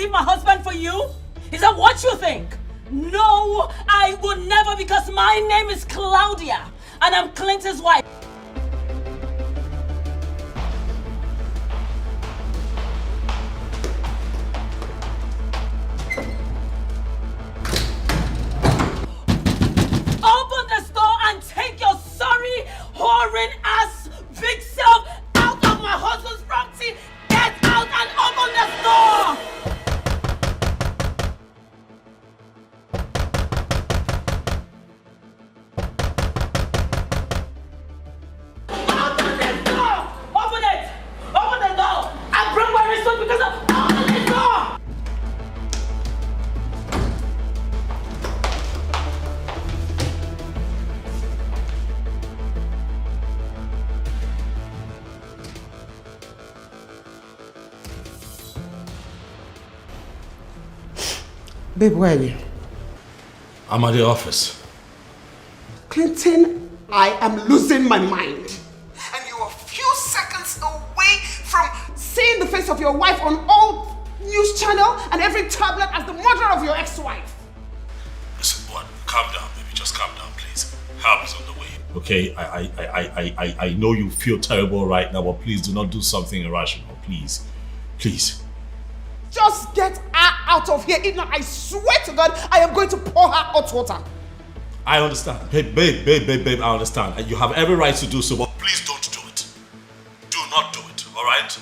leave my husband for you? Is that what you think? No, I would never, because my name is Claudia and I'm Clinton's wife. Open this door and take your sorry, whoring ass, big self out of my husband's property. Get out and open this door! Open this door! Open it! Open the door! I broke my wrist because of open this door! Babe, where are you? I'm at the office. Clinton, I am losing my mind. And you are a few seconds away from seeing the face of your wife on all news channel and every tablet as the murderer of your ex-wife. Listen, what? Calm down, baby. Just calm down, please. Help is on the way. Okay, I know you feel terrible right now, but please do not do something irrational. Please. Please. Just get her out of here. If not, I swear to God, I am going to pour her hot water. I understand. Babe, I understand. And you have every right to do so, but please don't do it. Do not do it, alright?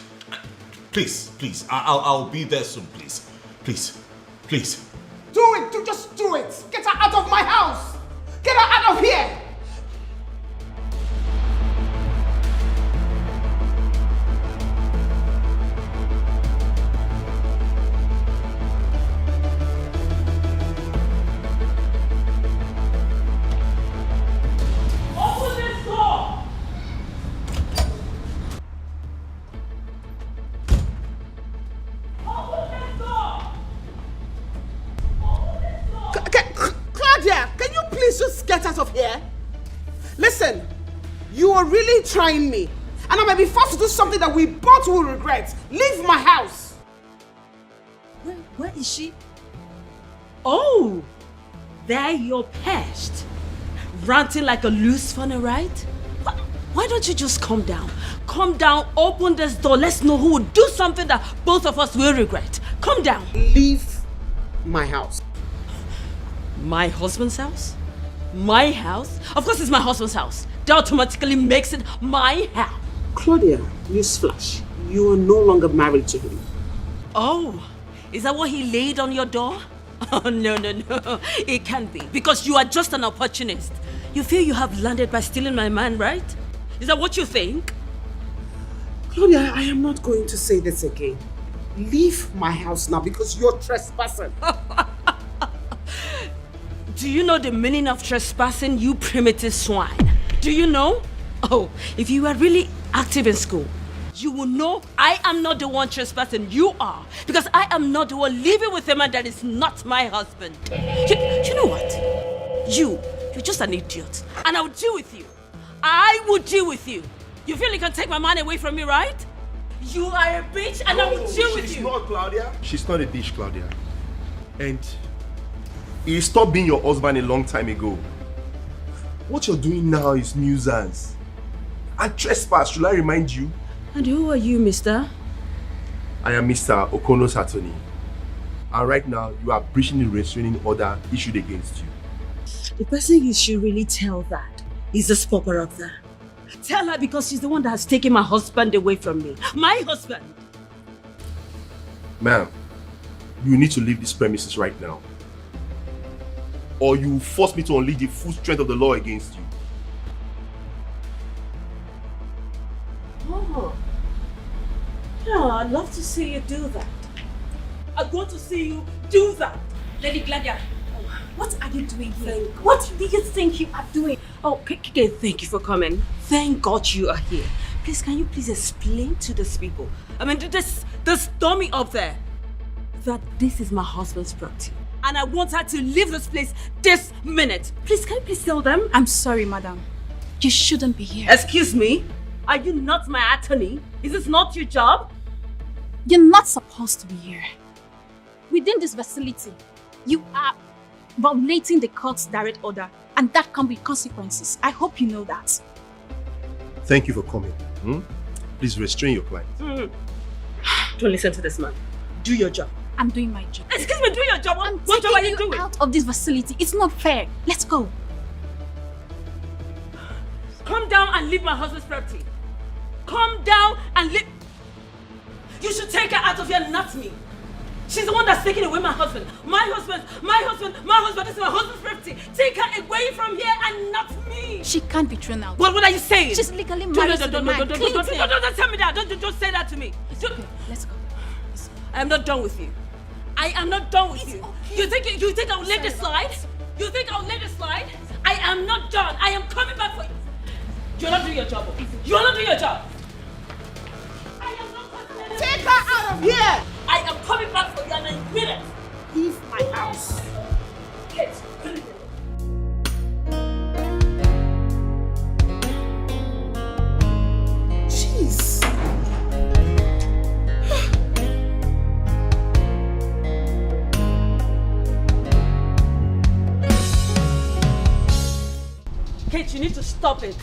Please. I'll be there soon, please. Please. Do it. Just do it. Get her out of my house. Get her out of here. Get out of here. Listen, you are really trying me, and I may be forced to do something that we both will regret. Leave my house. Where is she? Oh, there you're perched, ranting like a loose funnel, right? Why don't you just calm down? Calm down, open this door. Let's know who will do something that both of us will regret. Calm down. Leave my house. My husband's house? My house? Of course it's my husband's house. That automatically makes it my house. Claudia, newsflash. You are no longer married to him. Oh, is that what he laid on your door? Oh, no. It can't be. Because you are just an opportunist. You feel you have landed by stealing my man, right? Is that what you think? Claudia, I am not going to say this again. Leave my house now because you're trespassing. Do you know the meaning of trespassing, you primitive swine? Do you know? Oh, if you were really active in school, you will know I am not the one trespassing, you are. Because I am not the one living with a man that is not my husband. You know what? You're just an idiot. And I will deal with you. I will deal with you. You feel you can take my man away from me, right? You are a bitch and I will deal with you. She's not, Claudia. She's not a bitch, Claudia. And he stopped being your husband a long time ago. What you're doing now is nuisance. And trespass, should I remind you? And who are you, mister? I am Mr. Okono's attorney. And right now, you are breaching the restraining order issued against you. The person you should really tell that is this paparazzi. Tell her because she's the one that has taken my husband away from me. My husband! Ma'am, you need to leave this premises right now. Or you will force me to unleash the full strength of the law against you. Oh. Yeah, I'd love to see you do that. I want to see you do that. Lady Gladia, what are you doing here? What do you think you are doing? Oh, thank you for coming. Thank God you are here. Please, can you please explain to these people, I mean, this dummy up there, that this is my husband's property. And I want her to leave this place this minute. Please, can you please tell them? I'm sorry, madam. You shouldn't be here. Excuse me? Are you not my attorney? Is this not your job? You're not supposed to be here. Within this facility, you are violating the court's direct order, and that comes with consequences. I hope you know that. Thank you for coming. Please restrain your client. Don't listen to this man. Do your job. I'm doing my job. Excuse me, do your job. What job are you doing? Out of this facility. It's not fair. Let's go. Come down and leave my husband's property. Come down and leave. You should take her out of here, not me. She's the one that's taking away my husband. My husband. This is my husband's property. Take her away from here and not me. She can't be thrown out. What are you saying? She's legally married to the man. Don't tell me that. Don't say that to me. Okay, let's go. I am not done with you. I am not done with you. Okay. You think I'll let this slide? You think I'll let this slide? I am not done. I am coming back for you. You're not doing your job. You're not doing your job. I am not coming. Take her out of here! I am coming back for you and I mean it. Leave my house. Kids, Jeez. Kate, you need to stop it.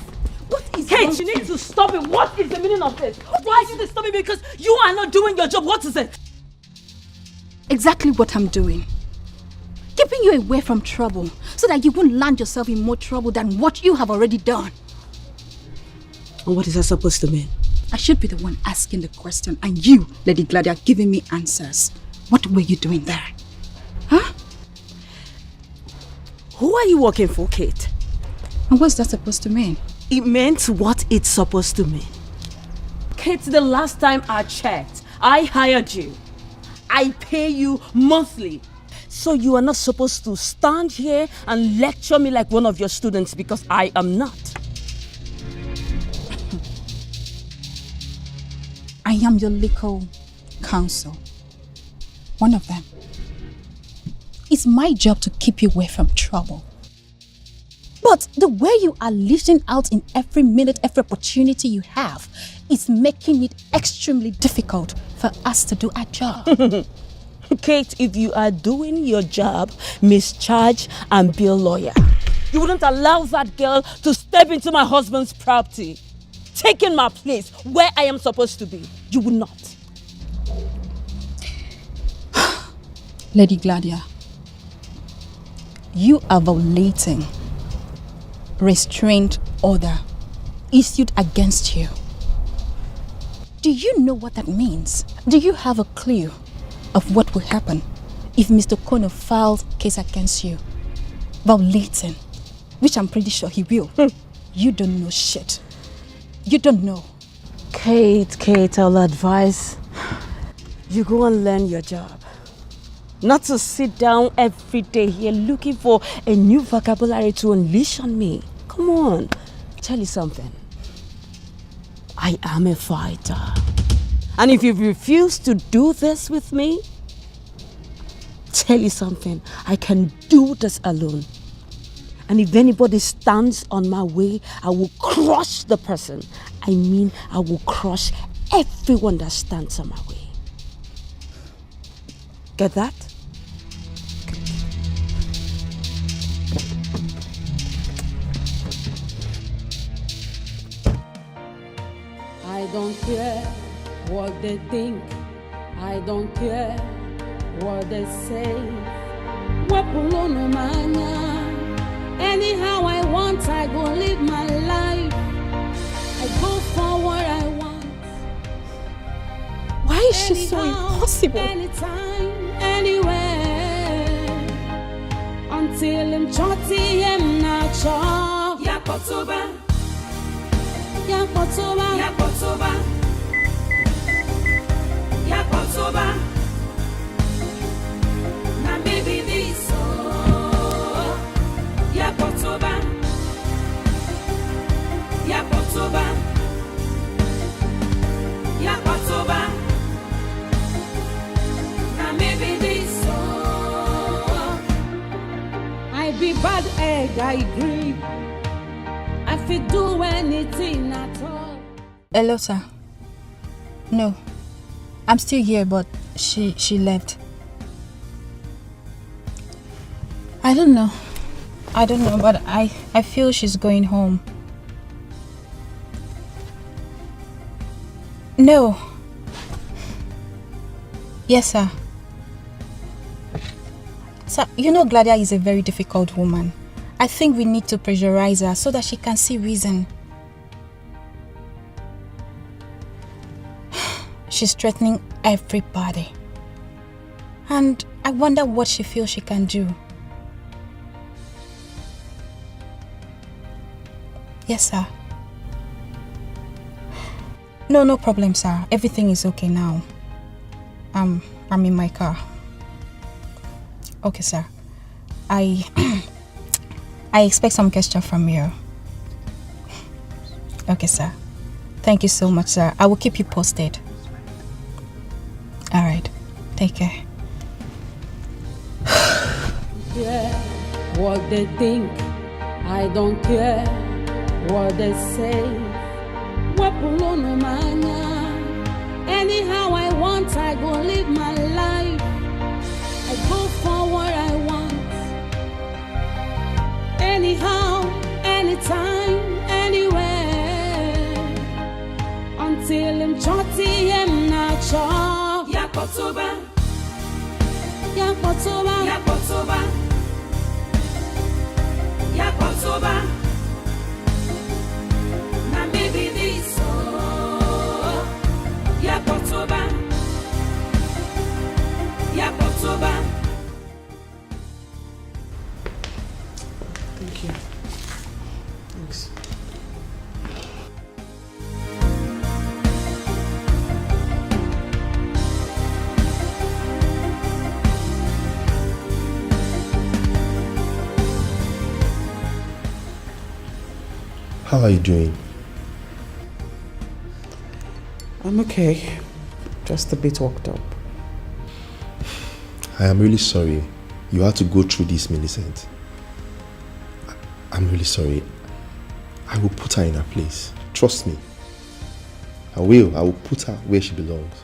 What is Kate, you need to stop it. What is the meaning of this? Why are you disturbing me? Because you are not doing your job. What is it? Exactly what I'm doing. Keeping you away from trouble so that you won't land yourself in more trouble than what you have already done. And what is that supposed to mean? I should be the one asking the question and you, Lady Gladia, giving me answers. What were you doing there? Huh? Who are you working for, Kate? And what's that supposed to mean? It meant what it's supposed to mean. Kate, the last time I checked, I hired you. I pay you monthly. So you are not supposed to stand here and lecture me like one of your students because I am not. I am your legal counsel. One of them. It's my job to keep you away from trouble. But the way you are lashing out in every minute, every opportunity you have is making it extremely difficult for us to do our job. Kate, if you are doing your job, mischarge and be a lawyer. You wouldn't allow that girl to step into my husband's property, taking my place where I am supposed to be. You would not. Lady Gladia, you are violating restraint order issued against you. Do you know what that means? Do you have a clue of what will happen if Mr. Kono files case against you? Violating, which I'm pretty sure he will. You don't know shit. You don't know. Kate, I'll advise you go and learn your job. Not to sit down every day here looking for a new vocabulary to unleash on me. Come on, tell you something. I am a fighter. And if you refuse to do this with me, tell you something, I can do this alone. And if anybody stands on my way, I will crush the person. I mean, I will crush everyone that stands on my way. Get that? I don't care what they think. I don't care what they say. Anyhow I want, I go live my life. I go for what I want. Why is she so impossible? Anytime, anywhere. Until I'm chotty, I'm not sure. Yakotoba. Yakotoba. Yakotoba. Yakotoba. Now maybe this. Yakotoba. Yakotoba. Yakotoba. Now maybe this. I be bad egg, I agree. I feel do anything at all. Hello, sir. No, I'm still here, but she left. I don't know. But I feel she's going home. No. Yes, sir. Sir, you know Gladia is a very difficult woman. I think we need to pressurize her so that she can see reason. She's threatening everybody. And I wonder what she feels she can do. Yes, sir. No problem, sir. Everything is okay now. I'm in my car. Okay, sir. I expect some gesture from you. Okay, sir. Thank you so much, sir. I will keep you posted. All right. Take care. Yeah, what they think, I don't care what they say. Anyhow I want, I go live my life. I go for what I want. Anyhow, anytime, anywhere. Until I'm chotty, I'm not sure. Yakotoba, Yakotoba, Yakotoba, Yakotoba. Now maybe this, Yakotoba, Yakotoba. Thank you. Thanks. How are you doing? I'm okay. Just a bit worked up. I am really sorry you had to go through this, Millicent. I'm really sorry. I will put her in her place. Trust me. I will. I will put her where she belongs.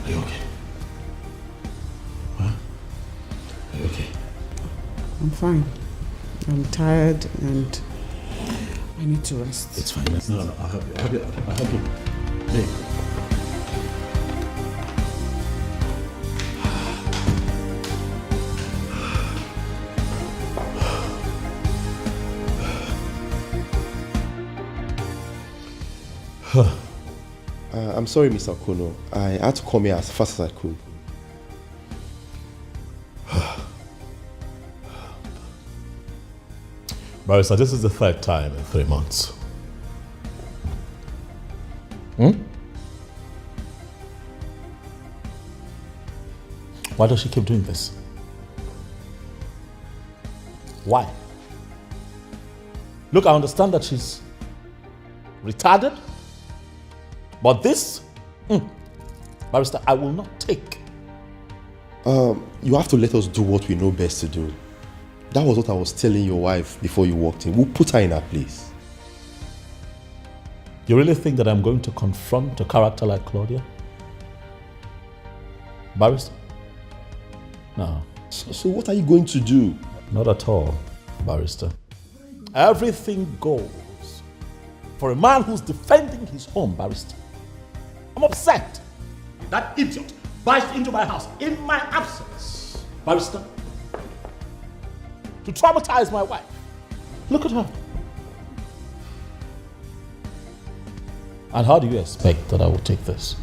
Are you okay? Huh? Are you okay? I'm fine. I'm tired and I need to rest. It's fine. No, I'll help you. I'll help you. Babe. I'm sorry, Mr. Kono. I had to come here as fast as I could. Barrister, this is the third time in 3 months. Why does she keep doing this? Why? Look, I understand that she's retarded, but this, Barrister, I will not take. You have to let us do what we know best to do. That was what I was telling your wife before you walked in. We'll put her in her place. You really think that I'm going to confront a character like Claudia? Barrister? No. So what are you going to do? Not at all, Barrister. Everything goes for a man who's defending his home, Barrister. I'm upset. That idiot barged into my house in my absence, Barrister, to traumatize my wife. Look at her. And how do you expect that I will take this?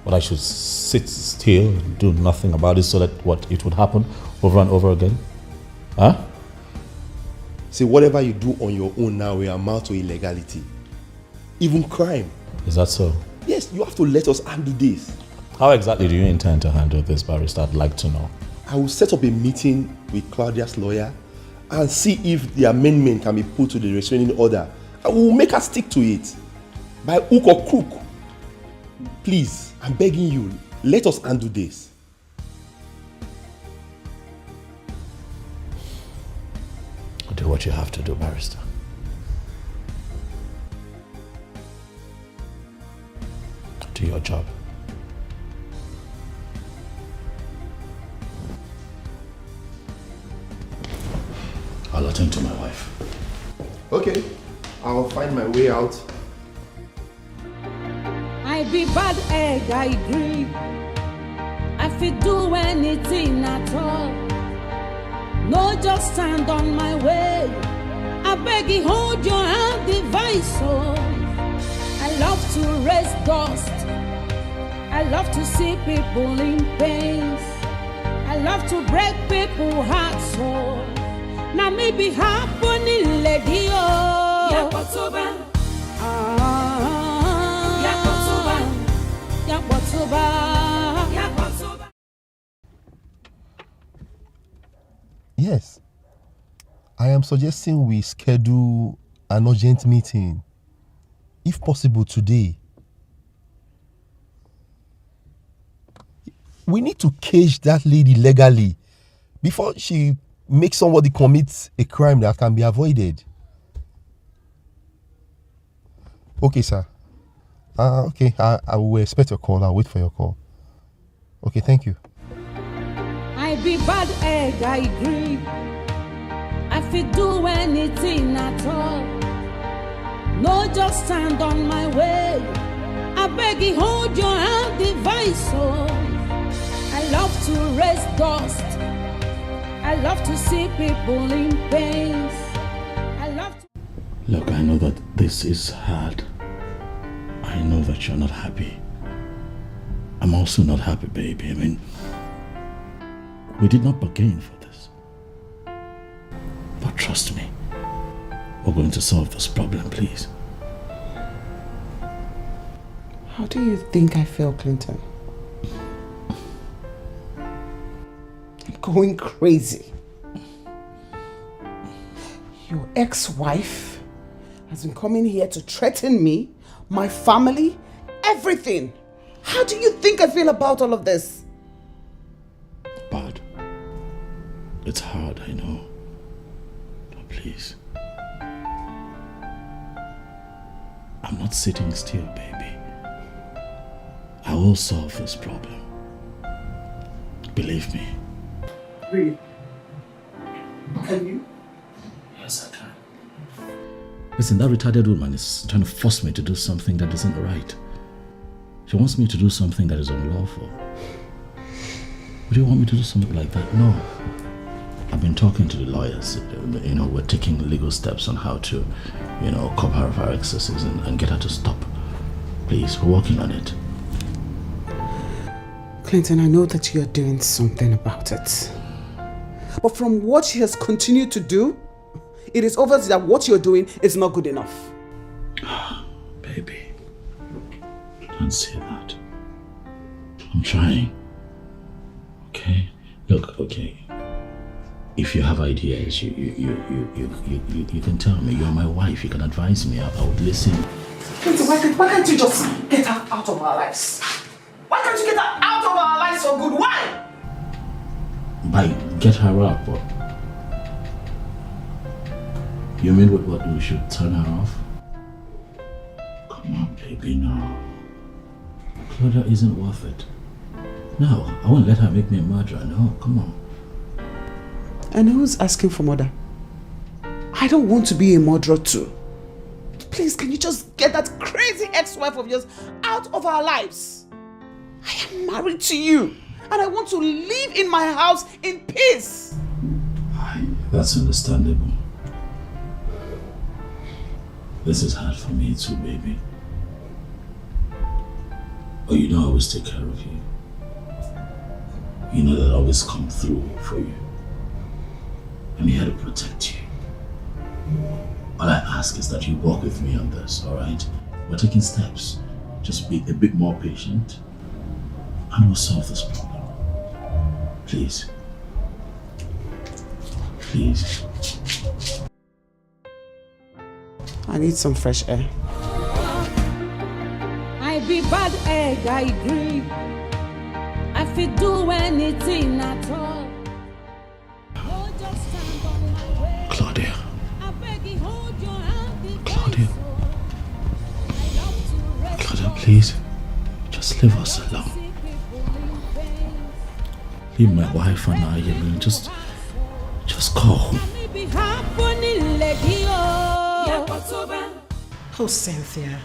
But I should sit still and do nothing about it so that what it would happen over and over again? Huh? See, whatever you do on your own now will amount to illegality. Even crime. Is that so? Yes, you have to let us handle this. How exactly do you intend to handle this, Barrister? I'd like to know. I will set up a meeting with Claudia's lawyer and see if the amendment can be put to the restraining order. And we will make her stick to it. By hook or crook. Please, I'm begging you, let us handle this. Do what you have to do, Barrister. do your job. I'll attend to my wife. Okay, I'll find my way out. I be bad egg, I agree. I fit do anything at all. No, just stand on my way. I beg you, hold your hand, device. Oh, I love to raise dust. I love to see people in pain. I love to break people's hearts. Oh, now me be happening, lady. Oh, Yakotoba. Yes. I am suggesting we schedule an urgent meeting, if possible today. We need to cage that lady legally before she makes somebody commit a crime that can be avoided. Okay, sir. Okay, I will expect your call. I'll wait for your call. Okay, thank you. I be bad egg, I agree. I fit do anything at all. No, just stand on my way. I beg you, hold your hand, device. Oh, I love to raise dust. I love to see people in pain. I love to... Look, I know that this is hard. I know that you're not happy. I'm also not happy, baby. I mean, we did not bargain for this. But trust me, we're going to solve this problem, please. How do you think I feel, Clinton? I'm going crazy. Your ex-wife has been coming here to threaten me, my family, everything. How do you think I feel about all of this? Bad. It's hard, I know. But please. I'm not sitting still, baby. I will solve this problem. Believe me. Really? Can you? Yes, I can. Listen, that retarded woman is trying to force me to do something that isn't right. She wants me to do something that is unlawful. Would you want me to do something like that? No. I've been talking to the lawyers. You know, we're taking legal steps on how to, cover her of her excesses and get her to stop. Please, we're working on it. Clinton, I know that you're doing something about it. But from what she has continued to do, it is obvious that what you're doing is not good enough. Baby, don't say that. I'm trying. Okay? Look, okay. If you have ideas, you can tell me. You're my wife. You can advise me. I would listen. Clinton, why can't you just get her out of our lives? Why can't you get her out of our lives for good? Why? By get her up, what? You mean what we should turn her off? Come on, baby, no. Claudia isn't worth it. No, I won't let her make me a murderer. No, come on. And who's asking for murder? I don't want to be a murderer too. Please, can you just get that crazy ex-wife of yours out of our lives? I am married to you, and I want to live in my house in peace. That's understandable. This is hard for me too, baby. Oh, I always take care of you. You know that I always come through for you. I'm here to protect you. All I ask is that you walk with me on this, alright? We're taking steps. Just be a bit more patient and we'll solve this problem. Please. Please. I need some fresh air. I be bad egg, I agree. I fit do anything at all. No, just stand on my way. Claudia. I beg you, hold your hand. Claudia. Claudia, please. Leave us alone. Leave my wife and I alone. Just go home. Oh, Cynthia.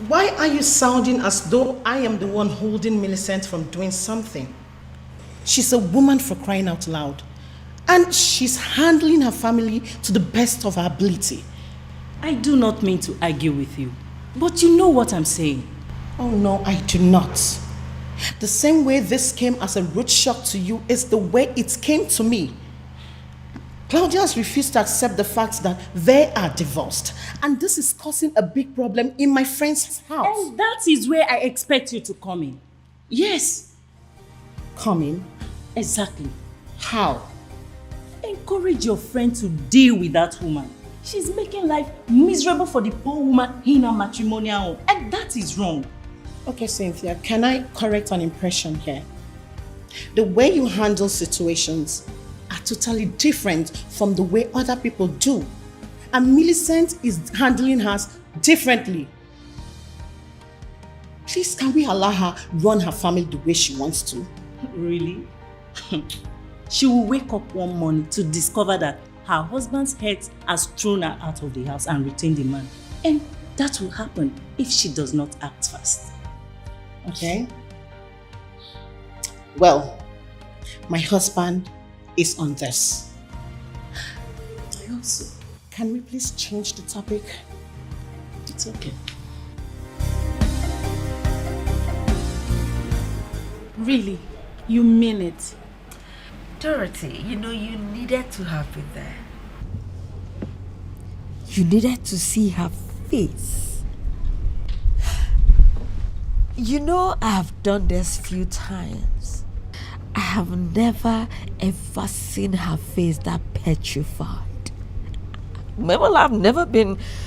Why are you sounding as though I am the one holding Millicent from doing something? She's a woman, for crying out loud. And she's handling her family to the best of her ability. I do not mean to argue with you, but you know what I'm saying. Oh no, I do not. The same way this came as a rude shock to you is the way it came to me. Claudia has refused to accept the fact that they are divorced. And this is causing a big problem in my friend's house. And that is where I expect you to come in. Yes. Come in? Exactly. How? Encourage your friend to deal with that woman. She's making life miserable for the poor woman in her matrimonial home. And that is wrong. Okay, Cynthia, can I correct an impression here? The way you handle situations are totally different from the way other people do. And Millicent is handling hers differently. Please, can we allow her run her family the way she wants to? Really? She will wake up one morning to discover that her husband's head has thrown her out of the house and retained the man. And that will happen if she does not act fast. Okay? Well, my husband is on this. I hope so. Can we please change the topic? It's okay. Really? You mean it? Dorothy, you know, you needed to have been there. You needed to see her face. You know, I have done this few times. I have never ever seen her face that petrified. Well, I've never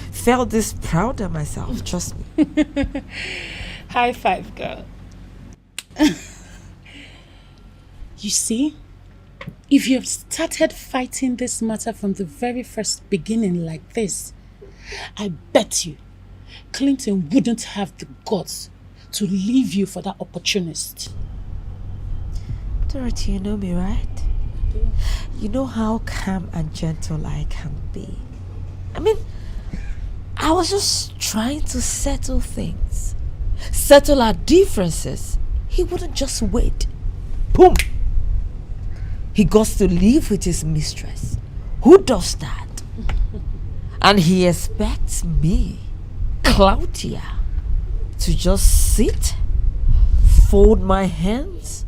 felt this proud of myself, trust me. High five, girl. You see, if you have started fighting this matter from the very first beginning like this, I bet you Clinton wouldn't have the guts to leave you for that opportunist. Dorothy, you know me, right? You know how calm and gentle I can be. I mean, I was just trying to settle things. Settle our differences. He wouldn't just wait. Boom! He goes to live with his mistress. Who does that? And he expects me, Claudia, to just sit, fold my hands,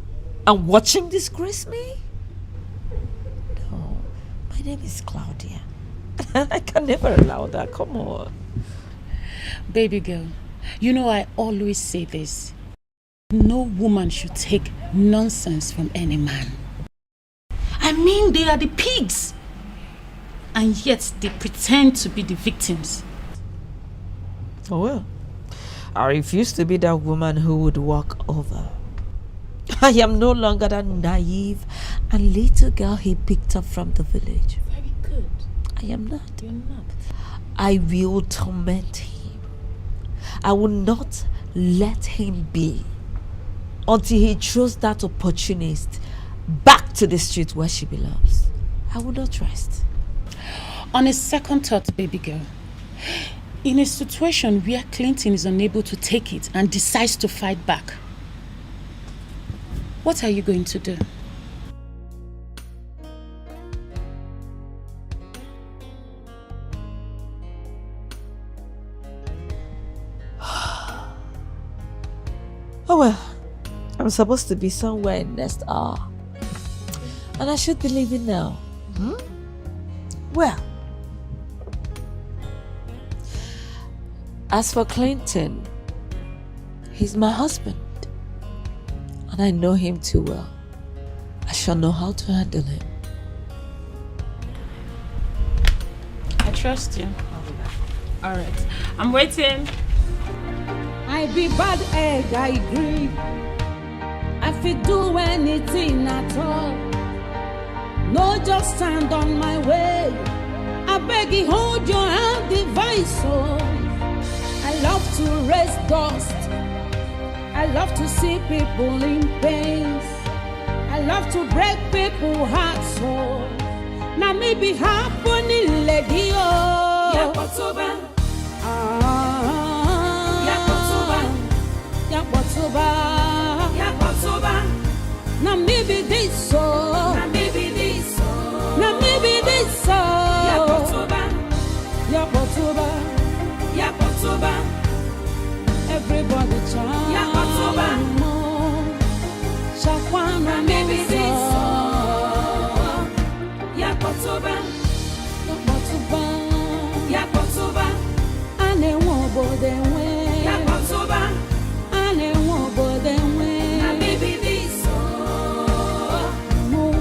and watch him disgrace me? No, my name is Claudia. I can never allow that, come on. Baby girl, you know I always say this. No woman should take nonsense from any man. I mean, they are the pigs. And yet they pretend to be the victims. Oh well, I refuse to be that woman who would walk over. I am no longer that naive and little girl he picked up from the village. Very good. I am not. You're not. I will torment him. I will not let him be until he throws that opportunist back to the street where she belongs. I will not rest. On a second thought, baby girl, in a situation where Clinton is unable to take it and decides to fight back, what are you going to do? Oh well, I'm supposed to be somewhere in next hour. And I should be leaving now. Well, as for Clinton, he's my husband. And I know him too well. I shall know how to handle him. I trust you. All right. I'm waiting. I be bad egg, I agree. I fit do anything at all. No, just stand on my way. I beg you, hold your hand, device. Oh, I love to raise dust. I love to see people in pain. I love to break people's hearts. So now me be happening lady oh. Yakotoba. Yakotoba. Yakotoba. Now me be this so. Now me be this so. Now me be this so. Yakotoba. Yakotoba. Yakotoba. Everybody chant. Yakotoba. Shakwana maybe this so. Yakotoba. Yakotoba. Yakotoba. Ane wobo denwe. Yakotoba. Ane wobo denwe. Na maybe this so.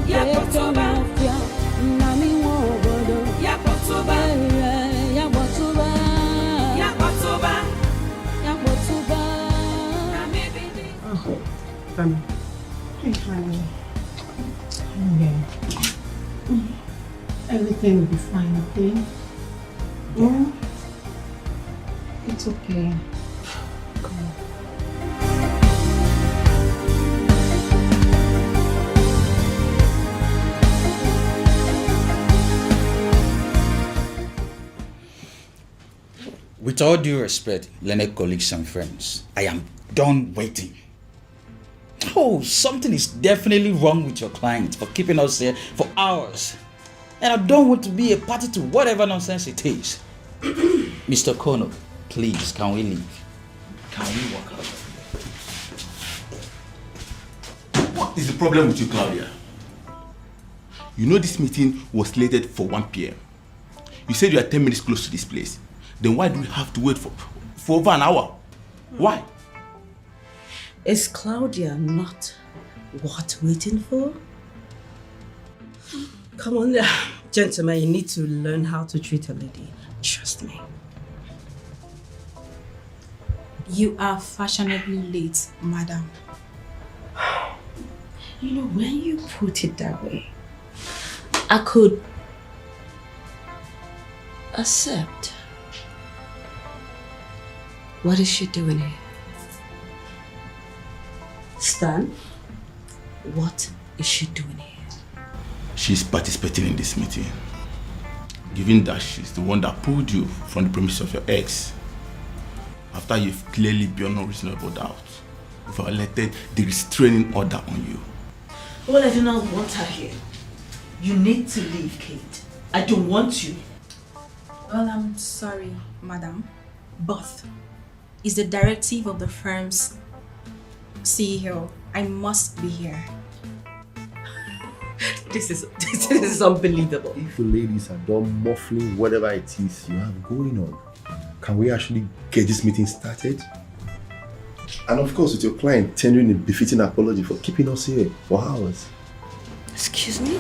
Yakotoba. Na mi wobo do. Yakotoba. Yakotoba. Yakotoba. Yakotoba. Na maybe this. Oh, Femi. Hey, honey. Okay. Everything will be fine, okay? Yeah. It's okay. Come on. With all due respect, Leonard colleagues and friends, I am done waiting. Oh, something is definitely wrong with your client for keeping us here for hours. And I don't want to be a party to whatever nonsense it is. Mr. Kono, please, can we leave? Can we walk out? What is the problem with you, Claudia? You know this meeting was slated for 1 p.m. You said you are 10 minutes close to this place. Then why do we have to wait for over an hour? Why? Is Claudia not worth waiting for? Come on, gentlemen, you need to learn how to treat a lady. Trust me. You are fashionably late, madam. You know, when you put it that way, I could accept. What is she doing here? Stan, what is she doing here? She's participating in this meeting. Given that she's the one that pulled you from the premise of your ex, after you've clearly beyond no reasonable doubt violated the restraining order on you. Well, I do not want her here. You need to leave, Kate. I don't want you. Well, I'm sorry, madam, but it's the directive of the firm's CEO. I must be here. This is unbelievable. If the ladies are done muffling whatever it is you have going on, can we actually get this meeting started? And of course, with your client tendering a befitting apology for keeping us here for hours. Excuse me?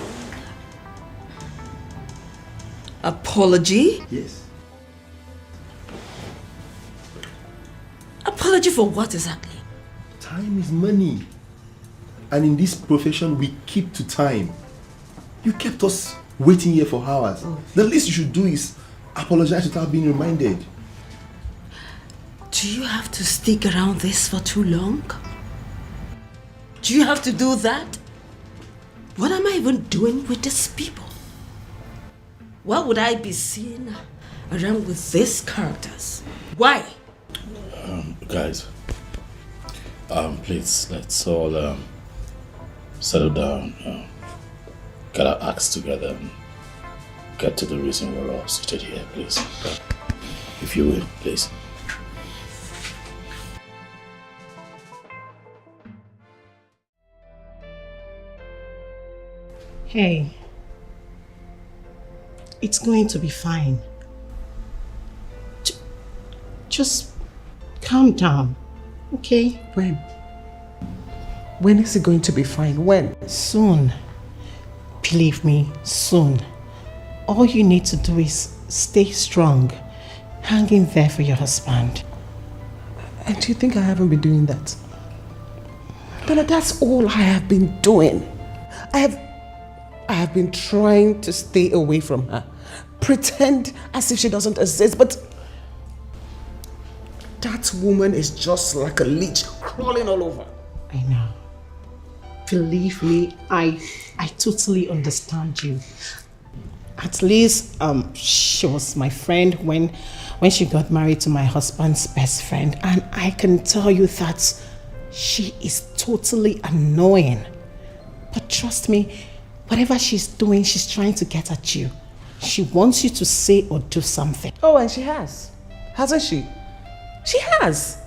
Apology? Yes. Apology for what exactly? Time is money. And in this profession, we keep to time. You kept us waiting here for hours. Oh. The least you should do is apologize without being reminded. Do you have to stick around this for too long? Do you have to do that? What am I even doing with these people? Why would I be seen around with these characters? Why? Guys, please, let's all settle down, get our acts together and get to the reason we're all seated here, please. If you will, please. Hey, it's going to be fine. Just calm down, okay? When? When is it going to be fine? When? Soon. Believe me, soon. All you need to do is stay strong. Hang in there for your husband. And do you think I haven't been doing that? Bella, that's all I have been doing. I have been trying to stay away from her. Pretend as if she doesn't exist, but that woman is just like a leech crawling all over. I know. Believe me, I totally understand you. At least she was my friend when she got married to my husband's best friend, and I can tell you that she is totally annoying. But trust me, whatever she's doing, she's trying to get at you. She wants you to say or do something. Oh, and she has. Hasn't she? She has.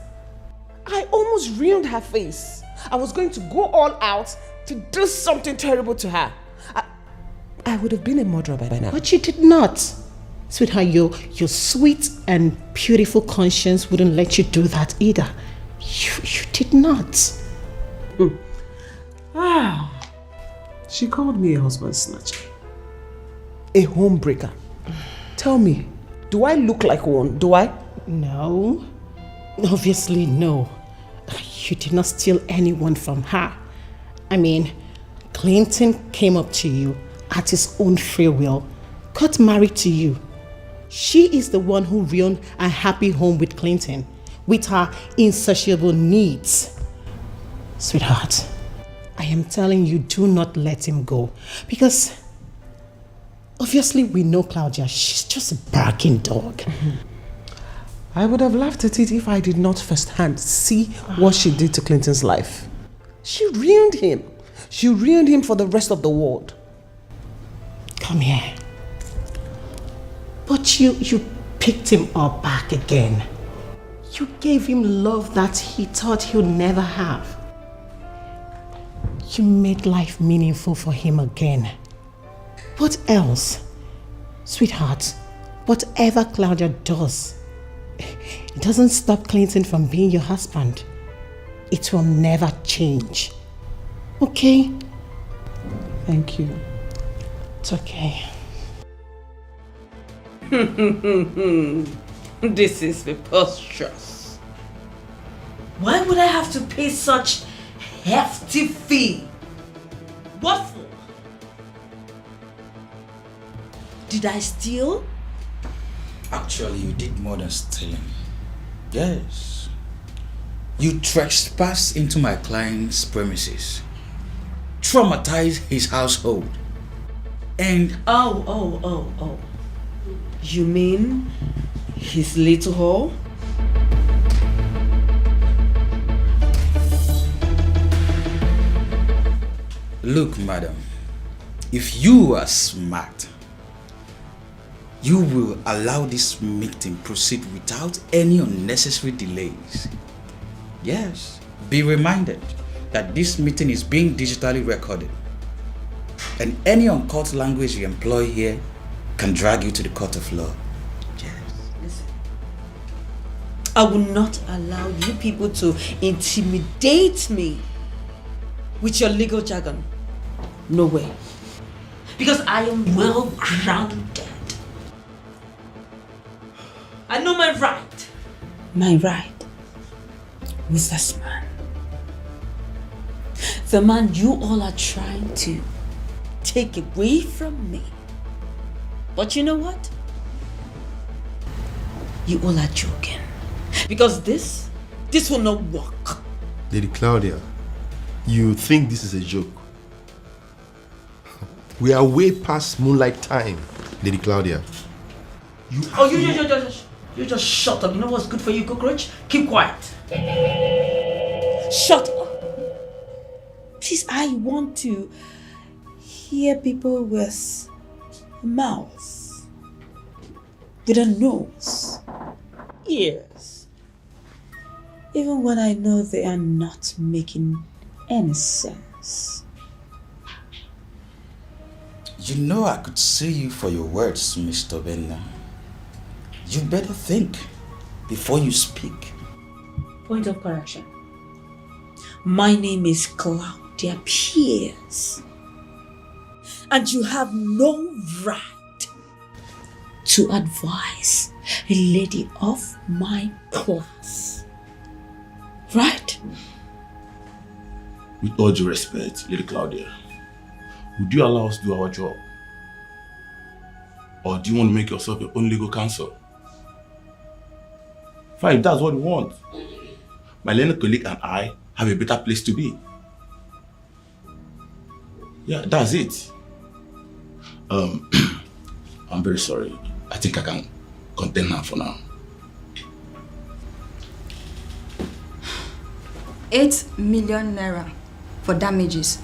I almost ruined her face. I was going to go all out to do something terrible to her. I would have been a murderer by now. But you did not. Sweetheart, your sweet and beautiful conscience wouldn't let you do that either. You did not. She called me a husband snatcher. A homebreaker. Tell me, do I look like one? Do I? No. Obviously, no. You did not steal anyone from her. I mean, Clinton came up to you at his own free will, got married to you. She is the one who ruined a happy home with Clinton, with her insatiable needs. Sweetheart, I am telling you, do not let him go. Because obviously we know Claudia, she's just a barking dog. I would have laughed at it if I did not firsthand see what she did to Clinton's life. She ruined him. She ruined him for the rest of the world. Come here. But you picked him up back again. You gave him love that he thought he'll never have. You made life meaningful for him again. What else? Sweetheart, whatever Claudia does, it doesn't stop Clinton from being your husband. It will never change. Okay? Thank you. It's okay. This is preposterous. Why would I have to pay such hefty fee? What for? Did I steal? Actually, you did more than stealing. Yes. You trespassed into my client's premises, traumatized his household, and... Oh. You mean his little hole? Look, madam, if you are smart, you will allow this meeting proceed without any unnecessary delays. Yes, be reminded that this meeting is being digitally recorded, and any uncut language you employ here can drag you to the court of law. Yes. Listen, I will not allow you people to intimidate me with your legal jargon. No way. Because I am well grounded. I know my right. My right was this man. The man you all are trying to take away from me. But you know what? You all are joking. Because this will not work. Lady Claudia, you think this is a joke? We are way past moonlight time, Lady Claudia. You just shut up. You know what's good for you, cockroach? Keep quiet. Shut up. Please, I want to hear people with mouths, with a nose, ears, even when I know they are not making any sense. You know I could sue you for your words, Mr. Benna. You better think before you speak. Point of correction. My name is Claudia Pierce. And you have no right to advise a lady of my class. Right? With all due respect, Lady Claudia, would you allow us to do our job? Or do you want to make yourself your own legal counsel? Fine, if that's what you want. my Leonard colleague and I have a better place to be. Yeah, that's it. I'm very sorry. I think I can contain her for now. 8 million naira for damages.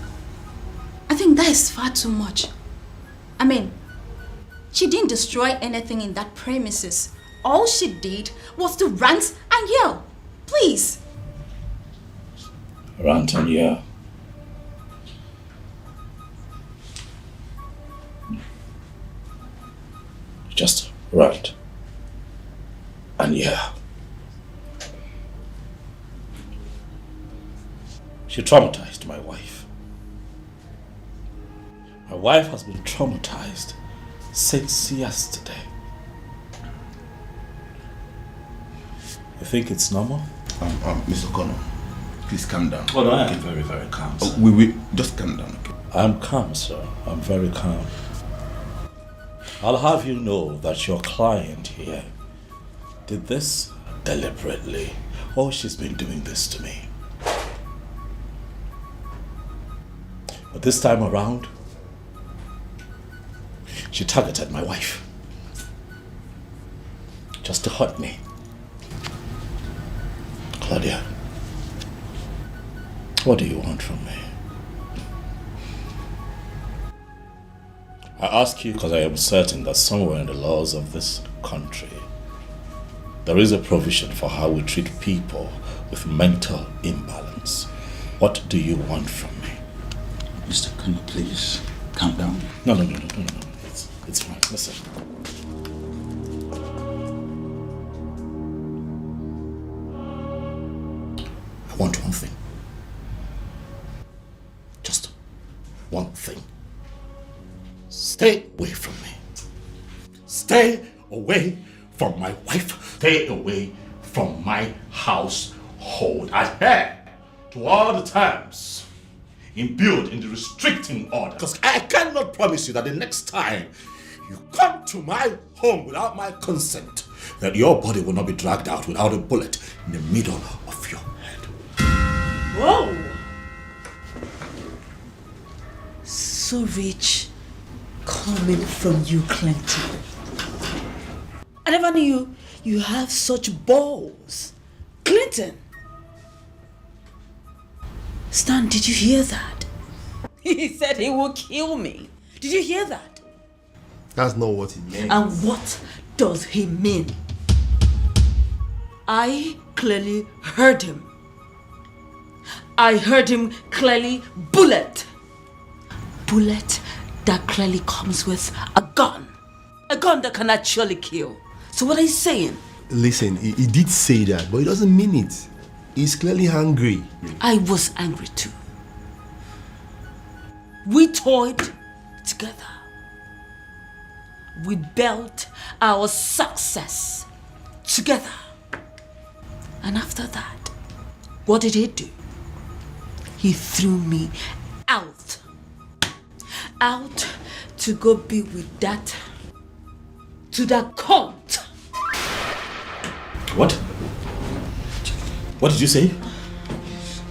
I think that is far too much. I mean, she didn't destroy anything in that premises. All she did was to rant and yell. Please. Rant and yell. Just rant and yell. She traumatized my wife. My wife has been traumatized since yesterday. You think it's normal? Mr. Connor, please calm down. Oh no, I am very, very calm. Sir. We just calm down, okay? I'm calm, sir. I'm very calm. I'll have you know that your client here did this deliberately. Oh, she's been doing this to me. But this time around, she targeted my wife just to hurt me. Claudia, what do you want from me? I ask you because I am certain that somewhere in the laws of this country, there is a provision for how we treat people with mental imbalance. What do you want from me? Mr. Connor, please calm down. No. It's fine. Listen. I want one thing. Just one thing. Stay away from me. Stay away from my wife. Stay away from my household. Adhere to all the terms imbued in the restricting order. Because I cannot promise you that the next time you come to my home without my consent, that your body will not be dragged out without a bullet in the middle of your head. Whoa! So rich coming from you, Clinton. I never knew you have such balls. Clinton! Stan, did you hear that? He said he will kill me. Did you hear that? That's not what he meant. And what does he mean? I clearly heard him. I heard him clearly. Bullet. Bullet that clearly comes with a gun. A gun that can actually kill. So what are you saying? Listen, he did say that, but he doesn't mean it. He's clearly angry. I was angry too. We toyed together. We built our success together. And after that, what did he do? He threw me out. Out to go be with that cunt. What? What did you say?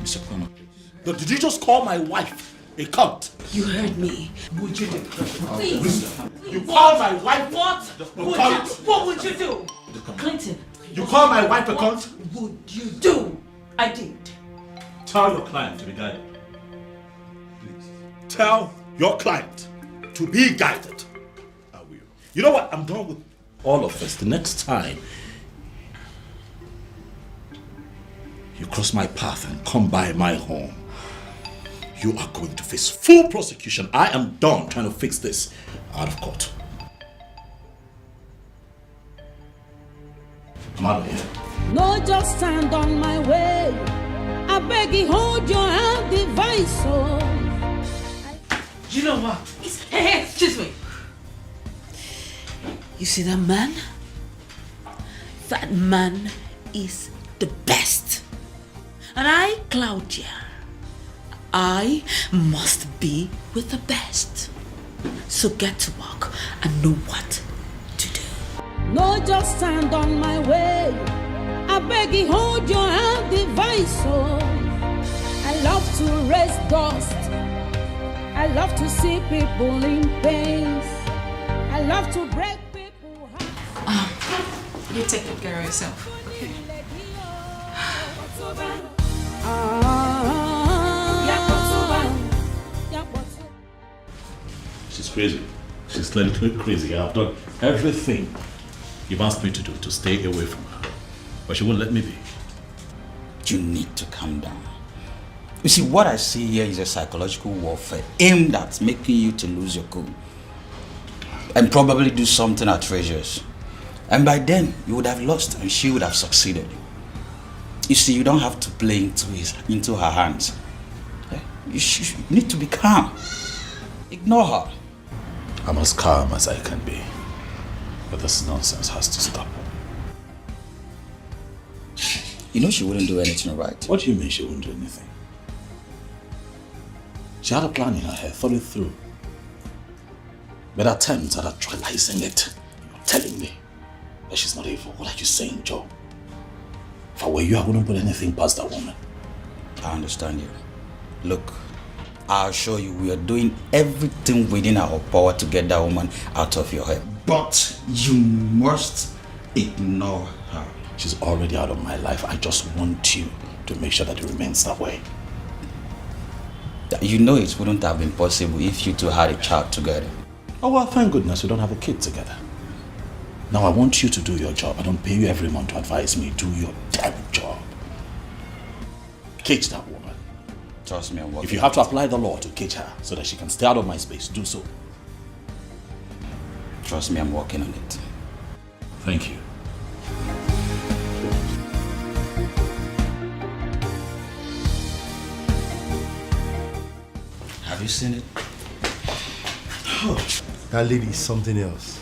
Mr. Connor. No, did you just call my wife a cunt? You heard me. Would you do? Please. You call my wife What would you do? Clinton. You call my wife a cunt? What would you do? I did. Tell your client to be guided. Please. Tell your client to be guided. I will. You know what? I'm done with all of this. The next time you cross my path and come by my home, you are going to face full prosecution. I am done trying to fix this out of court. I'm out of here. No, just stand on my way. I beg you, hold your hand, device. You know what? Hey, excuse me. You see that man? That man is the best. And I, Claudia, I must be with the best. So get to work and know what to do. No, just stand on my way. I beg you, hold your hand, divine soul. I love to raise dust. I love to see people in pain. I love to break people hearts. You take good care of yourself, okay? She's crazy. She's clearly crazy. I've done everything you've asked me to do to stay away from her. But she won't let me be. You need to calm down. You see, what I see here is a psychological warfare aimed at making you to lose your cool. And probably do something outrageous. And by then, you would have lost and she would have succeeded. You see, you don't have to play into her hands. You need to be calm. Ignore her. I'm as calm as I can be. But this nonsense has to stop. You know she wouldn't do anything, right? What do you mean she wouldn't do anything? She had a plan in her head, thought it through. Made attempts at actualizing it. You're telling me that she's not evil. What are you saying, Joe? If I were you, I wouldn't put anything past that woman. I understand you. Look, I assure you, we are doing everything within our power to get that woman out of your head. But you must ignore her. She's already out of my life. I just want you to make sure that it remains that way. You know it wouldn't have been possible if you two had a child together. Oh, well, thank goodness we don't have a kid together. Now, I want you to do your job. I don't pay you every month to advise me. Do your damn job. Cage that woman. Trust me, I'm working. If you have to apply the law to cage her so that she can stay out of my space, do so. Trust me, I'm working on it. Thank you. Have you seen it? Oh, that lady is something else.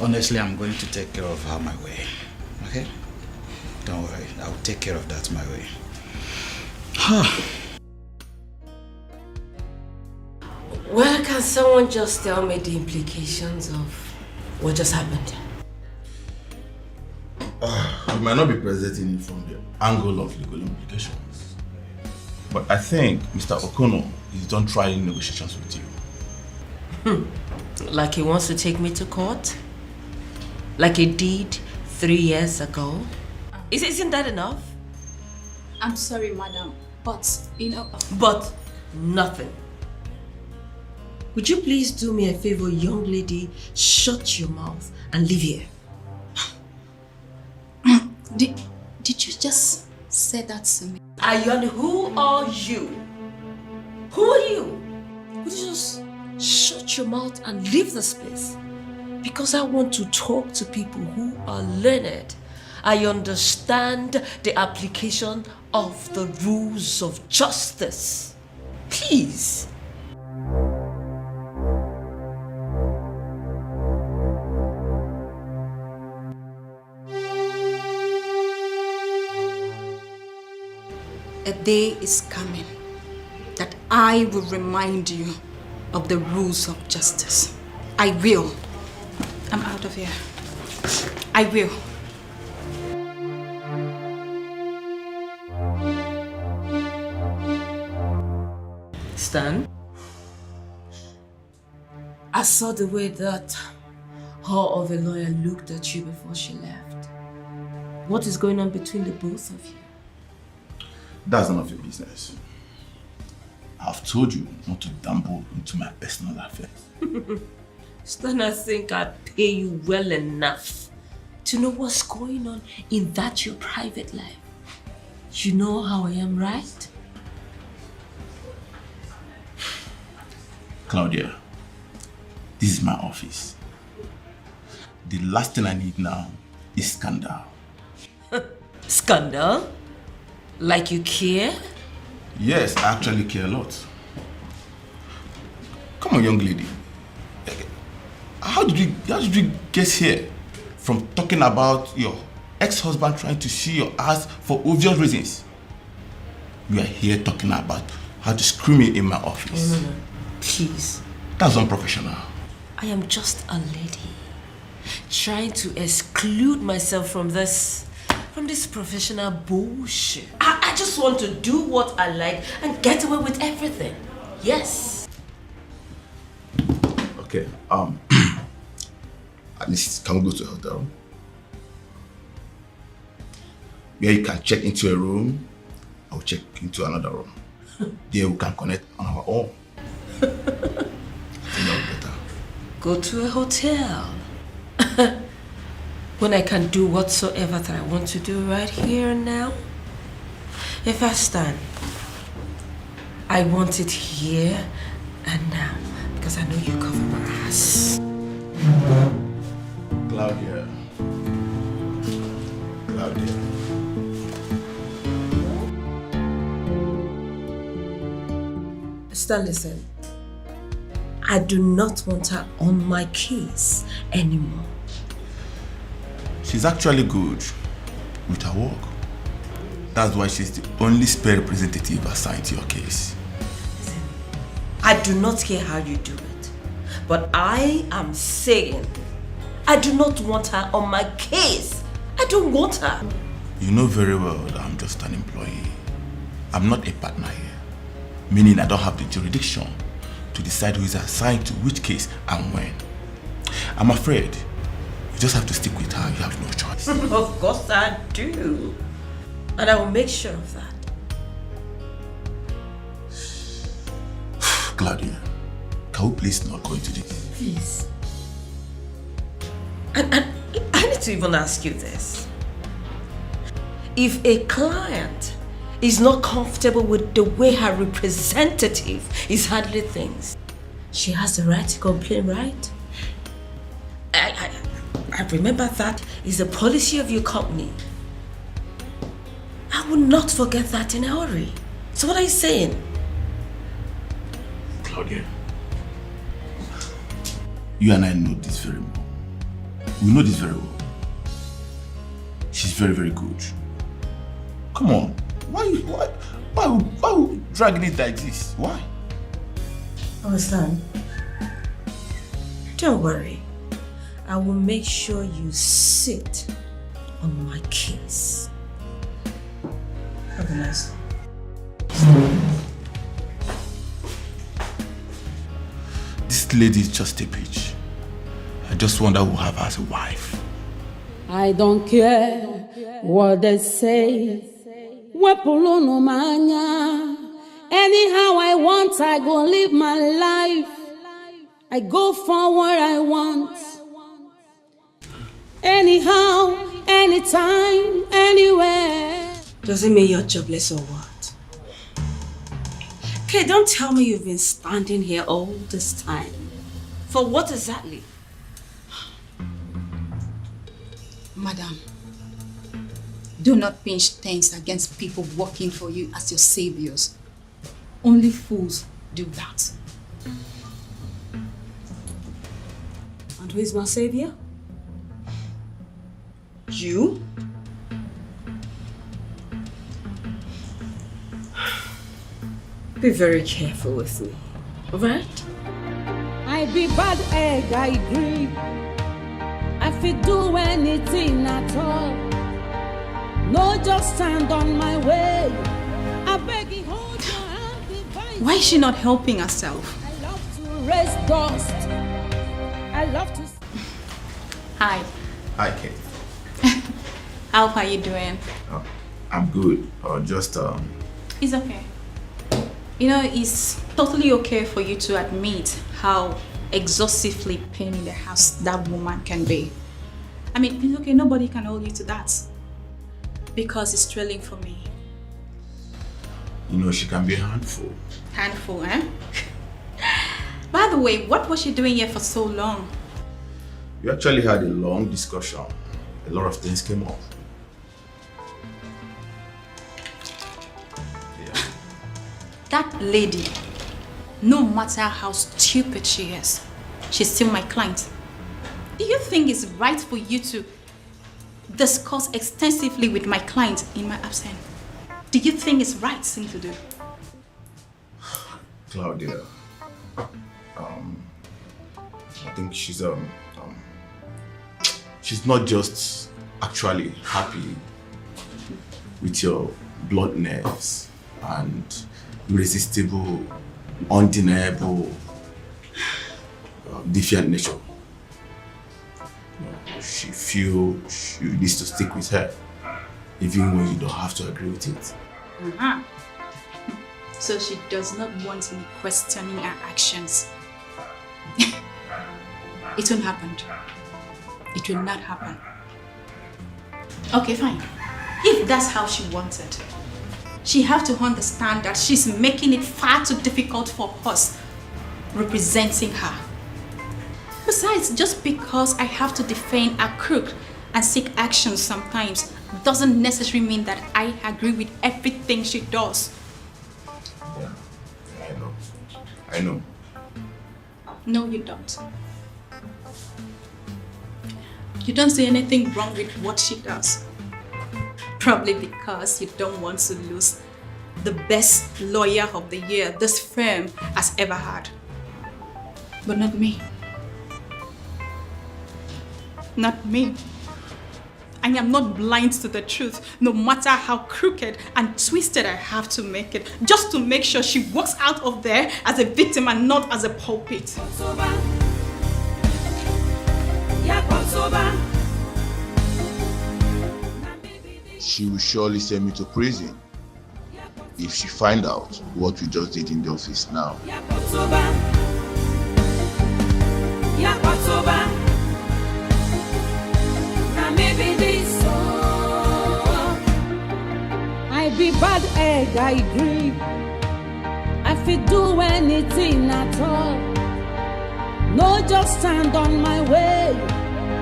Honestly, I'm going to take care of her my way. Okay? Don't worry. I'll take care of that my way. Well, can someone just tell me the implications of what just happened? We might not be presenting it from the angle of legal implications. But I think Mr. Okono is done trying negotiations with you. Like he wants to take me to court? Like he did 3 years ago? Isn't that enough? I'm sorry, madam, but, you know... But nothing. Would you please do me a favor, young lady? Shut your mouth and leave here. Did you just say that to me? Ayon, who are you? Who are you? Would you just shut your mouth and leave this place? Because I want to talk to people who are learned. I understand the application of the rules of justice. Please. A day is coming that I will remind you of the rules of justice. I will. I'm out of here. I will. Stan? I saw the way that whore of a lawyer looked at you before she left. What is going on between the both of you? That's none of your business. I've told you not to dabble into my personal affairs. Stan, I think I pay you well enough to know what's going on in that your private life. You know how I am, right? Claudia, this is my office. The last thing I need now is scandal. Scandal? Like you care? Yes, I actually care a lot. Come on, young lady. How did you get here? From talking about your ex-husband trying to see your ass for obvious reasons. You are here talking about how to screw me in my office. No. Please. That's unprofessional. I am just a lady. trying to exclude myself from this professional bullshit. I just want to do what I like and get away with everything. Yes. Okay, at least can we go to a hotel? Where you can check into a room, I'll check into another room. There we can connect on our own. I think that'll be better. Go to a hotel. When I can do whatsoever that I want to do right here and now. If I stand, I want it here and now because I know you cover my ass. Claudia. Stan, listen. I do not want her on my case anymore. She's actually good with her work. That's why she's the only spare representative assigned to your case. I do not care how you do it, but I am saying I do not want her on my case. I don't want her. You know very well that I'm just an employee. I'm not a partner here, meaning I don't have the jurisdiction to decide who is assigned to which case and when. I'm afraid you just have to stick with her. You have no choice. Of course I do. And I will make sure of that. Claudia, can we please not go into this? Please. And I need to even ask you this. If a client is not comfortable with the way her representative is handling things, she has the right to complain, right? I remember that is the policy of your company. I will not forget that in a hurry. So what are you saying? Claudia, you and I know this very well. We know this very well. She's very, very good. Come on, why we dragging it like this? Why? Understand? Don't worry. I will make sure you sit on my case. Have a nice day. This lady is just a bitch. I just wonder who have her as a wife. I don't care what they say. Anyhow I want, I go live my life. I go for what I want. Anyhow, anytime, anywhere. Does it mean you're jobless or what? Okay, don't tell me you've been standing here all this time. For what exactly? Madam, do not pinch things against people working for you as your saviors. Only fools do that. And who is my savior? You? Be very careful with me, alright? I be bad egg, I agree. I fit do anything at all. No, just stand on my way. I beg you, hold your hand, divine. Why is she not helping herself? I love to raise dust. I love to. Hi. Hi, Kate. How are you doing? I'm good. It's okay. You know, it's totally okay for you to admit how exhaustively pain in the house that woman can be. I mean, it's okay, nobody can hold you to that. Because it's thrilling for me. You know, she can be a handful. Handful, eh? By the way, what was she doing here for so long? We actually had a long discussion. A lot of things came up. Yeah. That lady, no matter how stupid she is, she's still my client. Do you think it's right for you to discuss extensively with my client in my absence? Do you think it's right thing to do? Claudia, I think she's she's not just actually happy with your bluntness and irresistible, undeniable, defiant nature. She feels you need to stick with her, even when you don't have to agree with it. So she does not want me questioning her actions. It won't happen. It will not happen. Okay, fine. If that's how she wants it, she have to understand that she's making it far too difficult for us representing her. Besides, just because I have to defend a crook and seek action sometimes doesn't necessarily mean that I agree with everything she does. Yeah, I know. No, you don't. You don't see anything wrong with what she does. Probably because you don't want to lose the best lawyer of the year this firm has ever had. But not me. Not me. I am not blind to the truth, no matter how crooked and twisted I have to make it, just to make sure she walks out of there as a victim and not as a pulpit. She will surely send me to prison if she finds out what we just did in the office now. I be bad egg, I agree. I fit do anything at all. No, just stand on my way.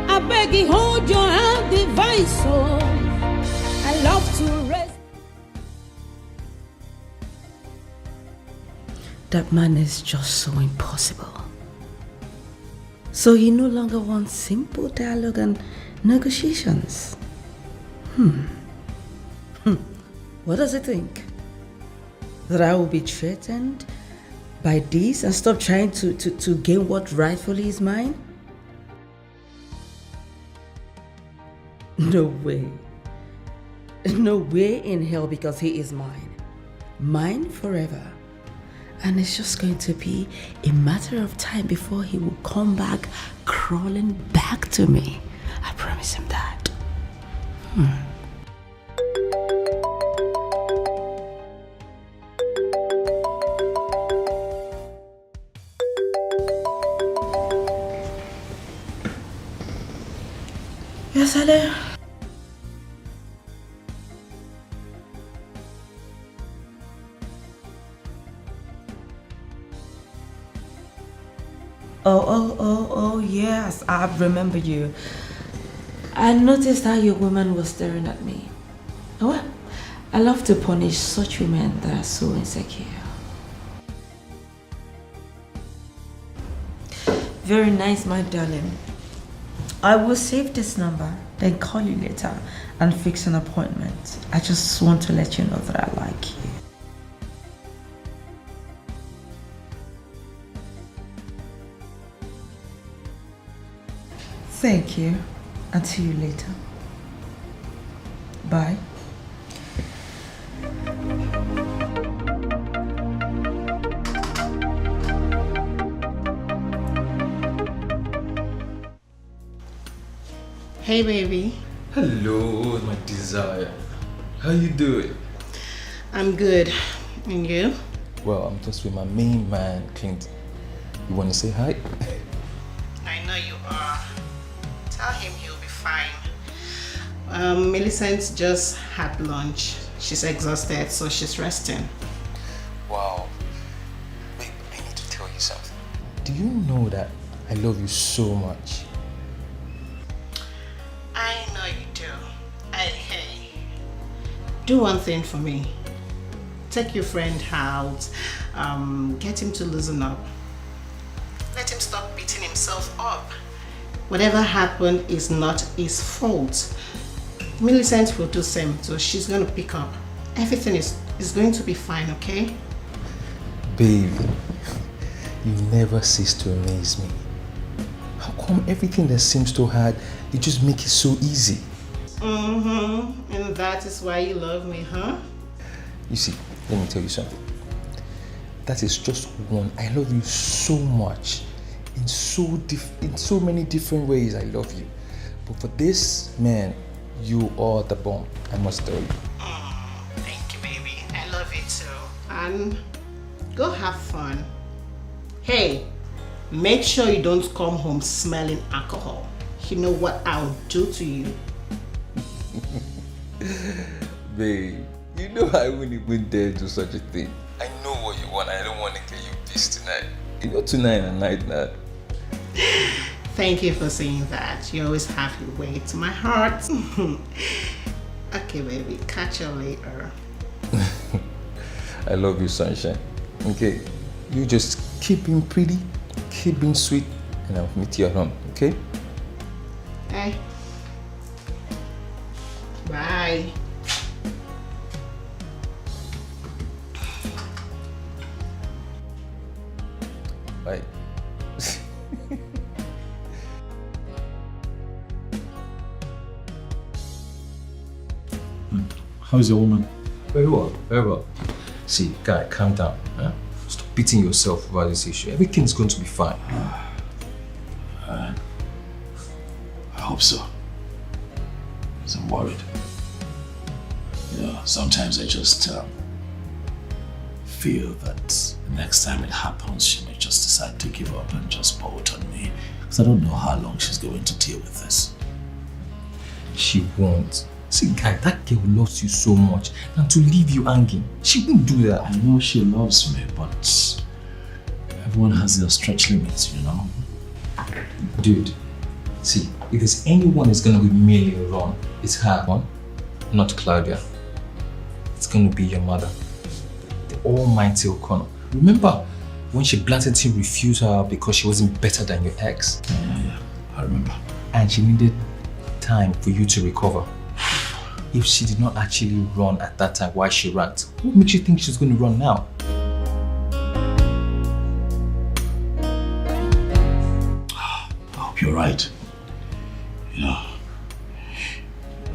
I beg you, hold your hand, device. Oh, I love to rest. That man is just so impossible. So he no longer wants simple dialogue and negotiations. What does he think? That I will be threatened by this and stop trying to gain what rightfully is mine? No way. No way in hell, because he is mine. Mine forever. And it's just going to be a matter of time before he will come back crawling back to me. I promise him that. Yes, hello. Oh, yes, I remember you. I noticed how your woman was staring at me. Oh, well, I love to punish such women that are so insecure. Very nice, my darling. I will save this number, then call you later and fix an appointment. I just want to let you know that I like you. Thank you. I'll see you later. Bye. Hey, baby. Hello, my desire. How you doing? I'm good. And you? Well, I'm just with my main man, Clint. You want to say hi? I know you are. Tell him he'll be fine. Millicent just had lunch. She's exhausted, so she's resting. Wow. Babe, I need to tell you something. Do you know that I love you so much? I know you do. Hey, do one thing for me. Take your friend out. Get him to loosen up. Let him stop beating himself up. Whatever happened is not his fault. Millicent will do the same, so she's going to pick up. Everything is going to be fine, okay? Babe, you never cease to amaze me. How come everything that seems so hard, you just make it so easy? And that is why you love me, huh? You see, let me tell you something. That is just one. I love you so much. In so many different ways, I love you. But for this, man, you are the bomb. I must tell you. Thank you, baby. I love you too. And go have fun. Hey, make sure you don't come home smelling alcohol. You know what I'll do to you. Babe, you know I wouldn't even dare do such a thing. I know what you want. I don't want to get you pissed tonight. You know tonight and night now. Thank you for saying that. You always have your way to my heart. Okay, baby. Catch you later. I love you, sunshine. Okay, you just keep being pretty, keep being sweet, and I'll meet you at home, okay? Hey. Bye. Bye. How's your woman? Very well, very well. See, guy, calm down. Huh? Stop beating yourself about this issue. Everything's going to be fine. I hope so. Because I'm worried. You know, sometimes I just feel that next time it happens, she may just decide to give up and just bolt on me. Because I don't know how long she's going to deal with this. She won't. See, guy, that girl loves you so much, and to leave you hanging, she won't do that. I know she loves me, but everyone has their stretch limits, you know? Dude, see, if there's anyone who's gonna be merely wrong, it's her, one, not Claudia. It's gonna be your mother, the almighty O'Connor. Remember when she blatantly refused her because she wasn't better than your ex? Yeah, I remember. And she needed time for you to recover. If she did not actually run at that time, why she ran? What makes you think she's going to run now? I hope you're right.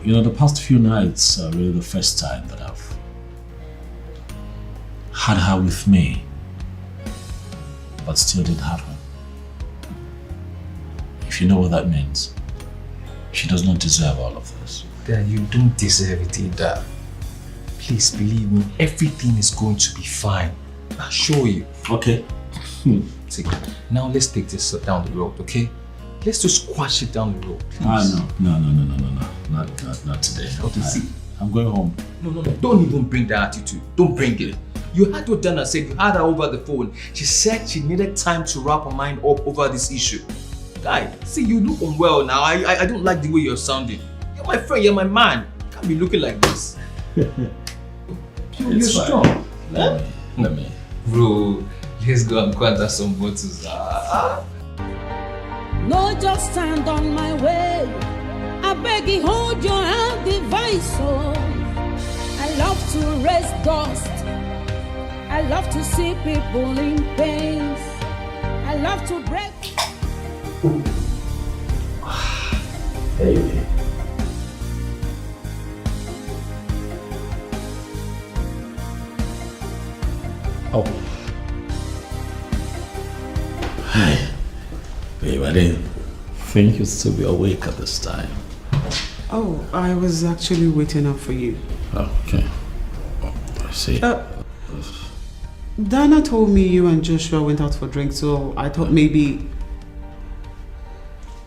You know, the past few nights are really the first time that I've had her with me, but still didn't have her. If you know what that means, she does not deserve all of this. Dad, you don't deserve it either. Please believe me, everything is going to be fine. I'll show you. Okay. See, now let's take this down the road, okay? Let's just squash it down the road, please. No. Not today. Okay, see. I'm going home. No. Don't even bring that attitude. Don't bring it. You heard what Dana said. You had her over the phone. She said she needed time to wrap her mind up over this issue. Guy, see, you look unwell now. I don't like the way you're sounding. You're my friend, you're my man. You can't be looking like this. You're strong. Let me. Bro, let's go and quanta some bottles. No, just stand on my way. I beg you, hold your hand, device. Oh, I love to raise dust. I love to see people in pain. I love to break. Baby. Oh. Hi. Babe, I didn't think you'd still be awake at this time. Oh, I was actually waiting up for you. Oh, okay. Oh, I see. Dana told me you and Joshua went out for drinks, so I thought maybe...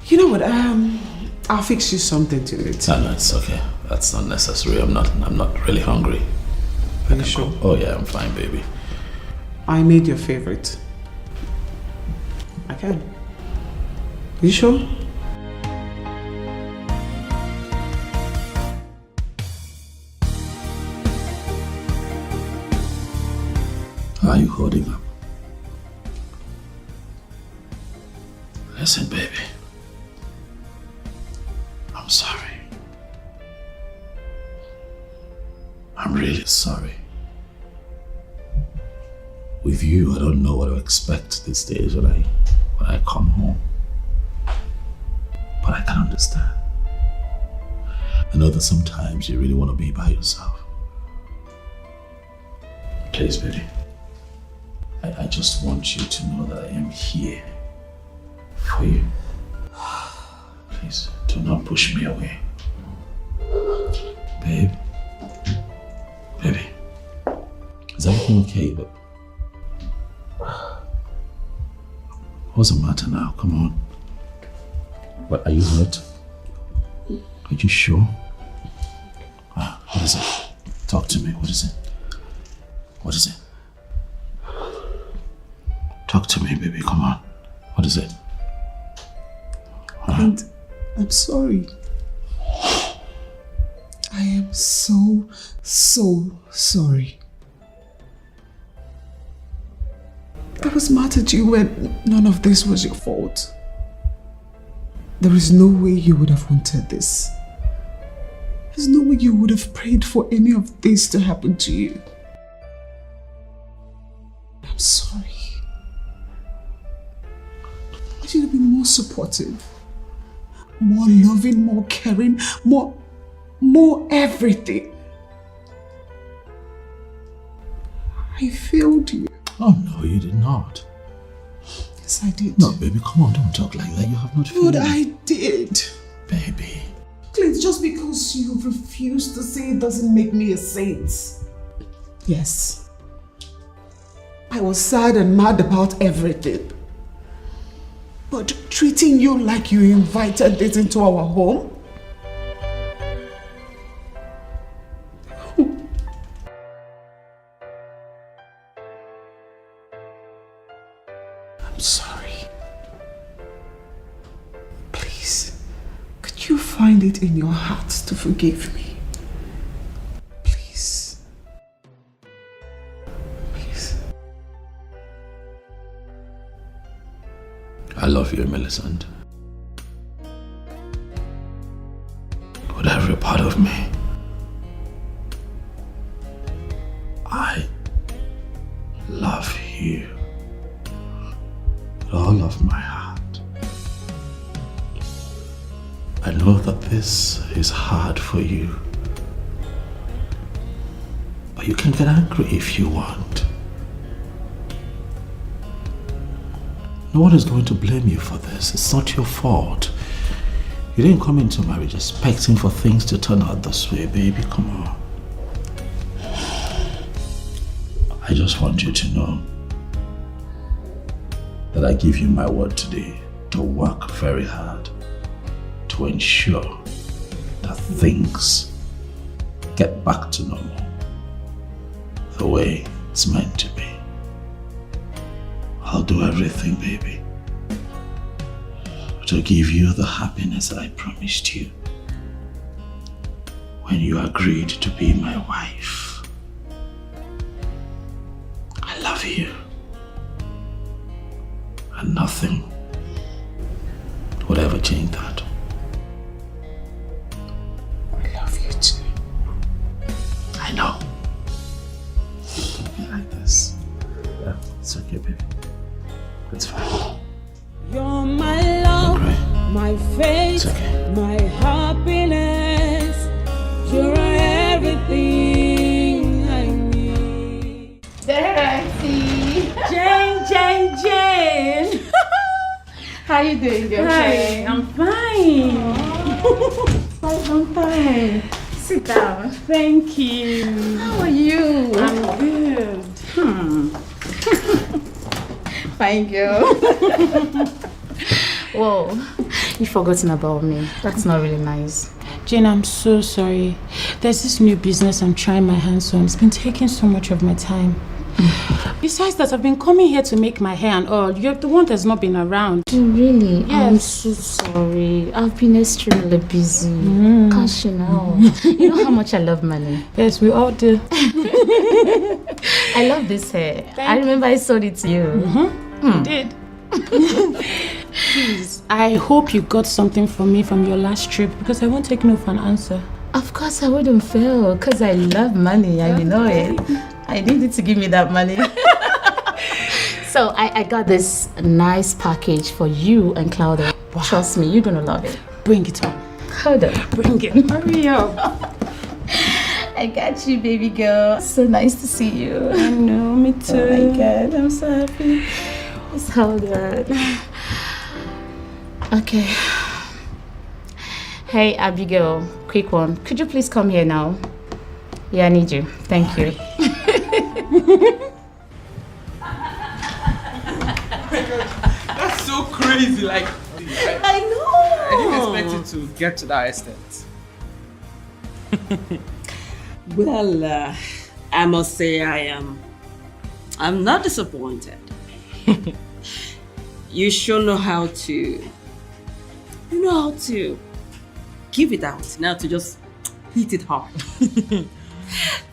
You know what, I'll fix you something to eat. No, it's okay. That's not necessary. I'm not really hungry. Are you sure? Oh yeah, I'm fine, baby. I made your favorite. I can. You sure? How are you holding up? Listen, baby. I'm sorry. I'm really sorry. With you, I don't know what to expect these days when I come home. But I can understand. I know that sometimes you really want to be by yourself. Please, baby. I just want you to know that I am here for you. Please, do not push me away. Babe. Baby. Is everything okay? But what's the matter now? Come on. What, are you hurt? Are you sure? What is it? Talk to me. What is it? What is it? Talk to me, baby. Come on. What is it? And I'm sorry. I am so sorry. I was mad at you when none of this was your fault. There is no way you would have wanted this. There's no way you would have prayed for any of this to happen to you. I'm sorry. I should have been more supportive, more loving, more caring, more everything. I failed you. Oh no, you did not. Yes, I did. No, baby, come on, don't talk like that. You have not failed. But I did. Baby. Clint, just because you refuse to say it doesn't make me a saint. Yes. I was sad and mad about everything. But treating you like you invited this into our home? I'm sorry. Please, could you find it in your heart to forgive me? Please. Please. I love you, Millicent. With every part of me. I love you. With all of my heart. I know that this is hard for you. But you can get angry if you want. No one is going to blame you for this. It's not your fault. You didn't come into marriage expecting for things to turn out this way, baby. Come on. I just want you to know that I give you my word today to work very hard to ensure that things get back to normal the way it's meant to be. I'll do everything, baby, to give you the happiness that I promised you when you agreed to be my wife. I love you, and nothing would ever change that. I love you too. I know. Don't be like this. Yeah, it's okay, baby. It's fine. You're my love, my faith, my happiness. You're everything I need. There I see. Jane. How you doing, girlfriend? Hi, I'm fine. I'm fine. Sit down. Thank you. How are you? I'm good. Fine girl. Whoa, you've forgotten about me. That's not really nice. Jane, I'm so sorry. There's this new business I'm trying my hands on. It's been taking so much of my time. Besides that, I've been coming here to make my hair and all. You're the one that's not been around. Really? Yes. I'm so sorry. I've been extremely busy. Cashing out. You know how much I love money. Yes, we all do. I love this hair. I remember I sold it to you. You did. Please, I hope you got something from me from your last trip because I won't take no for an answer. Of course I wouldn't fail because I love money and you know it. I needed to give me that money. So I got this nice package for you and Claudia. Wow. Trust me, you're gonna love it. Bring it on. Hold on. Bring it. Hurry up. I got you, baby girl. So nice to see you. I know, me too. Oh my God, I'm so happy. Just hold on. Okay. Hey, Abigail, quick one. Could you please come here now? Yeah, I need you. Thank you. That's so crazy, like... I know! I didn't expect it to get to that extent. Well, I must say I'm not disappointed. You sure know how to give it out, now to just hit it hard.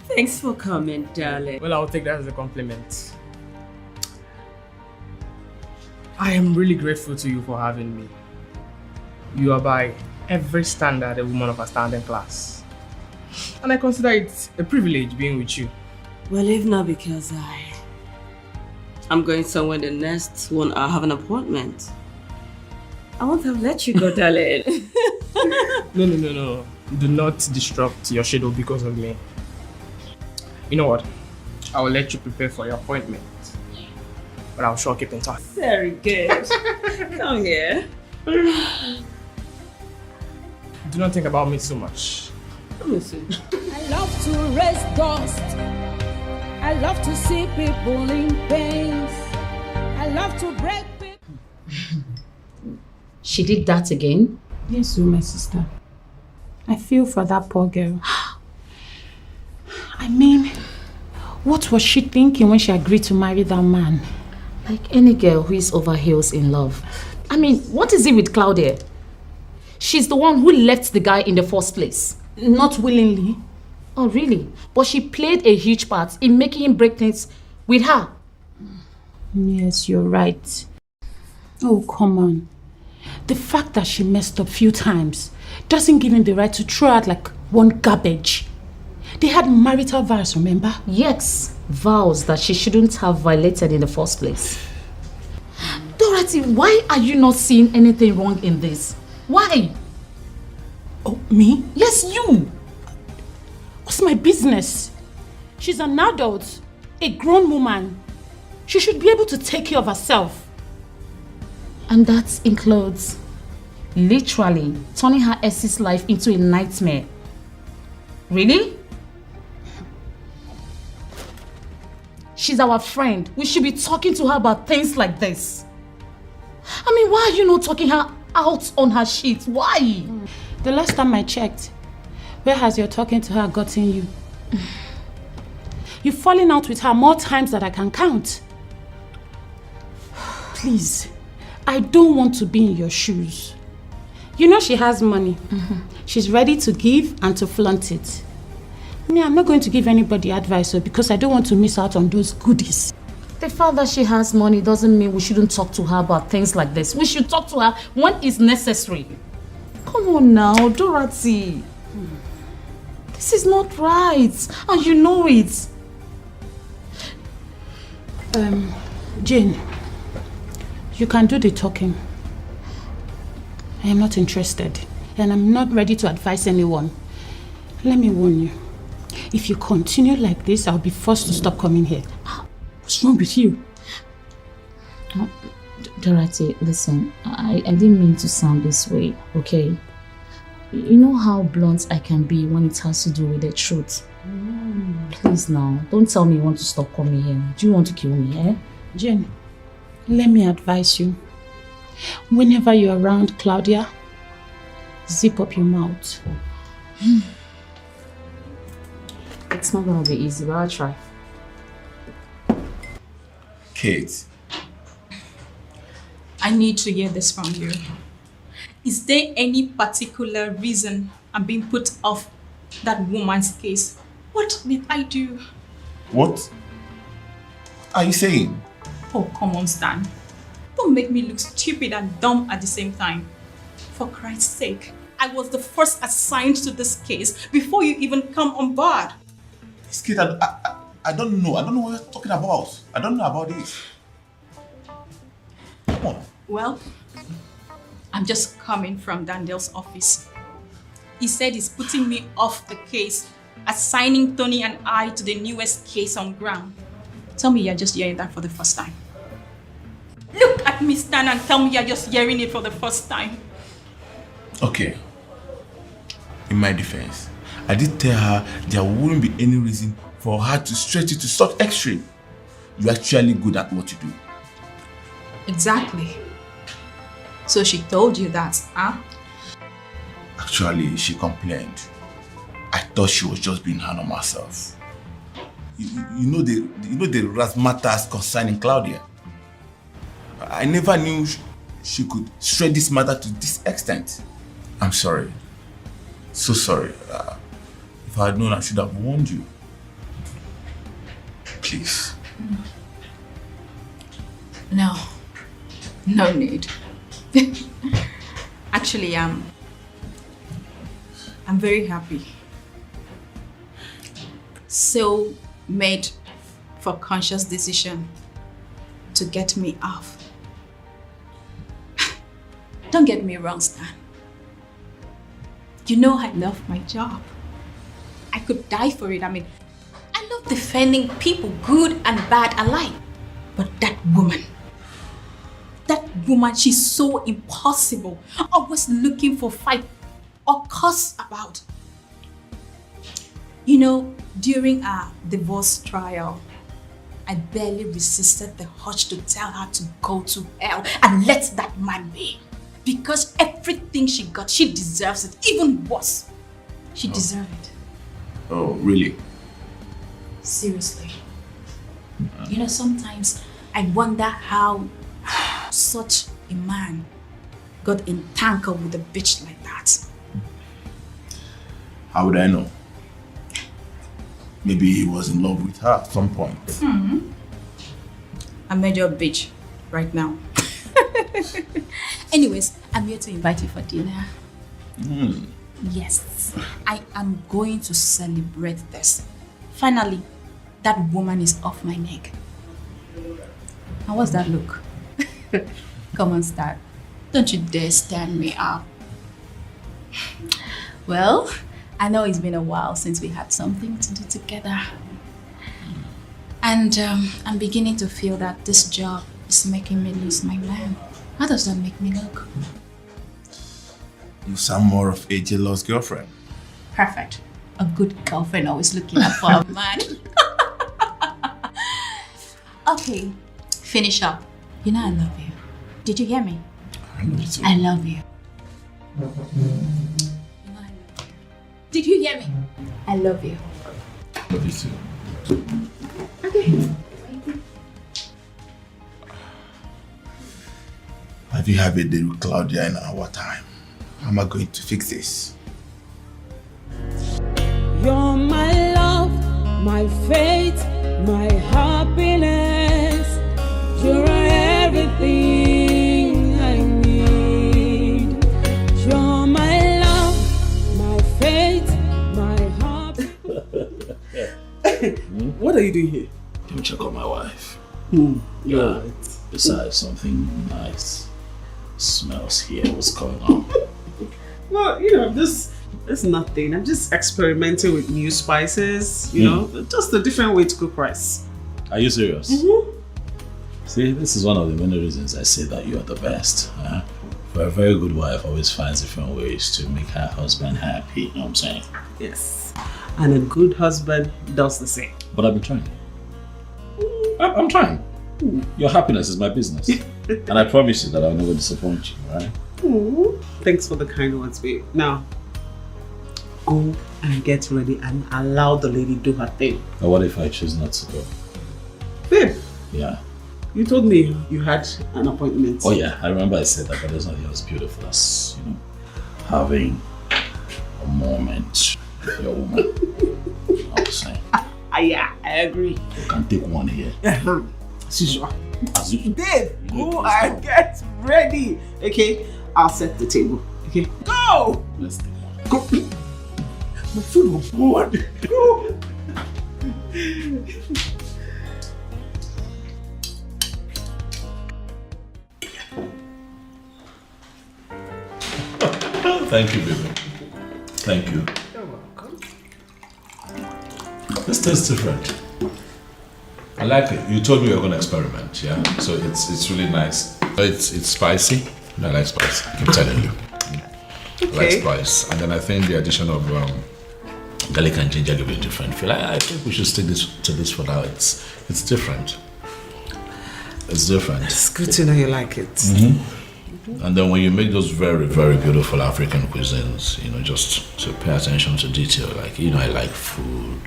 Thanks for coming, darling. Well, I'll take that as a compliment. I am really grateful to you for having me. You are by every standard a woman of a standing class. And I consider it a privilege being with you. Well, if not because I'm going somewhere the next 1 hour, have an appointment. I won't have let you go, darling. No. Do not disrupt your schedule because of me. You know what? I will let you prepare for your appointment. But I'll sure keep in touch. Very good. Come here. Do not think about me so much. Let me see. I love to raise dust. I love to see people in pain. I love to break people. She did that again? Yes, my sister. I feel for that poor girl. I mean, what was she thinking when she agreed to marry that man? Like any girl who is over heels in love. I mean, what is it with Claudia? She's the one who left the guy in the first place. Not willingly. Oh, really? But she played a huge part in making him break things with her. Yes, you're right. Oh, come on. The fact that she messed up a few times doesn't give him the right to throw out like one garbage. They had marital vows, remember? Yes, vows that she shouldn't have violated in the first place. Dorothy, why are you not seeing anything wrong in this? Why? Oh, me? Yes, you. What's my business? She's an adult, a grown woman. She should be able to take care of herself. And that includes literally turning her ex's life into a nightmare. Really? She's our friend. We should be talking to her about things like this. I mean, why are you not talking her out on her shit? Why? The last time I checked, where has your talking to her gotten you? You've fallen out with her more times than I can count. Please, I don't want to be in your shoes. You know she has money. She's ready to give and to flaunt it. Me, I'm not going to give anybody advice because I don't want to miss out on those goodies. The fact that she has money doesn't mean we shouldn't talk to her about things like this. We should talk to her when it's necessary. Come on now, Dorothy. This is not right, and you know it. Jane, you can do the talking. I am not interested, and I'm not ready to advise anyone. Let me warn you. If you continue like this, I'll be forced to stop coming here. What's wrong with you? Dorothy, listen, I didn't mean to sound this way, okay? You know how blunt I can be when it has to do with the truth. Please now, don't tell me you want to stop coming here. Do you want to kill me, eh? Jane, let me advise you. Whenever you're around Claudia, zip up your mouth. It's not gonna be easy, but I'll try. Kate. I need to hear this from you. Is there any particular reason I'm being put off that woman's case? What did I do? What are you saying? Oh, come on, Stan. Don't make me look stupid and dumb at the same time. For Christ's sake, I was the first assigned to this case before you even come on board. This kid, I don't know. I don't know what you're talking about. I don't know about this. Come on. Well, I'm just coming from Daniel's office. He said he's putting me off the case, assigning Tony and I to the newest case on ground. Tell me you're just hearing that for the first time. Look at me stand and tell me you're just hearing it for the first time. Okay. In my defense, I did tell her there wouldn't be any reason for her to stretch it to such extreme. You're actually good at what you do. Exactly. So she told you that, huh? Actually, she complained. I thought she was just being hard on herself. You know the razzmatazz concerning Claudia. I never knew she could stretch this matter to this extent. I'm sorry. So sorry. If I had known, I should have warned you. Please. No need. Actually, I'm very happy. So made for conscious decision to get me off. Don't get me wrong, Stan. You know I love my job. I could die for it. I mean, I love defending people, good and bad alike. But that woman, she's so impossible. Always looking for fight or cuss about. You know, during our divorce trial, I barely resisted the urge to tell her to go to hell and let that man be. Because everything she got, she deserves it. Even worse, she deserves it. Oh, really? Seriously. You know, sometimes I wonder how such a man got entangled with a bitch like that. How would I know? Maybe he was in love with her at some point. I made you a bitch right now. Anyways, I'm here to invite you for dinner. Yes, I am going to celebrate this. Finally, that woman is off my neck. And what's that look? Come on, Star. Don't you dare stand me up. Well, I know it's been a while since we had something to do together. And I'm beginning to feel that this job is making me lose my man. How does that make me look? You sound more of a jealous girlfriend. Perfect. A good girlfriend always looking out for a man. Okay, finish up. You know I love you. Did you hear me? I love you too. I love you. You know I love you. Did you hear me? I love you. Love you too. Okay. Have you had a day with Claudia in our time? How am I going to fix this? You're my love, my faith, my happiness. You're everything I need. You're my love, my faith, my happiness. What are you doing here? Let me check on my wife. Yeah. Besides, something nice smells here. What's going on? Well, you know, this is nothing. I'm just experimenting with new spices, you know, just a different way to cook rice. Are you serious? See, this is one of the many reasons I say that you are the best. For a very good wife always finds different ways to make her husband happy, you know what I'm saying? Yes. And a good husband does the same. But I've been trying. I'm trying. Your happiness is my business. And I promise you that I'll never disappoint you, right? Thanks for the kind words, babe. Now, go and get ready and allow the lady do her thing. But what if I choose not to go? Babe, Yeah. you told me you had an appointment. Oh yeah, I remember I said that, but there's nothing else beautiful as, you know, having a moment with your woman. You know what I'm saying? Yeah, I agree. You can take one here. As usual. As usual. Babe, go and get ready. Okay, I'll set the table. Okay, go! Let's take one. Go. My food was bored. Go! Thank you, baby. Thank you. You're welcome. This tastes different. I like it. You told me you were going to experiment, yeah? So it's really nice. It's spicy. I like spice. I keep telling you. I like spice. And then I think the addition of garlic and ginger give it a different feel. I think we should stick to this for now. It's different. It's different. It's good to know you like it. Mm-hmm. And then when you make those very, very beautiful African cuisines, you know, just to pay attention to detail. Like, you know, I like food.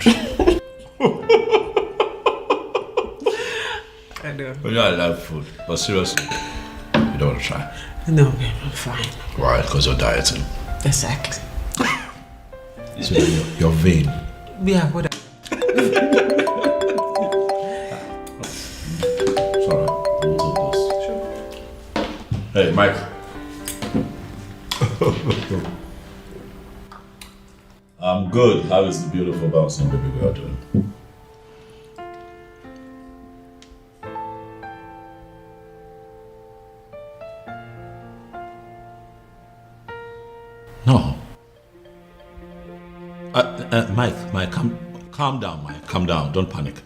I know. But yeah, I love food. But seriously, you don't want to try? No, babe, I'm fine. Why? Because you're dieting. Exactly. So you're vain. Yeah, whatever. Sorry, we'll take this. Sure. Hey, Mike. I'm good. How is the beautiful bouncing baby girl doing? No. Mike, calm down, Mike. Calm down. Don't panic.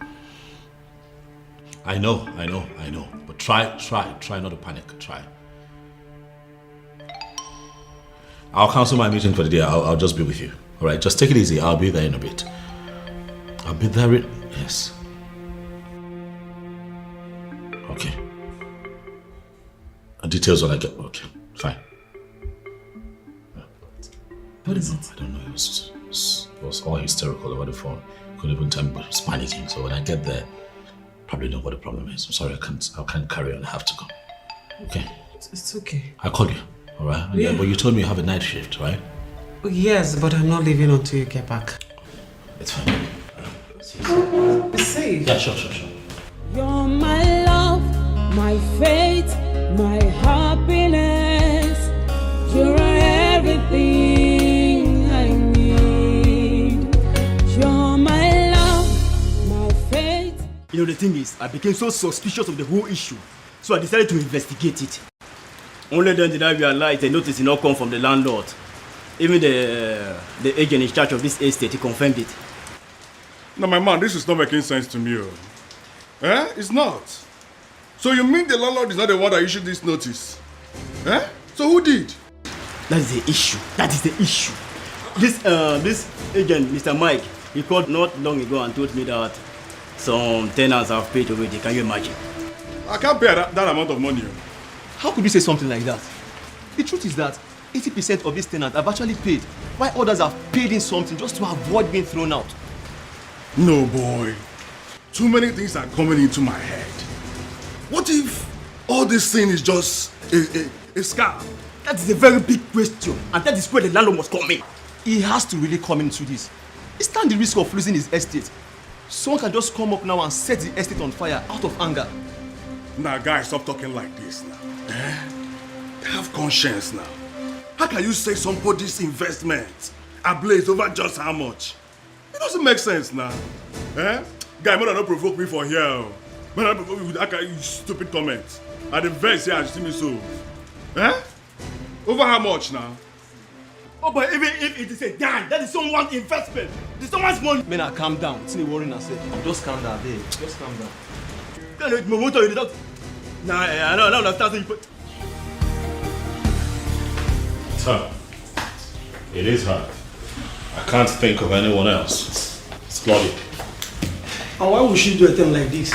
I know. But try not to panic. Try. I'll cancel my meeting for the day. I'll just be with you. All right, just take it easy. I'll be there in a bit. I'll be there in... Yes. Okay. Details when I get... Okay, fine. What is it? I don't know. It was all hysterical over the phone. Couldn't even tell me, but it was panicking. So when I get there, probably know what the problem is. I'm sorry, I can't carry on. I have to go. Okay. It's okay. I'll call you. All right. Yeah. But you told me you have a night shift, right? Yes, but I'm not leaving until you get back. It's fine. Be safe. Yeah, sure. You're my love, my faith, my happiness. You're everything I need. You're my love, my faith. You know, the thing is, I became so suspicious of the whole issue, so I decided to investigate it. Only then did I realize the notice did not come from the landlord. Even the agent in charge of this estate, he confirmed it. No, my man, this is not making sense to me. Eh? It's not. So you mean the landlord is not the one that issued this notice? Eh? So who did? That is the issue. This agent, Mr. Mike, he called not long ago and told me that some tenants have paid already. Can you imagine? I can't pay that amount of money. How could you say something like that? The truth is that 80% of these tenants have actually paid, while others have paid in something just to avoid being thrown out. No, boy. Too many things are coming into my head. What if all this thing is just a scam? That is a very big question, and that is where the landlord must come in. He has to really come into this. He stands the risk of losing his estate. Someone can just come up now and set the estate on fire out of anger. Now, guys, stop talking like this now. Have conscience now. How can you say somebody's investment ablaze over just how much? It doesn't make sense now. Guy, more than not provoke me for here. More than not provoke me with that kind of stupid comments. At the verse here, I see me so. Over how much now? Oh, but even if it is a dime, that is someone's investment. It's someone's money. Men, calm down. It's not worrying yourself. Just calm down, babe. Just calm down. Nah, I don't understand. It's her. It is her. I can't think of anyone else. It's Claudia. And why would she do a thing like this?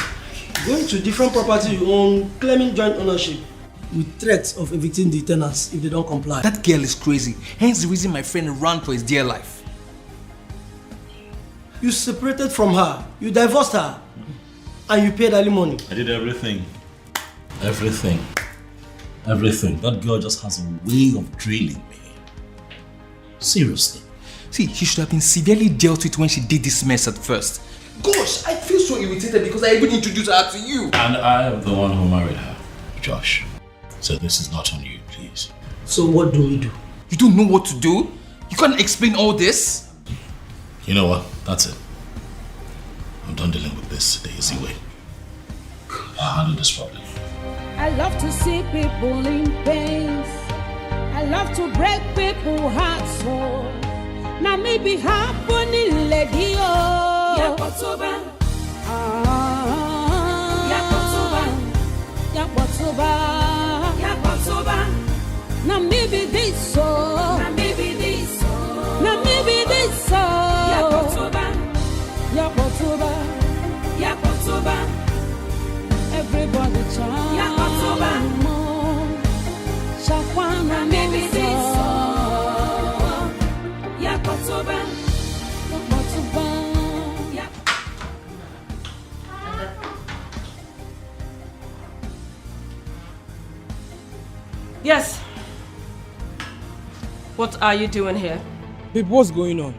Going to different property you own, claiming joint ownership, with threats of evicting the tenants if they don't comply. That girl is crazy. Hence the reason my friend ran for his dear life. You separated from her, you divorced her, and you paid alimony. I did everything. Everything. That girl just has a way of drilling me. Seriously. See, he should have been severely dealt with when she did this mess at first. Gosh, I feel so irritated because I even introduced her to you. And I am the one who married her, Josh. So this is not on you, please. So what do we do? You don't know what to do? You can't explain all this? You know what? That's it. I'm done dealing with this the easy way. I'll handle this problem. I love to see people in pain. I I love to break people's hearts, so now me be happening, lady, oh. Yakotoba. Yakotoba. Yakotoba. Now me be this, so. Now me be this, so. Now me be this, so. Yakotoba. Yakotoba. Yakotoba. Everybody chant. Yakotoba. Shakwana maybe this song. Yakotoba. Yakotoba. Yes. What are you doing here? Babe, what's going on?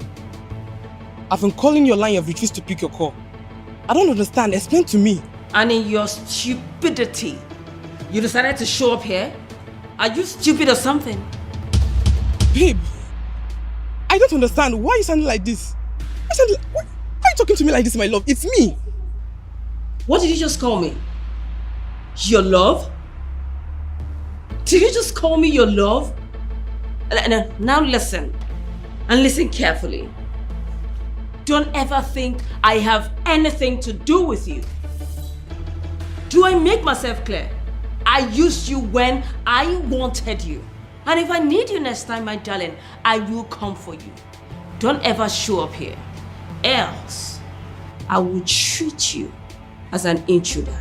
I've been calling your line, you've refused to pick your call. I don't understand. Explain to me. And in your stupidity, you decided to show up here? Are you stupid or something? Babe, I don't understand. Why are you sounding like this? Why are you talking to me like this, my love? It's me. What did you just call me? Your love? Did you just call me your love? Now listen, and listen carefully. Don't ever think I have anything to do with you. Do I make myself clear? I used you when I wanted you. And if I need you next time, my darling, I will come for you. Don't ever show up here. Else, I will treat you as an intruder.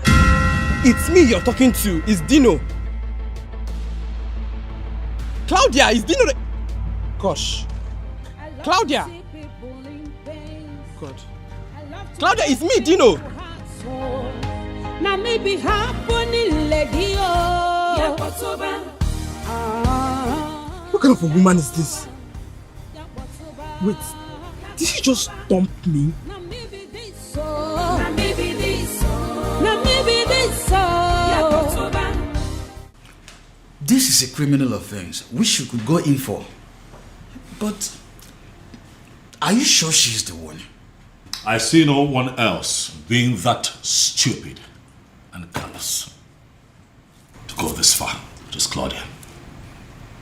It's me you're talking to. It's Dino. Claudia, it's Dino. Gosh. Claudia. God. Claudia, it's me, Dino. Now maybe happening, lady, oh. What kind of a woman is this? Wait, did she just dump me? This is a criminal offense which you could go in for. But are you sure she's the one? I see no one else being that stupid and callous to go this far. Just Claudia.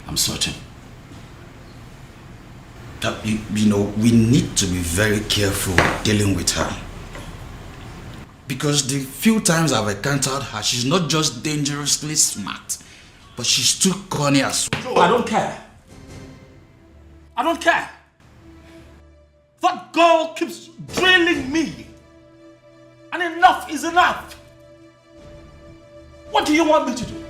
I'm certain. You know, we need to be very careful dealing with her. Because the few times I've encountered her, she's not just dangerously smart, but she's too corny as well. I don't care. I don't care. That girl keeps drilling me. And enough is enough. What do you want me to do?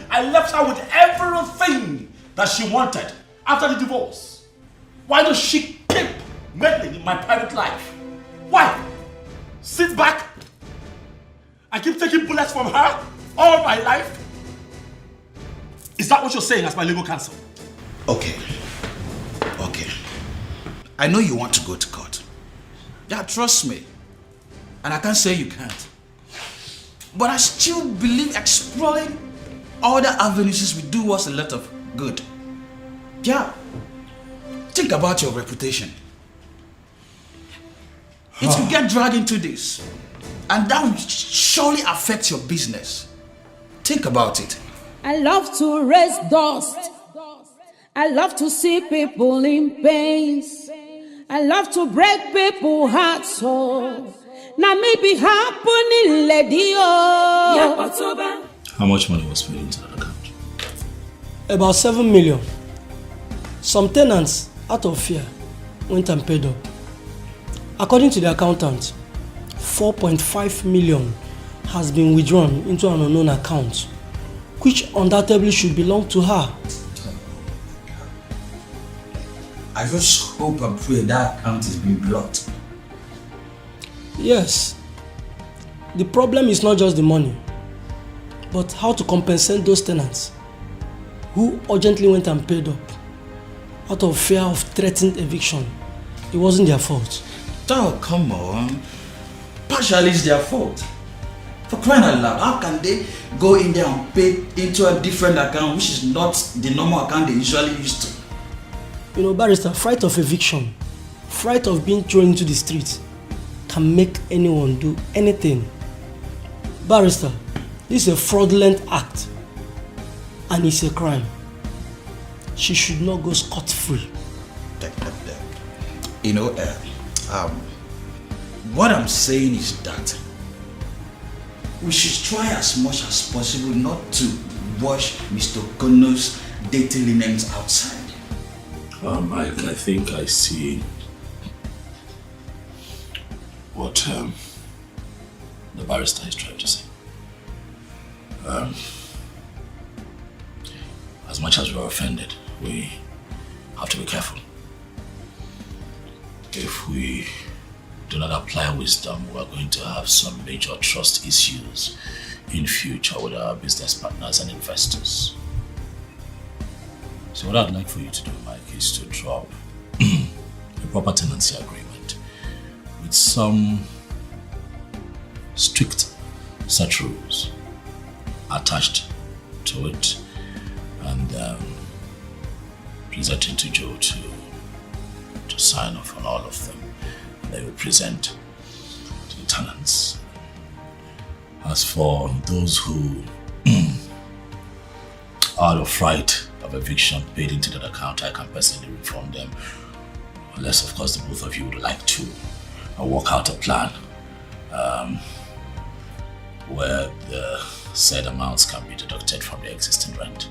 I left her with everything that she wanted after the divorce. Why does she keep meddling in my private life? Why? Sit back. I keep taking bullets from her all my life. Is that what you're saying as my legal counsel? Okay. I know you want to go to court. Yeah, trust me. And I can't say you can't. But I still believe exploring other avenues will do us a lot of good. Yeah. Think about your reputation. It will get dragged into this. And that will surely affect your business. Think about it. I love to raise dust. I love to see people in pains. I love to break people's hearts. So now maybe happening, lady. Oh. How much money was paid into that account? About 7 million. Some tenants, out of fear, went and paid up. According to the accountant, 4.5 million has been withdrawn into an unknown account, which undoubtedly should belong to her. I just hope and pray that account is being blocked. Yes. The problem is not just the money, but how to compensate those tenants who urgently went and paid up out of fear of threatened eviction. It wasn't their fault. Oh, come on. Partially it's their fault. For crying out loud, how can they go in there and pay into a different account which is not the normal account they usually used to? You know, barrister, fright of eviction, fright of being thrown into the street can make anyone do anything. Barrister, this is a fraudulent act and it's a crime. she should not go scot-free. You know, what I'm saying is that we should try as much as possible not to wash Mr. Kono's dirty linens outside. I think I see what the barrister is trying to say. As much as we're offended, we have to be careful. If we do not apply wisdom, we're going to have some major trust issues in future with our business partners and investors. So what I'd like for you to do, Mike, is to drop a proper tenancy agreement with some strict set rules attached to it, and presenting to Joe to sign off on all of them. They will present to the tenants. As for those who, out of fright of eviction, paid into that account, I can personally refund them. Unless, of course, the both of you would like to work out a plan where the said amounts can be deducted from the existing rent,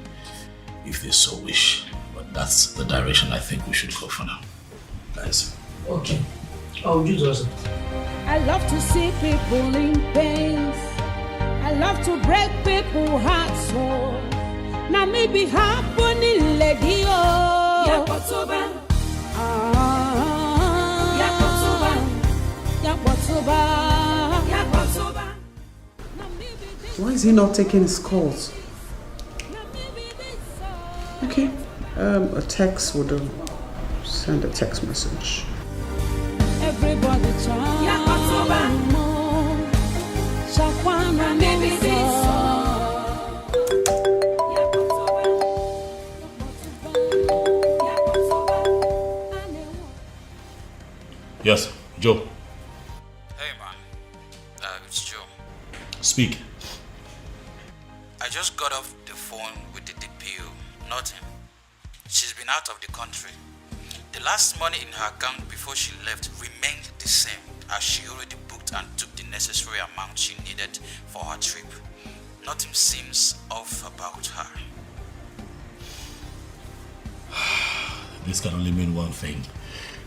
if they so wish. But that's the direction I think we should go for now. Guys. Okay. I'll do that. I love to see people in pain. I love to break people's hearts. So now maybe happening lady oh. Yakotoba. Yakotoba. Yakotoba. Why is he not taking his calls? Okay, a text would do. Send a text message. Everybody Yes, Joe. Hey man, it's Joe. Speak. I just got off the phone with the DPO. Nothing. She's been out of the country. The last money in her account before she left remained the same, as she already booked and took the necessary amount she needed for her trip. Nothing seems off about her. This can only mean one thing.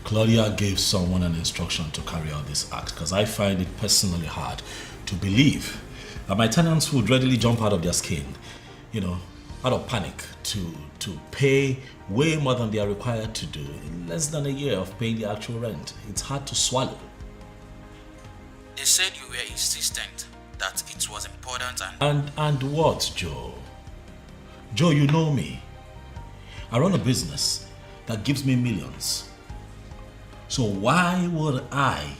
Claudia gave someone an instruction to carry out this act, because I find it personally hard to believe that my tenants would readily jump out of their skin, out of panic, to pay way more than they are required to do in less than a year of paying the actual rent. It's hard to swallow. They said you were insistent that it was important And what, Joe? Joe, you know me. I run a business that gives me millions. So why would I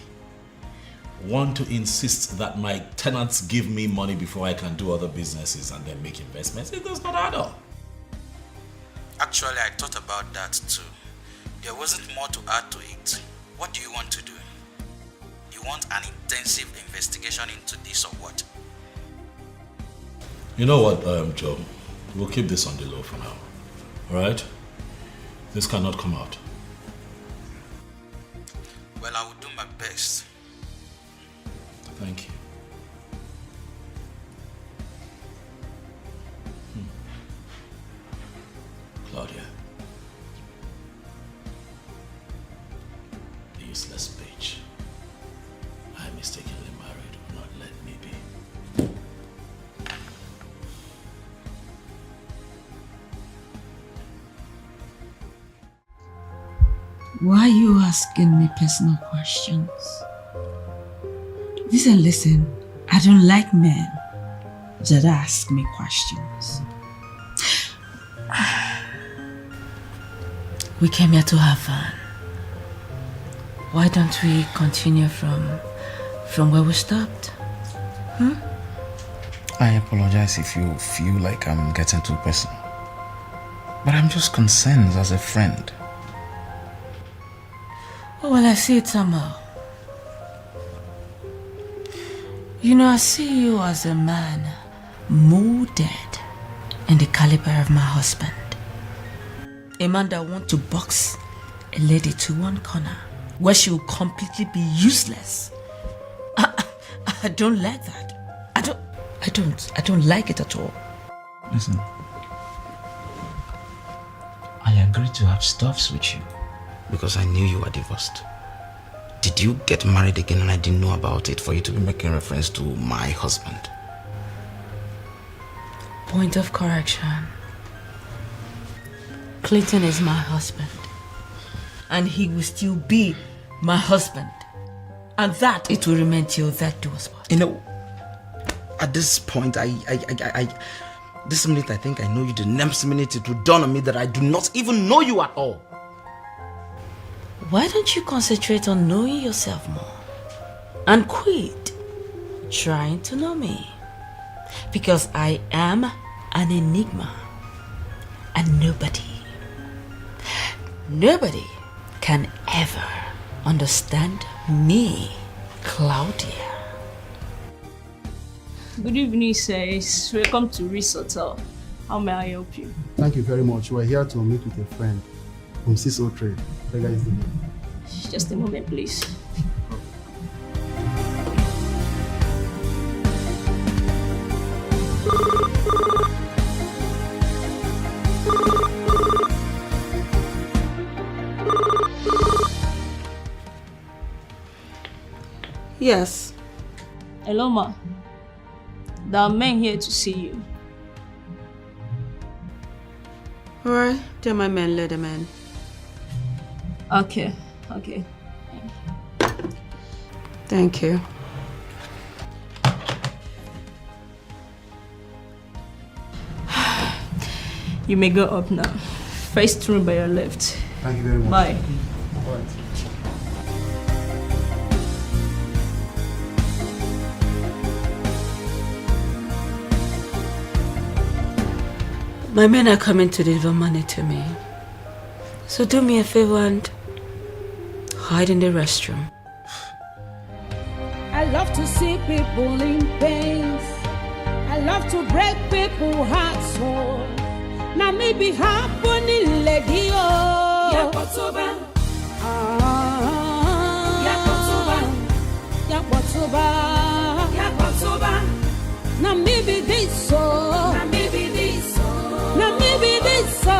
want to insist that my tenants give me money before I can do other businesses and then make investments? It does not add up. Actually, I thought about that too. There wasn't more to add to it. What do you want to do? You want an intensive investigation into this or what? You know what, Joe? We'll keep this on the low for now. Alright? This cannot come out. Well, I will do my best. Thank you. Claudia. The useless bitch. I mistakenly married would not let me be. Why are you asking me personal questions? Listen, I don't like men that ask me questions. We came here to have fun. Why don't we continue from where we stopped? I apologize if you feel like I'm getting too personal. But I'm just concerned as a friend. Oh, well, I see it somehow. I see you as a man molded in the caliber of my husband. A man that wants to box a lady to one corner where she will completely be useless. I don't like that. I don't like it at all. Listen, I agreed to have stuffs with you because I knew you were divorced. Did you get married again and I didn't know about it for you to be making reference to my husband? Point of correction. Clayton is my husband. And he will still be my husband. And that it will remain till that do us part. You know, at this point, this minute I think I know you. The next minute it will dawn on me that I do not even know you at all. Why don't you concentrate on knowing yourself more? And quit trying to know me. Because I am an enigma. And nobody can ever understand me, Claudia. Good evening, sirs. Welcome to Reese Hotel. How may I help you? Thank you very much. We're here to meet with a friend from Ciso Trade. The guy is the name. Just a moment, please. Yes. Hello, ma. There are men here to see you. Alright, they're my men, let them in. Okay. Thank you. You may go up now. First room by your left. Thank you very much. Bye. All right. My men are coming to deliver money to me. So do me a favor and hide in the restroom. I love to see people in pain. I love to break people's hearts. Now maybe happening lady Yakotoba. Now maybe this so. Now maybe this so.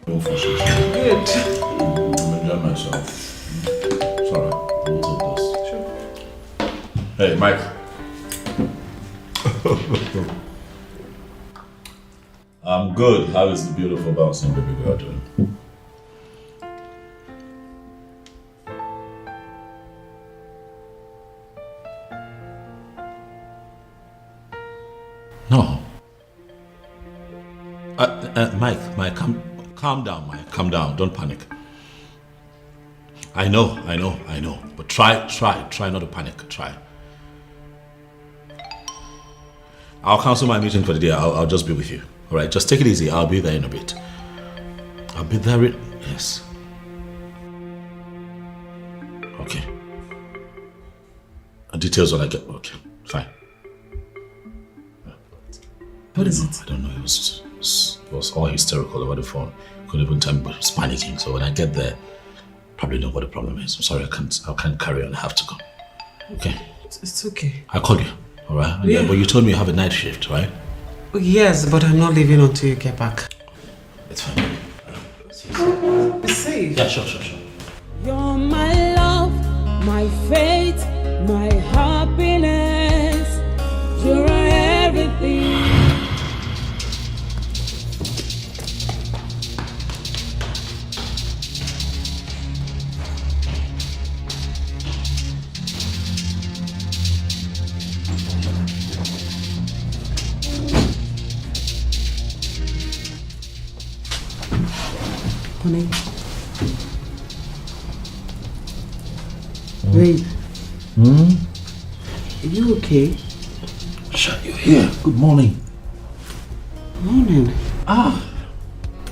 Good. I'm enjoying myself. Sorry, we'll take this. Sure. Hey, Mike. I'm good. How is the beautiful bouncing baby girl doing? No. Mike, calm down, Mike. Calm down. Don't panic. I know. But try not to panic. Try. I'll cancel my meeting for the day. I'll just be with you. All right, just take it easy. I'll be there in a bit. I'll be there yes. Okay. Details when I get... Okay, fine. What is it? I don't know. It was all hysterical over the phone. Couldn't even tell me, but he was panicking. So when I get there, probably know what the problem is. I'm sorry, I can't carry on. I have to go. Okay. It's okay. I'll call you. All right. Yeah. But you told me you have a night shift, right? Yes, but I'm not leaving until you get back. It's fine. Be safe. Yeah, sure. You're my love, my faith, my happiness. You're everything. Honey. Wait. Are you okay? Shut your ear. Good morning. Morning.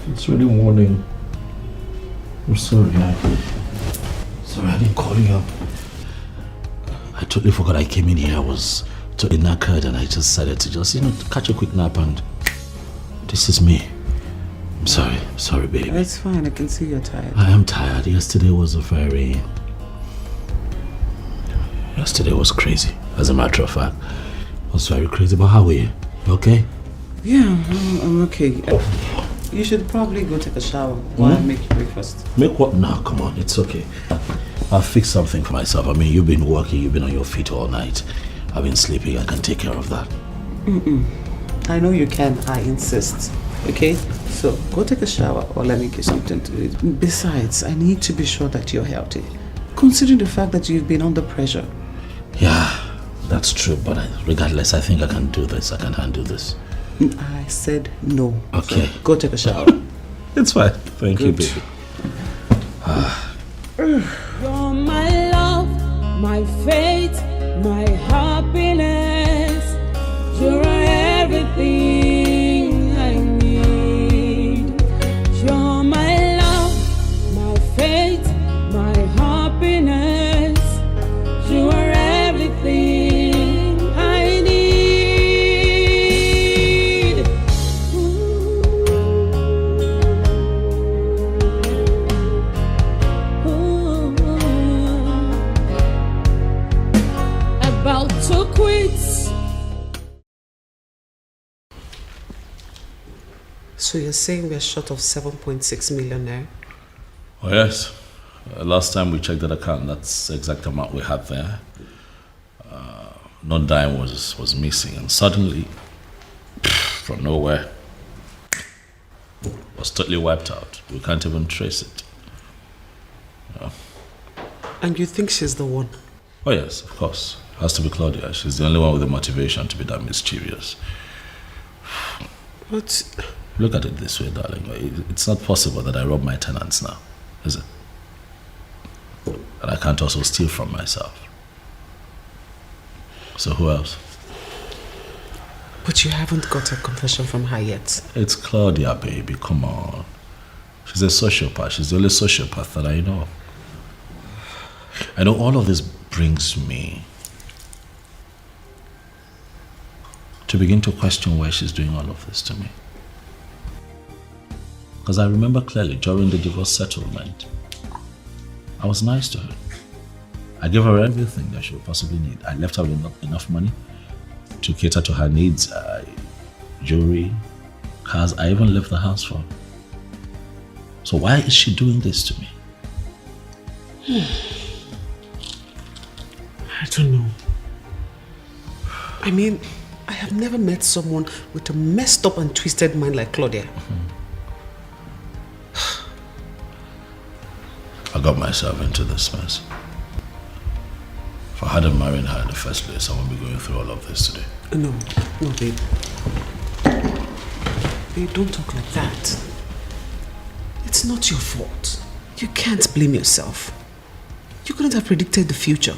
It's really morning. I'm sorry. Sorry, I didn't call you up. I totally forgot I came in here. I was totally knackered and I just decided to catch a quick nap and this is me. Sorry, baby. It's fine. I can see you're tired. I am tired. Yesterday was crazy. As a matter of fact, it was very crazy. But how are you? You okay? Yeah, I'm okay. You should probably go take a shower while I make you breakfast. Make what? No, come on. It's okay. I'll fix something for myself. I mean, you've been working. You've been on your feet all night. I've been sleeping. I can take care of that. I know you can. I insist. Okay? So, go take a shower or let me get something to eat. Besides, I need to be sure that you're healthy. Considering the fact that you've been under pressure. Yeah, that's true. But regardless, I think I can do this. I can handle this. I said no. Okay. So go take a shower. It's fine. Thank you, baby. You're my love, my faith, my happiness. You're everything I need. You're my love, my faith, my happiness. You are everything I need. About to quit. So you're saying we're short of 7.6 million now? Oh, yes. Last time we checked that account, that's the exact amount we had there. No dime was missing, and suddenly, from nowhere, was totally wiped out. We can't even trace it. And you think she's the one? Oh yes, of course. Has to be Claudia. She's the only one with the motivation to be that mischievous. But look at it this way, darling. It's not possible that I rob my tenants now, is it? And I can't also steal from myself. So who else? But you haven't got a confession from her yet. It's Claudia, baby. Come on. She's a sociopath. She's the only sociopath that I know. I know all of this brings me to begin to question why she's doing all of this to me. Because I remember clearly during the divorce settlement, I was nice to her. I gave her everything that she would possibly need. I left her with enough money to cater to her needs, jewelry, cars. I even left the house for her. So why is she doing this to me? I don't know. I mean, I have never met someone with a messed up and twisted mind like Claudia. I got myself into this mess. If I hadn't married her in the first place, I wouldn't be going through all of this today. No, babe. Babe, don't talk like that. It's not your fault. You can't blame yourself. You couldn't have predicted the future.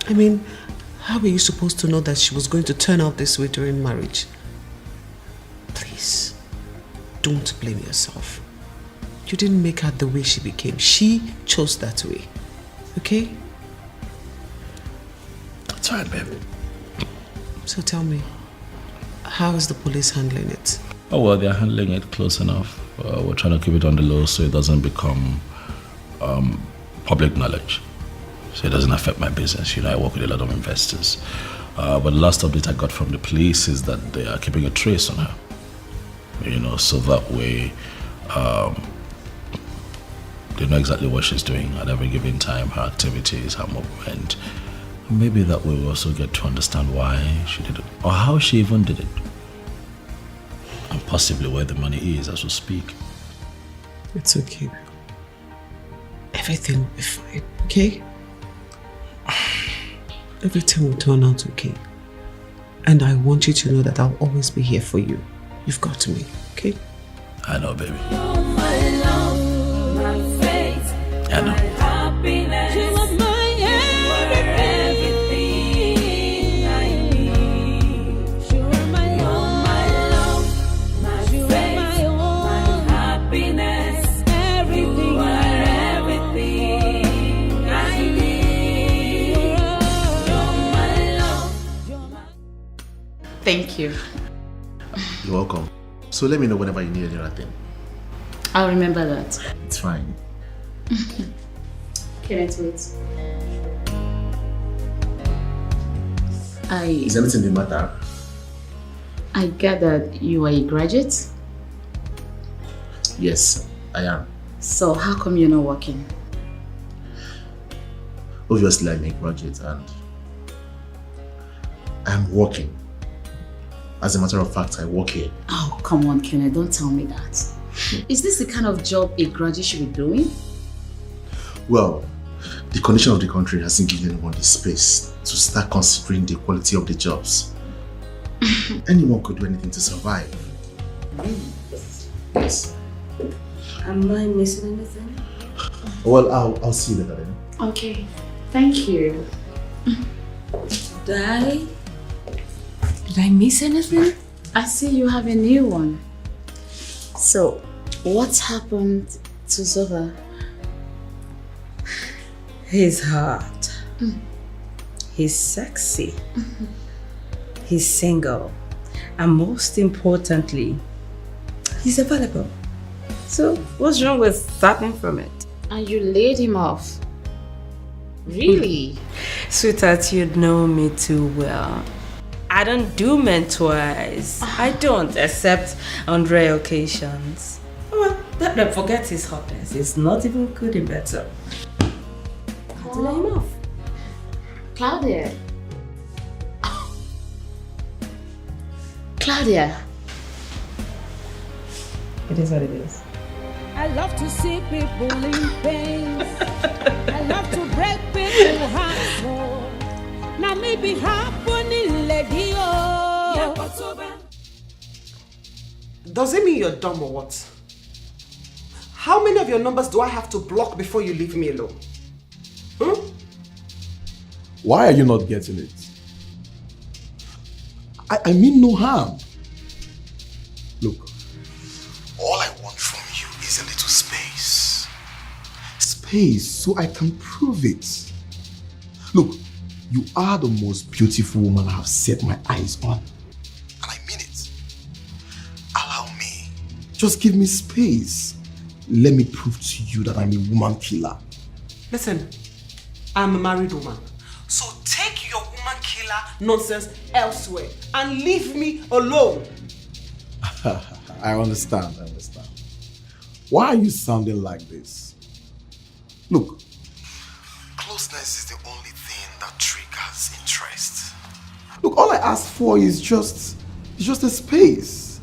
I mean, how were you supposed to know that she was going to turn out this way during marriage? Please, don't blame yourself. You didn't make her the way she became. She chose that way. Okay? It's fine, babe. So tell me, how is the police handling it? Oh, well, they're handling it close enough. We're trying to keep it on the low so it doesn't become public knowledge. So it doesn't affect my business. You know, I work with a lot of investors. But the last update I got from the police is that they are keeping a trace on her. You know, so that way they know exactly what she's doing at every given time, her activities, her movement. Maybe that way we also get to understand why she did it, or how she even did it. And possibly where the money is as we speak. It's okay. Everything will be fine, okay? Everything will turn out okay. And I want you to know that I'll always be here for you. You've got me, okay? I know, baby. My love, my faith, I know. my happiness. You are my everything I need. You are my love, my faith, my happiness. Everything you are everything I need. You're my love. Thank you. You're welcome. So let me know whenever you need any other thing. I'll remember that. It's fine. Can't wait. Is anything the matter? I gathered you are a graduate? Yes, I am. So how come you're not working? Obviously, I'm a graduate and I'm working. As a matter of fact, I work here. Oh, come on, Kenneth, don't tell me that. Is this the kind of job a graduate should be doing? Well, the condition of the country hasn't given anyone the space to start considering the quality of the jobs. Anyone could do anything to survive. Yes. Am I missing anything? Well, I'll see you later then. Okay, thank you. Did I miss anything? I see you have a new one. So, what happened to Zova? He's hot. He's sexy. He's single. And most importantly, he's available. So, what's wrong with starting from it? And you laid him off? Really? Sweetheart, you know me too well. I don't do men twice. I don't, except on rare occasions. Well, don't forget his hotness. He's not even good in bed, so I had to lay him off. Claudia. Claudia. It is what it is. I love to see people in pain. I love to break people's hearts. Now maybe happening lady. Does it mean you're dumb or what? How many of your numbers do I have to block before you leave me alone? Why are you not getting it? I mean no harm. Look, all I want from you is a little space. Space so I can prove it. Look, you are the most beautiful woman I have set my eyes on. And I mean it. Allow me. Just give me space. Let me prove to you that I'm a woman killer. Listen, I'm a married woman. So take your woman killer nonsense elsewhere and leave me alone. I understand. Why are you sounding like this? Look, closeness is the only thing that triggers interest. Look, all I ask for is just a space.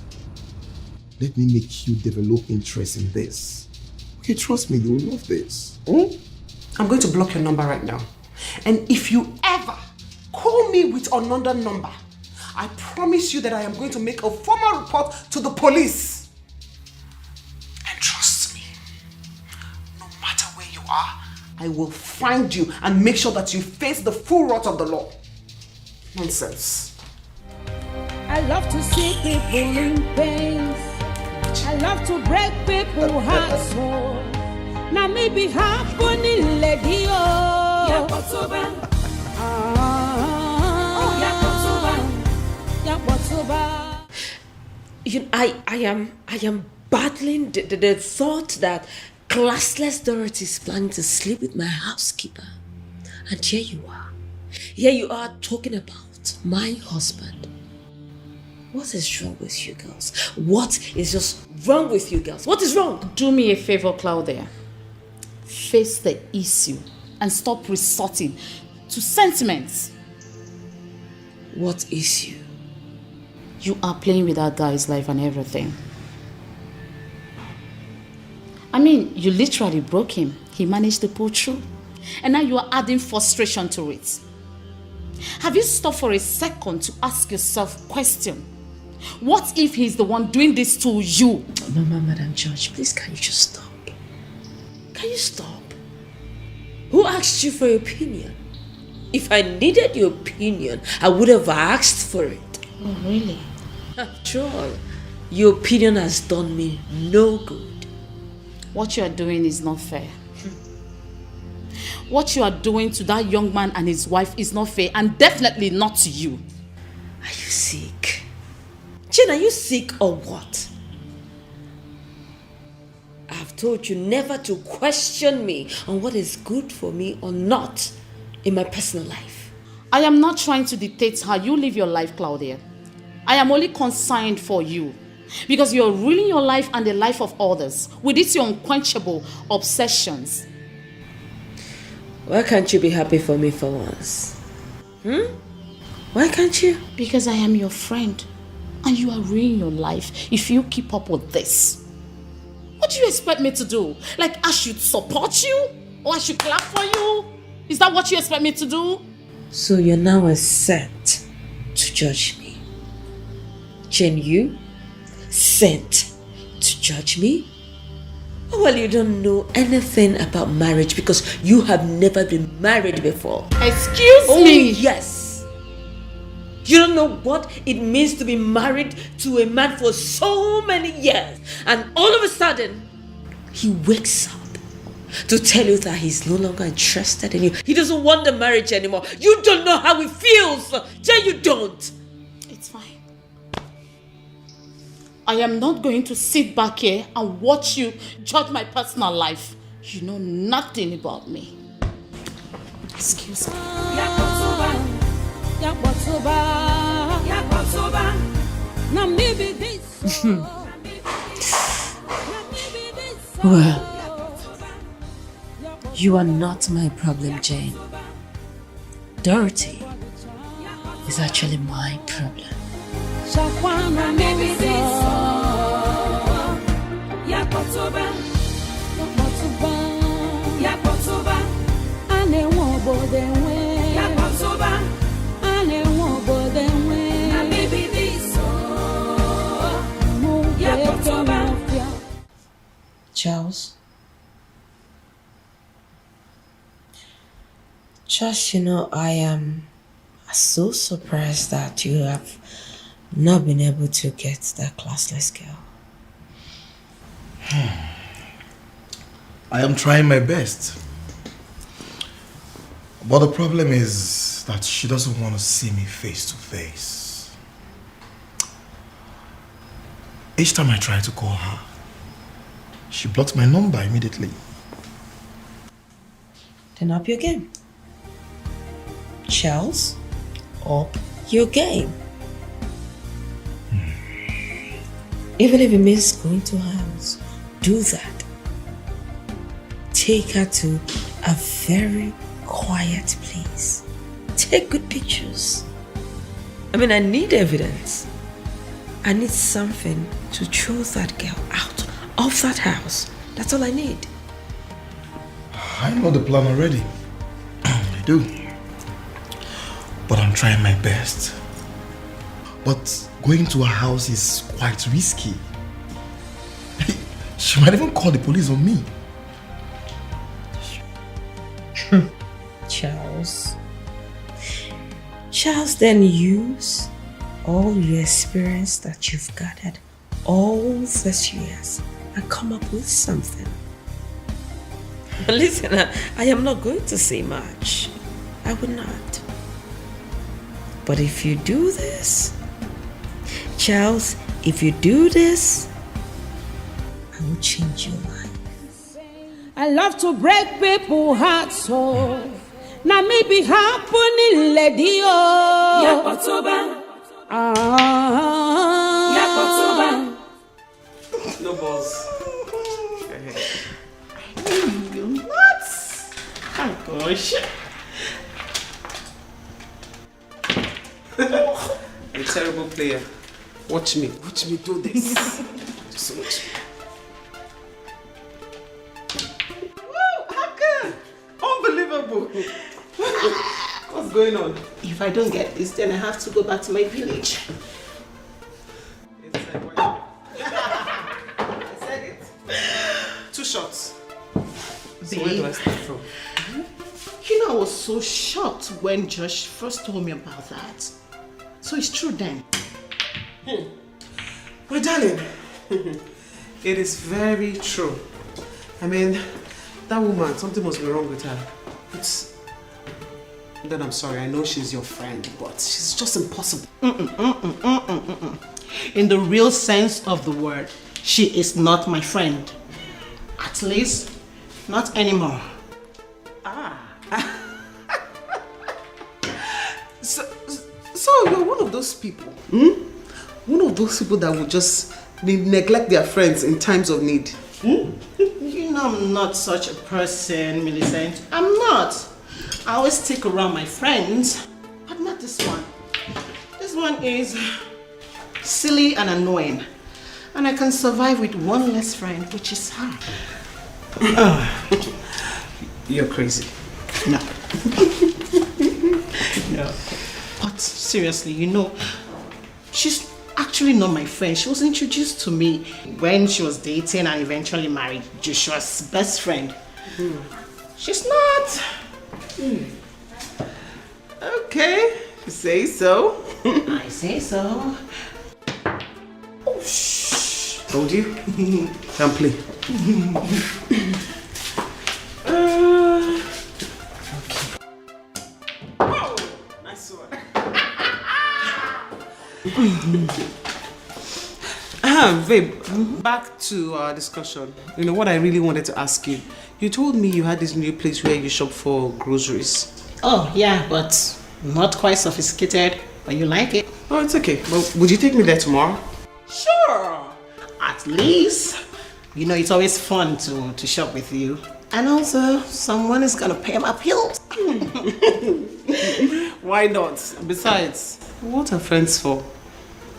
Let me make you develop interest in this. Okay, trust me, you will love this. I'm going to block your number right now. And if you ever call me with another number, I promise you that I am going to make a formal report to the police. And trust me, no matter where you are, I will find you and make sure that you face the full wrath of the law. Nonsense. I love to see people in pain. I love to break people's hearts. Now maybe happening lady. I am battling the thought that classless Dorothy is planning to sleep with my housekeeper. And here you are. Here you are talking about my husband. What is wrong with you girls? What is just wrong with you girls? What is wrong? Do me a favor, Claudia. Face the issue and stop resorting to sentiments. What issue? You are playing with that guy's life and everything. I mean, you literally broke him. He managed to pull through. And now you are adding frustration to it. Have you stopped for a second to ask yourself a question? What if he's the one doing this to you? Mama, Madam Judge, please can you just stop? Can you stop? Who asked you for your opinion? If I needed your opinion, I would have asked for it. Oh, really? After all, your opinion has done me no good. What you are doing is not fair. What you are doing to that young man and his wife is not fair, and definitely not to you. Are you sick? Jane, are you sick or what? told you never to question me on what is good for me or not in my personal life. I am not trying to dictate how you live your life, Claudia. I am only concerned for you. Because you're ruining your life and the life of others with these your unquenchable obsessions. Why can't you be happy for me for once? Why can't you? Because I am your friend. And you are ruining your life if you keep up with this. What do you expect me to do? Like I should support you? Or I should clap for you? Is that what you expect me to do? So you're now set to judge me. Jane, you sent to judge me? Well, you don't know anything about marriage because you have never been married before. Excuse Oh, me? yes. You don't know what it means to be married to a man for so many years. And all of a sudden, he wakes up to tell you that he's no longer interested in you. He doesn't want the marriage anymore. You don't know how it feels. Jay, you don't. It's fine. I am not going to sit back here and watch you judge my personal life. You know nothing about me. Excuse me. Well, you are not my problem, Jane. Dorothy is actually my problem. Charles, just I am so surprised that you have not been able to get that classless girl. I am trying my best. But the problem is that she doesn't want to see me face to face. Each time I try to call her, she blocks my number immediately. Then up your game. Charles, up your game. Even if it means going to her house, do that. Take her to a very quiet place. Take good pictures. I need evidence. I need something to throw that girl out of that house. That's all I need. I know the plan already. I do. But I'm trying my best. But going to her house is quite risky. She might even call the police on me. Charles, then use all your experience that you've gathered all these years and come up with something. Listen, I am not going to say much. I would not. But if you do this, Charles, if you do this, I will change your life. I love to break people's hearts, so now maybe happening, lady. No balls. You nuts! Oh gosh. I'm a terrible player. Watch me do this. So much. Woo! How good! Unbelievable! What's going on? If I don't get this, then I have to go back to my village. I said it. 2 shots. So where do I start from? You know, I was so shocked when Josh first told me about that. So it's true then. Well, darling, it is very true. That woman, something must be wrong with her. Then I'm sorry, I know she's your friend, but she's just impossible. In the real sense of the word, she is not my friend. At least, not anymore. So you're one of those people, One of those people that would just neglect their friends in times of need. You know I'm not such a person, Millicent. I'm not. I always stick around my friends, but not this one. This one is silly and annoying. And I can survive with one less friend, which is her. You're crazy. No. No. But seriously, you know, she's actually not my friend. She was introduced to me when she was dating and eventually married Joshua's best friend. She's not. Okay, you say so. I say so. Oh, shh. Told you. Can't play. Babe, back to our discussion. You know what I really wanted to ask you. You told me you had this new place where you shop for groceries. Oh, yeah, but not quite sophisticated. But you like it. Oh, it's okay. Well, would you take me there tomorrow? Sure. At least, you know, it's always fun to shop with you. And also, someone is gonna pay my bills. Why not? Besides, what are friends for?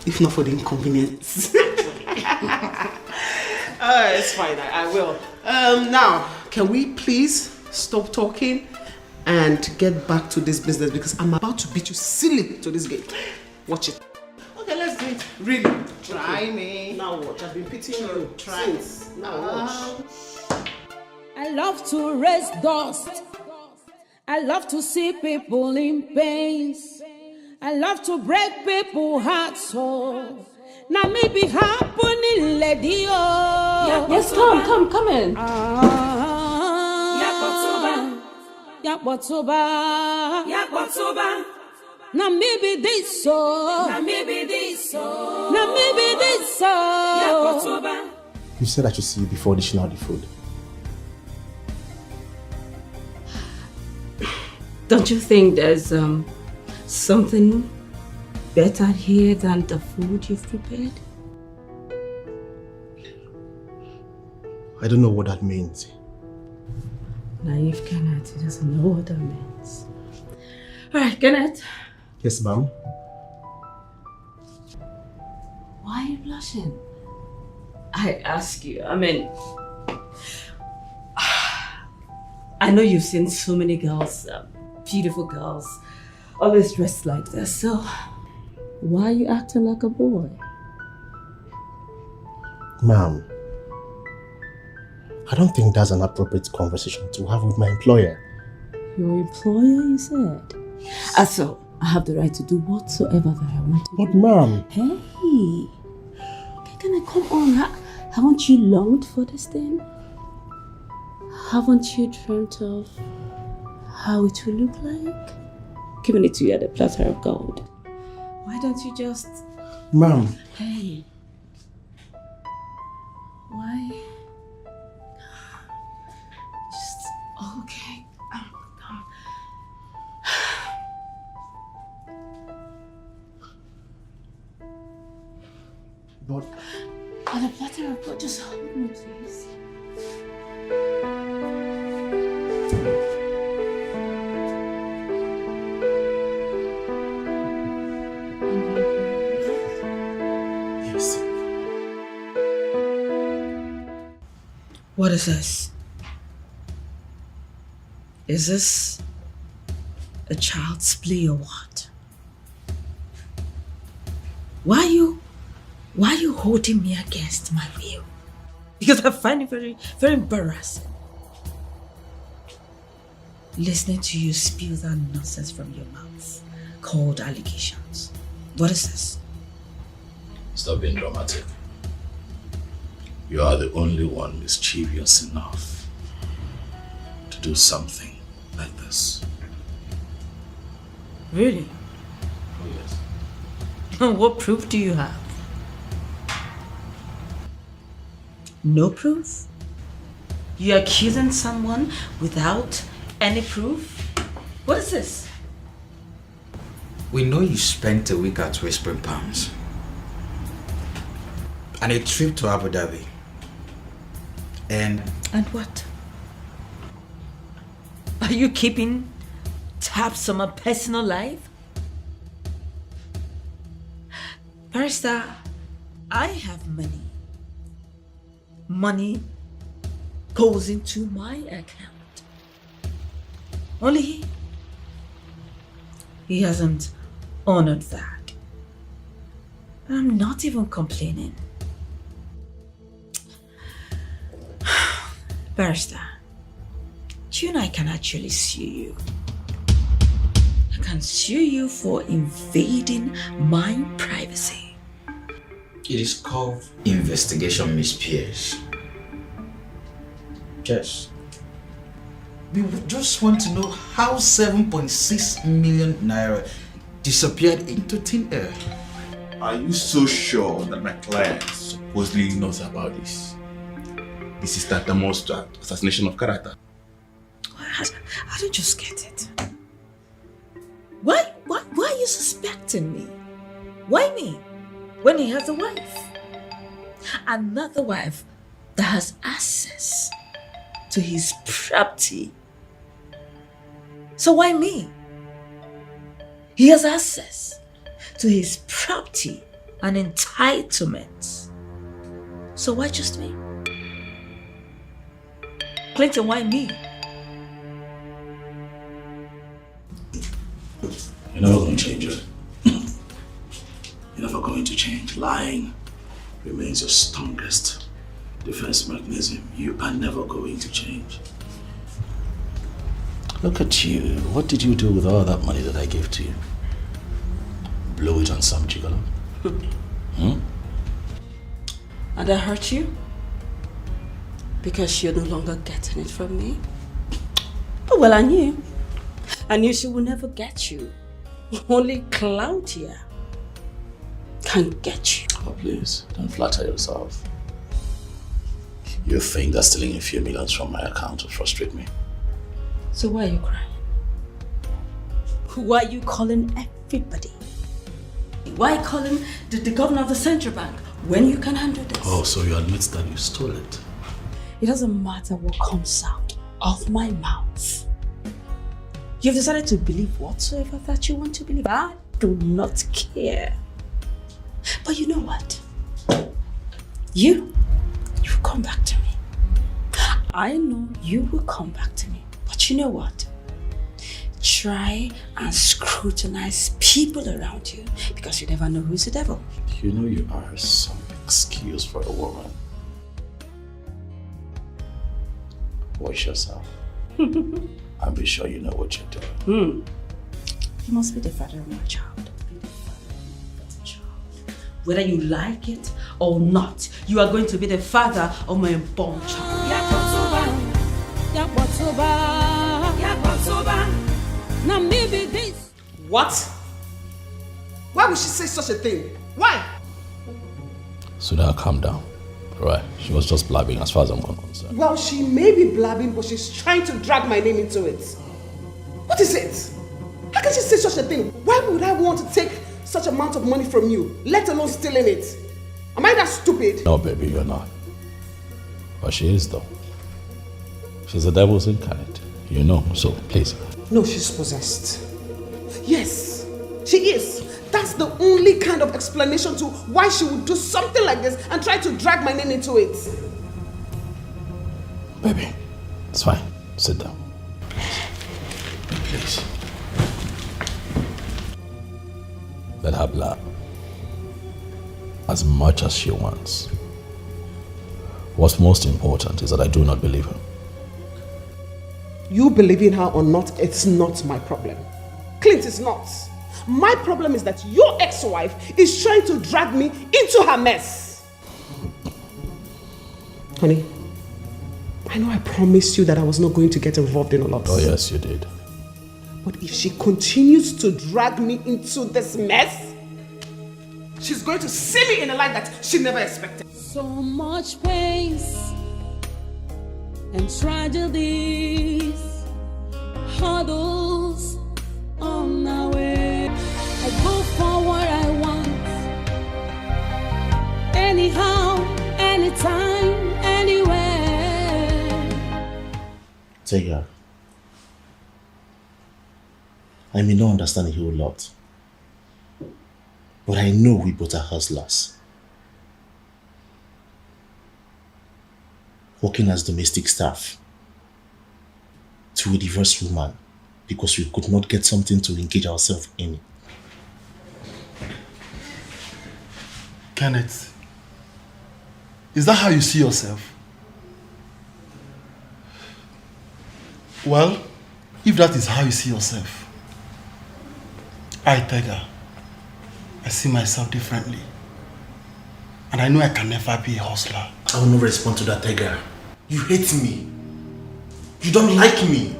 If not for the inconvenience. It's fine, I will. Now, can we please stop talking and get back to this business because I'm about to beat you silly to this gate. Watch it. Okay, let's do it. Really? Try me. Now watch. I've been pitying you. Try it. Now watch. I love to raise dust. I love to see people in pains. I love to break people's hearts. So now maybe happening, lady. Yes, come in. Yakbotoba. Now maybe this so. Now maybe this so. You said I should see you before dishing out the food. Don't you think there's something better here than the food you've prepared? I don't know what that means. Naive Kenneth, he doesn't know what that means. Alright, Kenneth. Yes, ma'am. Why are you blushing? I ask you, I mean, I know you've seen so many girls, beautiful girls, always dressed like this, so why are you acting like a boy? Ma'am, I don't think that's an appropriate conversation to have with my employer. Your employer, you said? So, I have the right to do whatsoever that I want to do. But ma'am... Hey! Okay, can I come on? Haven't you longed for this thing? Haven't you dreamt of how it will look like? Giving it to you at a platter of gold. Why don't you just... Ma'am... Hey! Why? Just... Okay. But... On a platter of gold, just hold me, please. Yes. What is this? Is this a child's play or what? Why are you holding me against my will? Because I find it very, very embarrassing. Listening to you spew that nonsense from your mouth called allegations. What is this? Stop being dramatic. You are the only one mischievous enough to do something like this. Really? Oh, yes. What proof do you have? No proof? You're accusing someone without any proof? What is this? We know you spent a week at Whispering Palms and a trip to Abu Dhabi. And what? Are you keeping tabs on my personal life? Barrister, I have money. Money goes into my account. Only he hasn't honored that. I'm not even complaining. Barrister, you and I can actually sue you. I can sue you for invading my privacy. it is called investigation, Miss Pierce. Yes. We just want to know how 7.6 million naira disappeared into thin air. Are you so sure that my client supposedly knows about this? This is tantamount to assassination of character. I don't just get it. Why are you suspecting me? Why me? When he has a wife. Another wife that has access to his property. So why me? He has access to his property and entitlements. So why just me? Clinton, why me? You're never going to change it. You're never going to change. Lying remains your strongest defense mechanism. You are never going to change. Look at you. What did you do with all that money that I gave to you? Blow it on some gigolo? And I hurt you? Because you're no longer getting it from me? Oh, well, I knew. I knew she would never get you. Only Claudia can get you. Oh, please, don't flatter yourself. You think that stealing a few millions from my account will frustrate me? So why are you crying? Why are you calling everybody? Why calling the governor of the central bank when you can handle this? Oh, so you admit that you stole it? It doesn't matter what comes out of my mouth. You've decided to believe whatsoever that you want to believe. I do not care. But you know what? You will come back to me. I know you will come back to me. But you know what? Try and scrutinize people around you because you never know who's the devil. You know you are some excuse for a woman. Watch yourself. And be sure you know what you're doing. You must be the father of my child. Be the father of my child. Whether you like it or not, you are going to be the father of my unborn child. What? Why would she say such a thing? Why? So now calm down. Alright, she was just blabbing as far as I'm concerned. Well, she may be blabbing, but she's trying to drag my name into it. What is it? How can she say such a thing? Why would I want to take such amount of money from you, let alone stealing it? Am I that stupid? No, baby, you're not. But she is, though. She's the devil's incarnate. You know, so please. No, she's possessed. Yes, she is. That's the only kind of explanation to why she would do something like this and try to drag my name into it. Baby, it's fine. Sit down. Please. Let her blab as much as she wants. What's most important is that I do not believe her. You believing her or not, it's not my problem. Clint is not. My problem is that your ex-wife is trying to drag me into her mess. Honey, I know I promised you that I was not going to get involved in a lot. Oh yes, you did. But if she continues to drag me into this mess, she's going to see me in a light that she never expected. So much pains and tragedies, hurdles on my way. I go for what I want, anyhow, anytime, anywhere. Tega, I may not understand a whole lot, but I know we both are hustlers. Working as domestic staff to a divorced woman because we could not get something to engage ourselves in. Kenneth, is that how you see yourself? Well, if that is how you see yourself, Tega, I see myself differently. And I know I can never be a hustler. I will not respond to that, Tega. You hate me. You don't like me.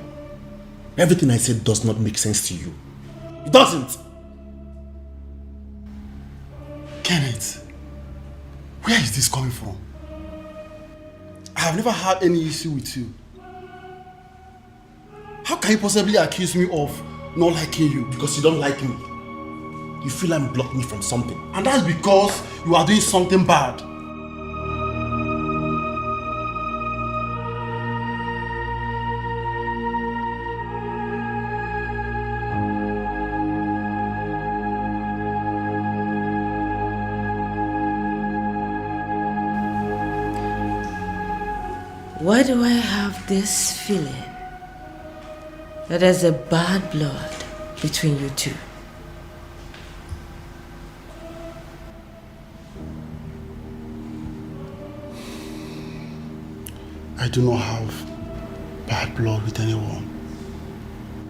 Everything I said does not make sense to you. It doesn't. Kenneth, where is this coming from? I have never had any issue with you. How can you possibly accuse me of not liking you? Because you don't like me. You feel I'm blocking me from something. And that's because you are doing something bad. Why do I have this feeling that there's a bad blood between you two? I do not have bad blood with anyone.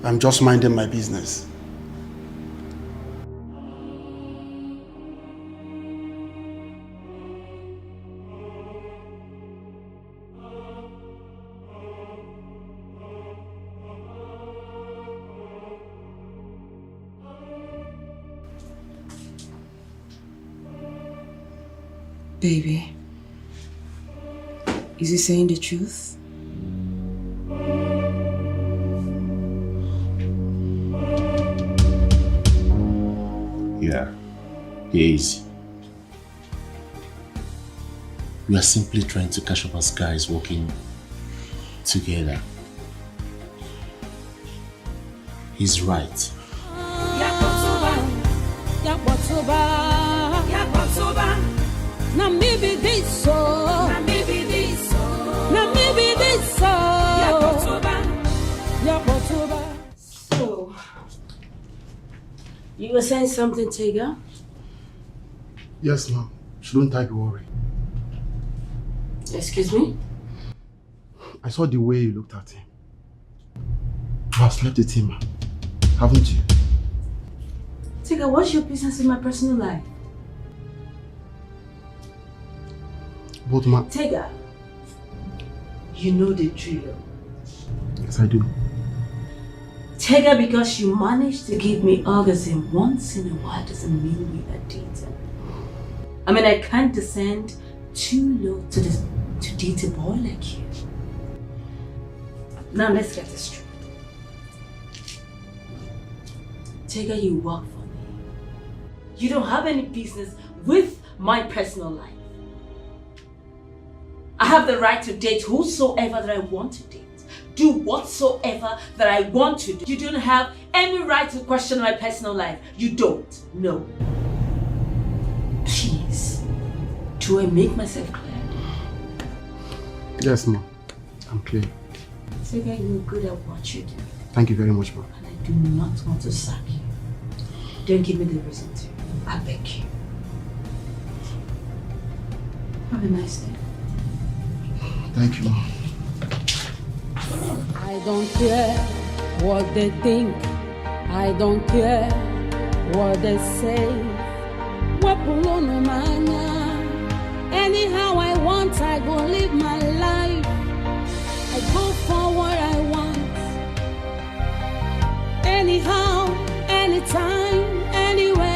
I'm just minding my business. Baby, is he saying the truth? Yeah, he is. We are simply trying to catch up as guys working together. He's right. Now maybe this so. Now maybe this so. Now maybe this so. So, you were saying something, Tega? Yes, ma'am. Shouldn't I be worried? Excuse me? I saw the way you looked at him. You have slept with him, haven't you? Tega, what's your business in my personal life? Both ma'am. Tega, you know the drill. Yes, I do. Tega, because you managed to give me orgasm once in a while doesn't mean we are dating. I mean, I can't descend too low to date a boy like you. Now let's get this straight. Tega, you work for me. You don't have any business with my personal life. I have the right to date whosoever that I want to date. Do whatsoever that I want to do. You don't have any right to question my personal life. You don't. No. Please. Do I make myself clear? Yes, ma'am. I'm clear. Tega, you're good at what you do. Thank you very much, ma'am. And I do not want to sack you. Don't give me the reason to. I beg you. Have a nice day. Thank you, ma'am. I don't care what they think. I don't care what they say. Anyhow I want, I go live my life. I go for what I want. Anyhow, anytime, anywhere.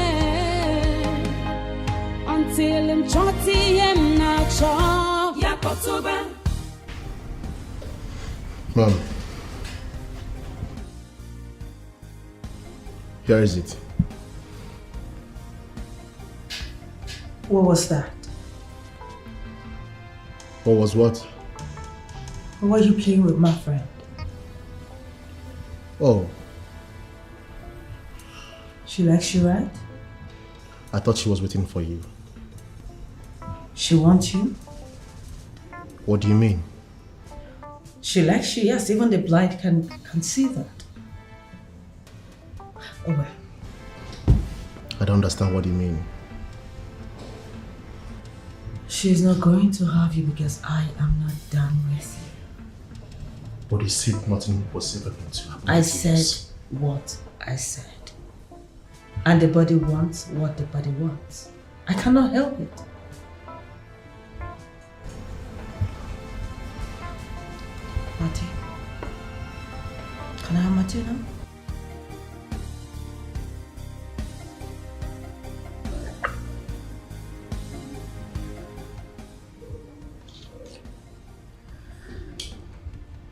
Until I'm 30 and not sure. Mom. Here is it. What was that? What was what? Why are you playing with my friend? Oh, She likes you, right? I thought she was waiting for you. She wants you? What do you mean? She likes you, yes. Even the blind can see that. Oh well. I don't understand what you mean. She's not going to have you because I am not done with you. But you said nothing was ever going to happen. I said what I said. And the body wants what the body wants. I cannot help it. Mate. Can I have Mate now?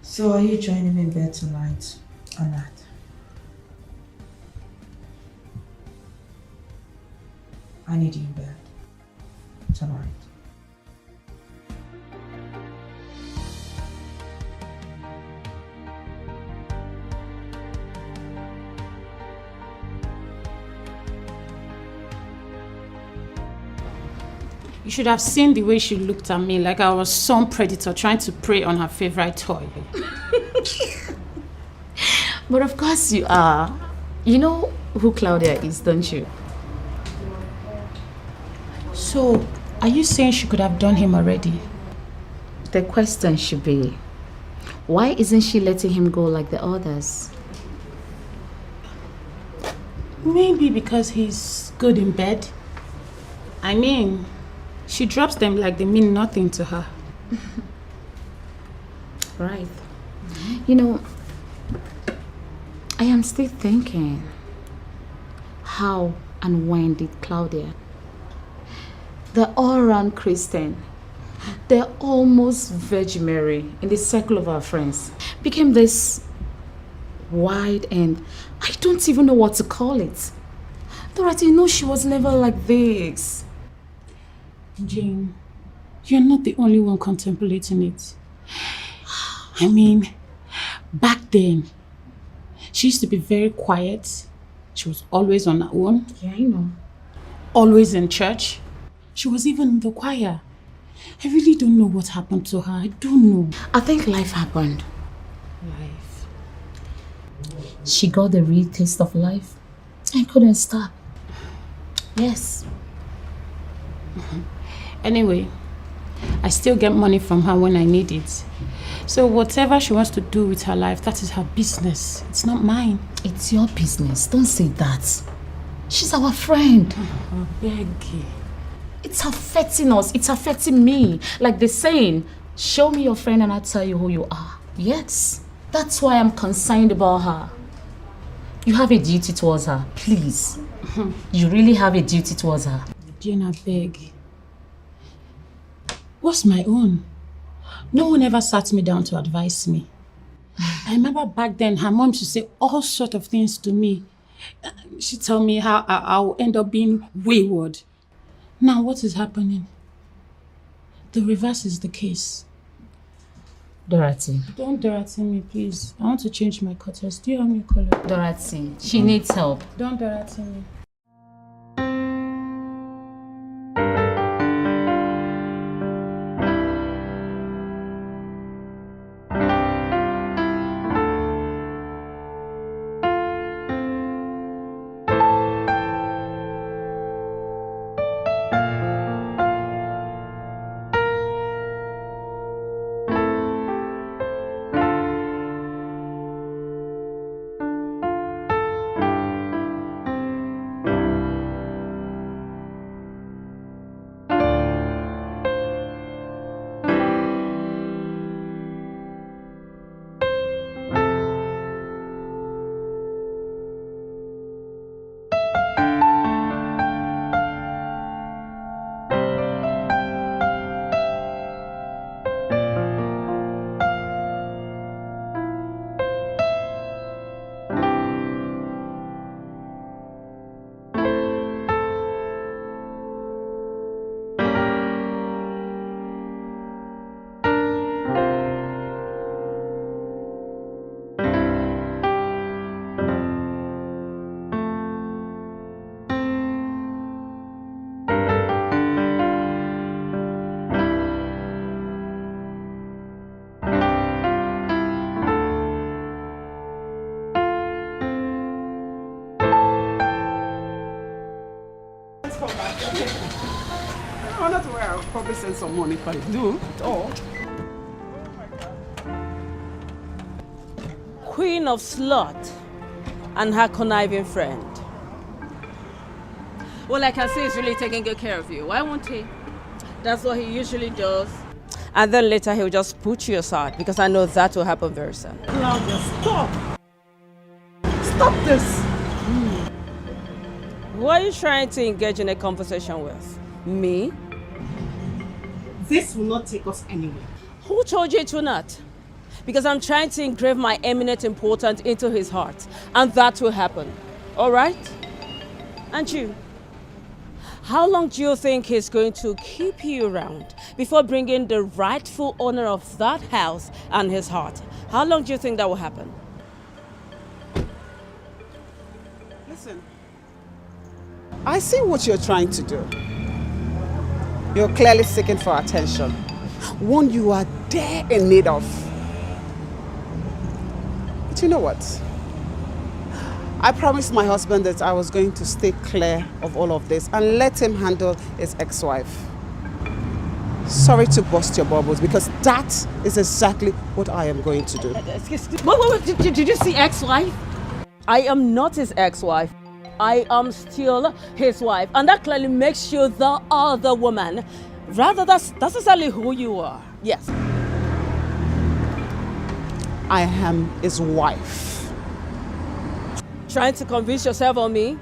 So are you joining me in bed tonight or not? I need you in bed tonight. You should have seen the way she looked at me like I was some predator trying to prey on her favorite toy. But of course you are. You know who Claudia is, don't you? So, are you saying she could have done him already? The question should be, why isn't she letting him go like the others? Maybe because he's good in bed. I mean, she drops them like they mean nothing to her. Right. You know, I am still thinking, how and when did Claudia, the all-round Christian, the almost Virgin Mary in the circle of our friends, became this wide and I don't even know what to call it. Dorothy, you know she was never like this. Jane, you're not the only one contemplating it. I mean, back then, she used to be very quiet. She was always on her own. Yeah, I know. Always in church. She was even in the choir. I really don't know what happened to her. I don't know. I think life happened. Life. She got the real taste of life and couldn't stop. Yes. Anyway, I still get money from her when I need it. So whatever she wants to do with her life, that is her business. It's not mine. It's your business. Don't say that. She's our friend. I beg you. It's affecting us. It's affecting me. Like the saying, show me your friend and I'll tell you who you are. Yes. That's why I'm concerned about her. You have a duty towards her. Please. You really have a duty towards her. Jane, I beg. What's my own? No one ever sat me down to advise me. I remember back then, her mom should say all sorts of things to me. She'd tell me how I'll end up being wayward. Now what is happening? The reverse is the case. Dorothy. Don't Dorothy me, please. I want to change my cutters. Do you have me a color? Dorothy, she needs help. Don't Dorothy me. I'll probably send some money if I do at all. Queen of Slut and her conniving friend. Well, I can see he's really taking good care of you. Why won't he? That's what he usually does. And then later he'll just put you aside because I know that will happen very soon. Claudia, stop! Stop this! Who are you trying to engage in a conversation with? Me? This will not take us anywhere. Who told you it will not? Because I'm trying to engrave my eminent importance into his heart. And that will happen. All right? And you? How long do you think he's going to keep you around before bringing the rightful owner of that house and his heart? How long do you think that will happen? Listen, I see what you're trying to do. You're clearly seeking for attention. One you are there in need of. But you know what? I promised my husband that I was going to stay clear of all of this and let him handle his ex-wife. Sorry to burst your bubbles, because that is exactly what I am going to do. Excuse me. Wait. Did you see ex-wife? I am not his ex-wife. I am still his wife. And that clearly makes you the other woman. Rather, that's exactly who you are. Yes. I am his wife. Trying to convince yourself on me?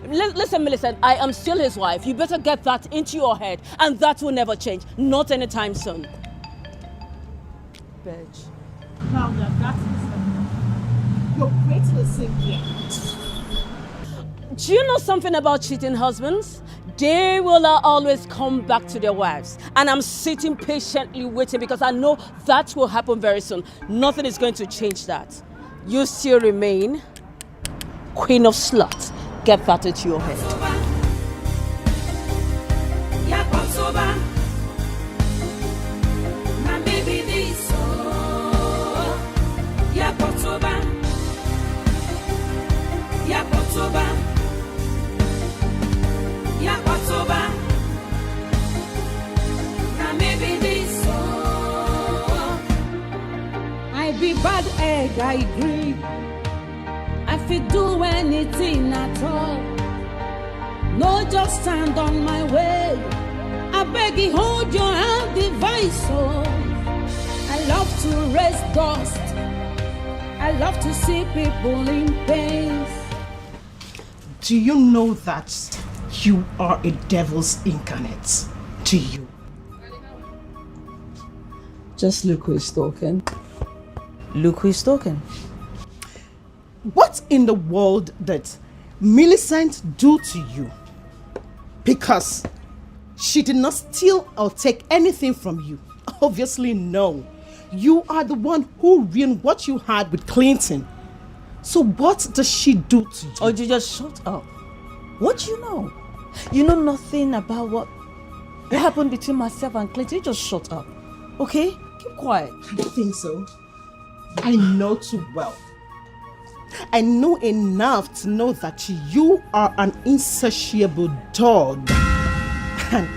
Listen, Millicent, I am still his wife. You better get that into your head, and that will never change. Not anytime soon. Bitch. Claudia, that is you're greatly sick here. Do you know something about cheating husbands? They will always come back to their wives. And I'm sitting patiently waiting because I know that will happen very soon. Nothing is going to change that. You still remain Queen of Sluts. Get that into your head. I be bad egg, I agree. I fit do anything at all. No, just stand on my way. I beg you, hold your hand, device. Oh, I love to raise dust. I love to see people in pain. Do you know that you are a devil's incarnate? Do you? Just look who is talking. Look who is talking. What in the world did Millicent do to you? Because she did not steal or take anything from you. Obviously, no. You are the one who ruined what you had with Clinton. So what does she do to you? Oh, you just shut up. What do you know? You know nothing about what happened between myself and Clinton. You just shut up. Okay? Keep quiet. I don't think so. I know too well. I know enough to know that you are an insatiable dog. And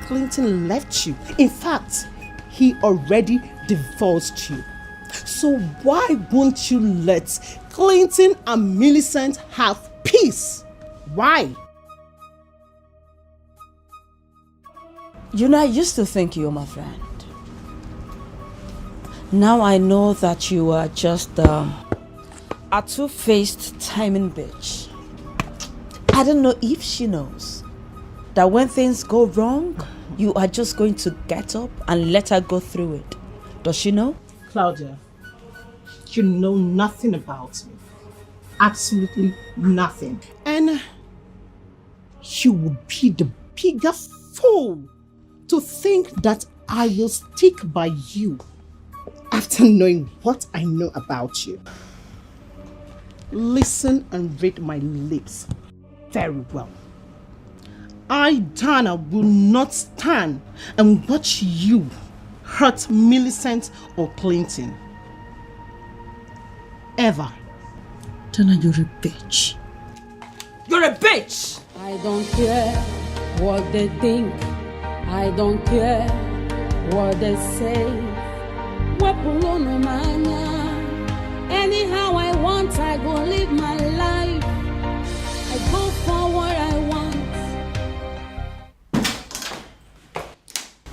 Clinton left you. In fact, he already divorced you. So why won't you let Clinton and Millicent have peace? Why? You know, I used to think you were my friend. Now I know that you are just a two-faced timing bitch. I don't know if she knows that when things go wrong, you are just going to get up and let her go through it. Does she know? Claudia, you know nothing about me. Absolutely nothing. And you would be the biggest fool to think that I will stick by you after knowing what I know about you. Listen and read my lips very well. I, Dana, will not stand and watch you hurt Millicent or Clinton. Ever. Dana, you're a bitch. You're a bitch! I don't care what they think. I don't care what they say. Anyhow I want, I go live my life. I go for what I want.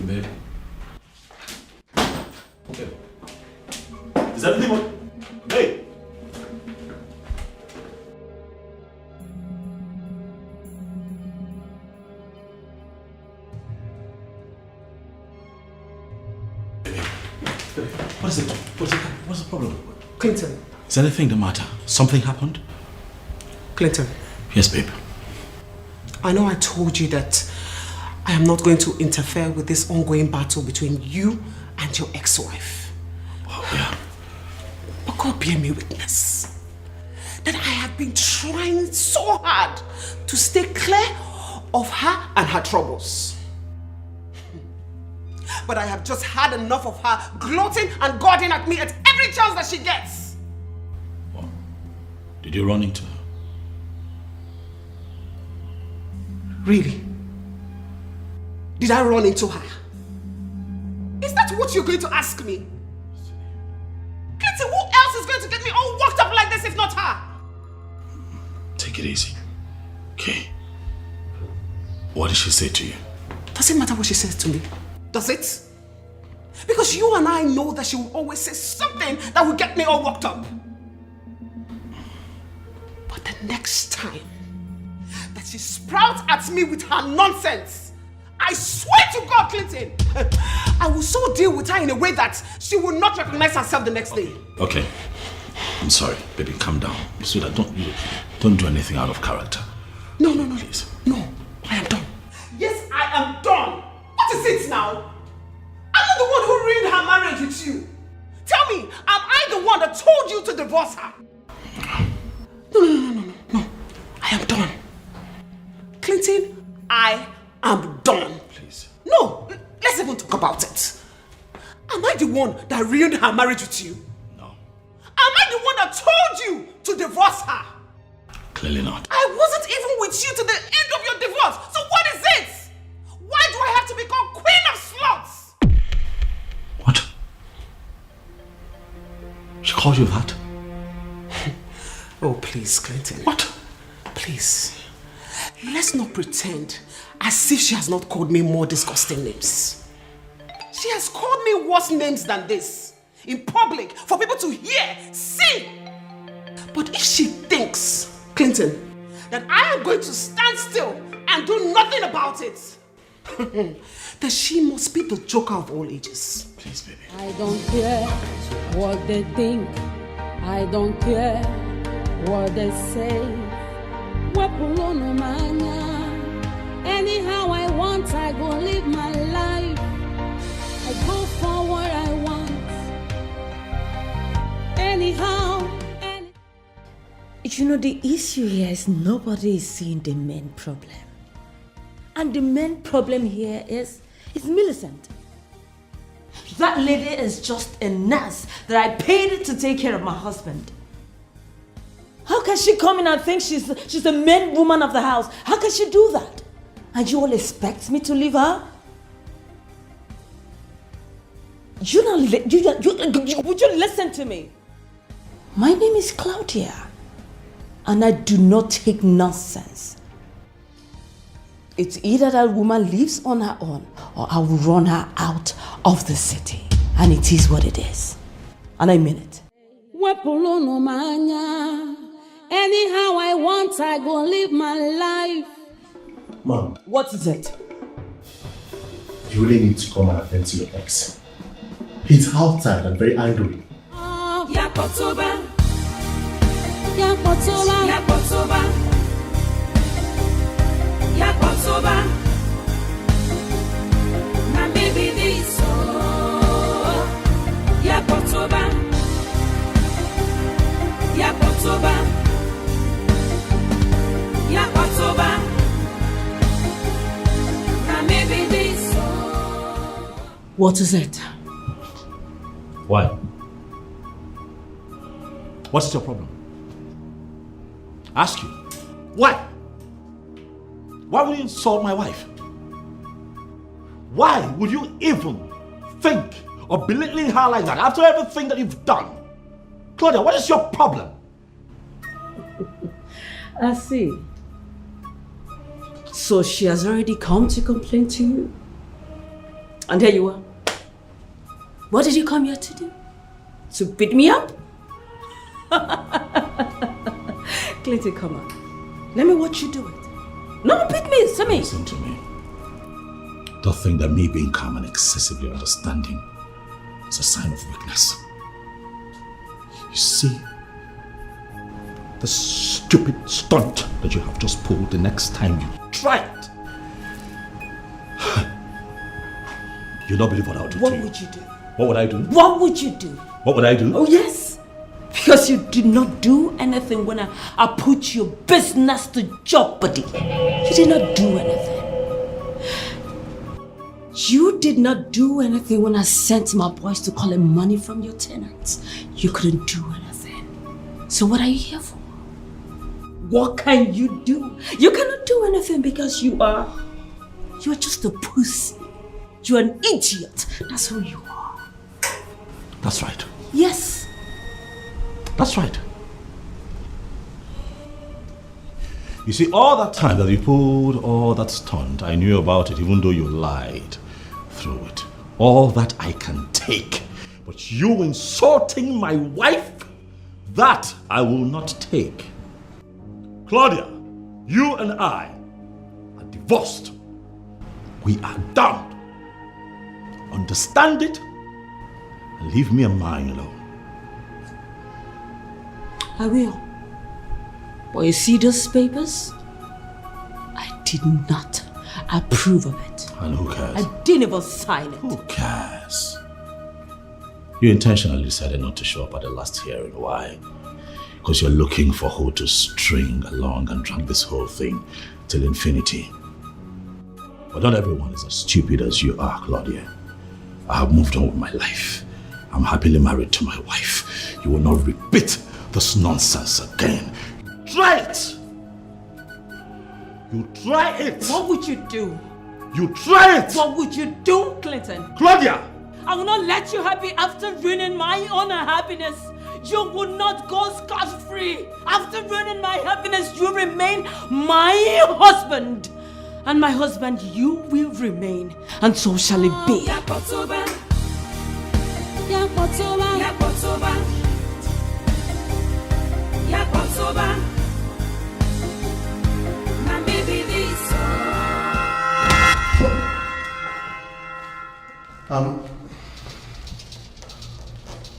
Babe. Okay. Is everything okay? Babe. What is it? What's the problem? Clinton. Is anything the matter? Something happened? Clinton. Yes, babe. I know I told you that I am not going to interfere with this ongoing battle between you and your ex-wife. Oh, yeah. But God bear me witness that I have been trying so hard to stay clear of her and her troubles. But I have just had enough of her gloating and goading at me at every chance that she gets. What? Did you run into her? Really? Did I run into her? Is that what you're going to ask me? Clinton, who else is going to get me all worked up like this if not her? Take it easy. Okay. What did she say to you? Does it matter what she says to me? Does it? Because you and I know that she will always say something that will get me all worked up. But the next time that she sprouts at me with her nonsense, I swear to God, Clinton, I will so deal with her in a way that she will not recognize herself the next day. Okay. I'm sorry, baby. Calm down. Sweetheart, don't do anything out of character. No. Please. No, I am done. Yes, I am done. What is it now? I'm not the one who ruined her marriage with you. Tell me, am I the one that told you to divorce her? No. I am done. Clinton, I am done. Please. No, let's even talk about it. Am I the one that ruined her marriage with you? No. Am I the one that told you to divorce her? Clearly not. I wasn't even with you to the end of your divorce. So what is it? Why do I have to become queen of sluts? What? She called you that? Oh, please, Clinton. What? Please. Let's not pretend as if she has not called me more disgusting names. She has called me worse names than this. In public, for people to hear, see. But if she thinks, Clinton, that I am going to stand still and do nothing about it, then she must be the joker of all ages. Please, baby. I don't care what they think. I don't care what they say. Anyhow I want, I go live my life. I go for what I want. Anyhow. You know, the issue here is nobody is seeing the main problem. And the main problem here is Millicent. That lady is just a nurse that I paid to take care of my husband. How can she come in and think she's the main woman of the house? How can she do that? And you all expect me to leave her? Would you listen to me? My name is Claudia, and I do not take nonsense. It's either that woman lives on her own, or I will run her out of the city. And it is what it is. And I mean it. Anyhow I want, I go live my life. Mom. What is it? You really need to come and attend to your ex. He's outside and very angry. Yakotoba. Now baby this Yakotoba. Now maybe this. What is it? Why? What's your problem? Ask you. Why? Why would you insult my wife? Why would you even think of belittling her like that after everything that you've done? Claudia, what is your problem? I see. So she has already come to complain to you? And there you are. What did you come here to do? To beat me up? Clinton, come on. Let me watch you do it. No, beat me, see me. Listen to me. Don't think that me being calm and excessively understanding is a sign of weakness. You see, the stupid stunt that you have just pulled, the next time you try it, you'll not believe what I'll do to you. What would you do? What would I do? What would you do? What would I do? Oh, yes. Because you did not do anything when I put your business to jeopardy. You did not do anything. You did not do anything when I sent my boys to collect money from your tenants. You couldn't do anything. So what are you here for? What can you do? You cannot do anything because you are just a pussy. You're an idiot. That's who you are. That's right. Yes. That's right. You see, all that time that you pulled all that stunt, I knew about it, even though you lied through it. All that I can take. But you insulting my wife, that I will not take. Claudia, you and I are divorced. We are done. Understand it and leave me and mine alone. I will. But you see those papers? I did not approve of it. And who cares? I didn't even sign it. Who cares? You intentionally decided not to show up at the last hearing. Why? Because you're looking for who to string along and drag this whole thing till infinity. But not everyone is as stupid as you are, Claudia. I have moved on with my life. I'm happily married to my wife. You will not repeat this nonsense again. Try it! You try it! What would you do? You try it! What would you do, Clinton? Claudia! I will not let you happy after ruining my own happiness. You will not go scot-free. After ruining my happiness, you remain my husband. And my husband, you will remain. And so shall it be.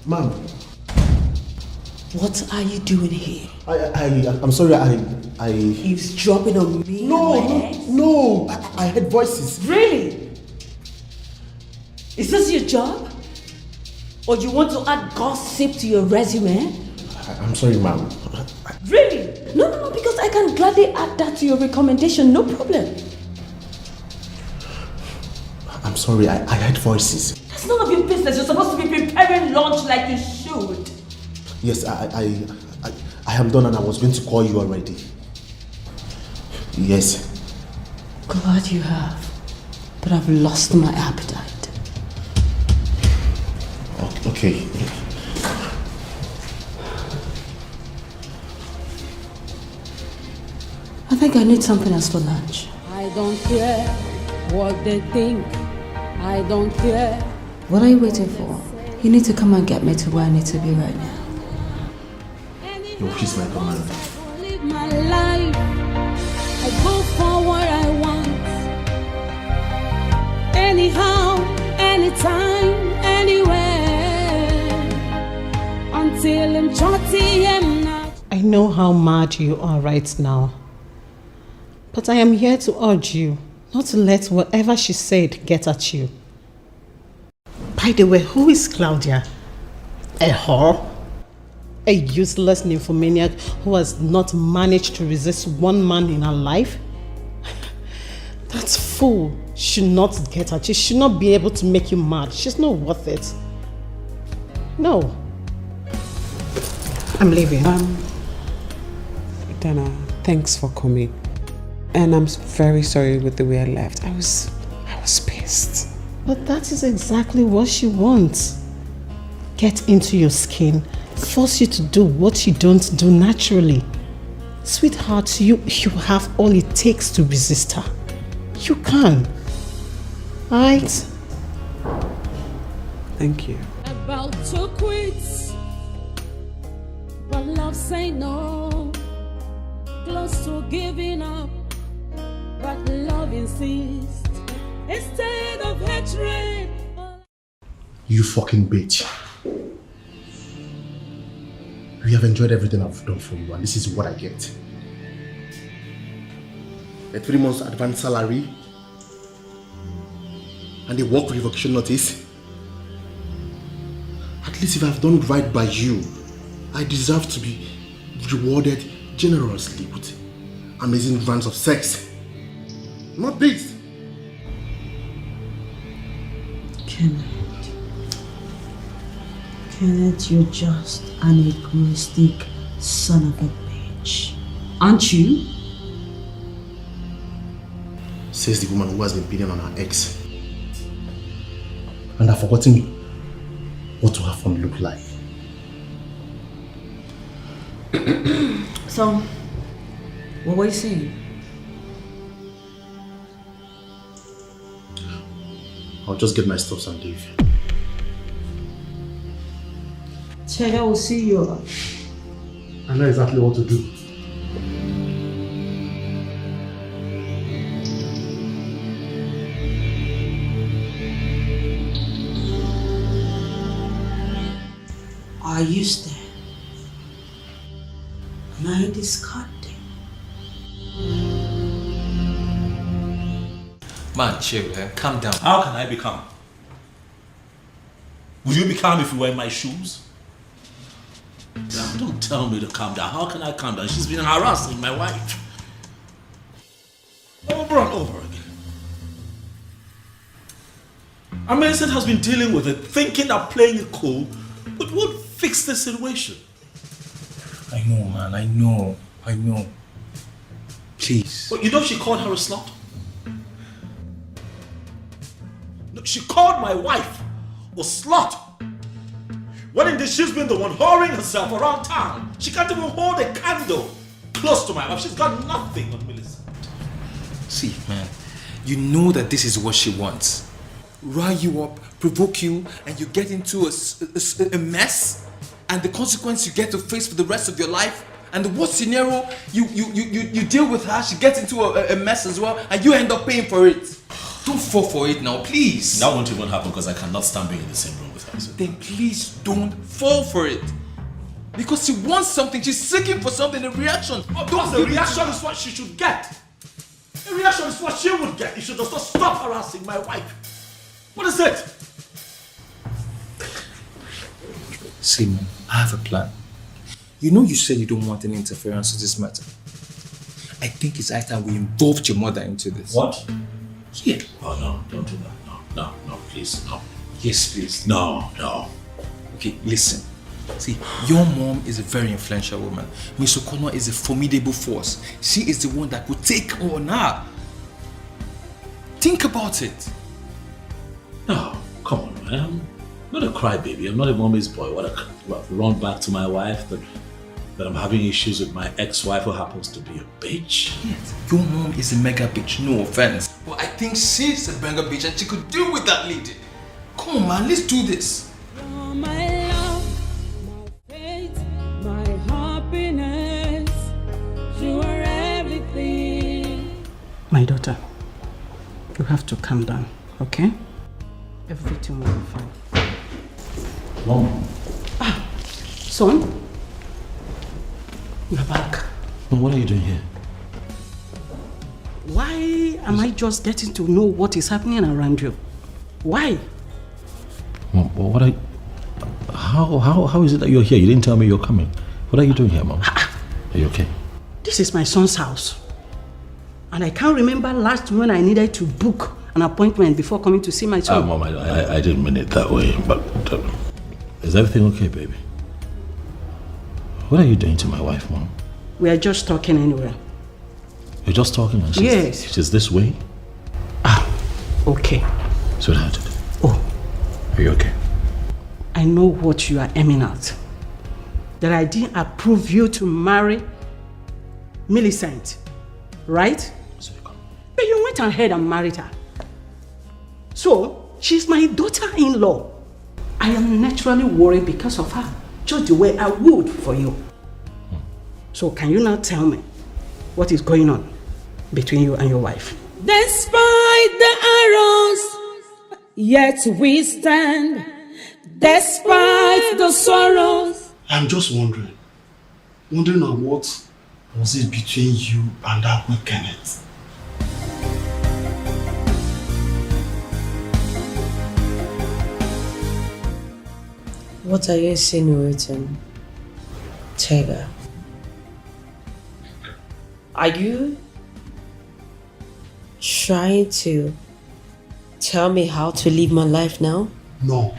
Ma'am. What are you doing here? I'm sorry, I... He's dropping on me. No, I heard voices. Really? Is this your job? Or you want to add gossip to your resume? I'm sorry, ma'am. Really? No, because I can gladly add that to your recommendation, no problem. I'm sorry, I heard voices. That's none of your business. You're supposed to be preparing lunch like you should. Yes, I am done and I was going to call you already. Yes. Glad you have, but I've lost my appetite. Okay. I think I need something else for lunch. I don't care what they think. I don't care. What are you waiting for? You need to come and get me to where I need to be right now. Your wish is my command. Live my life. I go for what I want. Anyhow, anytime, anywhere. Until I'm 30 and not. I know how mad you are right now. But I am here to urge you not to let whatever she said get at you. By the way, who is Claudia? A whore? A useless nymphomaniac who has not managed to resist one man in her life? That fool should not get at you. She should not be able to make you mad. She's not worth it. No. I'm leaving. Dana, thanks for coming. And I'm very sorry with the way I left. I I was pissed. But that is exactly what she wants. Get into your skin, force you to do what you don't do naturally. Sweetheart, you have all it takes to resist her. You can. Alright? Thank you. About to quit, but love say no. Close to giving up, but love insists. Instead of hatred. You fucking bitch. You have enjoyed everything I've done for you, and this is what I get. A 3 months advance salary and a work revocation notice. At least if I've done right by you, I deserve to be rewarded generously with amazing rounds of sex. Not this. Kenneth, you're just an egoistic son of a bitch. Aren't you? Says the woman who has been beating on her ex. And I've forgotten what to have fun look like. So, what were you saying? I'll just get my stuff and leave. Chega will see you. I know exactly what to do. Are you there? Am I discarded? Man, chill, calm down. How can I be calm? Would you be calm if you were in my shoes? Don't tell me to calm down. How can I calm down? She's been harassing my wife. Over and over again. Millicent has been dealing with it, thinking that playing it cool would fix the situation. I know, man. I know. Please. But you know she called her a slut? No, she called my wife a slut. When indeed she's been the one whoring herself around town. She can't even hold a candle close to my wife. She's got nothing on Millicent. See, man, you know that this is what she wants. Rile you up, provoke you, and you get into a mess, and the consequence you get to face for the rest of your life. And the worst scenario, you deal with her, she gets into a mess as well, and you end up paying for it. Don't fall for it now, please. That won't even happen because I cannot stand being in the same room with her. So. Then please don't fall for it. Because she wants something, she's seeking for something, a reaction. The reaction is what she should get. The reaction is what she would get if she does not stop harassing my wife. What is it? Simon, I have a plan. You know you said you don't want any interference in this matter. I think it's high time we involved your mother into this. What? Yeah. Oh no, don't do that. No, please, no. Yes, please. No. Okay, listen. See, your mom is a very influential woman. Miss O'Connor is a formidable force. She is the one that could take on her. Think about it. No, come on, man. I'm not a crybaby. I'm not a mommy's boy. What run back to my wife that I'm having issues with my ex-wife who happens to be a bitch? Yes, your mom is a mega bitch, no offense. But I think she's a mega bitch and she could deal with that lady. Come on, man, let's do this. You're my love, my faith, my happiness. You are everything. My daughter, you have to calm down, okay? Everything will be fine. Mom. Son? You're back. Mom, what are you doing here? Why am I just getting to know what is happening around you? Why? Mom, how is it that you're here? You didn't tell me you're coming. What are you doing here, Mom? Are you okay? This is my son's house. And I can't remember last when I needed to book an appointment before coming to see my son. Mom, I didn't mean it that way, but is everything okay, baby? What are you doing to my wife, Mom? We are just talking anyway. You're just talking and she's this way? okay. Sweetheart. Oh. Are you okay? I know what you are aiming at. That I didn't approve you to marry Millicent, right? But you went ahead and married her. So, she's my daughter-in-law. I am naturally worried because of her, just the way I would for you. So can you now tell me what is going on between you and your wife? Despite the arrows, yet we stand. Despite the sorrows. I'm just wondering on what was it between you and that boy Kenneth? What are you insinuating, Taylor? Are you trying to tell me how to live my life now? No.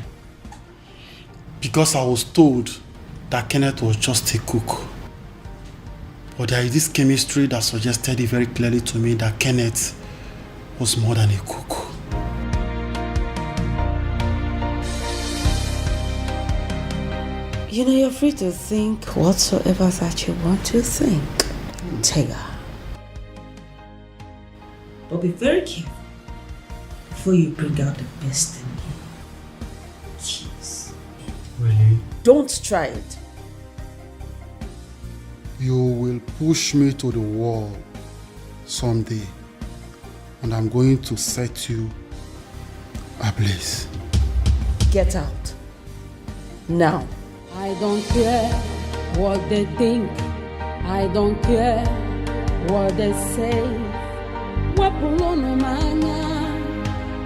Because I was told that Kenneth was just a cook. But there is this chemistry that suggested it very clearly to me that Kenneth was more than a cook. You know, you're free to think whatsoever that you want to think, Taylor. But be very careful before you bring out the best in you. Jeez. Really? Don't try it. You will push me to the wall someday, and I'm going to set you ablaze. Get out. Now. I don't care what they think. I don't care what they say.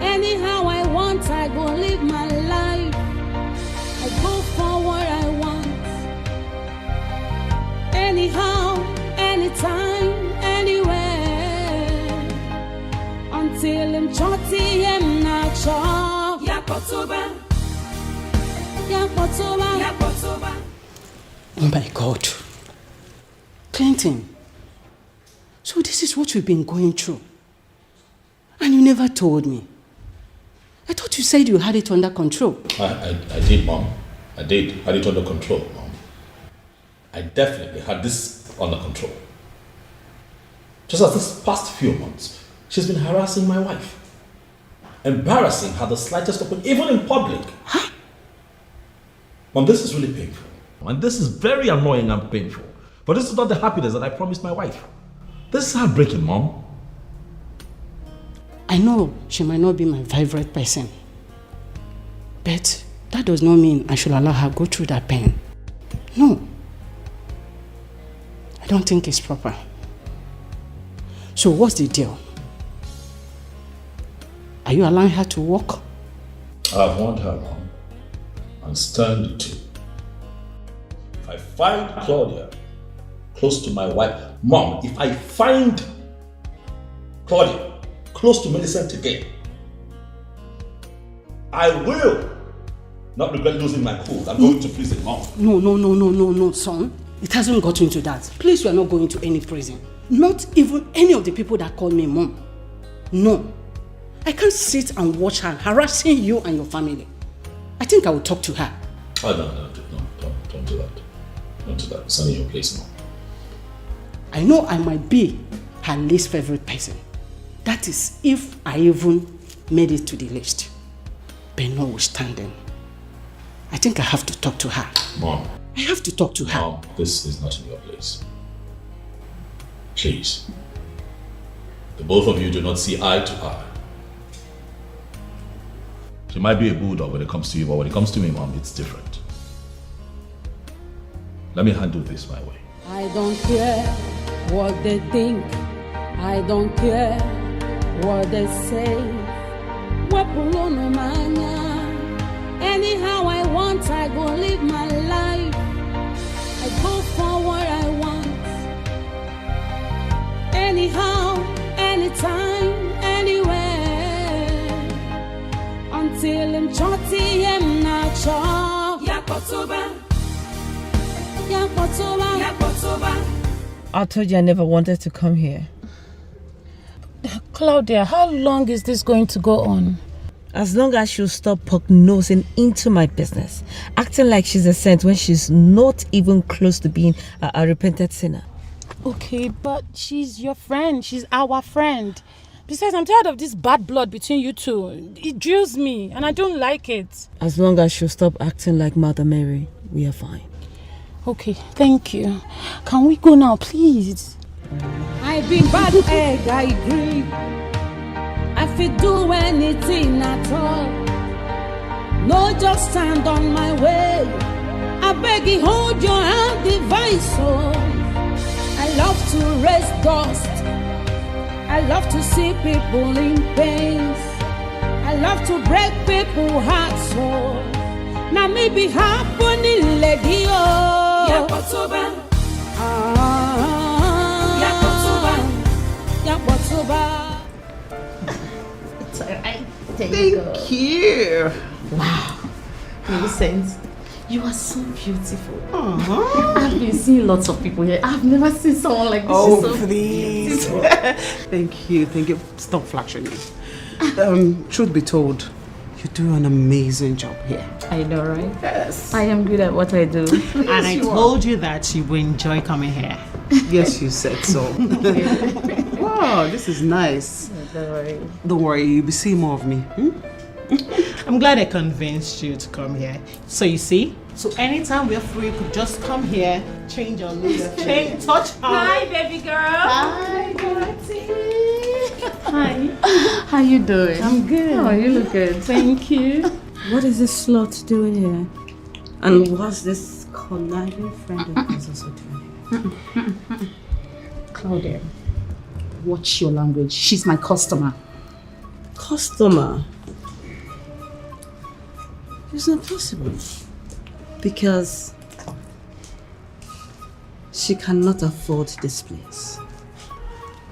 Anyhow I want, I go live my life. I go for what I want. Anyhow, anytime, anywhere. Until I'm chotty and not sure. Yakotoba. Oh my God. Clinton. So this is what we've been going through. And you never told me. I thought you said you had it under control. I did, Mom. I did. Had it under control, Mom. I definitely had this under control. Just as this past few months, she's been harassing my wife. Embarrassing her the slightest open, even in public. Huh? Mom, this is really painful. And this is very annoying and painful. But this is not the happiness that I promised my wife. This is heartbreaking, Mom. I know she might not be my favorite person. But that does not mean I should allow her go through that pain. No. I don't think it's proper. So what's the deal? Are you allowing her to walk? I've warned her, Mom. And stand to. If I find Claudia close to my wife, Mom, if I find Claudia close to Millicent again, I will not regret losing my cool. I'm going to prison, Mom. No, son. It hasn't gotten to that. Please, you are not going to any prison. Not even any of the people that call me Mom. No. I can't sit and watch her harassing you and your family. I think I will talk to her. Oh, no, don't do that. Don't do that. It's not in your place, Mom. I know I might be her least favorite person. That is if I even made it to the list. But notwithstanding, I think I have to talk to her. Mom. I have to talk to her. Mom, this is not in your place. Please. The both of you do not see eye to eye. She might be a bulldog when it comes to you, but when it comes to me, Mom, it's different. Let me handle this my way. I don't care what they think. I don't care what they say. Anyhow I want, I go live my life. I go for what I want. Anyhow, anytime, anywhere. Until I'm chotty and not sure. Yakotoba. I told you I never wanted to come here. Claudia, how long is this going to go on? As long as she'll stop poke-nosing into my business, acting like she's a saint when she's not even close to being a repentant sinner. Okay, but she's your friend. She's our friend. Besides, I'm tired of this bad blood between you two. It drills me, and I don't like it. As long as she'll stop acting like Mother Mary, we are fine. Okay, thank you. Can we go now, please? I've been bad egg, I agree. I feel do anything at all. No, just stand on my way. I beg you, hold your hand, device. Oh, I love to raise dust. I love to see people in pain. I love to break people's hearts. So now maybe happening, lady. Oh, Yakotoba. Yakotoba. Thank you. Wow. Millicent, you are so beautiful. I've been seeing lots of people here. I've never seen someone like this. Oh, She's so please. beautiful. Thank you. Stop flashing me. Truth be told, you do an amazing job here. I know, right? Yes. I am good at what I do. And I told you that you will enjoy coming here. Yes, you said so. Wow, this is nice. Don't worry. Don't worry, you'll be seeing more of me. I'm glad I convinced you to come here. So you see, so anytime we're free, you could just come here, change your looks, touch her. Hi, baby girl. Hi, Dorothy. Hi. How you doing? I'm good. Oh, you look good. Thank you. What is this slut doing here? And what's this conniving friend of yours also doing here? Claudia, watch your language. She's my customer. Customer? It's not possible. Because she cannot afford this place.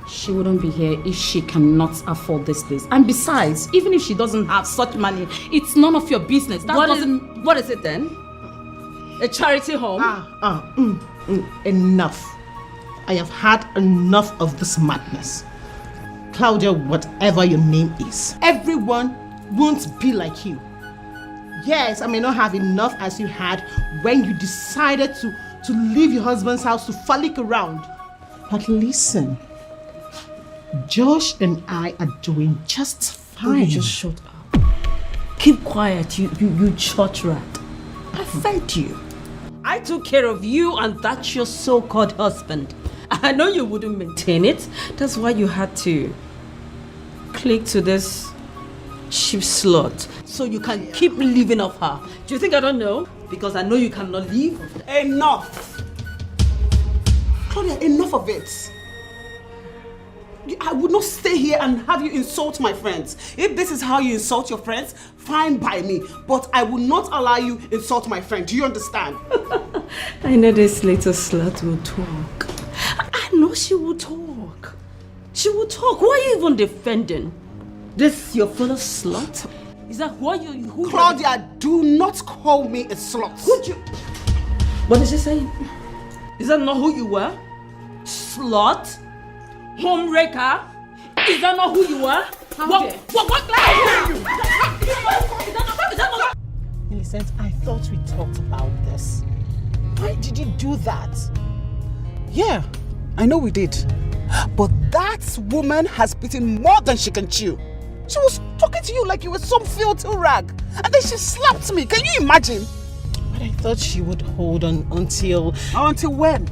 She wouldn't be here if she cannot afford this place. And besides, even if she doesn't have such money, it's none of your business. What is it then? A charity home? Enough. I have had enough of this madness. Claudia, whatever your name is, everyone won't be like you. Yes, I may not have enough as you had when you decided to leave your husband's house to frolic around. But listen, Josh and I are doing just fine. You just shut up. Keep quiet, you church rat. I fed you. I took care of you and that's your so-called husband. I know you wouldn't maintain it. That's why you had to click to this cheap slut so you can keep living off her. Do you think I don't know? Because I know you cannot leave. Enough! Claudia, enough of it. I would not stay here and have you insult my friends. If this is how you insult your friends, fine by me. But I will not allow you insult my friend. Do you understand? I know this little slut will talk. I know she will talk. She will talk. Who are you even defending? This your fellow slut? Is that who Claudia, do not call me a slut. Would you? What is she saying? Is that not who you were? Slut? Homewrecker? Is that not who you were? Millicent, I thought we talked about this. Why did you do that? Yeah, I know we did. But that woman has bitten more than she can chew. She was talking to you like you were some filthy rag. And then she slapped me. Can you imagine? But I thought she would hold on until... Until when?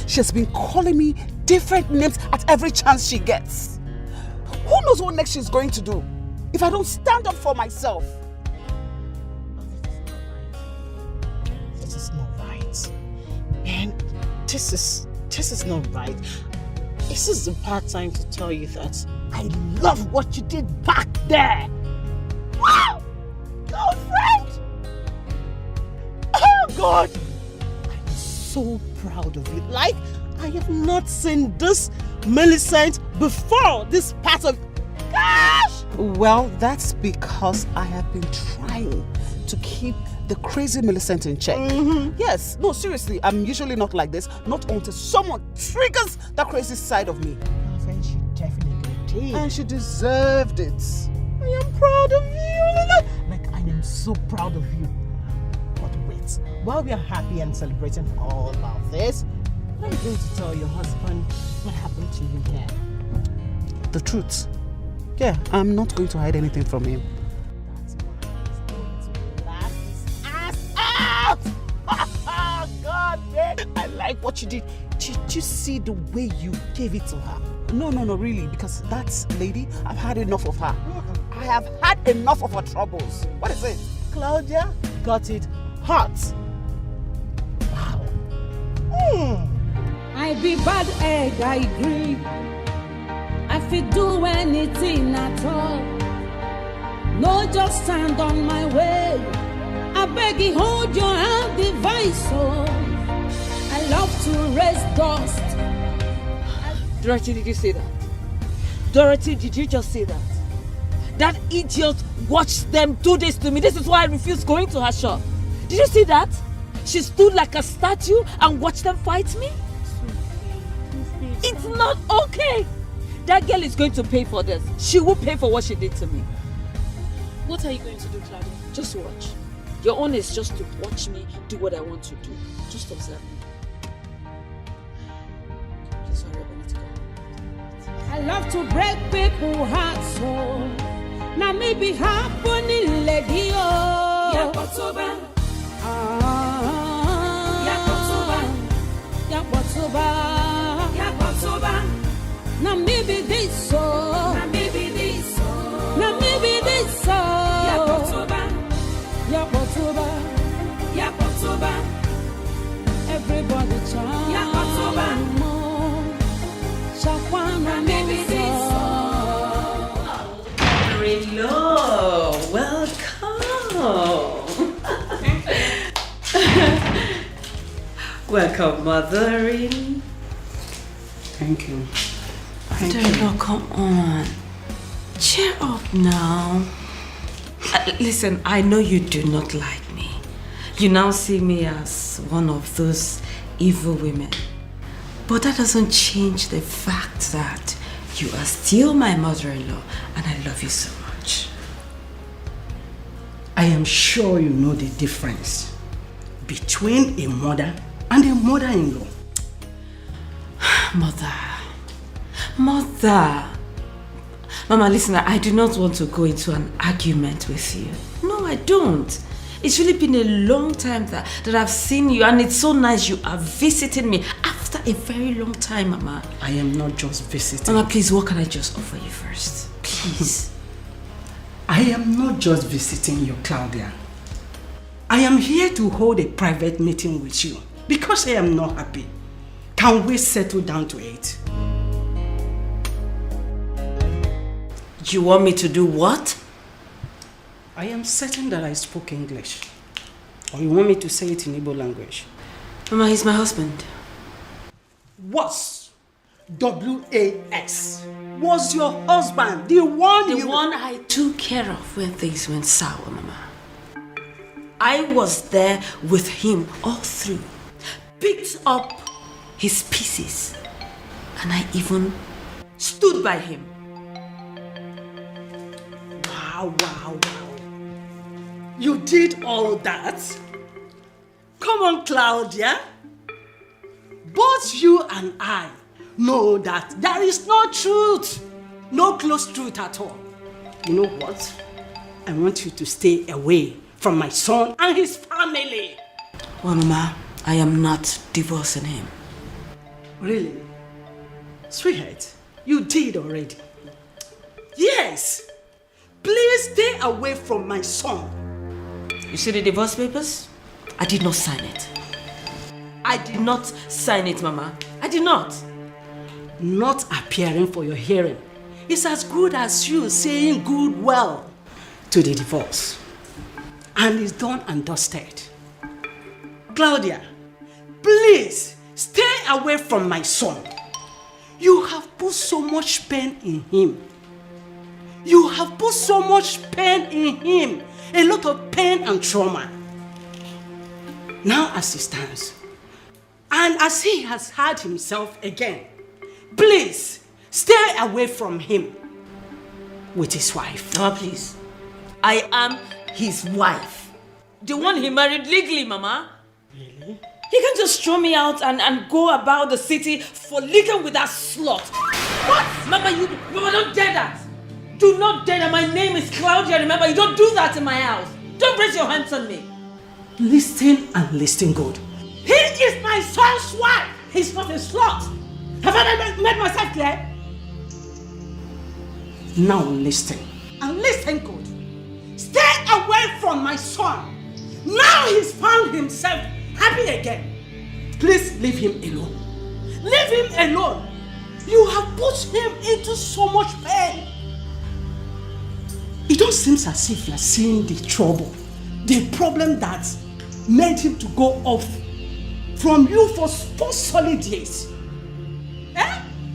She has been calling me different names at every chance she gets. Who knows what next she's going to do if I don't stand up for myself? This is not right. Man, this is not right. This is the part time to tell you that I love what you did back there. Wow! Girlfriend! Oh God! I'm so proud of you. Like, I have not seen this Millicent before this part of... Gosh! Well, that's because I have been trying to keep the crazy Millicent in check. Yes, no, seriously, I'm usually not like this. Not until someone triggers that crazy side of me. Girlfriend, she definitely did. And she deserved it. I am proud of you. Like, I am so proud of you. But wait, while we are happy and celebrating all of this, I'm going to tell your husband what happened to you here. The truth. Yeah, I'm not going to hide anything from him. Laugh his ass out! God, man, I like what you did. Did you see the way you gave it to her? No, really, because that lady, I've had enough of her. I have had enough of her troubles. What is it? Claudia got it hot. Wow. I be bad egg, I agree. I fit do anything at all. No, just stand on my way. I beg you, hold your hand, device. Oh, I love to raise dust. Dorothy, did you say that? Dorothy, did you just say that? That idiot watched them do this to me. This is why I refused going to her shop. Did you see that? She stood like a statue and watched them fight me? It's not okay. That girl is going to pay for this. She will pay for what she did to me. What are you going to do, Claudia? Just watch. Your own is just to watch me do what I want to do. Just observe me. Just hurry up, I need to go. I love to break people's hearts, so now me be happening, lady. Yakotoba. Now maybe this so. Now maybe this so. Now maybe this so. Yakotoba. Everybody chant. Yakotoba. Shakwana maybe this so. Hello, welcome. Welcome, mothering. Thank you. Deborah, come on. Cheer up now. Listen, I know you do not like me. You now see me as one of those evil women. But that doesn't change the fact that you are still my mother-in-law and I love you so much. I am sure you know the difference between a mother and a mother-in-law. Mother. Mama, listen, I do not want to go into an argument with you. No, I don't. It's really been a long time that I've seen you, and it's so nice you are visiting me after a very long time, Mama. I am not just visiting. Mama, please, what can I just offer you first? Please. I am not just visiting you, Claudia. I am here to hold a private meeting with you because I am not happy. Can we settle down to it? You want me to do what? I am certain that I spoke English. Or you want me to say it in Igbo language? Mama, he's my husband. Was W-A-S. Was your husband the one I took care of when things went sour, Mama. I was there with him all through. Picked up his pieces. And I even stood by him. Wow. You did all that? Come on, Claudia. Both you and I know that there is no truth. No close truth at all. You know what? I want you to stay away from my son and his family. Well, Mama, I am not divorcing him. Really? Sweetheart, you did already. Yes. Please stay away from my son. You see the divorce papers? I did not sign it. I did not sign it, Mama. I did not. Not appearing for your hearing is as good as you saying goodwill to the divorce. And it's done and dusted. Claudia, please stay away from my son. You have put so much pain in him. You have put so much pain in him. A lot of pain and trauma. Now as he stands, and as he has had himself again, please stay away from him. with his wife. Mama, please. I am his wife. The one he married legally, Mama. Really? He can't just throw me out and go about the city for living with that slut. What? Mama, don't dare that. Do not dare that. My name is Claudia, remember? You don't do that in my house. Don't raise your hands on me. Listen and listen good. He is my son's wife. He's not a slut. Have I made myself clear? Now listen. And listen good. Stay away from my son. Now he's found himself happy again. Please leave him alone. Leave him alone. You have put him into so much pain. It don't seem as if you're seeing the trouble, the problem that made him to go off from you for 4 solid years.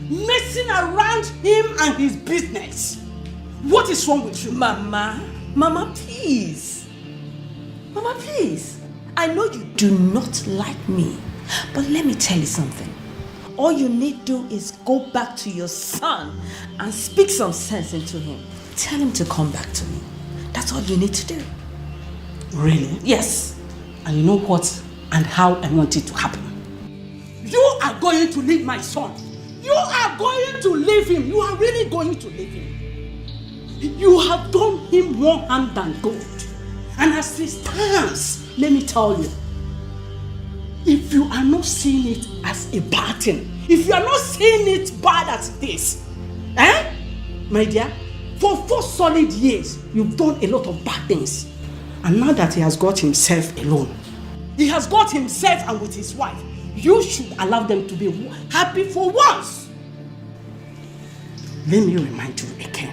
Messing around him and his business. What is wrong with you? Mama, please. Mama, please. I know you do not like me, but let me tell you something. All you need to do is go back to your son and speak some sense into him. Tell him to come back to me. That's all you need to do. Really? Yes. And you know what and how I want it to happen. You are going to leave my son. You are going to leave him. You are really going to leave him. You have done him more harm than good. And as it stands, let me tell you, if you are not seeing it as a bad thing, if you are not seeing it bad as it is, my dear, for 4 solid years, you've done a lot of bad things. And now that he has got himself alone, he has got himself and with his wife, you should allow them to be happy for once. Let me remind you again.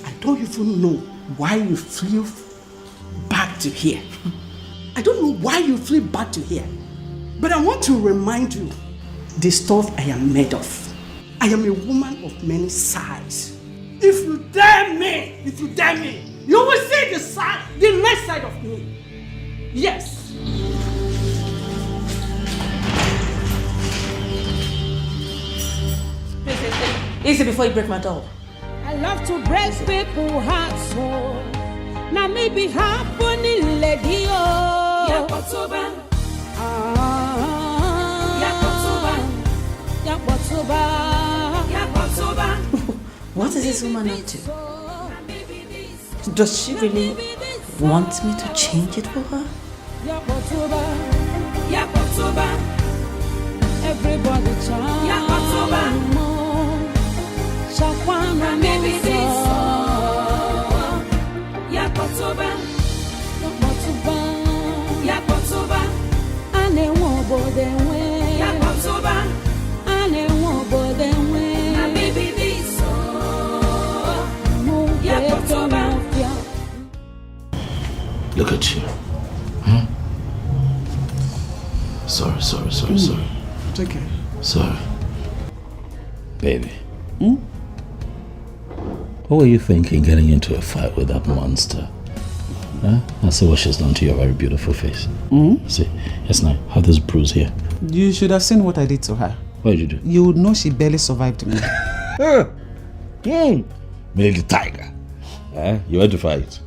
I don't even know why you flew back to here. I don't know why you flew back to here. But I want to remind you the stuff I am made of. I am a woman of many sides. If you dare me, you will see the next side of me. Yes. Easy before you break my doll. I love to break people's hearts, so now maybe happening, lady. Yakotoba. What is this woman up to? Does she really want me to change it for her? Everybody chant. Shakwana baby this. Yakotoba. Yakotoba. Ane wobo denwe. Yakotoba. Ane wobo denwe. Na baby this. Yakotoba. Look at you. Sorry. It's okay. Sorry. Baby. What were you thinking getting into a fight with that monster? I see what she's done to your very beautiful face. See, yes, now, have this bruise here. You should have seen what I did to her. What did you do? You would know she barely survived me. Millie the tiger. You went to fight.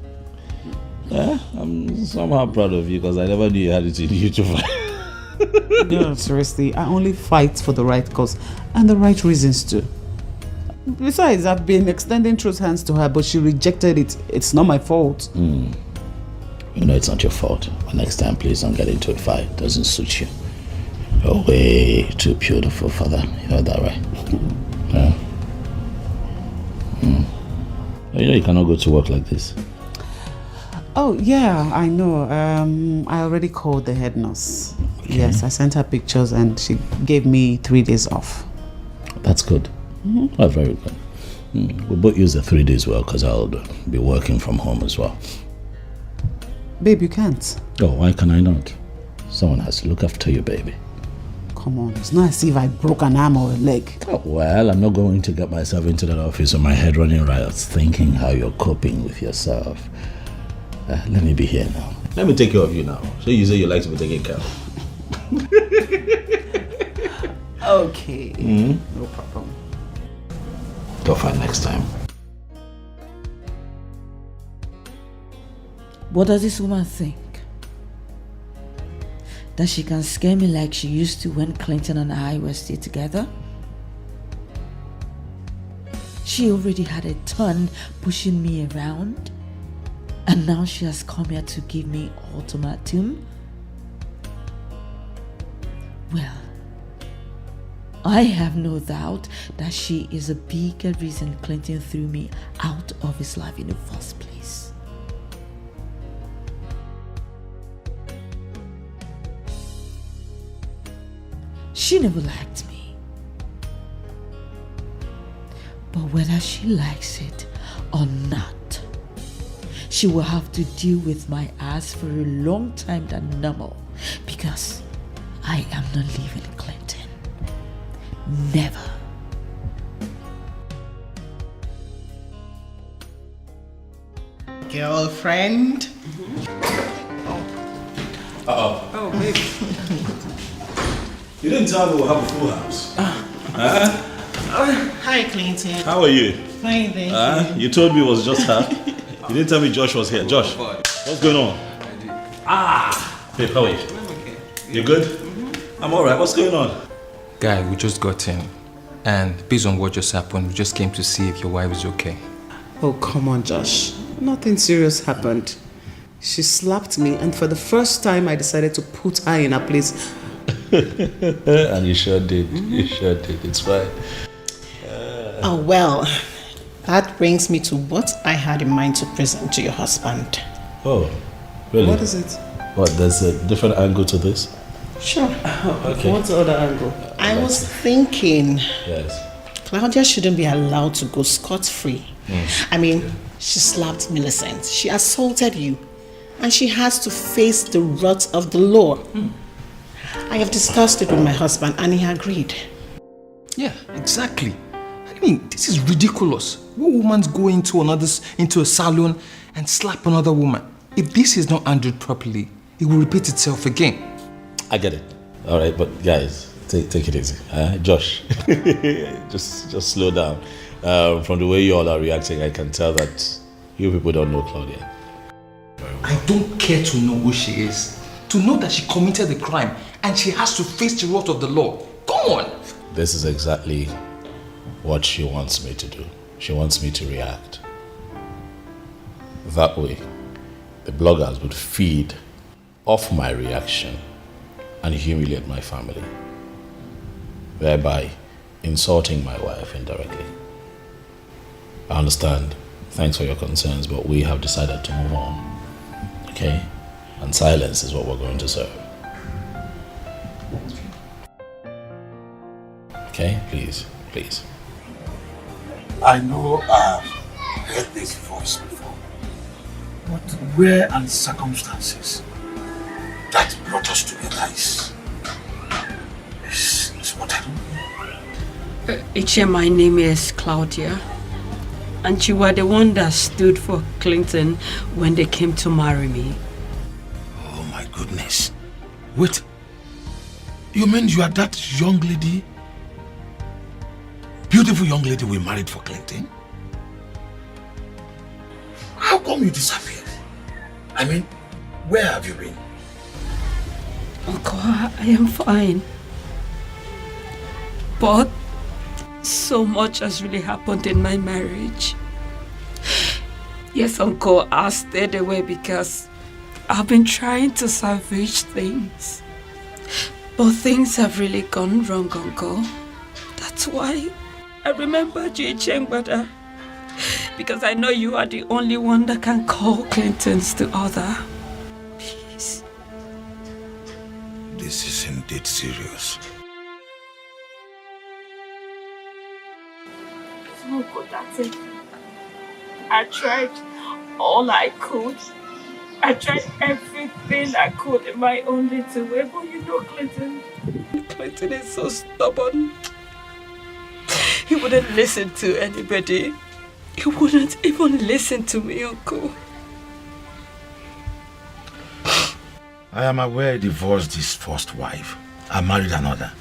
I'm somehow proud of you because I never knew you had it in you to fight. No, seriously, I only fight for the right cause and the right reasons too. Besides, I've been extending truth hands to her, but she rejected it. It's not my fault. You know it's not your fault. But next time, please don't get into a fight. It doesn't suit you. You're way too beautiful for that. You know that, right? You know you cannot go to work like this. Oh, yeah, I know. I already called the head nurse. Okay. Yes, I sent her pictures and she gave me 3 days off. That's good. Oh, very good. We'll both use the 3 days well because I'll be working from home as well. Babe, you can't. Oh, why can I not? Someone has to look after you, baby. Come on, it's not as if I broke an arm or a leg. Oh, well, I'm not going to get myself into that office with my head running riots thinking how you're coping with yourself. Let me be here now. Let me take care of you now. So you say you like to be taken care of. Okay. Mm-hmm. No problem. Go fight next time. What does this woman think? That she can scare me like she used to when Clinton and I were still together? She already had a ton pushing me around, and now she has come here to give me ultimatum? Well, I have no doubt that she is a bigger reason Clinton threw me out of his life in the first place. She never liked me. But whether she likes it or not, she will have to deal with my ass for a long time than normal, because I am not leaving Clinton. Never. Girlfriend? Oh, baby. You didn't tell me we'll have a full house. Hi, Clinton. How are you? Fine, thank you. You told me it was just her. You didn't tell me Josh was here. Josh, what's going on? Babe, how are you? I'm okay. You good? I'm alright. What's going on? Guy, we just got in. And based on what just happened, we just came to see if your wife is okay. Oh, come on, Josh. Nothing serious happened. She slapped me, and for the first time, I decided to put her in her place. And you sure did. You sure did. It's fine. Oh, well, that brings me to what I had in mind to present to your husband. Oh, really? What is it? What, there's a different angle to this? Sure. Okay. What's the other angle? I was thinking Yes. Claudia shouldn't be allowed to go scot-free. I mean, she slapped Millicent, she assaulted you, and she has to face the wrath of the law. I have discussed it with my husband and he agreed. Yeah, exactly. I mean, this is ridiculous. What woman's go into a salon and slap another woman? If this is not handled properly, it will repeat itself again. I get it. All right, but guys, take it easy. Josh, just slow down. From the way you all are reacting, I can tell that you people don't know Claudia. I don't care to know who she is. To know that she committed the crime and she has to face the wrath of the law. Come on! This is exactly what she wants me to do. She wants me to react. That way, the bloggers would feed off my reaction and humiliate my family, thereby insulting my wife indirectly. I understand. Thanks for your concerns, but we have decided to move on. Okay? And silence is what we're going to serve. Okay? Please. I know I've heard this voice before, but where and circumstances that brought us together is what I don't know. Iche, my name is Claudia, and you were the one that stood for Clinton when they came to marry me. Oh my goodness. Wait, you mean you are that young lady? Beautiful young lady we married for Clinton? How come you disappeared? I mean, where have you been? Uncle, I am fine. But so much has really happened in my marriage. Yes, Uncle, I stayed away because I've been trying to salvage things. But things have really gone wrong, Uncle. That's why I remembered you, Chengbada. Because I know you are the only one that can call Clinton's the other. Please. This is indeed serious. Uncle, that's it. I tried all I could. I tried everything I could in my own little way, but you know Clinton is so stubborn. He wouldn't listen to anybody. He wouldn't even listen to me, Uncle. I am aware he divorced his first wife and married another.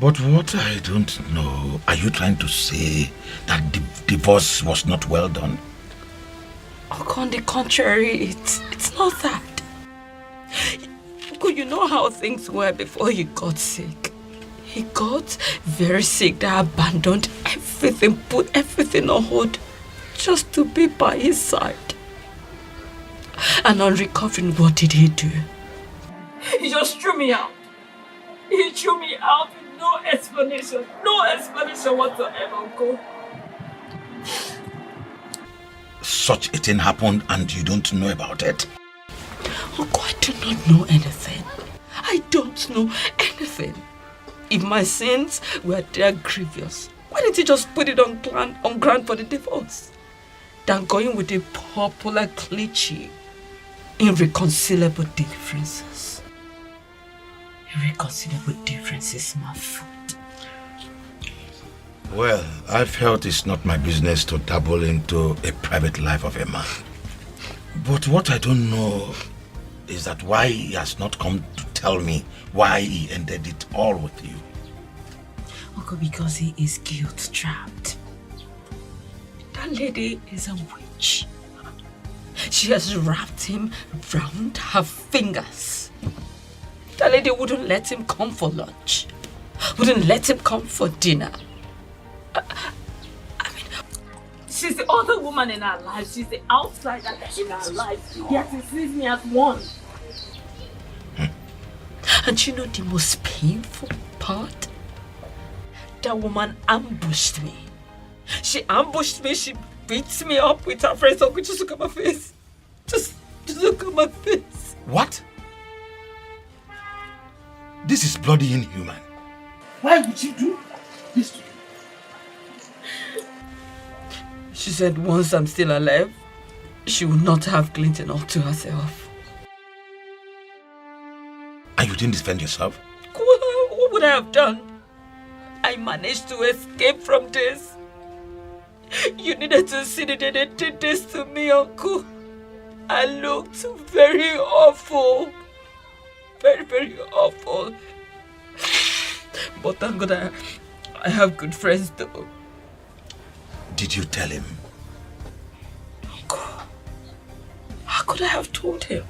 But what I don't know, are you trying to say that the divorce was not well done? On the contrary, it's not that. You know how things were before he got sick. He got very sick that abandoned everything, put everything on hold just to be by his side. And on recovering, what did he do? He just threw me out. He threw me out with no explanation whatsoever, Uncle. Such a thing happened and you don't know about it? Uncle, I do not know anything. I don't know anything. If my sins were that grievous, why didn't he just put it on ground for the divorce? Than going with a popular cliche, irreconcilable differences. Irreconcilable differences, my foot. Well, I felt it's not my business to dabble into a private life of a man. But what I don't know is that why he has not come to tell me why he ended it all with you. Uncle, because he is guilt-trapped. That lady is a witch. She has wrapped him round her fingers. That lady wouldn't let him come for lunch. Wouldn't let him come for dinner. I mean, she's the other woman in our lives. She's the outsider in our lives. Yet he sees me as one. And you know the most painful part? That woman ambushed me. She ambushed me. She beats me up with her friends. Uncle, just look at my face. Just look at my face. What? This is bloody inhuman. Why would you do this to you? She said once I'm still alive, she would not have Clinton all to herself. And you didn't defend yourself? What would I have done? I managed to escape from this. You needed to see that they did this to me, Uncle. I looked very awful. Very, very awful. But thank God I have good friends though. Did you tell him? Uncle, how could I have told him?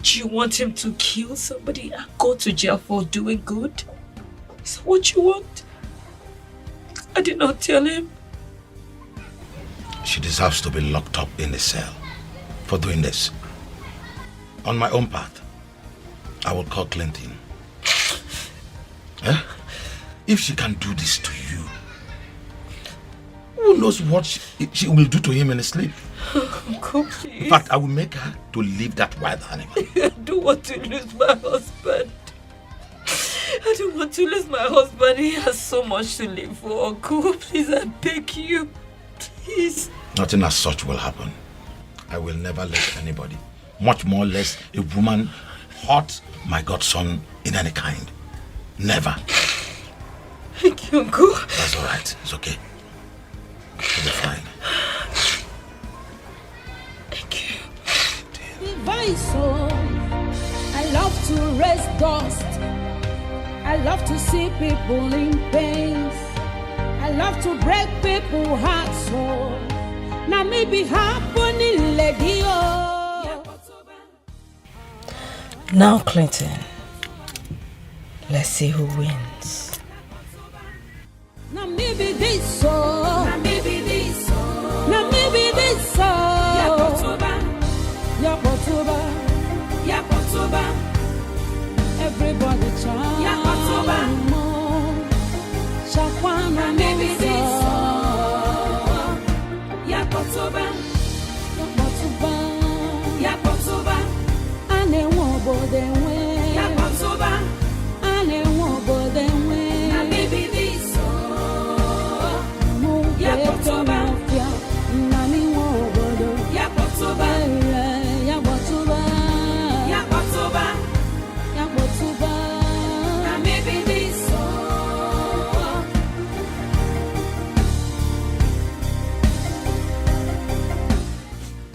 Do you want him to kill somebody and go to jail for doing good? Is that what you want? I did not tell him. She deserves to be locked up in a cell for doing this. On my own part, I will call Clinton. If she can do this to you, who knows what she will do to him in his sleep? Uncle, please. In fact, I will make her to leave that wild animal. I don't want to lose my husband. I don't want to lose my husband. He has so much to live for. Uncle, please, I beg you. Please. Nothing as such will happen. I will never let anybody, much more less a woman, hurt my godson in any kind. Never. Thank you, Uncle. That's all right. It's okay. It'll be fine. Thank you. Divine soul, I love to raise dust. I love to see people in pain. I love to break people's hearts. So now maybe happening lady. Now, Clinton, let's see who wins. Now maybe this so. Now maybe this so. Now maybe this so. Yakotoba. Everybody chant. Yakotoba. Shakwana maybe this so. Yakotoba. Ane wobo denwe. Yakotoba. Ane wobo denwe. Now maybe this so. Yakotoba. Nani wobo. Yakotoba.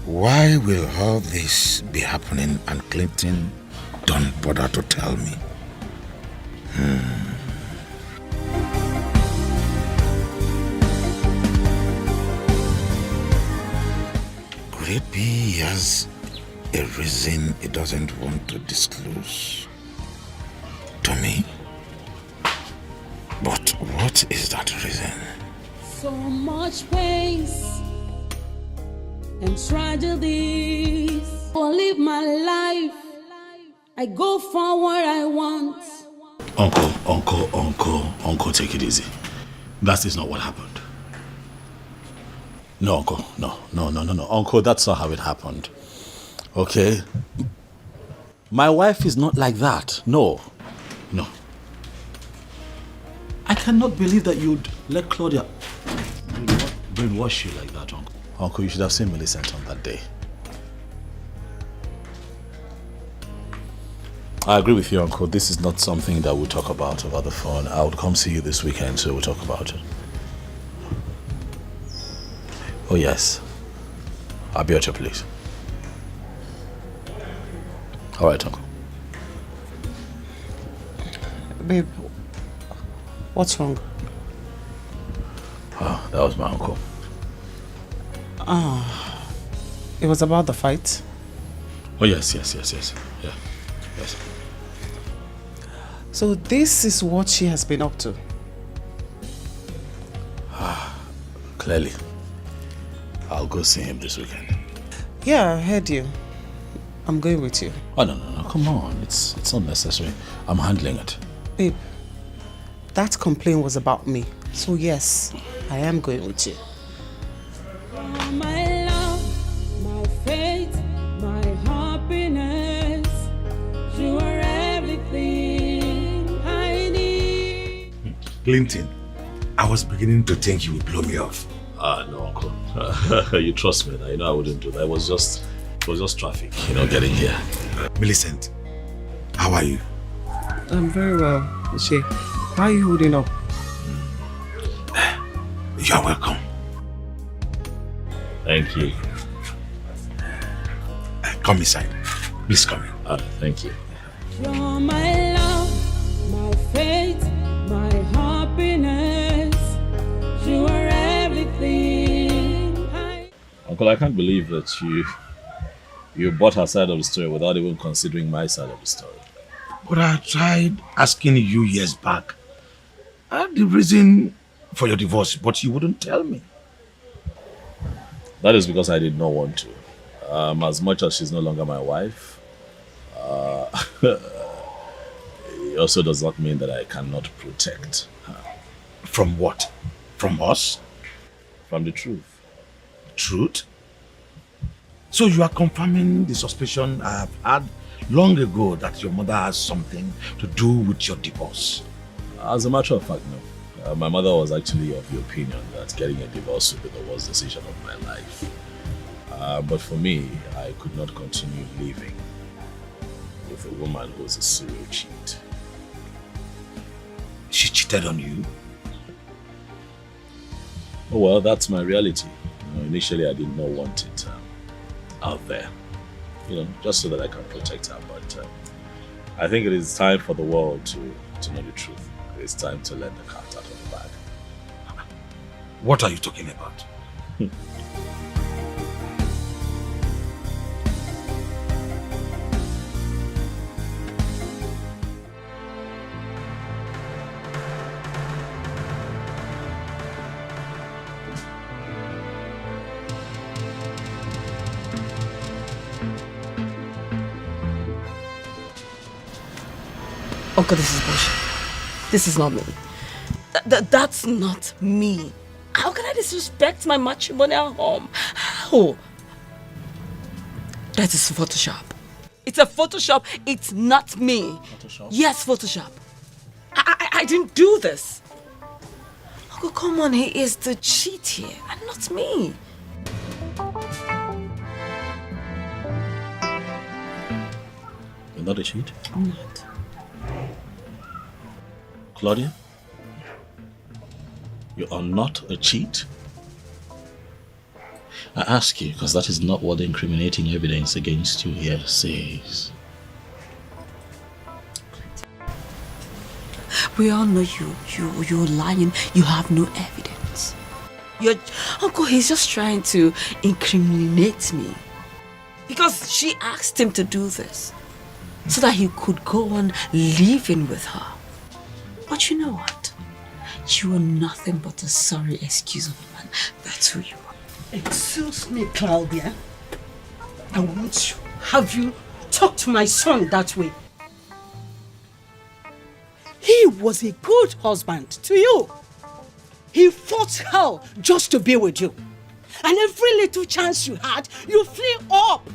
Why will all this be happening and Clinton don't bother to tell me? Could it be he has a reason he doesn't want to disclose to me? But what is that reason? So much pain and tragedies. I live my life. I go for what I want. Uncle, take it easy. That is not what happened. No, Uncle, no. Uncle, that's not how it happened. Okay? My wife is not like that. No. I cannot believe that you'd let Claudia brainwash you like that, Uncle. Uncle, you should have seen Millicent on that day. I agree with you, Uncle. This is not something that we'll talk about over the phone. I would come see you this weekend, so we'll talk about it. Oh, yes. I'll be at your place. All right, Uncle. Babe, what's wrong? Oh, that was my uncle. It was about the fight? Oh, yes. Yeah. Yes. So this is what she has been up to? Clearly. I'll go see him this weekend. Yeah, I heard you. I'm going with you. Oh, no. Come on. It's not necessary. I'm handling it. Babe, that complaint was about me. So yes, I am going with you. My love, my faith, my happiness. You are everything I need. Clinton, I was beginning to think you would blow me off. No, Uncle. You trust me. I know I wouldn't do that. It was just traffic, getting here. Millicent, how are you? I'm very well. Uche, why are you holding up? You're welcome. Thank you. Come inside. Please come in. Thank you. You're my love, my faith, my happiness. You are everything Uncle, I can't believe that you bought her side of the story without even considering my side of the story. But I tried asking you years back the reason for your divorce, but you wouldn't tell me. That is because I did not want to. As much as she's no longer my wife, it also does not mean that I cannot protect her. From what? From us? From the truth. Truth? So you are confirming the suspicion I have had long ago that your mother has something to do with your divorce? As a matter of fact, no. My mother was actually of the opinion that getting a divorce would be the worst decision of my life. But for me, I could not continue living with a woman who was a serial cheat. She cheated on you? Oh well, that's my reality. Initially, I did not want it out there. Just so that I can protect her. But I think it is time for the world to know the truth. It's time to let the cat out of the bag. What are you talking about? Uncle, this is bullshit. This is not me. That's not me. How can I disrespect my matrimonial home? How? That is Photoshop. It's a Photoshop. It's not me. Photoshop? Yes, Photoshop. I didn't do this. Uncle, come on. He is the cheat here and not me. You're not a cheat? I'm not. Claudia? You are not a cheat? I ask you because that is not what the incriminating evidence against you here says. We all know you're lying. You have no evidence. Your uncle, he's just trying to incriminate me. Because she asked him to do this. So that he could go on living with her. But you know what? You are nothing but a sorry excuse woman. That's who you are. Excuse me, Claudia. I want to have you talk to my son that way. He was a good husband to you. He fought hell just to be with you. And every little chance you had, you flew up.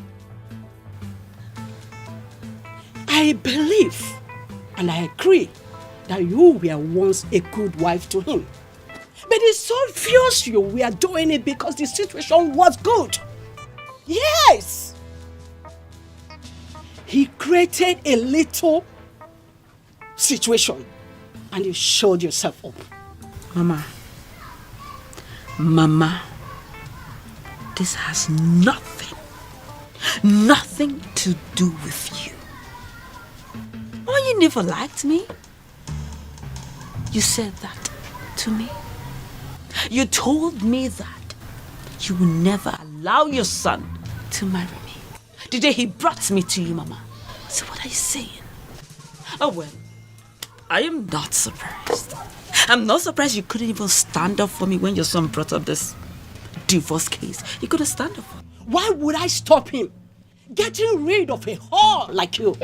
I believe and I agree that you were once a good wife to him. But it's obvious you were doing it because the situation was good. Yes! He created a little situation and you showed yourself up. Mama, this has nothing to do with you. Oh, you never liked me. You said that to me. You told me that you will never allow your son to marry me. The day he brought me to you, Mama. So what are you saying? Oh well, I am not surprised. I'm not surprised you couldn't even stand up for me when your son brought up this divorce case. You couldn't stand up for me. Why would I stop him? Getting rid of a whore like you.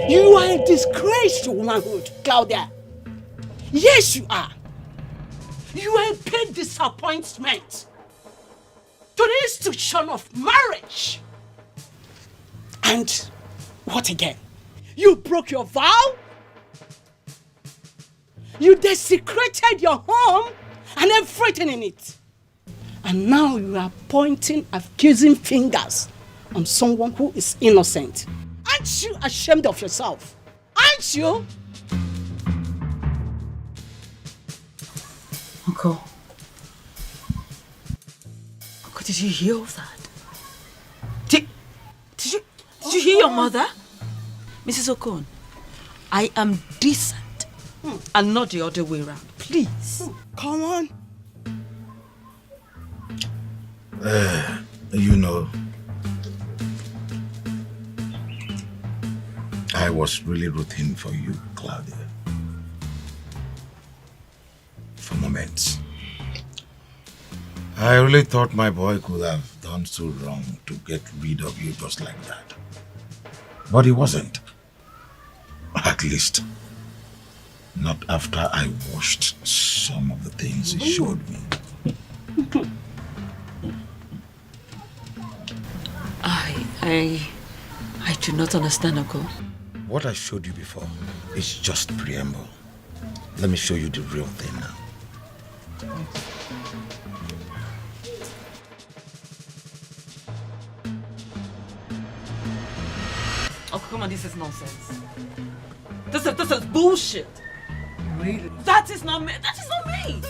You are a disgrace to womanhood, Claudia. Yes, you are. You are a big disappointment to the institution of marriage. And what again? You broke your vow? You desecrated your home and everything in it. And now you are pointing accusing fingers on someone who is innocent. Aren't you ashamed of yourself? Aren't you? Uncle, did you hear all that? Did you hear your mother? Mrs. Okon, I am decent and not the other way around. Please. Come on. You know, I was really rooting for you, Claudia. For moments. I really thought my boy could have done so wrong to get rid of you just like that. But he wasn't. At least, not after I watched some of the things he showed me. I do not understand, Uncle. What I showed you before is just preamble. Let me show you the real thing now. Oh, come on, this is nonsense. This is bullshit. Really? That is not me. That is not me.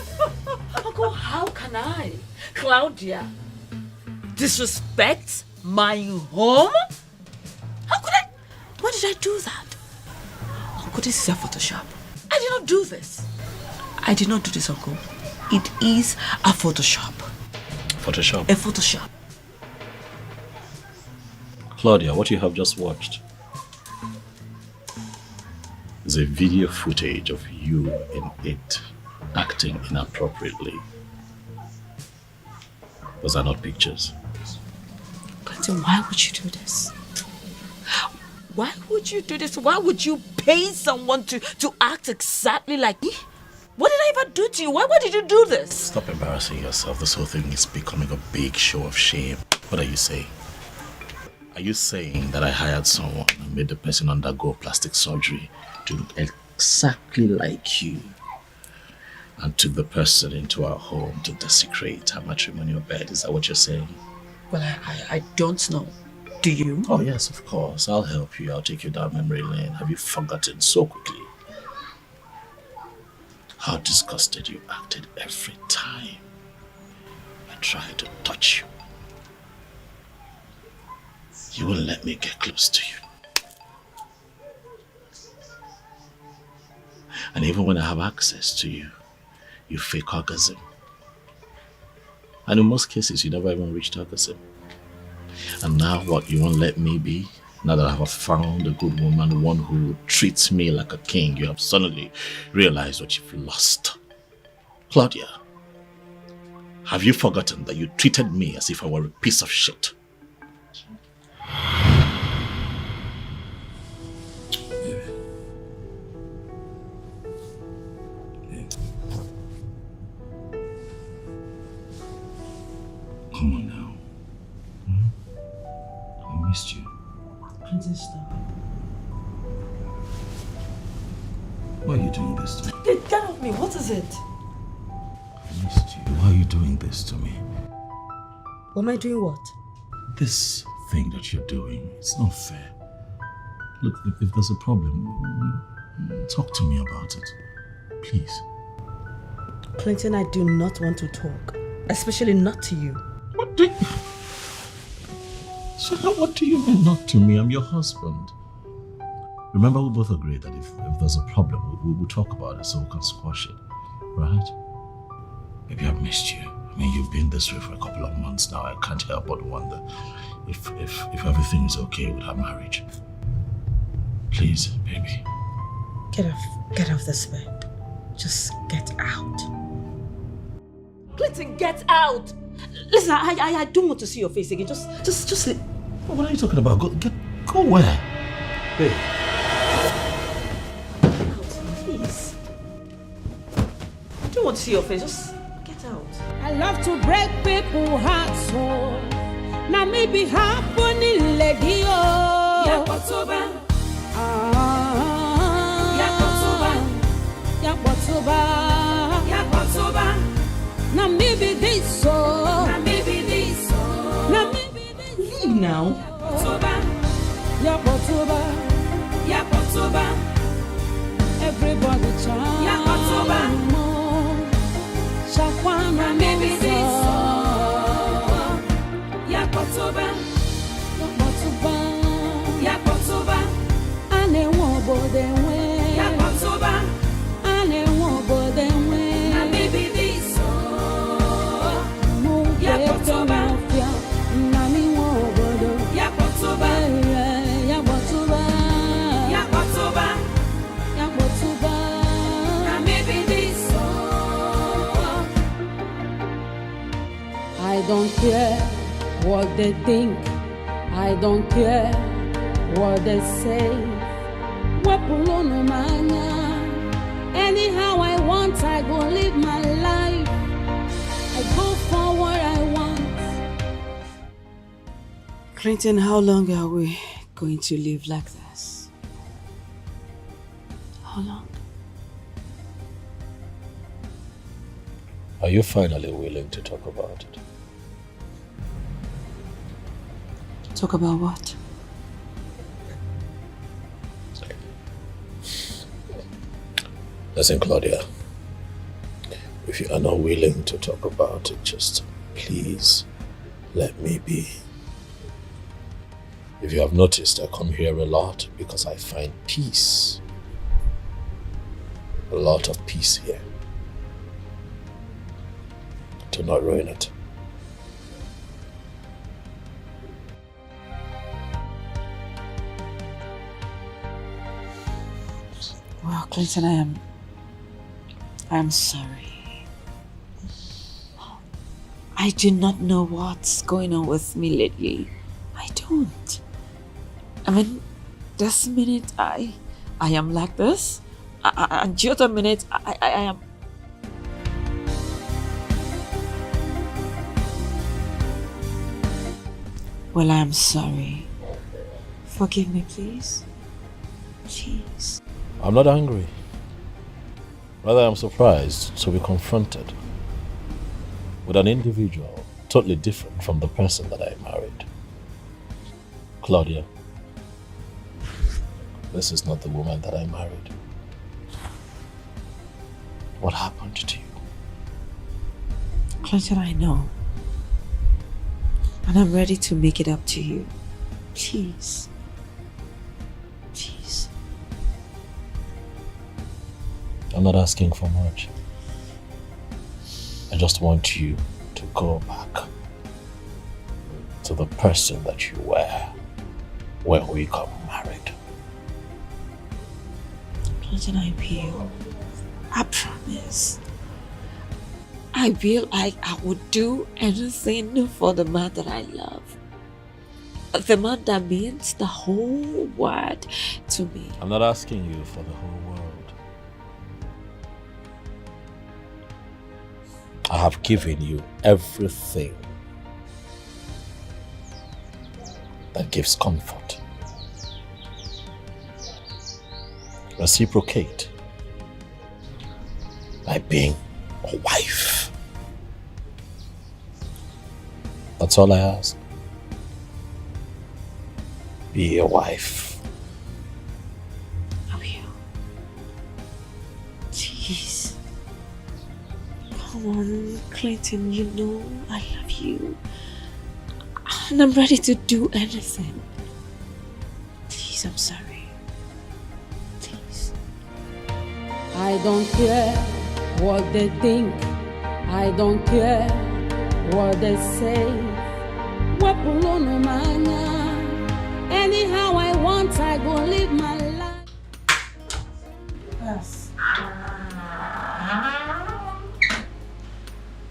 Uncle, how can I, Claudia, disrespect my home? How could I? Why did I do that? Uncle, this is a Photoshop. I did not do this. I did not do this, Uncle. It is a Photoshop. Photoshop? A Photoshop. Claudia, what you have just watched is a video footage of you in it acting inappropriately. Those are not pictures. Clinton, why would you do this? Why would you do this? Why would you pay someone to act exactly like me? What did I ever do to you? Why did you do this? Stop embarrassing yourself. This whole thing is becoming a big show of shame. What are you saying? Are you saying that I hired someone and made the person undergo plastic surgery to look exactly like you and took the person into our home to desecrate our matrimonial bed? Is that what you're saying? Well, I don't know. Do you? Oh, yes, of course. I'll help you. I'll take you down memory lane. Have you forgotten so quickly how disgusted you acted every time I tried to touch you? You won't let me get close to you. And even when I have access to you, you fake orgasm. And in most cases, you never even reached out the same. And now what, you won't let me be? Now that I have found a good woman, one who treats me like a king, you have suddenly realized what you've lost. Claudia, have you forgotten that you treated me as if I were a piece of shit? Come on now. I missed you. Clinton, stop. Why are you doing this to me? Get off me. What is it? I missed you. Why are you doing this to me? Am I doing what? This thing that you're doing, it's not fair. Look, if there's a problem, talk to me about it. Please. Clinton, I do not want to talk. Especially not to you. What do you... So what do you mean not to me? I'm your husband. Remember, we both agreed that if there's a problem, we'll talk about it so we can squash it. Right? Maybe I've missed you. I mean, you've been this way for a couple of months now. I can't help but wonder if everything is okay with our marriage. Please, baby. Get off this bed. Just get out. Clinton, get out! Listen, I don't want to see your face again. Just What are you talking about? Go where? Babe. Please. I don't want to see your face. Just get out. I love to break people's hearts, so now maybe happening, lady. Yakotoba. Now maybe this so. Leave now. Yakotoba. Everybody chant. Yakotoba. Shakwana maybe this so. Yakotoba. Yakotoba. Ane wobo de we. Yakotoba. Ane wobo de we. Na maybe this so. Yakotoba. Nami wobo do. Yakotoba. Yakotoba. Yakotoba. Yakotoba. Na maybe this so. I don't care what they think. I don't care what they say. Anyhow I want, I go live my life. I go for what I want. Clinton, how long are we going to live like this? How long? Are you finally willing to talk about it? Talk about what? Listen, Claudia, if you are not willing to talk about it, just please let me be. If you have noticed, I come here a lot because I find peace. A lot of peace here. Do not ruin it. Well, Clinton, I am sorry. I do not know what's going on with me lately. I don't. I mean, this minute I am like this, and the other minute I am. Well, I am sorry. Forgive me, please. Please. I'm not angry. Rather, I'm surprised to be confronted with an individual totally different from the person that I married. Claudia, this is not the woman that I married. What happened to you? Clinton, I know. And I'm ready to make it up to you. Please. Please. I'm not asking for much. I just want you to go back to the person that you were when we got married. Clinton, I will. I promise. I will. I would do anything for the man that I love. The man that means the whole world to me. I'm not asking you for the whole world. I have given you everything that gives comfort. Reciprocate by being a wife. That's all I ask. Be a wife. I will. Jeez. Come on, Clinton, you know I love you. And I'm ready to do anything. Please, I'm sorry. Please. I don't care what they think. I don't care what they say. Anyhow I want, I go live my life. Yes.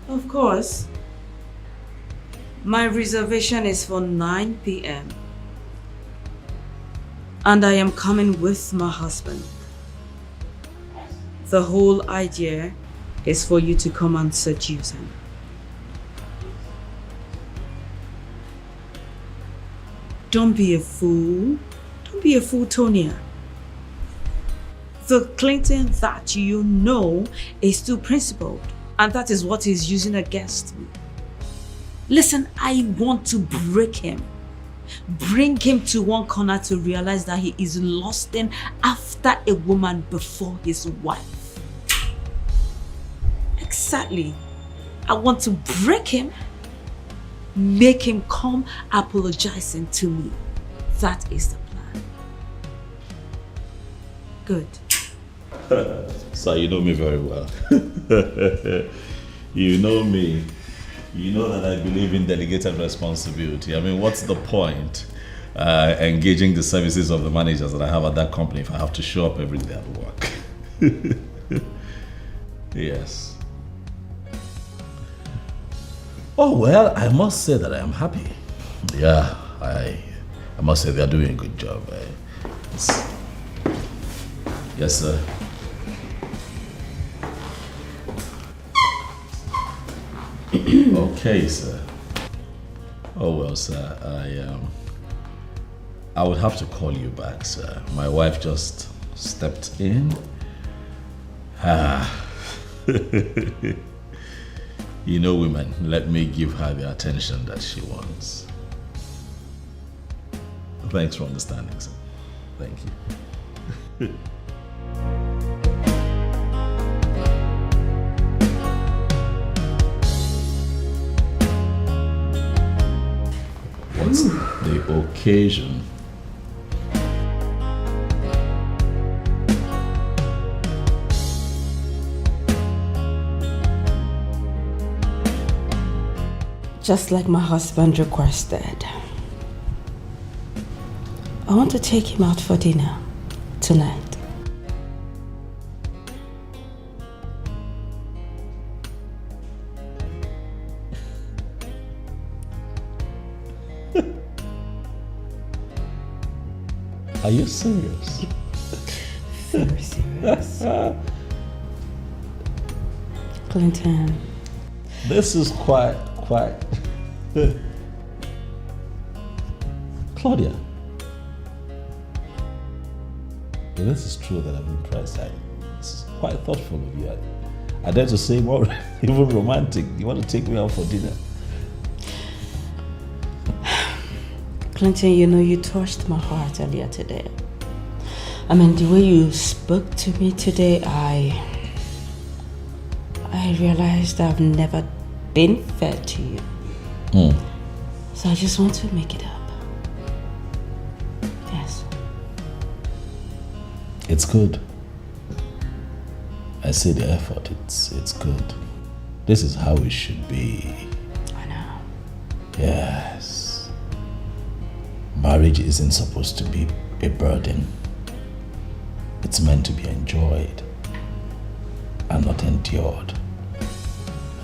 Of course. My reservation is for 9 p.m. And I am coming with my husband. The whole idea is for you to come and seduce him. Don't be a fool. Don't be a fool, Tonya. The Clinton that you know is too principled, and that is what he's using against me. Listen, I want to break him. Bring him to one corner to realize that he is lusting after a woman before his wife. Exactly. I want to break him, make him come apologizing to me. That is the plan. Good. So you know me very well. You know me. You know that I believe in delegated responsibility. I mean, what's the point engaging the services of the managers that I have at that company if I have to show up every day at work? Yes. Oh, well, I must say that I am happy. Yeah, I must say they are doing a good job. Yes, sir. Okay, sir. Oh, well, sir, I would have to call you back, sir. My wife just stepped in. You know women, let me give her the attention that she wants. Thanks for understanding, sir. Thank you. What's the occasion? Just like my husband requested. I want to take him out for dinner tonight. Are you serious? Very serious. Clinton. This is quite. Claudia. Well, this is true that I'm impressed. This is quite thoughtful of you. I dare to say more, even romantic. You want to take me out for dinner? Clinton, you know, you touched my heart earlier today. I mean, the way you spoke to me today, I realized I've never been fair to you. So I just want to make it up. Yes. It's good. I see the effort. It's good. This is how it should be. Yes. Marriage isn't supposed to be a burden. It's meant to be enjoyed and not endured.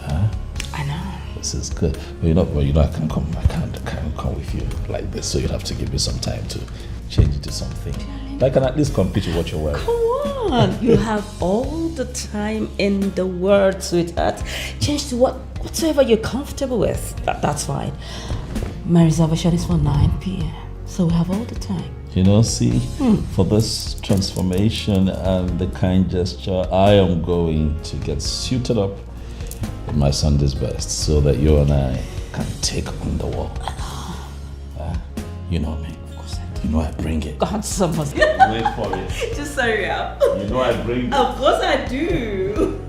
Huh? I know. This is good. Well, I can't come with you like this, so you'll have to give me some time to change it to something. I can at least compete with what you're wearing. Come on, you have all the time in the world, sweetheart. Change to whatsoever you're comfortable with. That's fine. My reservation is for 9 p.m. So we have all the time. See, for this transformation and the kind gesture, I am going to get suited up in my Sunday's best so that you and I can take on the world. You know me. Of course I do. You know I bring it. God, someone. Wait for it. Just hurry up. You know I bring it. Of course I do.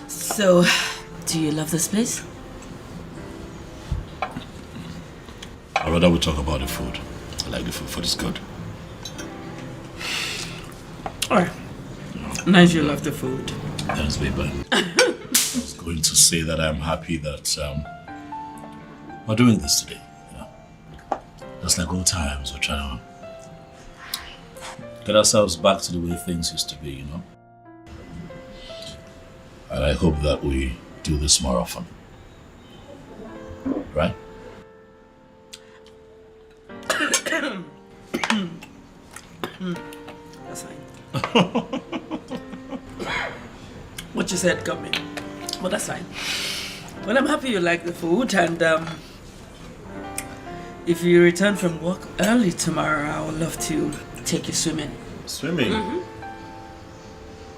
So, do you love this place? I'd rather we talk about the food. I like the food. Food is good. Alright. Nice you love the food. Thanks, baby. I was going to say that I'm happy that we're doing this today. Just like old times, we're trying to get ourselves back to the way things used to be, And I hope that we do this more often. Right? That's fine. What you said got me. But that's fine. Well, I'm happy you like the food, and if you return from work early tomorrow, I would love to take you swimming. Swimming?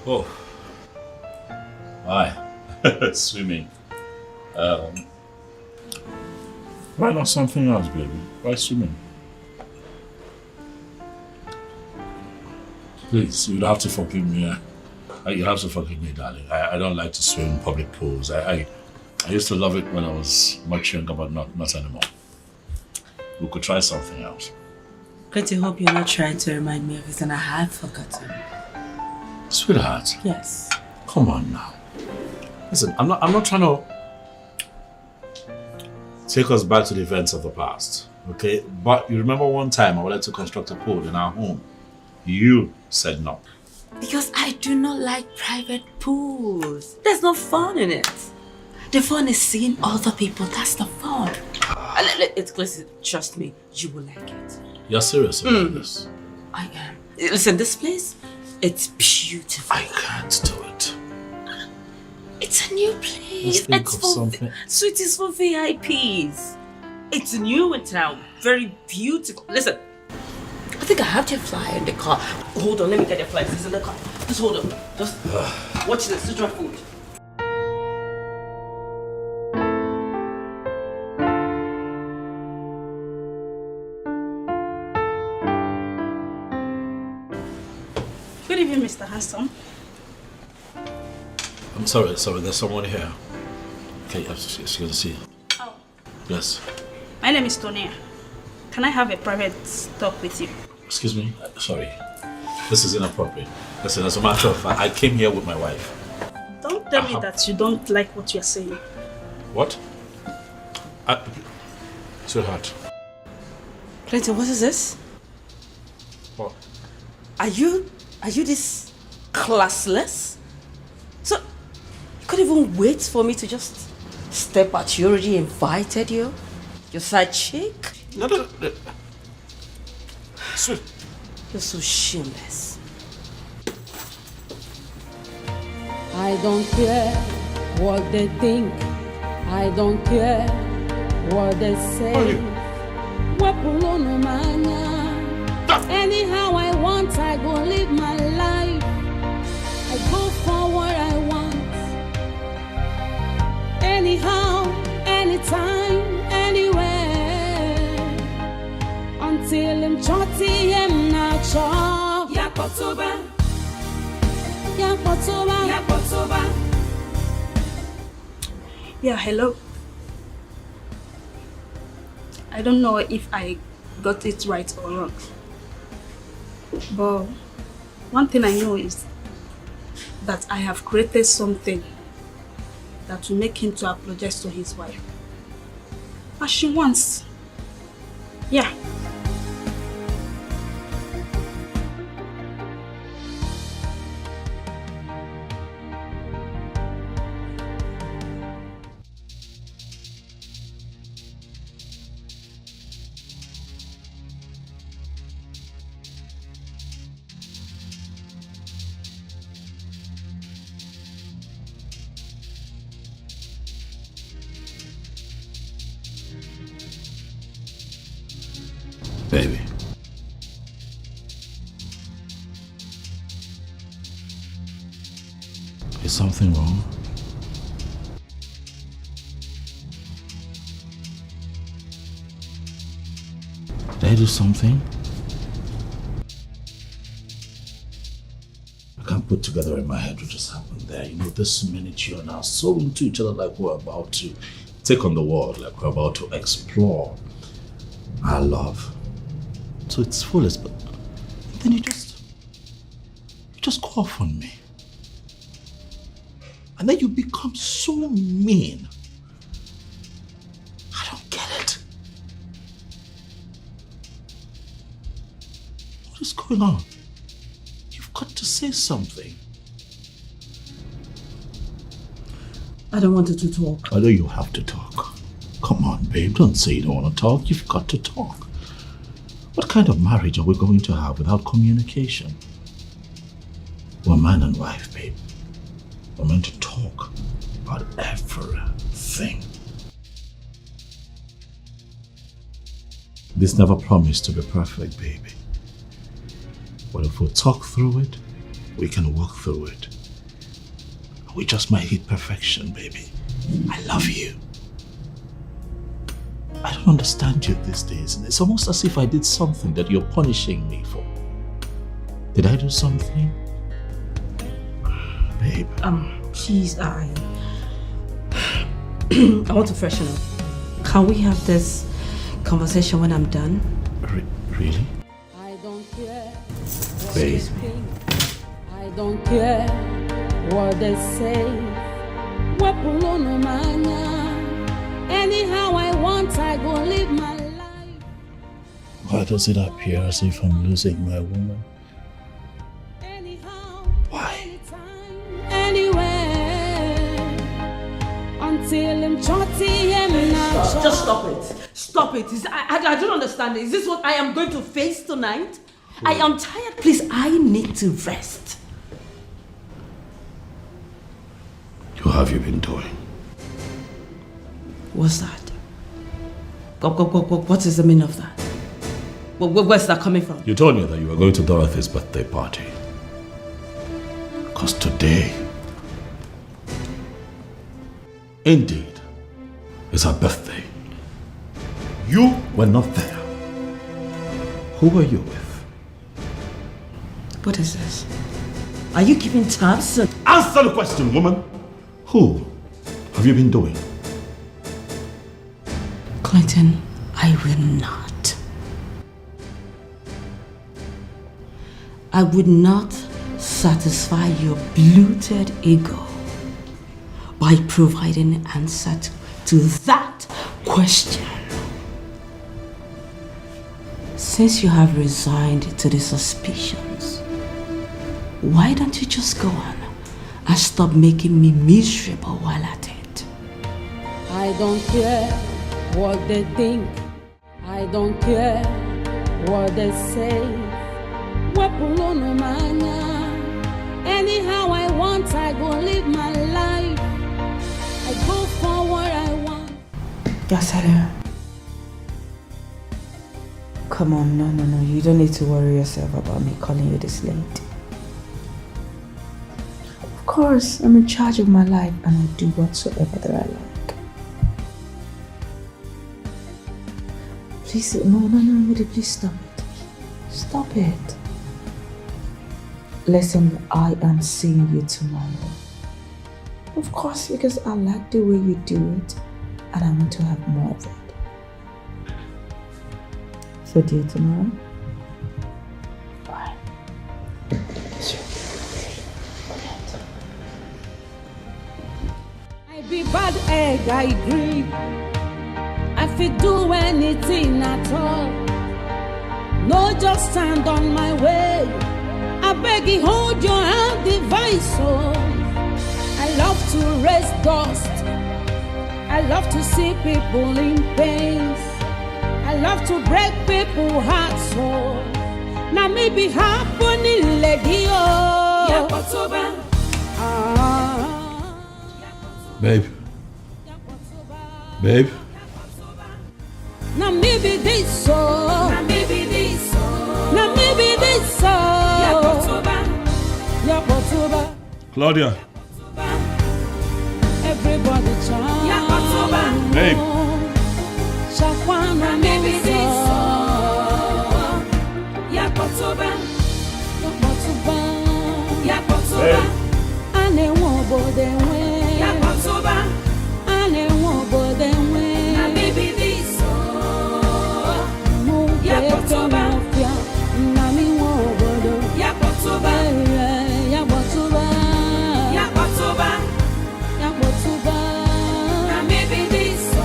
Oh. Why? Swimming. Why not something else, baby? Why swimming? Please, you'd have to forgive me. You have to forgive me, darling. I don't like to swim in public pools. I used to love it when I was much younger, but not anymore. We could try something else. Pretty hope you're not trying to remind me of it and I have forgotten. Sweetheart. Yes. Come on now. Listen, I'm not trying to take us back to the events of the past, okay? But you remember one time I wanted to construct a pool in our home. You said no. Because I do not like private pools. There's no fun in it. The fun is seeing other people. That's the fun. Trust me, you will like it. You're serious about this? I am. Listen, this place, it's beautiful. I can't do it. It's a new place. Let's think It's of for something. Sweeties for VIPs. It's new in town. Very beautiful. Listen, I think I have your flyer in the car. Hold on, let me get your flyer. It's in the car. Just hold on. Just watch this. Just try food. Good evening, Mr. Handsome. I'm sorry, there's someone here. Okay, excuse me. Oh. Yes. My name is Tonia. Can I have a private talk with you? Excuse me? Sorry. This is inappropriate. Listen, as a matter of fact, I came here with my wife. Don't tell me that you don't like what you're saying. What? Sweetheart. Clinton, what is this? What? Are you this classless? So, you couldn't even wait for me to just step out. You already invited you? Your side chick? No. Sweet. You're so shameless. I don't care what they think. I don't care what they say. Anyhow I want, I go live my life. I go for what I want. Anyhow, anytime, anywhere. him choti him na cho. Yakotoba. Yeah, hello. I don't know if I got it right or wrong. But one thing I know is that I have created something that will make him to apologize to his wife. As she wants. Yeah. Baby. Is something wrong? Did I do something? I can't put together in my head what just happened there. You know, this minute you are now so into each other, like we're about to take on the world, like we're about to explore our love. So it's foolish, but then you just go off on me. And then you become so mean. I don't get it. What is going on? You've got to say something. I don't want you to talk. I know you have to talk. Come on, babe, don't say you don't want to talk. You've got to talk. What kind of marriage are we going to have without communication? We're man and wife, babe. We're meant to talk about everything. This never promised to be perfect, baby. But if we talk through it, we can walk through it. We just might hit perfection, baby. I love you. I don't understand you these days. It's almost as if I did something that you're punishing me for. Did I do something? Babe. Please, I want to freshen up. Can we have this conversation when I'm done? Really? I don't care. Babe. I don't care what they say. Anyhow I want, I go live my life. Why does it appear as if I'm losing my woman? Why? Anywhere until I'm chotty and not. Just stop it. Stop it. I don't understand. Is this what I am going to face tonight? I am tired. Please, I need to rest. What have you been doing? What's that? What is the meaning of that? Where's that coming from? You told me that you were going to Dorothy's birthday party. Because today, indeed, is her birthday. You were not there. Who were you with? What is this? Are you keeping tabs? Answer the question, woman. Who have you been doing? Clinton, I will not. I would not satisfy your bloated ego by providing an answer to that question. Since you have resigned to the suspicions, why don't you just go on and stop making me miserable while at it? I don't care what they think. I don't care what they say. Anyhow I want, I go live my life. I go for what I want. Yes, hello. Come on, no. You don't need to worry yourself about me calling you this late. Of course, I'm in charge of my life and I do whatsoever that I like. Please, no, please stop it. Stop it. Listen, I am seeing you tomorrow. Of course, because I like the way you do it and I want to have more of it. So, dear, tomorrow? Bye. I be bad egg, I agree. I fit do anything at all. No, just stand on my way. I beg you, hold your hand, device. Oh, I love to raise dust. I love to see people in pain. I love to break people's hearts. So now maybe happening, lady. Oh, Babe. Babe. now maybe this so. Now maybe this so. Now maybe this so. Claudia. Everybody try. Babe. Shakwana maybe this so. Babe. Ane wobo de we. Ane wobo de we. Na maybe this so. Mo beto mafia. Na mi wobo do. Yakotoba. Na maybe this so.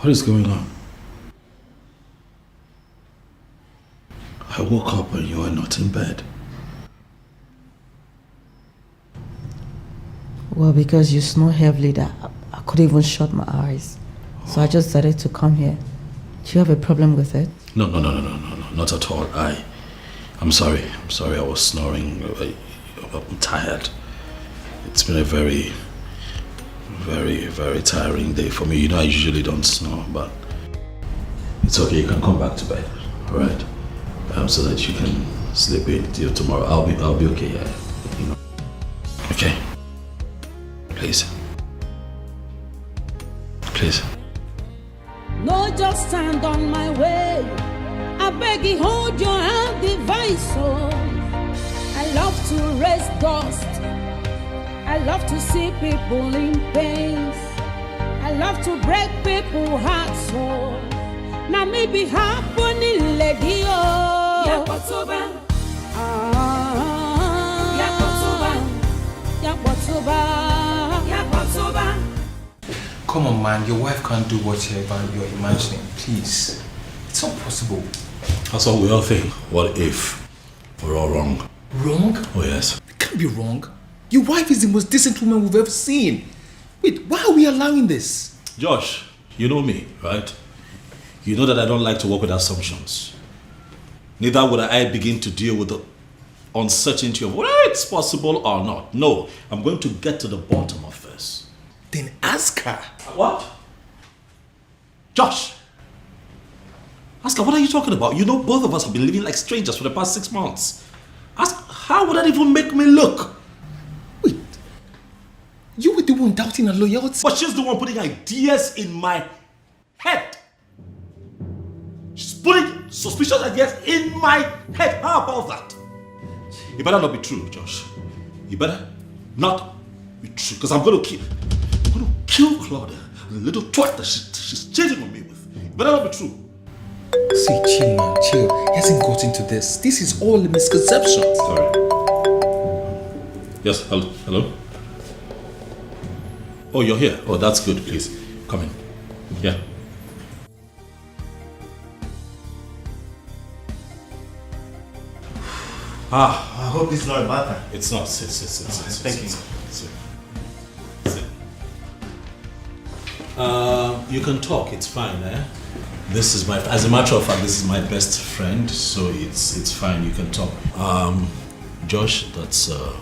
What is going on? I woke up and you were not in bed. Well, because you snore heavily that I couldn't even shut my eyes. So I just decided to come here. Do you have a problem with it? No, not at all. I'm sorry. I was snoring. I'm tired. It's been a very, very, very tiring day for me. You know, I usually don't snore, but it's okay. You can come back to bed, all right? So that you can sleep in till tomorrow. I'll be okay. You know. Okay. Please. No, just stand on my way. I beg you, hold your hand, device. Oh, I love to raise dust. I love to see people in pain. I love to break people's hearts. Oh, now maybe happening, lady. Oh, Yakotoba. Come on, man. Your wife can't do whatever you're imagining. Please. It's not possible. That's what we all think. What if we're all wrong? Wrong? Oh, yes. It can't be wrong. Your wife is the most decent woman we've ever seen. Wait, why are we allowing this? Josh, you know me, right? You know that I don't like to work with assumptions. Neither would I begin to deal with the uncertainty of whether it's possible or not. No, I'm going to get to the bottom of this. Then ask her. What? Josh! Ask her, what are you talking about? You know both of us have been living like strangers for the past 6 months. Ask, how would that even make me look? Wait, you were the one doubting her loyalty? But she's the one putting ideas in my head. She's putting suspicious ideas in my head. How about that? It better not be true, Josh. You better not be true, because I'm going to kill Claudia, the little twat that she's cheating on me with. It better not be true. See, chill, man, chill. He hasn't got into this. This is all a misconception. Sorry. Yes, hello? Oh, you're here. Oh, that's good, please. Come in. Yeah. I hope it's not a matter. It's not. Sit. Thank you. Sit. You can talk. It's fine, eh? This is as a matter of fact, this is my best friend, so it's fine. You can talk. Josh, that's a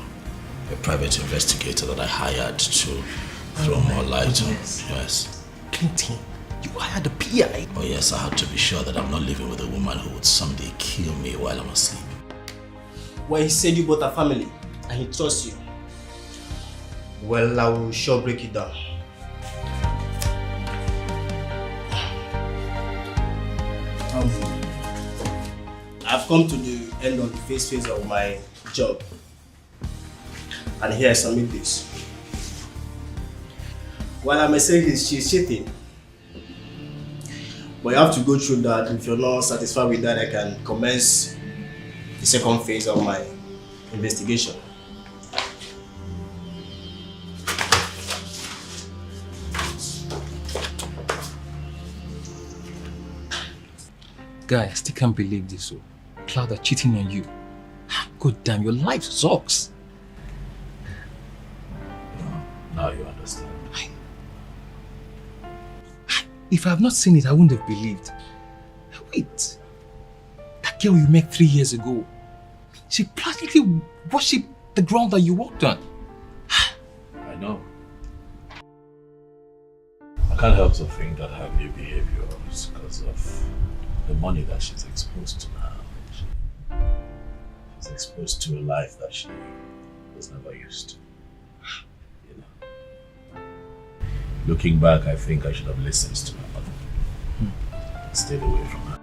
private investigator that I hired to throw more light on. Yes. Clinton, you hired a PI? Oh yes, I had to be sure that I'm not living with a woman who would someday kill me while I'm asleep. Well, he said you both are family and he trusts you. Well, I will sure break it down. I've come to the end of the phase of my job. And here I submit this. While I may say this, she's cheating. But you have to go through that. If you're not satisfied with that, I can commence the second phase of my investigation. Guy, I still can't believe this. So, Cloud cheating on you. God damn, your life sucks. Now you understand. If I have not seen it, I wouldn't have believed. Wait. That girl you met 3 years ago, she practically worshipped the ground that you walked on. I know. I can't help to think that her new behavior is because of the money that she's exposed to now. She's exposed to a life that she was never used to. You know. Looking back, I think I should have listened to my mother. Stayed away from her.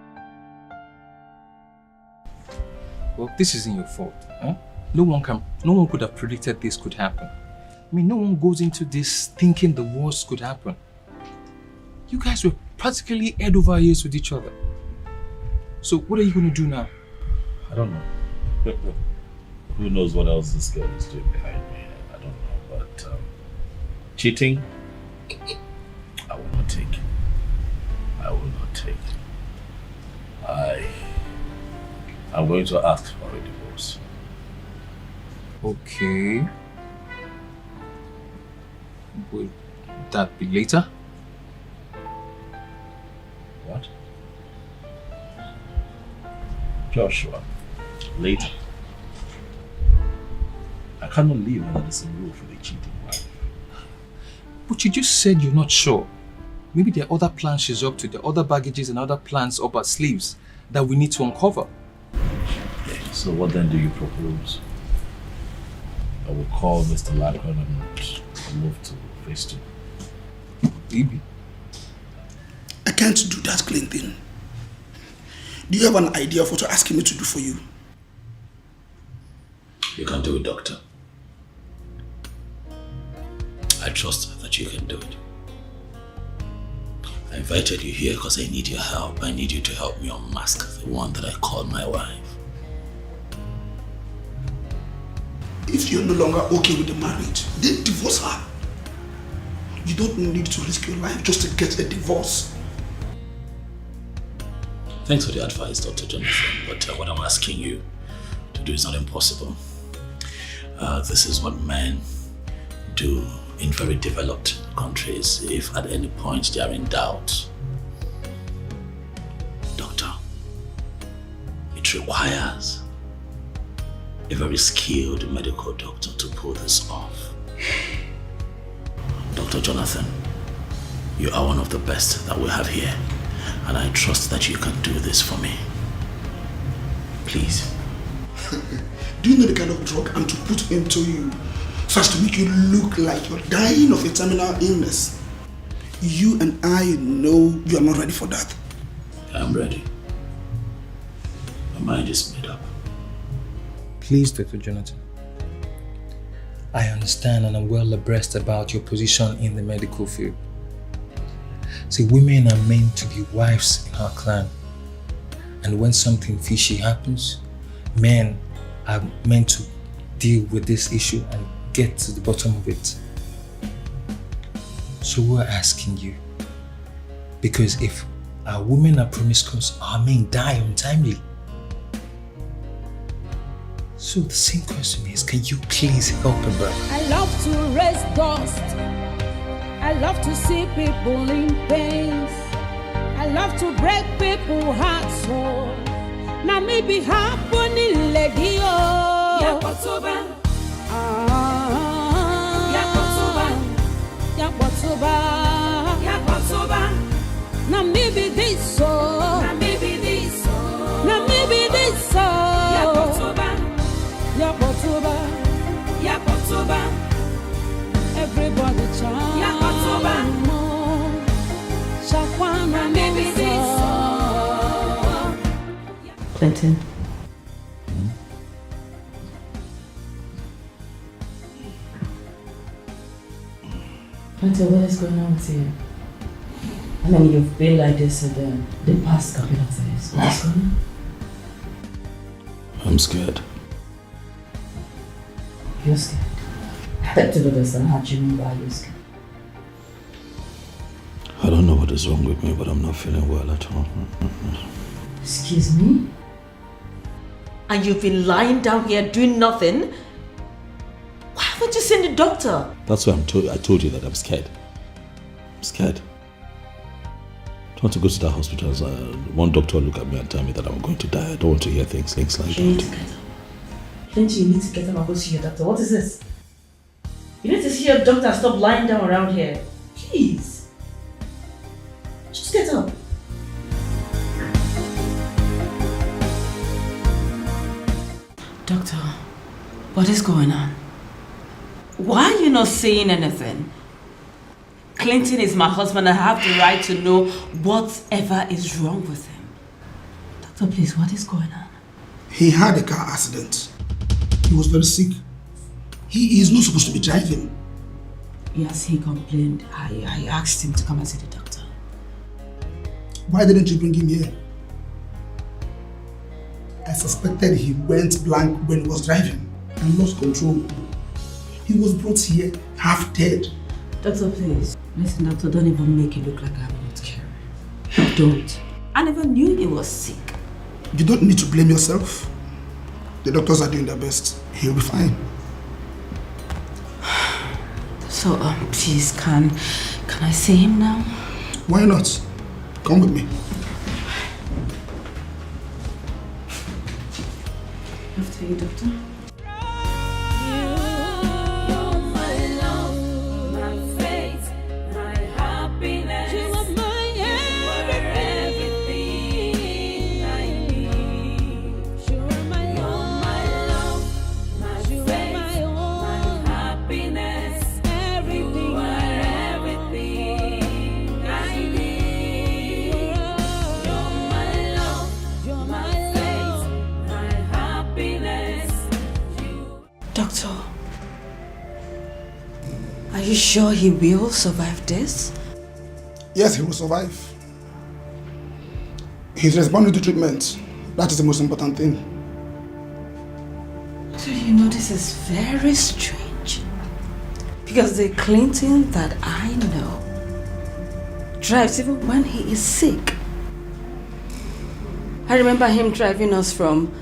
Well, this isn't your fault. Huh? No one could have predicted this could happen. I mean, no one goes into this thinking the worst could happen. You guys were practically head over ears with each other. So what are you going to do now? I don't know. Who knows what else this girl is doing behind me? I don't know. But cheating, I will not take. I will not take. I'm going to ask for a divorce. Okay. Will that be later? What? Joshua, later. I cannot live under the same roof with a cheating wife. But you just said you're not sure. Maybe there are other plans she's up to, there are other baggages and other plans up her sleeves that we need to uncover. So what then do you propose? I will call Mr. Lackman and move to phase 2. Maybe. I can't do that clean thing. Do you have an idea of what you're asking me to do for you? You can do it, Doctor. I trust that you can do it. I invited you here because I need your help. I need you to help me unmask the one that I call my wife. If you're no longer okay with the marriage, then divorce her. You don't need to risk your life just to get a divorce. Thanks for the advice, Dr. Jonathan, but what I'm asking you to do is not impossible. This is what men do in very developed countries if at any point they are in doubt. Doctor, it requires a very skilled medical doctor to pull this off. Dr. Jonathan, you are one of the best that we have here, and I trust that you can do this for me. Please. Do you know the kind of drug I'm to put into you so as to make you look like you're dying of a terminal illness? You and I know you are not ready for that. I'm ready. My mind is made up. Please, Dr. Jonathan. I understand and I'm well abreast about your position in the medical field. See, women are meant to be wives in our clan. And when something fishy happens, men are meant to deal with this issue and get to the bottom of it. So we're asking you, because if our women are promiscuous, our men die untimely. So the same question is, can you please help a brother? I love to raise dust. I love to see people in pain. I love to break people's hearts. So now maybe happening lady oh. Yakotoba. Yakotoba. Yakotoba. Now maybe this so. Now maybe this so. Now maybe this so. Yakotoba. Yakotoba, Yakotoba, everybody chant. Yakotoba, Shakwana, maybe this. Clinton. Clinton, what is going on with you? I mean, you've been like this in the past couple of days. What's going on? I'm scared. You're scared. I don't understand how do you mean by you're scared? I don't know what is wrong with me, but I'm not feeling well at all. Excuse me? And you've been lying down here doing nothing? Why haven't you seen the doctor? That's why I told you that I'm scared. I'm scared. I don't want to go to that hospital. One doctor will look at me and tell me that I'm going to die. I don't want to hear things like that. You need to get up. Clint, you need to get up and go see your doctor. What is this? You need to see your doctor and stop lying down around here. Please. Just get up. Doctor, what is going on? Why are you not saying anything? Clinton is my husband. I have the right to know whatever is wrong with him. Doctor, please, what is going on? He had a car accident. He was very sick. He is not supposed to be driving. Yes, he complained. I asked him to come and see the doctor. Why didn't you bring him here? I suspected he went blank when he was driving and lost control. He was brought here half dead. Doctor, please. Listen, doctor, don't even make it look like I'm not caring. Don't. I never knew he was sick. You don't need to blame yourself. The doctors are doing their best. He'll be fine. So, please, can I see him now? Why not? Come with me. After you, doctor. Doctor, are you sure he will survive this? Yes, he will survive. He's responding to treatment. That is the most important thing. So you know this is very strange. Because the Clinton that I know drives even when he is sick. I remember him driving us from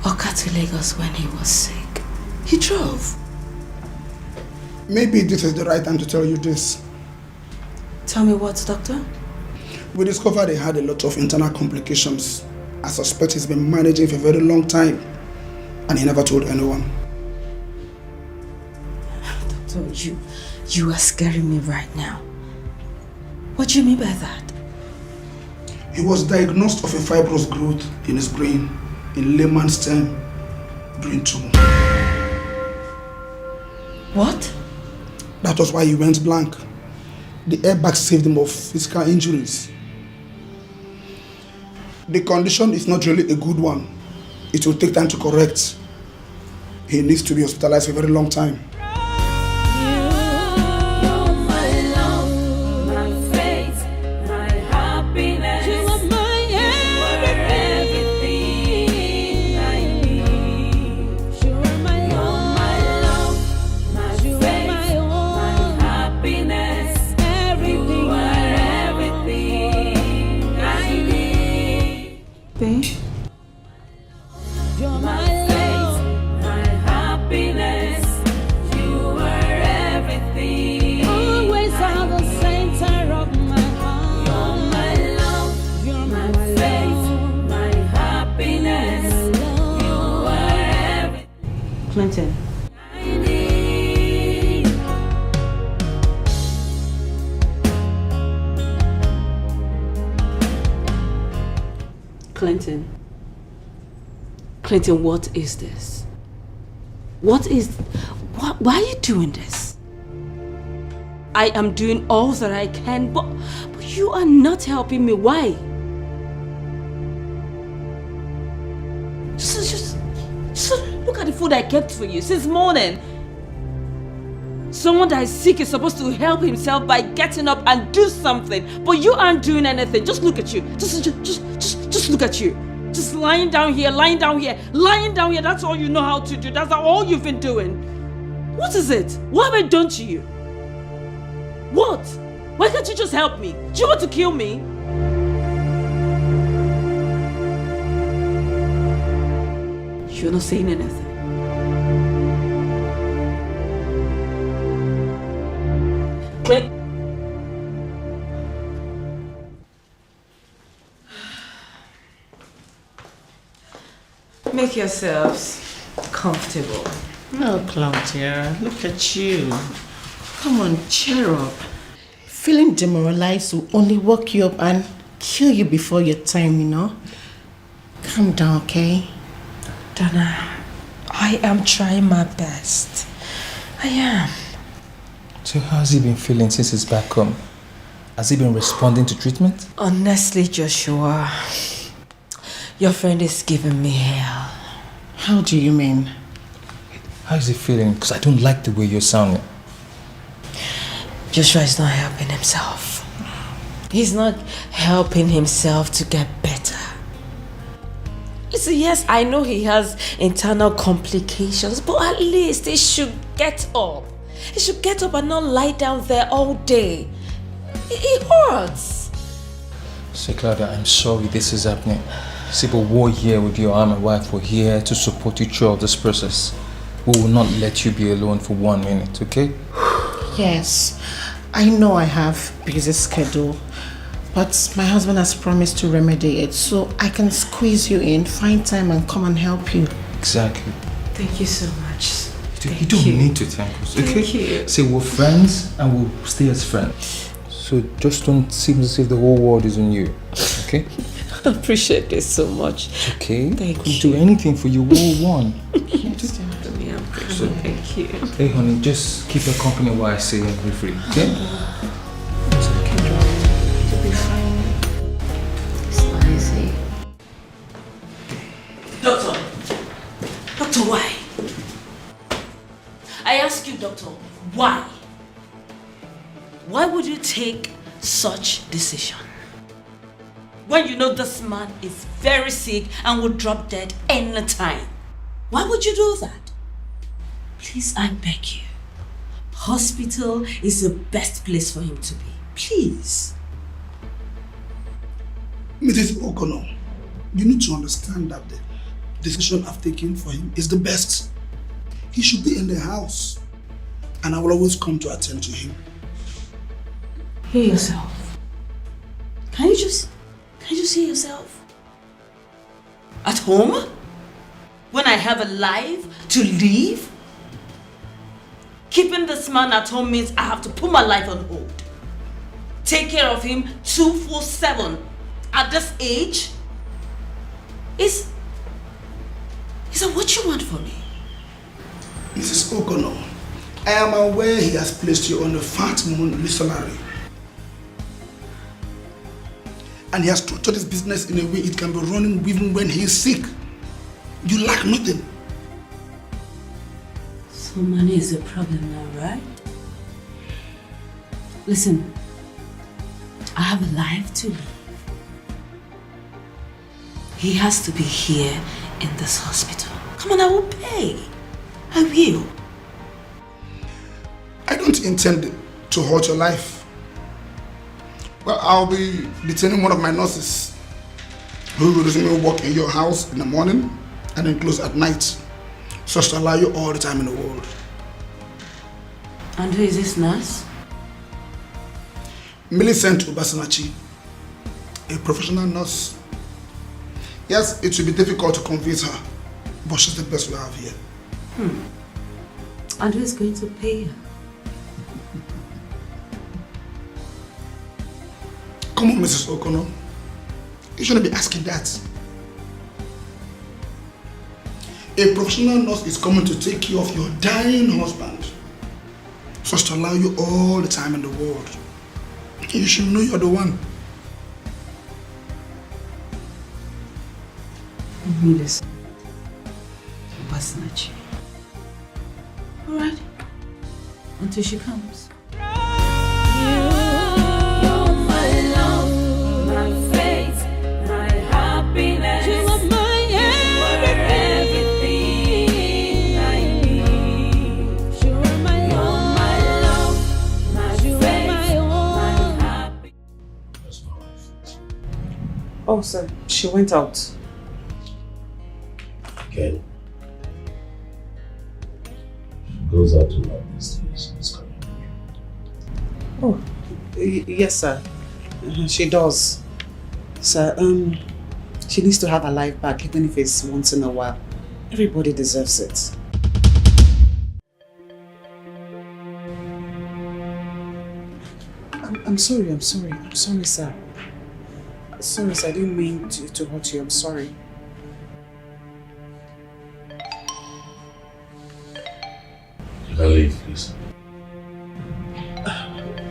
Oka to Lagos when he was sick. He drove. Maybe this is the right time to tell you this. Tell me what, doctor? We discovered he had a lot of internal complications. I suspect he's been managing for a very long time. And he never told anyone. Doctor, you are scaring me right now. What do you mean by that? He was diagnosed of a fibrous growth in his brain, in layman's term, brain tumor. What? That was why he went blank. The airbag saved him of physical injuries. The condition is not really a good one. It will take time to correct. He needs to be hospitalized for a very long time. Clinton. Clinton, what is this? Why are you doing this? I am doing all that I can, but you are not helping me. Why? food I kept for you since morning. Someone that is sick is supposed to help himself by getting up and do something, but you aren't doing anything. Just look at you. Just look at you. Just lying down here, lying down here, lying down here. That's all you know how to do. That's all you've been doing. What is it? What have I done to you? What? Why can't you just help me? Do you want to kill me? You're not saying anything. Quick. Make yourselves comfortable. No, Claudia, look at you. Come on, cheer up. Feeling demoralized will only work you up and kill you before your time, you know? Calm down, okay? Donna, I am trying my best. I am. So how's he been feeling since he's back home? Has he been responding to treatment? Honestly, Joshua, your friend is giving me hell. How do you mean? How is he feeling? Because I don't like the way you're sounding. Joshua is not helping himself. He's not helping himself to get better. Listen, yes, I know he has internal complications, but at least he should get up. He should get up and not lie down there all day. It hurts. So Claudia, I'm sorry this is happening. See, but we're here with you. I'm my wife. We're here to support you throughout this process. We will not let you be alone for 1 minute, okay? Yes, I know I have busy schedule, but my husband has promised to remedy it, so I can squeeze you in, find time and come and help you. Exactly. Thank you so much. You don't need to thank us, okay? Thank you. Say we're friends and we'll stay as friends. So just don't seem as if the whole world is on you, okay? I appreciate this so much. Okay? Thank We'll do anything for you, we're one. Yes, Anthony, I'm grateful. Thank you. Hey honey, just keep her company while I say and be free, okay? Doctor, why? I ask you, doctor, why? Why would you take such decision? When you know this man is very sick and will drop dead anytime. Why would you do that? Please, I beg you. Hospital is the best place for him to be. Please. Mrs. O'Connor, you need to understand that the decision I've taken for him is the best. He should be in the house, and I will always come to attend to him. Hear yourself. Can you just hear yourself? At home? When I have a life to live? Keeping this man at home means I have to put my life on hold. Take care of him 24/7 at this age? Is that what you want for me? Mrs. O'Connor, I am aware he has placed you on a fat monthly salary. And he has structured his business in a way it can be running even when he is sick. You lack nothing. So money is a problem now, right? Listen, I have a life to live. He has to be here in this hospital. Come on, I will pay. I will. I don't intend to hurt your life. Well, I'll be detaining one of my nurses who will resume work in your house in the morning and then close at night, so as to allow you all the time in the world. And who is this nurse? Millicent Obasanachi, a professional nurse. Yes, it will be difficult to convince her, but she's the best we have here. And who is going to pay her? Come on, Mrs. O'Connor. You shouldn't be asking that. A professional nurse is coming to take care of your dying husband, so as to allow you all the time in the world. You should know you're the one. Millicent Obasanachi. Alright. Until she comes. Oh, sir, she went out. Okay. She goes out to love these days. It's coming. Oh, yes, sir. She does. Sir, she needs to have her life back, even if it's once in a while. Everybody deserves it. I'm sorry, sir. Sorry, sir, I didn't mean to hurt you. I'm sorry. Can I leave, please?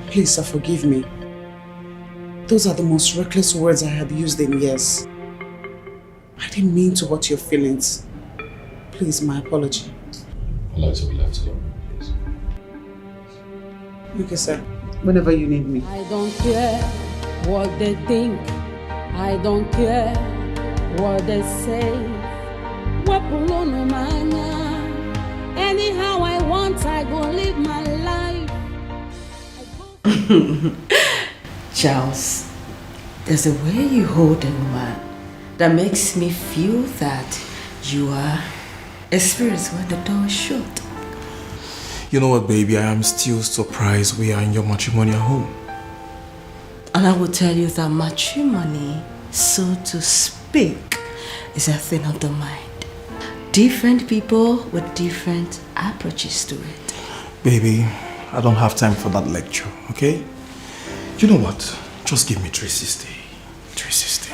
Please, sir, forgive me. Those are the most reckless words I have used in years. I didn't mean to hurt your feelings. Please, my apology. I'd like to be left alone, please. Okay, sir. Whenever you need me. I don't care what they think. I don't care what they say. Anyhow I want, I go live my life. Charles, there's a way you hold a woman that makes me feel that you are experienced when the door is shut. You know what, baby? I am still surprised we are in your matrimonial home. And I will tell you that matrimony, so to speak, is a thing of the mind. Different people with different approaches to it. Baby, I don't have time for that lecture, okay? You know what? Just give me 360. 360.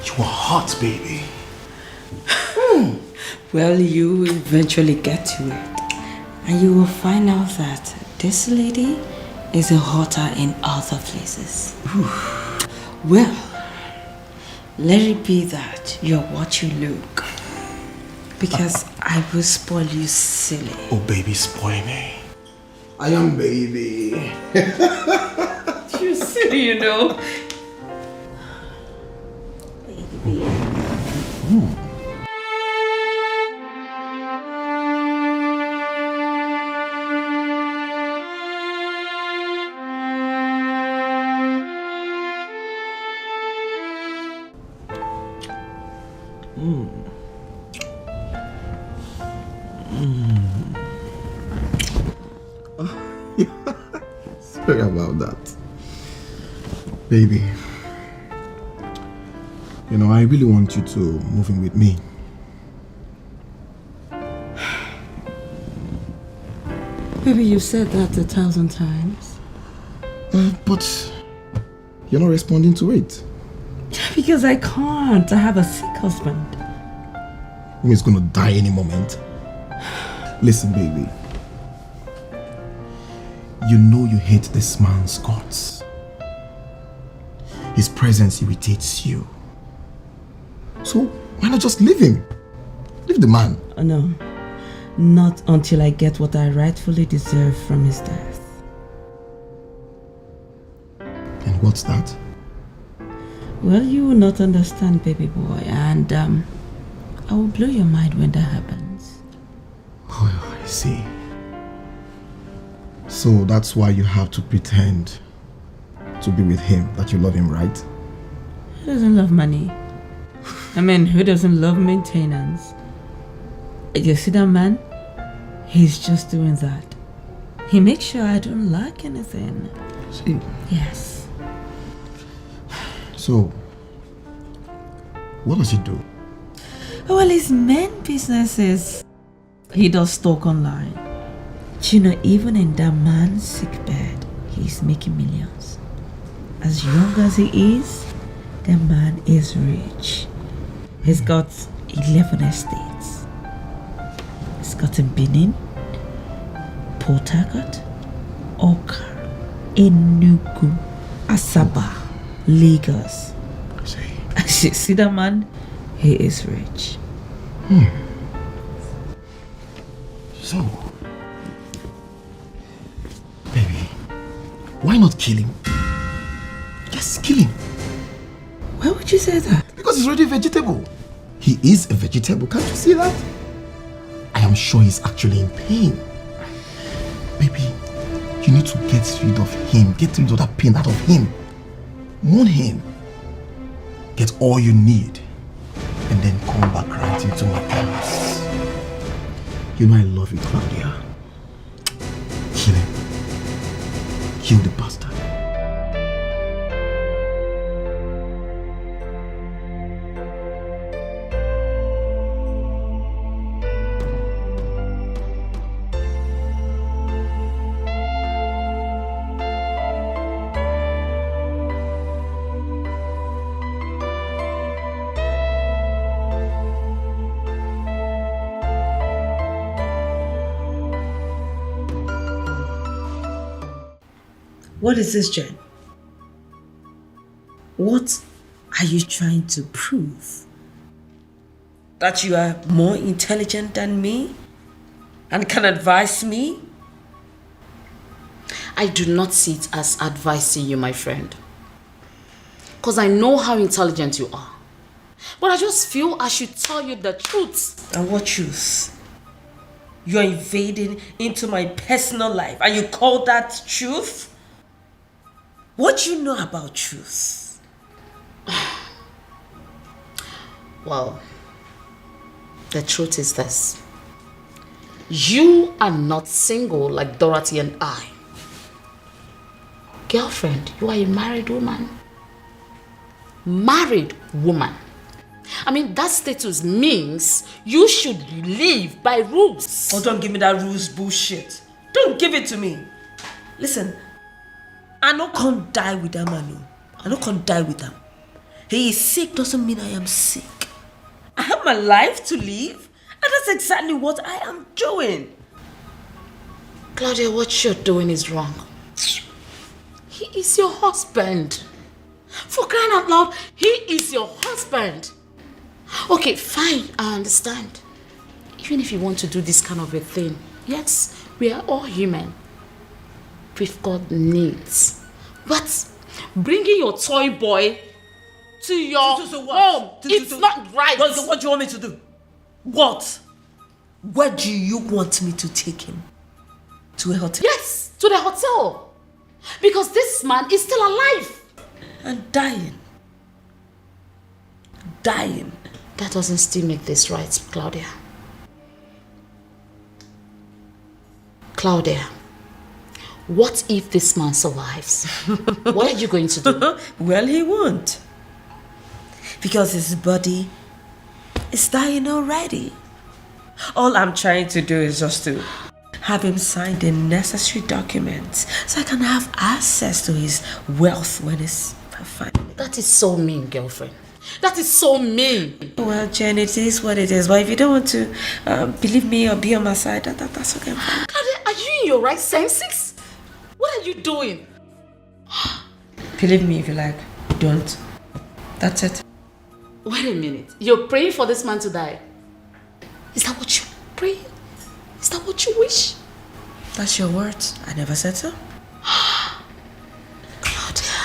You are hot, baby. Well, you will eventually get to it. And you will find out that this lady is hotter in other places. Well, let it be that you're what you look. Because I will spoil you silly. Oh, baby, spoil me. I am baby. You're silly, you know. Sorry about that. Baby, you know, I really want you to move in with me. Baby, you said that 1,000 times. But you're not responding to it. Because I can't. I have a sick husband. He's gonna die any moment. Listen, baby. You know you hate this man's guts. His presence irritates you. So why not just leave him? Leave the man. Oh, no. Not until I get what I rightfully deserve from his death. And what's that? Well, you will not understand, baby boy, and I will blow your mind when that happens. Oh, I see. So that's why you have to pretend to be with him, that you love him, right? Who doesn't love money? I mean, who doesn't love maintenance? You see that man? He's just doing that. He makes sure I don't lack anything. See? Yes. So, what does he do? Well, his main business is he does stock online. You know, even in that man's sick bed, he's making millions. As young as he is, the man is rich. He's got 11 estates. It's got in Benin, Port Harcourt, Oka, Enugu, Asaba, Lagos. See that man? He is rich. So, baby, why not kill him? Just kill him. Why would you say that? Because he's already a vegetable. He is a vegetable, can't you see that? I am sure he's actually in pain. Baby, you need to get rid of him. Get rid of that pain out of him. Mourn him. Get all you need. And then come back right into my palace. You know I love you, Claudia. Kill him. Kill the bastard. What is this, Jen? What are you trying to prove? That you are more intelligent than me and can advise me? I do not see it as advising you, my friend. Because I know how intelligent you are. But I just feel I should tell you the truth. And what truth? You're invading into my personal life and you call that truth? What do you know about truth? Well, the truth is this. You are not single like Dorothy and I. Girlfriend, you are a married woman. Married woman. I mean, that status means you should live by rules. Oh, don't give me that rules bullshit. Don't give it to me. Listen, I no can't die with that man. No. I no can't die with him. He is sick doesn't mean I am sick. I have my life to live, and that's exactly what I am doing. Claudia, what you're doing is wrong. He is your husband. For crying out loud, he is your husband. Okay, fine, I understand. Even if you want to do this kind of a thing, yes, we are all human. We've got needs. But bringing your toy boy to your home, it's not right. What do you want me to do? What? Where do you want me to take him? To a hotel? Yes, to the hotel. Because this man is still alive. And dying. Dying. That doesn't still make this right, Claudia. Claudia, what if this man survives? What are you going to do? Well, he won't. Because his body is dying already. All I'm trying to do is just to have him sign the necessary documents so I can have access to his wealth when it's fine. That is so mean, girlfriend. That is so mean. Well, Jen, it is what it is. But if you don't want to believe me or be on my side, that's okay. Claudia, are you in your right senses? What are you doing? Believe me if you like. Don't. That's it. Wait a minute. You're praying for this man to die? Is that what you pray? Is that what you wish? That's your words. I never said so. Claudia.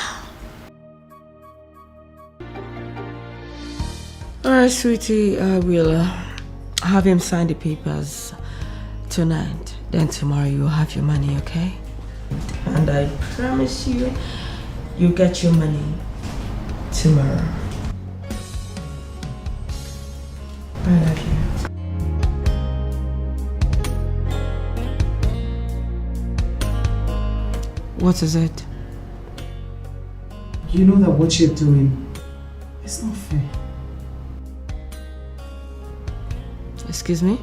Alright, sweetie. I will have him sign the papers tonight. Then tomorrow you'll have your money, okay? And I promise you, you'll get your money tomorrow. I love you. What is it? You know that what you're doing is not fair. Excuse me?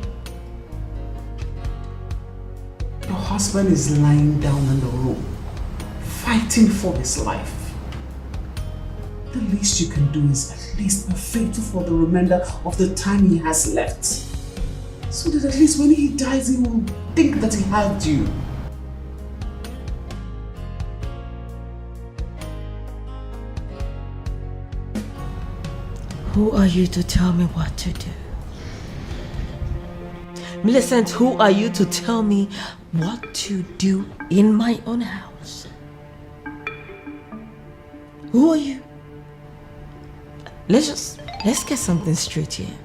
Your husband is lying down on the road, fighting for his life. The least you can do is at least be faithful for the remainder of the time he has left. So that at least when he dies, he will think that he had you. Who are you to tell me what to do? Millicent, who are you to tell me what to do in my own house? Who are you? Let's get something straight here.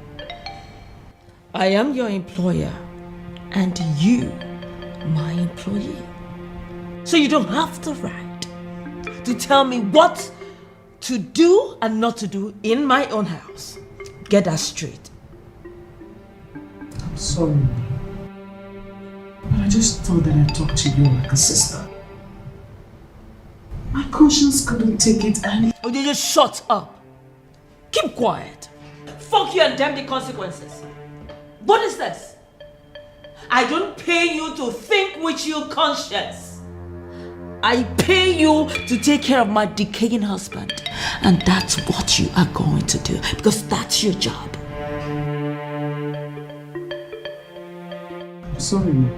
I am your employer and you my employee. So you don't have the right to tell me what to do and not to do in my own house. Get that straight. I'm sorry. But I just thought that I'd talk to you like a sister. My conscience couldn't take it and... Oh, you just shut up. Keep quiet. Fuck you and damn the consequences. What is this? I don't pay you to think with your conscience. I pay you to take care of my decaying husband. And that's what you are going to do. Because that's your job. I'm sorry, Ma.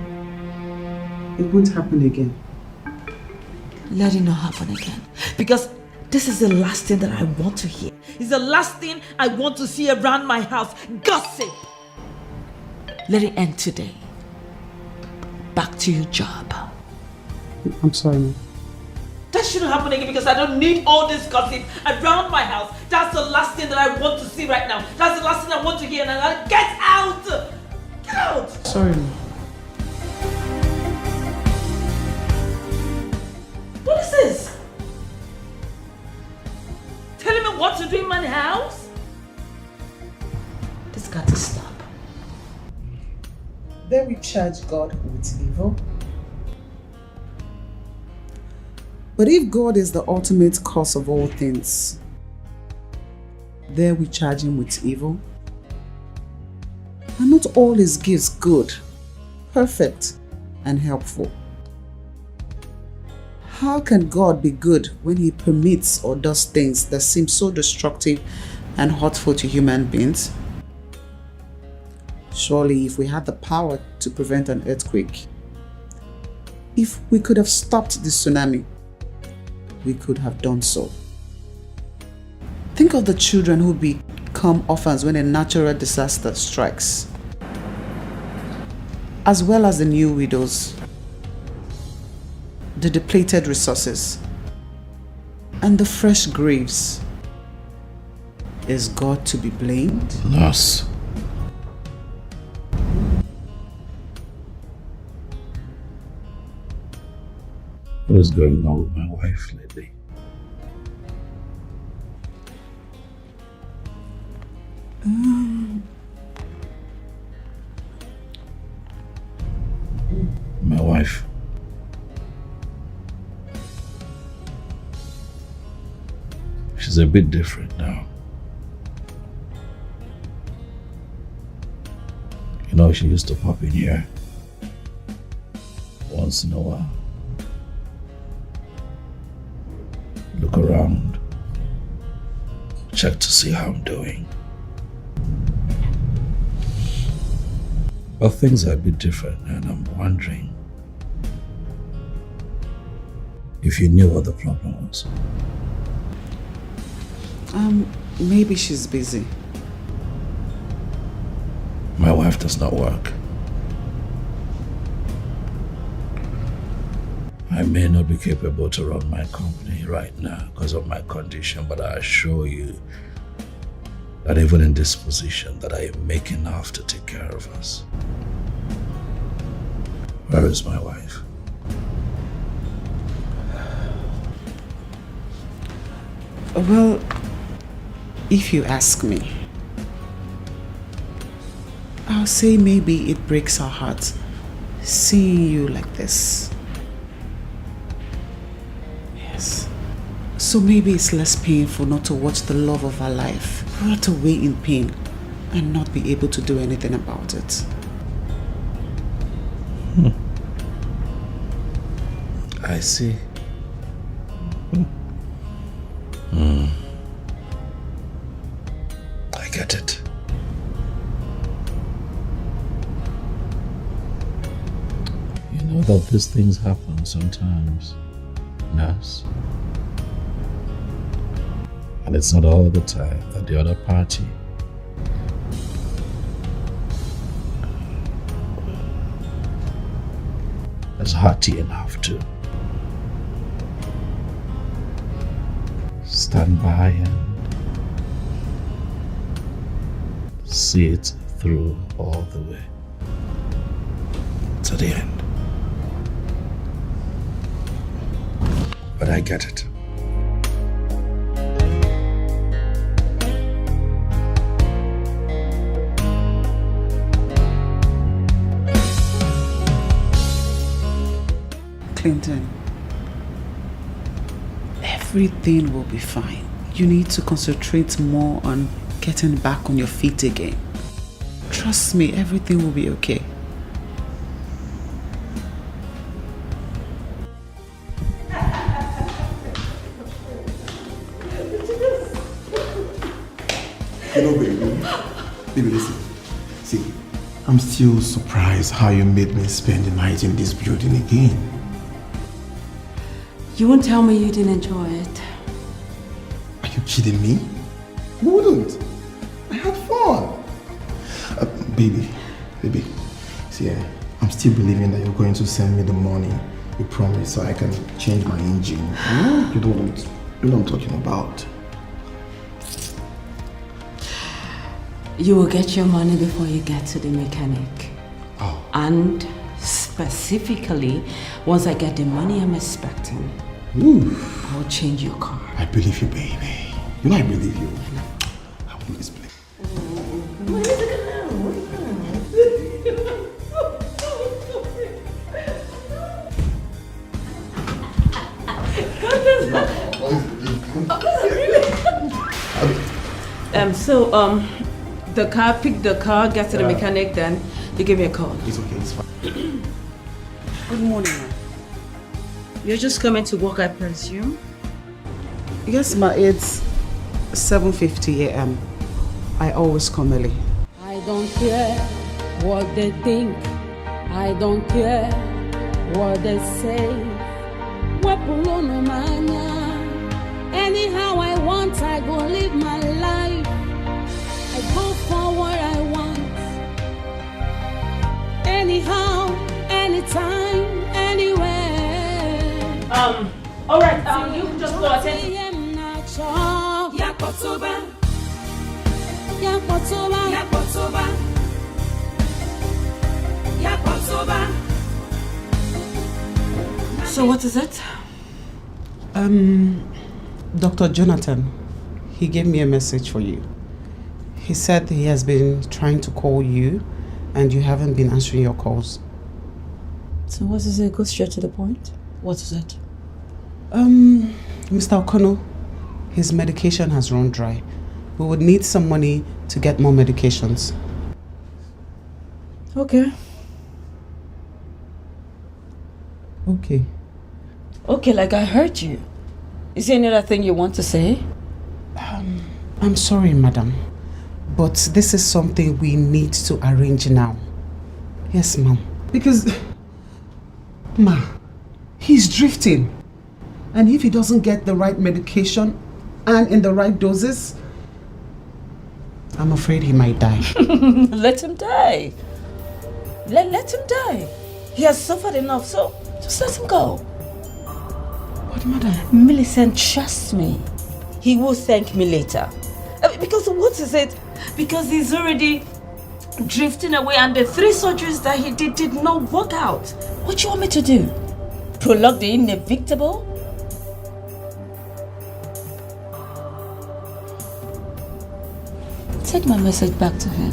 It won't happen again. Let it not happen again. Because this is the last thing that I want to hear. It's the last thing I want to see around my house. Gossip. Let it end today. Back to your job. I'm sorry, Ma. That shouldn't happen again because I don't need all this gossip around my house. That's the last thing that I want to see right now. That's the last thing I want to hear. And I get out! Get out! Sorry, Ma. What is this? Telling me what to do in my house? This got to stop. Then we charge God with evil. But if God is the ultimate cause of all things, there we charge him with evil. Are not all his gifts good, perfect, and helpful? How can God be good when he permits or does things that seem so destructive and hurtful to human beings? Surely if we had the power to prevent an earthquake, if we could have stopped the tsunami, we could have done so. Think of the children who become orphans when a natural disaster strikes, as well as the new widows, the depleted resources, and the fresh graves. Is God to be blamed? Nurse. What is going on with my wife lately? My wife. She's a bit different now. You know, she used to pop in here once in a while. Look around, check to see how I'm doing. But things are a bit different, and I'm wondering if you knew what the problem was. Maybe she's busy. My wife does not work. I may not be capable to run my company right now because of my condition, but I assure you that even in this position that I am making enough to take care of us. Where is my wife? Well, if you ask me, I'll say maybe it breaks her heart seeing you like this. Yes. So maybe it's less painful not to watch the love of her life rot away in pain and not be able to do anything about it. I see. But these things happen sometimes, nurse. And it's not all the time that the other party is hearty enough to stand by and see it through all the way to the end. But I get it. Clinton, everything will be fine. You need to concentrate more on getting back on your feet again. Trust me, everything will be okay. Hello, baby. Baby, listen. See, I'm still surprised how you made me spend the night in this building again. You won't tell me you didn't enjoy it. Are you kidding me? Who wouldn't? I had fun. Baby. See, I'm still believing that you're going to send me the money you promised so I can change my engine. You know what I'm talking about. You will get your money before you get to the mechanic. Oh. And specifically, once I get the money I'm expecting, I'll change your car. I believe you, baby. You know I believe you. I want this place. Pick the car, get to the mechanic, then you give me a call. It's okay, it's fine. Good morning, ma. You're just coming to work, I presume? Yes, ma, it's 7:50 a.m. I always come early. I don't care what they think. I don't care what they say. Anyhow I want, I go live my life. I go for what I want. Anyhow, anytime, anywhere. Alright, you can just go attend. So what is it? Dr. Jonathan, he gave me a message for you. He said he has been trying to call you and you haven't been answering your calls. So what is it? Go straight to the point. What is it? Mr. O'Connell, his medication has run dry. We would need some money to get more medications. Okay. Okay. Okay, like I heard you. Is there any other thing you want to say? I'm sorry, madam, but this is something we need to arrange now. Yes, ma'am. Because, ma, he's drifting. And if he doesn't get the right medication and in the right doses, I'm afraid he might die. Let him die. Let him die. He has suffered enough, so just let him go. But madam... Millicent, trust me. He will thank me later. Because what is it? Because he's already drifting away and the 3 surgeries that he did not work out. What do you want me to do? Prolong the inevitable? Take my message back to him.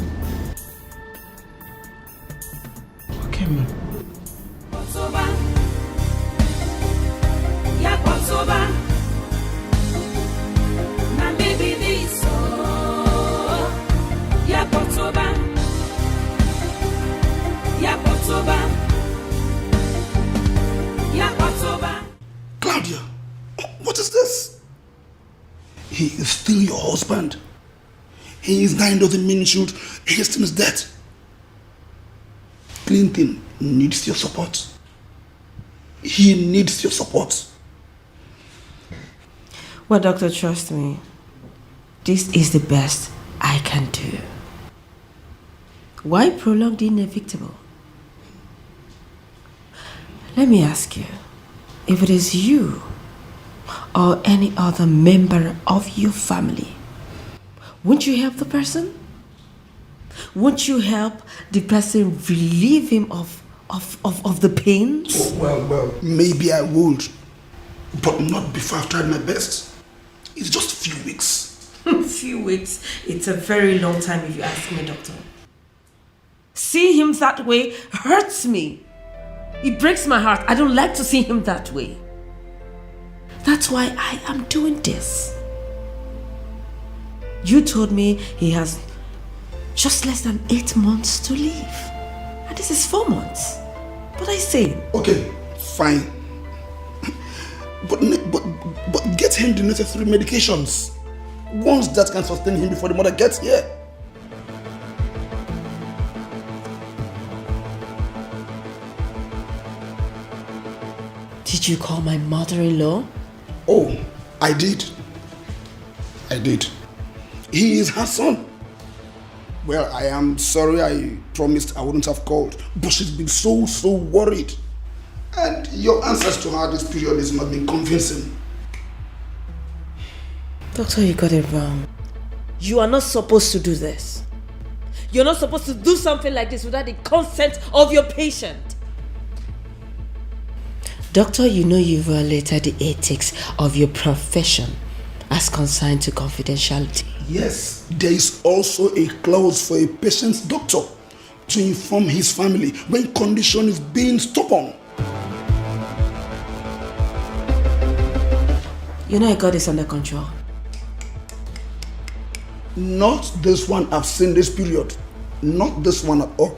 Okay, ma'am. Claudia, what is this? He is still your husband. He is dying doesn't mean you should hasten his death. Clinton needs your support. He needs your support. Well, doctor, trust me. This is the best I can do. Why prolong the inevitable? Let me ask you, if it is you or any other member of your family, won't you help the person? Won't you help the person relieve him of the pains? Oh, well, maybe I would, but not before I've tried my best. It's just a few weeks. Few weeks? It's a very long time if you ask me, doctor. See him that way hurts me. It breaks my heart. I don't like to see him that way. That's why I am doing this. You told me he has just less than 8 months to live. And this is 4 months. What I say? Okay, fine. But get him the necessary medications. Ones that can sustain him before the mother gets here. Did you call my mother-in-law? Oh, I did. He is her son. Well, I am sorry I promised I wouldn't have called, but she's been so worried. And your answers to her this period has not been convincing. Doctor, you got it wrong. You are not supposed to do this. You're not supposed to do something like this without the consent of your patient. Doctor, you know you violated the ethics of your profession as consigned to confidentiality. Yes, there is also a clause for a patient's doctor to inform his family when condition is being stubborn. You know I got this under control. Not this one I've seen this period. Not this one at all.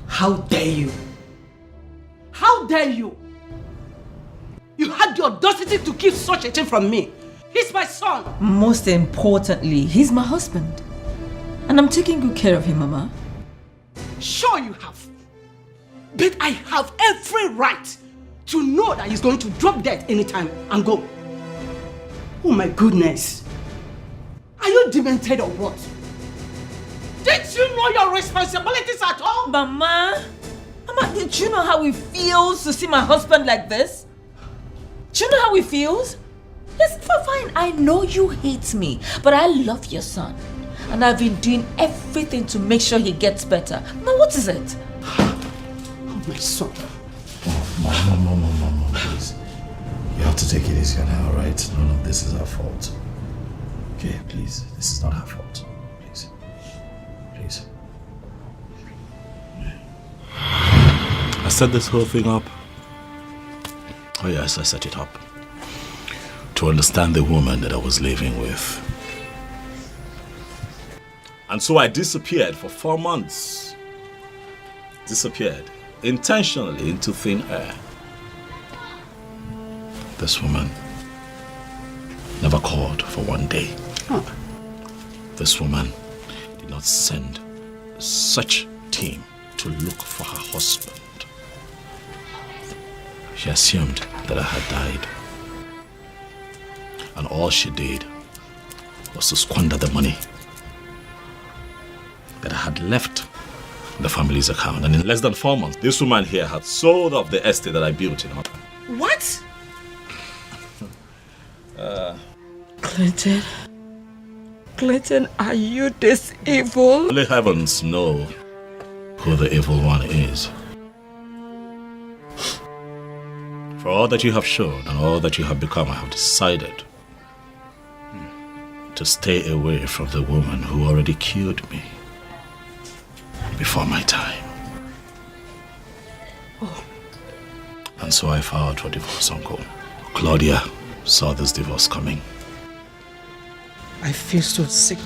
How dare you? How dare you? You had the audacity to keep such a thing from me. He's my son. Most importantly, he's my husband. And I'm taking good care of him, Mama. Sure you have. But I have every right to know that he's going to drop dead anytime and go. Oh my goodness. Are you demented or what? Did you know your responsibilities at all? Mama, did you know how it feels to see my husband like this? Do you know how it feels? Yes, fine, I know you hate me, but I love your son. And I've been doing everything to make sure he gets better. Now what is it? Oh, my son. Mom, please. You have to take it easy on her, alright? None of this is her fault. Okay, please. This is not her fault. Please. Please. I set this whole thing up. Oh yes, I set it up. To understand the woman that I was living with. And so I disappeared for 4 months. Disappeared. Intentionally into thin air. This woman never called for 1 day. Huh. This woman did not send such team to look for her husband. She assumed that I had died. And all she did was to squander the money that I had left in the family's account. And in less than 4 months, this woman here had sold off the estate that I built in her. What? Clinton, are you this evil? Only heavens know who the evil one is. For all that you have shown and all that you have become, I have decided to stay away from the woman who already killed me before my time. Oh. And so I filed for divorce, Uncle. Claudia saw this divorce coming. I feel so sick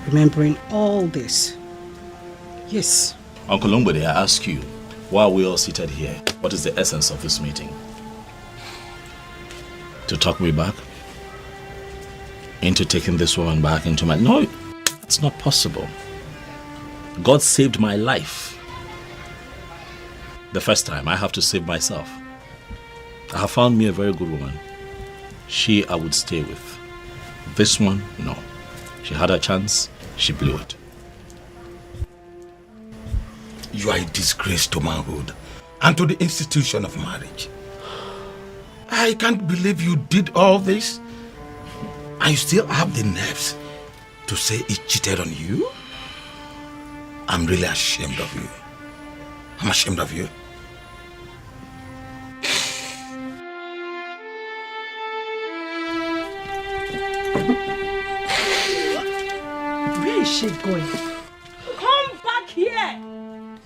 remembering all this. Yes. Uncle Longbody, I ask you, why are we all seated here? What is the essence of this meeting? To talk me back? Into taking this woman back into my... No, it's not possible. God saved my life. The first time, I have to save myself. I have found me a very good woman. She I would stay with. This one, no. She had her chance, she blew it. You are a disgrace to manhood and to the institution of marriage. I can't believe you did all this and you still have the nerves to say he cheated on you? I'm really ashamed of you. I'm ashamed of you. Where is she going? Come back here!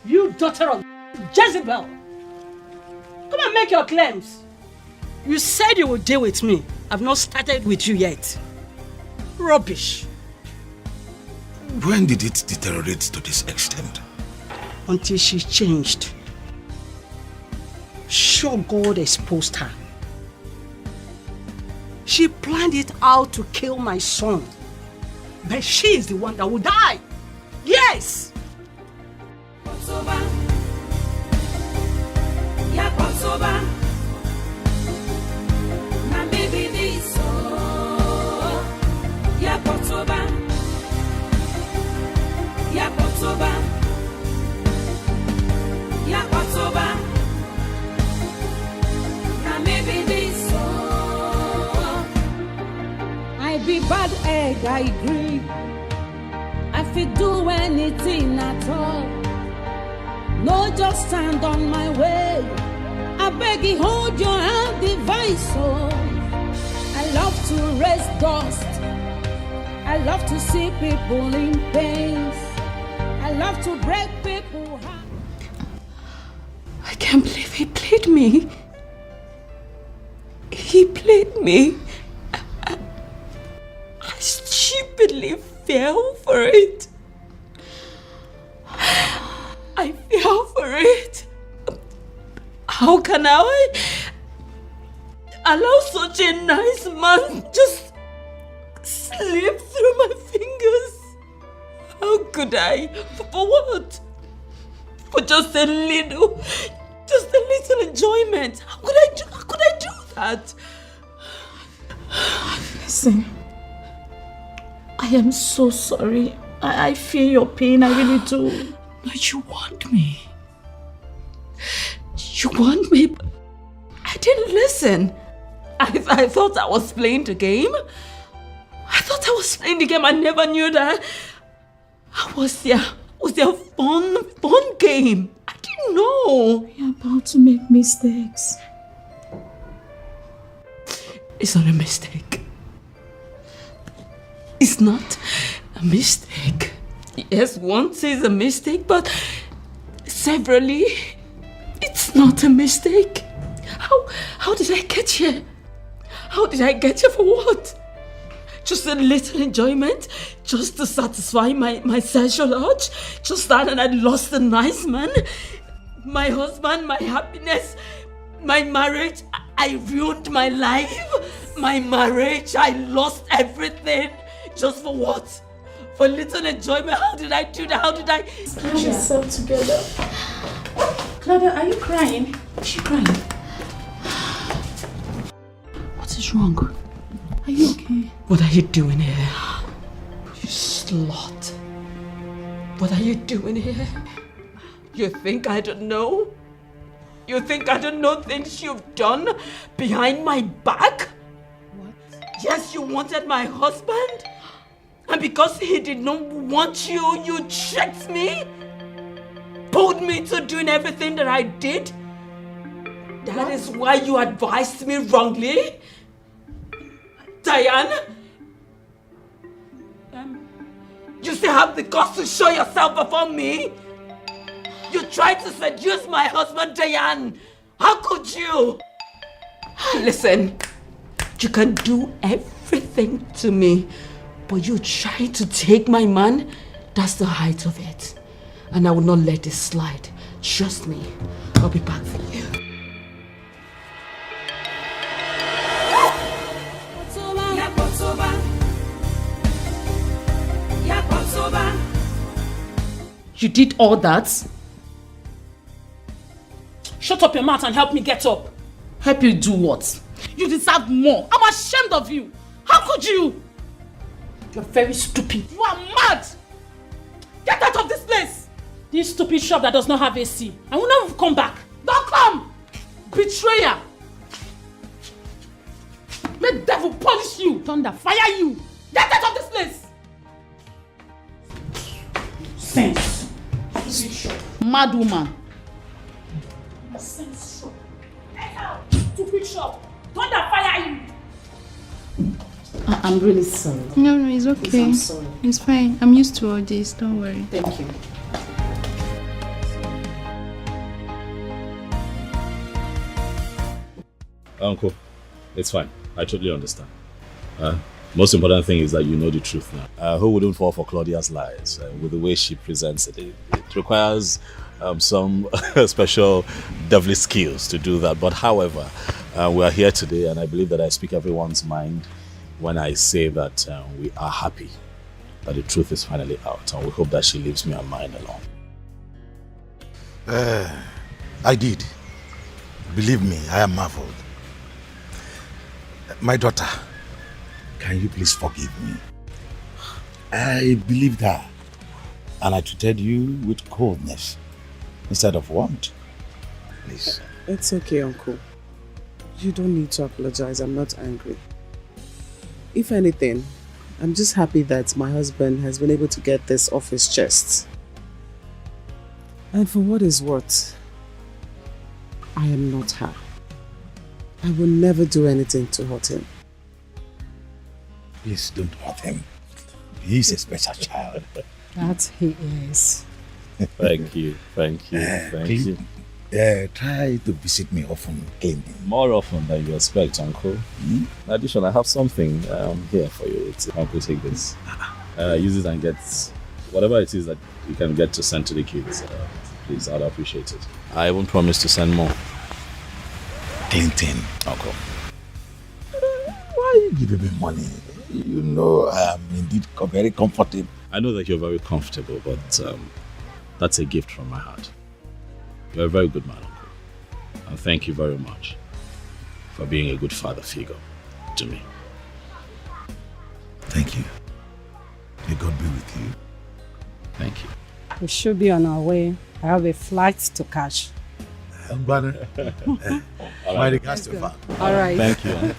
You daughter of Jezebel! Come and make your claims. You said you would deal with me. I've not started with you yet. Rubbish. When did it deteriorate to this extent? Until she changed. Sure, God exposed her. She planned it out to kill my son. But she is the one that will die. Yes! I be bad egg, I agree. I fit do anything at all. No, just stand on my way. I beg you, hold your hand, device. Oh, I love to raise dust. I love to see people in pain. I love to break people's hearts. I can't believe he played me. He played me. I stupidly fell for it. I fell for it. How can I allow such a nice man just slip through my fingers? How could I? For what? For just a little enjoyment. How could I do that? Listen, I am so sorry. I feel your pain, I really do. But you want me. You want me? I didn't listen. I thought I was playing the game. I never knew that. I was there fun game. I didn't know. You're about to make mistakes. It's not a mistake. It's not a mistake. Yes, once is a mistake, but severally, it's not a mistake. How did I get here? How did I get here for what? Just a little enjoyment? Just to satisfy my sexual urge? Just that, and I lost a nice man? My husband, my happiness, my marriage. I ruined my life. My marriage, I lost everything. Just for what? For little enjoyment? How did I do that? How did I... Get yourself together. Claudia, are you crying? Is she crying? What is wrong? Are you okay? What are you doing here? You slut. What are you doing here? You think I don't know? You think I don't know things you've done behind my back? What? Yes, you wanted my husband? And because he did not want you, you tricked me? Pulled me to doing everything that I did? That is why you advised me wrongly? Diane? You still have the guts to show yourself before me? You tried to seduce my husband, Diane. How could you? Listen, you can do everything to me, but you try to take my man, that's the height of it. And I will not let this slide. Trust me, I'll be back for you. You did all that? Shut up your mouth and help me get up. Help you do what? You deserve more. I'm ashamed of you. How could you? You're very stupid. You are mad. Get out of this place. This stupid shop that does not have AC. I will not come back. Don't come. Betrayer. May the devil punish you. Thunder, fire you. Get out of this place. Sense. Mad woman. Sense shop. Get out. Stupid shop. Thunder, fire you. I'm really sorry. No, it's okay. Please, I'm sorry. It's fine. I'm used to all this. Don't worry. Thank you. Uncle, it's fine. I totally understand. Most important thing is that you know the truth now. Who wouldn't fall for Claudia's lies? With the way she presents it, it requires some special devilish skills to do that. But however, we are here today, and I believe that I speak everyone's mind when I say that we are happy that the truth is finally out, and we hope that she leaves me and mine alone. I did. Believe me, I am marveled. My daughter, can you please forgive me? I believed her, and I treated you with coldness instead of warmth. Please. It's okay, Uncle. You don't need to apologize. I'm not angry. If anything, I'm just happy that my husband has been able to get this off his chest. And for what is worth, I am not her. I will never do anything to hurt him. Please don't hurt him. He's a special child. That he is. Thank you, thank you, thank you. Try to visit me often, Clinton. More often than you expect, Uncle. In addition, I have something here for you. Uncle, take this. Use it and get whatever it is that you can get to send to the kids. Please, I'd appreciate it. I even promise to send more. Clinton. Uncle. Why are you giving me money? You know I am indeed very comfortable. I know that you're very comfortable, but that's a gift from my heart. You're a very good man, Uncle. And thank you very much for being a good father figure to me. Thank you. May God be with you. Thank you. We should be on our way. I have a flight to catch. Banner. My regards to her. All right. Thank you.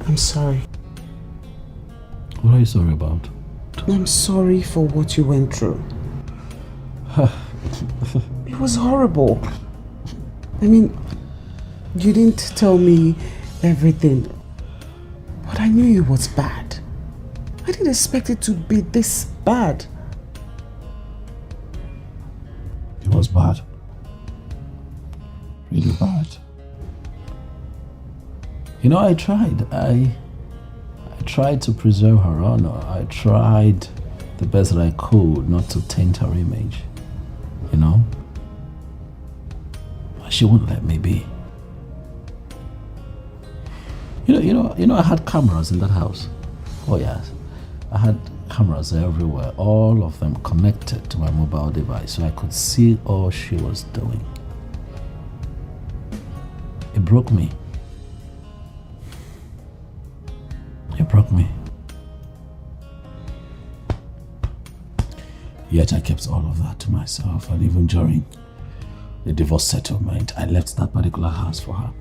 I'm sorry. What are you sorry about? I'm sorry for what you went through. It was horrible. I mean, you didn't tell me everything, but I knew it was bad. I didn't expect it to be this bad. It was bad. Really bad. You know, I tried. I tried to preserve her honor. I tried the best that I could not to taint her image. You know? But she wouldn't let me be. You know, I had cameras in that house. Oh yes. I had cameras everywhere, all of them connected to my mobile device, so I could see all she was doing. It broke me. It broke me. Yet I kept all of that to myself, and even during the divorce settlement, I left that particular house for her.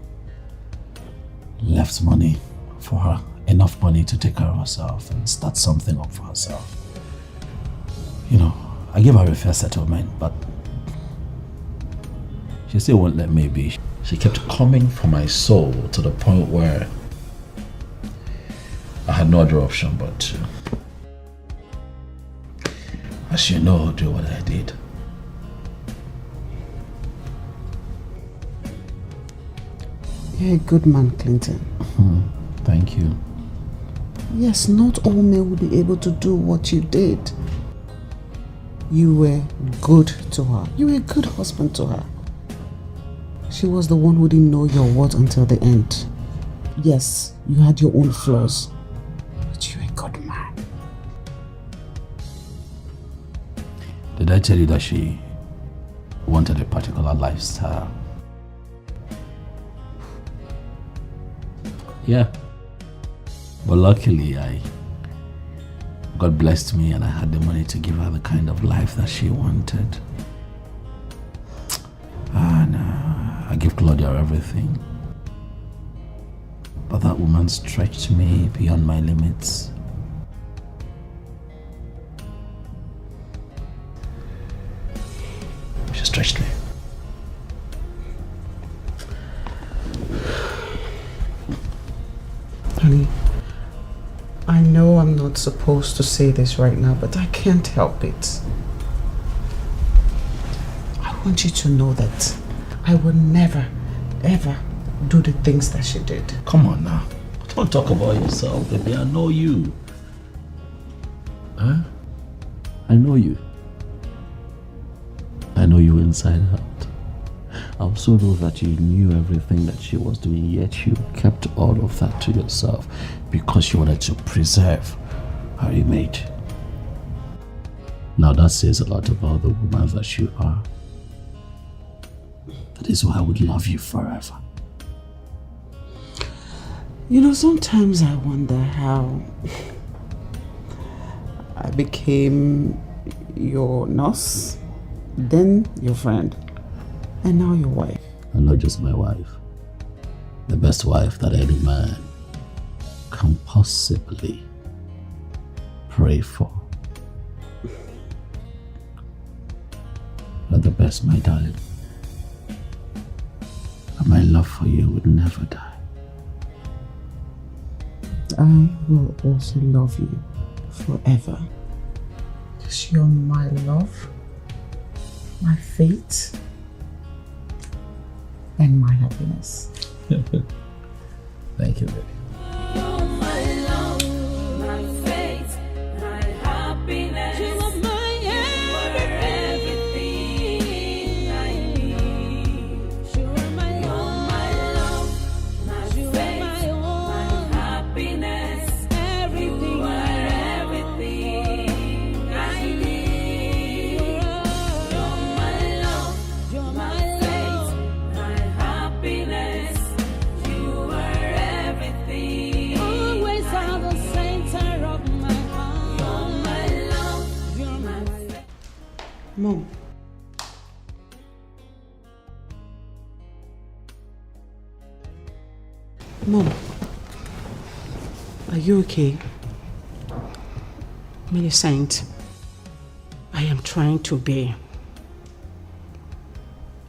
Left money for her, enough money to take care of herself and start something up for herself. You know, I gave her a fair settlement, but she still won't let me be. She kept coming for my soul to the point where I had no other option but to, as you know, do what I did. You're a good man, Clinton. Thank you. Yes, not all men will be able to do what you did. You were good to her. You were a good husband to her. She was the one who didn't know your word until the end. Yes, you had your own flaws, but you're a good man. Did I tell you that she wanted a particular lifestyle? Yeah. But luckily, God blessed me and I had the money to give her the kind of life that she wanted. And I give Claudia everything. But that woman stretched me beyond my limits. She stretched me. Honey, I know I'm not supposed to say this right now, but I can't help it. I want you to know that I will never, ever do the things that she did. Come on now. Don't talk about yourself, baby. I know you. Huh? I know you. I know you inside out. I also know that you knew everything that she was doing, yet you kept all of that to yourself because you wanted to preserve her image. Now that says a lot about the woman that you are. That is why I would love you forever. You know, sometimes I wonder how I became your nurse, then your friend, and now your wife. And not just my wife. The best wife that any man can possibly pray for. You're the best, my darling. And my love for you will never die. I will also love you forever. Because you're my love, my fate, and my happiness. Thank you, baby. Mom. Mom. Are you okay? Millicent, I am trying to bear.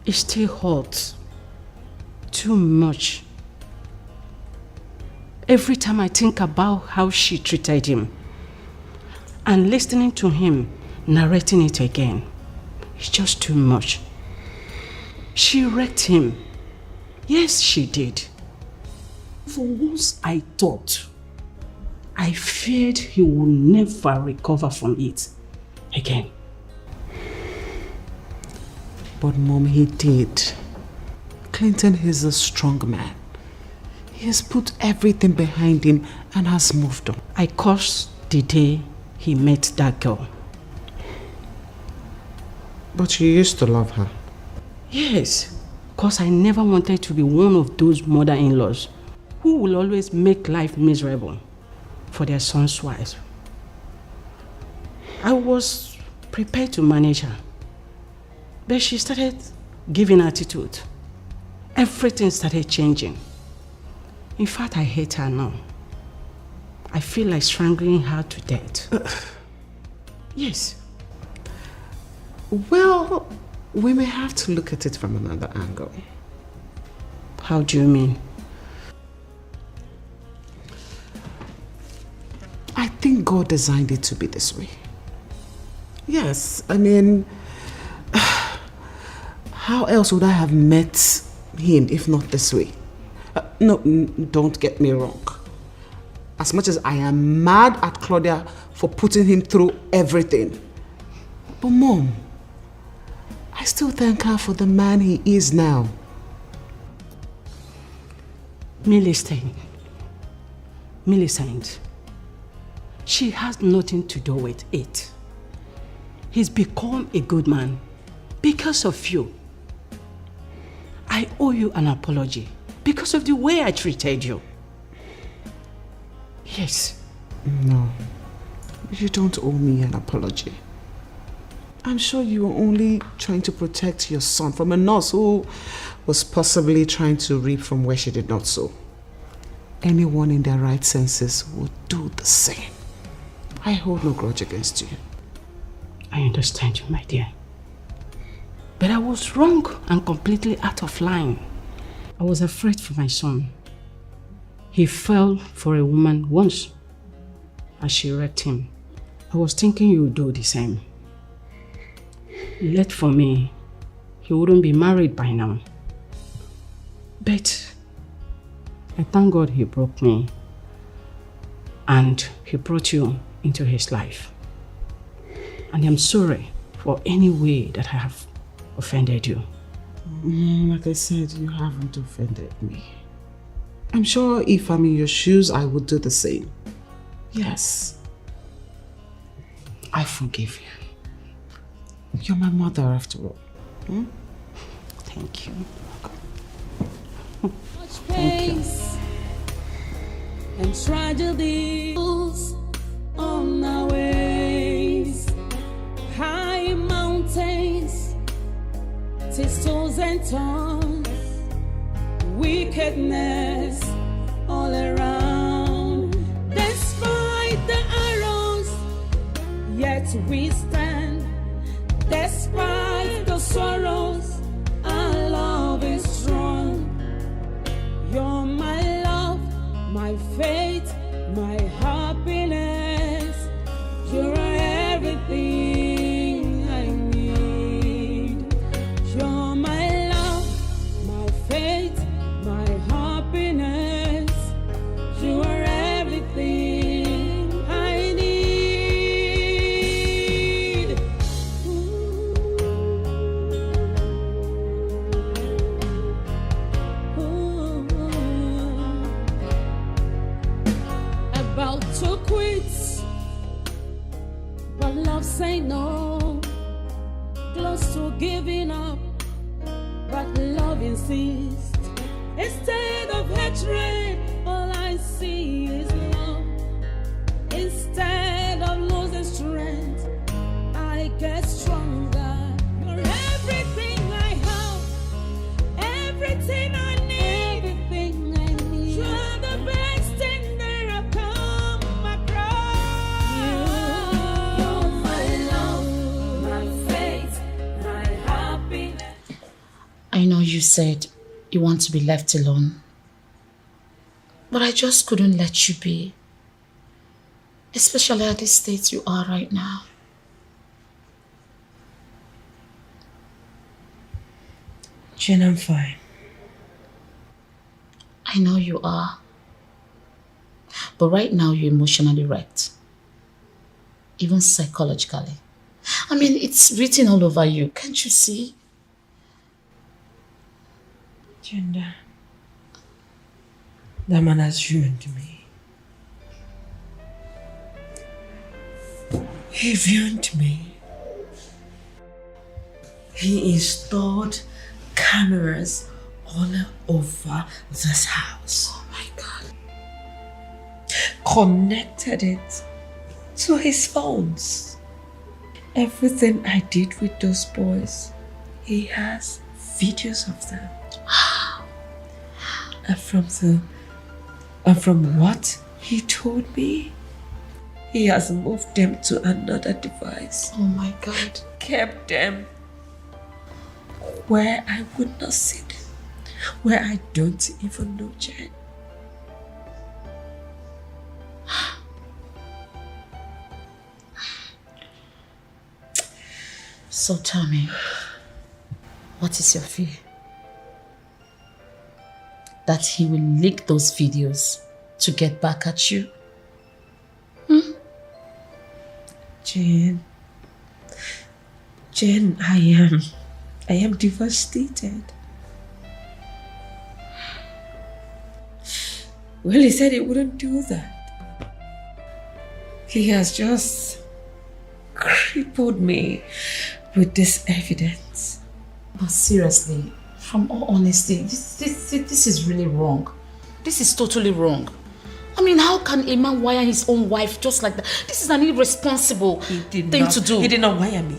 It still hurts. Too much. Every time I think about how she treated him and listening to him narrating it again, it's just too much. She wrecked him. Yes, she did. For once I thought, I feared he would never recover from it again. But Mom, he did. Clinton is a strong man. He has put everything behind him and has moved on. I cursed the day he met that girl. But you used to love her. Yes, because I never wanted to be one of those mother-in-laws who will always make life miserable for their son's wives. I was prepared to manage her. But she started giving attitude. Everything started changing. In fact, I hate her now. I feel like strangling her to death. Yes. Well, we may have to look at it from another angle. How do you mean? I think God designed it to be this way. Yes, I mean, how else would I have met him if not this way? No, don't get me wrong. As much as I am mad at Claudia for putting him through everything. But Mom, I still thank her for the man he is now. Millicent, she has nothing to do with it. He's become a good man because of you. I owe you an apology because of the way I treated you. Yes. No, you don't owe me an apology. I'm sure you were only trying to protect your son from a nurse who was possibly trying to reap from where she did not sow. Anyone in their right senses would do the same. I hold no grudge against you. I understand you, my dear. But I was wrong and completely out of line. I was afraid for my son. He fell for a woman once and she wrecked him. I was thinking you would do the same. Late for me, he wouldn't be married by now. But I thank God he broke me and he brought you into his life. And I'm sorry for any way that I have offended you. Like I said, you haven't offended me. I'm sure if I'm in your shoes, I would do the same. Yes. I forgive you. You're my mother after all. Hmm? Thank you. Thank you. And tragedies on our ways, high mountains, thistles and thorns, wickedness all around. Despite the arrows, yet we stand. Despite the sorrows, our love is strong. You're my love, my faith, my happiness. You're everything I need. You're my love, my faith, my happiness. You are everything I need. About to quit, but love say no. Close to giving up, but love insists. Instead of hatred, all I see is love. Instead of losing strength, I get stronger. You're everything I have, everything I need, everything I need. You're the best thing that I've come across. You're my love, my faith, my happiness. I know you said you want to be left alone, but I just couldn't let you be, especially at the state you are right now. Jen, I'm fine. I know you are, but right now you're emotionally wrecked, even psychologically. I mean, it's written all over you, can't you see? Jen, that man has ruined me. He ruined me. He installed cameras all over this house. Oh my God. Connected it to his phones. Everything I did with those boys, he has videos of them. And from what he told me, he has moved them to another device. Oh my God. Kept them where I would not see them, where I don't even know Jen. So tell me, what is your fear? That he will leak those videos to get back at you? Jane, I am devastated. Well, he said he wouldn't do that. He has just crippled me with this evidence. But seriously, from all honesty, this is really wrong. This is totally wrong. I mean, how can a man wire his own wife just like that? This is an irresponsible thing to do. He did not wire me.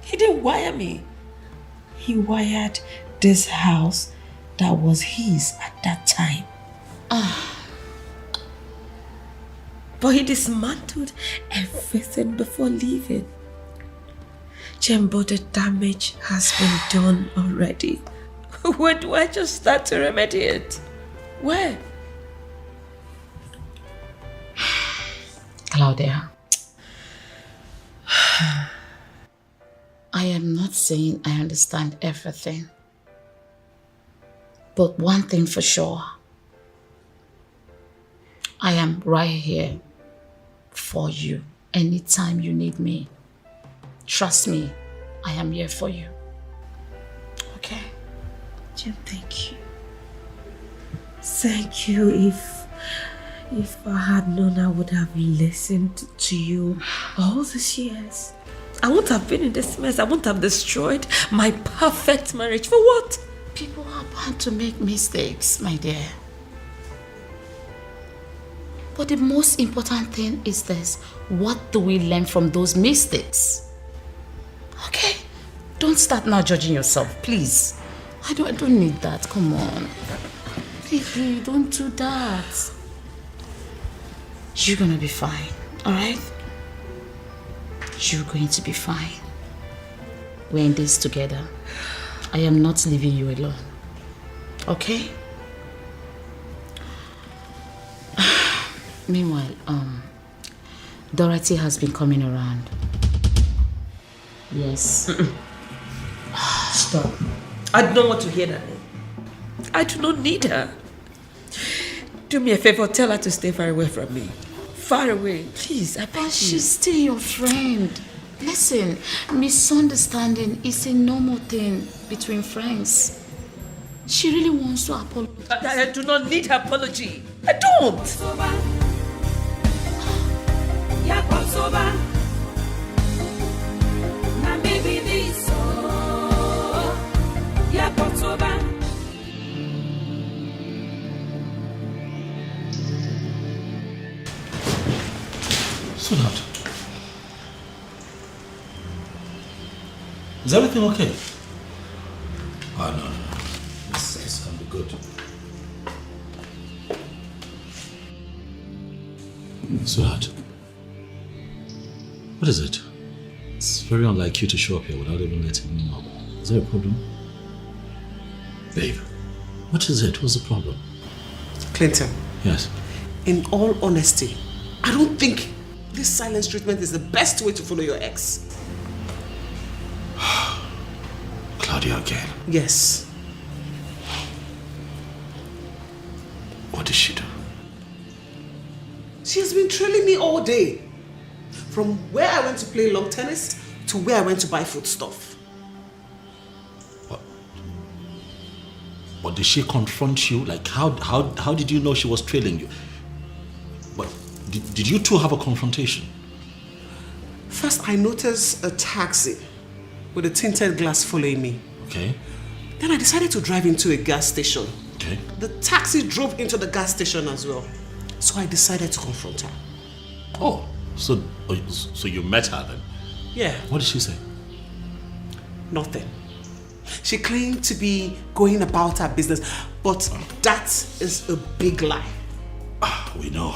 He didn't wire me. He wired this house that was his at that time. But he dismantled everything before leaving. Jen, but the damage has been done already. Where do I just start to remedy it? Where? Claudia, I am not saying I understand everything. But one thing for sure, I am right here for you anytime you need me. Trust me, I am here for you. Okay? Jen, thank you. Thank you. If I had known, I would have listened to you all these years. I wouldn't have been in this mess. I wouldn't have destroyed my perfect marriage. For what? People are bound to make mistakes, my dear. But the most important thing is this. What do we learn from those mistakes? Okay? Don't start now judging yourself, please. I don't need that. Come on. Baby, don't do that. You're gonna be fine, alright? You're going to be fine. We're in this together. I am not leaving you alone. Okay? Meanwhile, Dorothy has been coming around. Yes. Stop. I don't want to hear that name. I do not need her. Do me a favor, tell her to stay far away from me. Far away, please, I beg you. She's still your friend. Listen, misunderstanding is a normal thing between friends. She really wants to apologize. I do not need her apology. I don't. Sweetheart, is everything okay? Oh, no. This can be good. Sweetheart, what is it? It's very unlike you to show up here without even letting me know. Is there a problem? Babe, what is it? What's the problem? Clinton. Yes? In all honesty, I don't think this silence treatment is the best way to follow your ex. Claudia again? Yes. What did she do? She has been trailing me all day. From where I went to play lawn tennis to where I went to buy food stuff. But did she confront you? Like, how did you know she was trailing you? But did you two have a confrontation? First, I noticed a taxi with a tinted glass following me. Okay. Then I decided to drive into a gas station. Okay. The taxi drove into the gas station as well. So I decided to confront her. Oh, so you met her then? Yeah. What did she say? Nothing. She claimed to be going about her business, but that is a big lie. We know.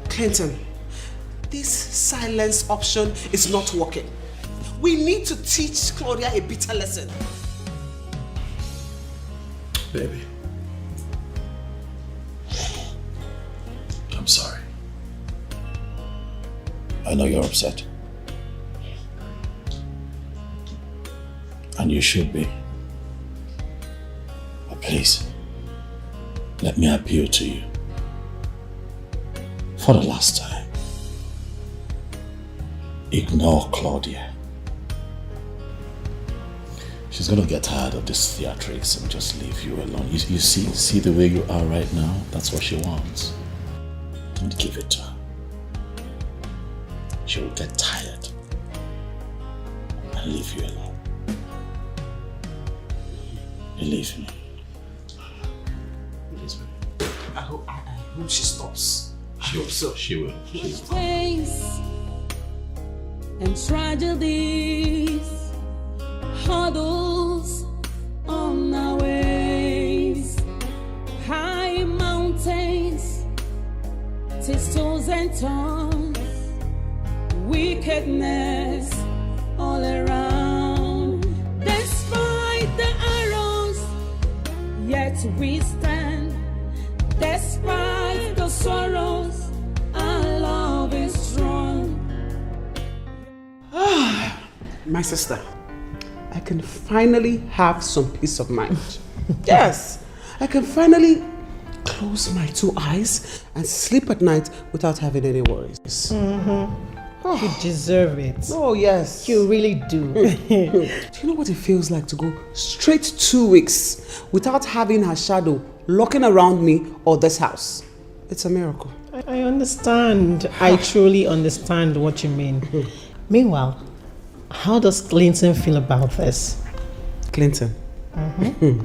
Clinton, this silence option is not working. We need to teach Claudia a bitter lesson. Baby. I'm sorry. I know you're upset. And you should be. But please, let me appeal to you. For the last time, ignore Claudia. She's gonna get tired of this theatrics and just leave you alone. You see the way you are right now? That's what she wants. Don't give it to her. She will get tired and leave you alone. Believe me. Please, baby. I hope she stops. She will. So. She will. Pains and tragedies, hurdles on our ways, high mountains, thistles and thorns, wickedness all around. Despite the arrows, yet we stand. Despite the sorrows, our love is strong. My sister, I can finally have some peace of mind. Yes, I can finally close my two eyes and sleep at night without having any worries. Mm-hmm. You deserve it. Oh, yes. You really do. Do you know what it feels like to go straight 2 weeks without having her shadow looking around me or this house? It's a miracle. I understand. I truly understand what you mean. Meanwhile, how does Clinton feel about this? Clinton? Mm-hmm.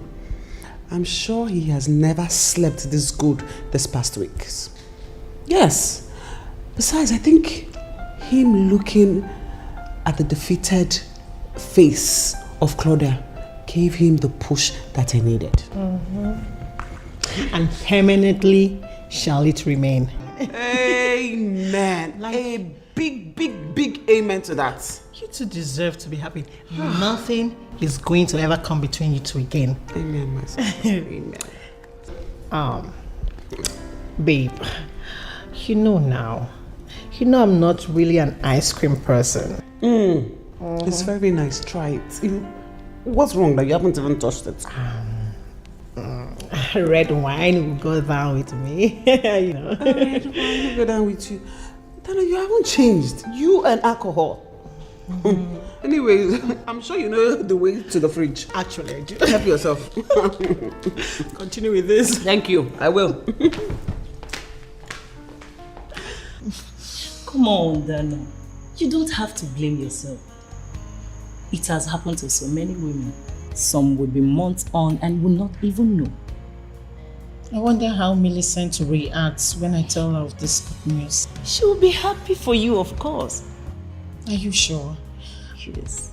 I'm sure he has never slept this good this past weeks. Yes. Besides, I think him looking at the defeated face of Claudia gave him the push that he needed. Mm-hmm. And permanently shall it remain. Amen. A big amen to that. You two deserve to be happy. Nothing is going to ever come between you two again. Amen, my son. Amen. Babe, you know now. You know I'm not really an ice cream person. It's very nice. Try it. What's wrong that you haven't even touched it? Red wine will go down with me. You know. Red wine will go down with you. Dana, you haven't changed. You and alcohol. Anyways, I'm sure you know the way to the fridge. Actually, I do. Help yourself. Continue with this. Thank you. I will. Come on, Dana. You don't have to blame yourself. It has happened to so many women. Some will be months on and will not even know. I wonder how Millicent reacts when I tell her of this good news. She will be happy for you, of course. Are you sure? Yes.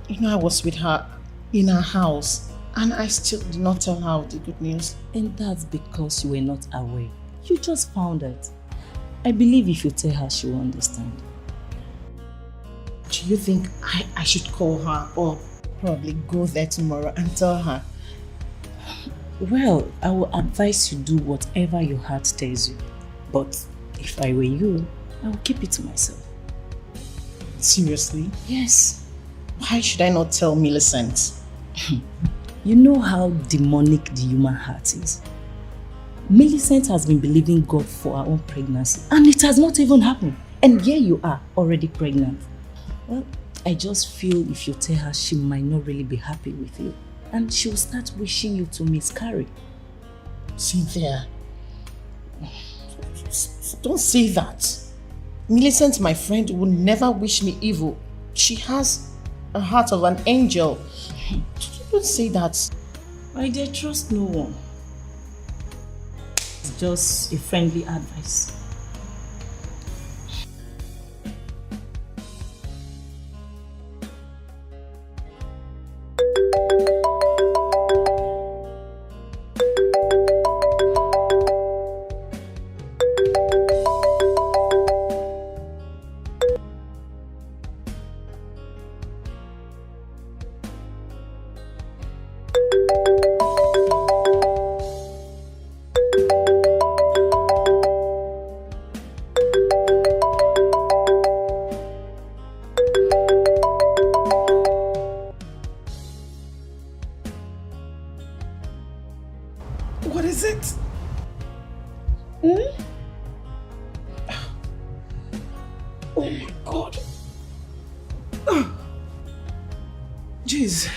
You know, I was with her in her house and I still did not tell her of the good news. And that's because you were not aware. You just found out. I believe if you tell her, she will understand. Do you think I should call her or probably go there tomorrow and tell her? Well, I will advise you do whatever your heart tells you. But if I were you, I will keep it to myself. Seriously? Yes. Why should I not tell Millicent? You know how demonic the human heart is. Millicent has been believing God for her own pregnancy and it has not even happened. And here you are, already pregnant. Well, I just feel if you tell her, she might not really be happy with you. And she will start wishing you to miscarry. Cynthia, don't say that. Millicent, my friend, would never wish me evil. She has a heart of an angel. Don't say that. I dare trust no one. It's just a friendly advice. What is it? Oh my God. Jeez.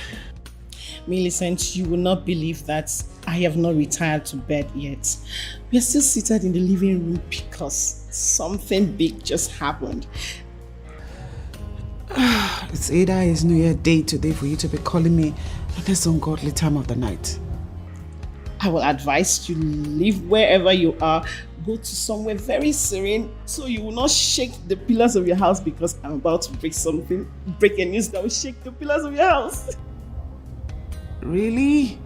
Millicent, you will not believe that I have not retired to bed yet. We are still seated in the living room because something big just happened. It's either it's New Year Day today for you to be calling me at this ungodly time of the night. I will advise you leave wherever you are, go to somewhere very serene so you will not shake the pillars of your house because I'm about to break a news that will shake the pillars of your house. Really?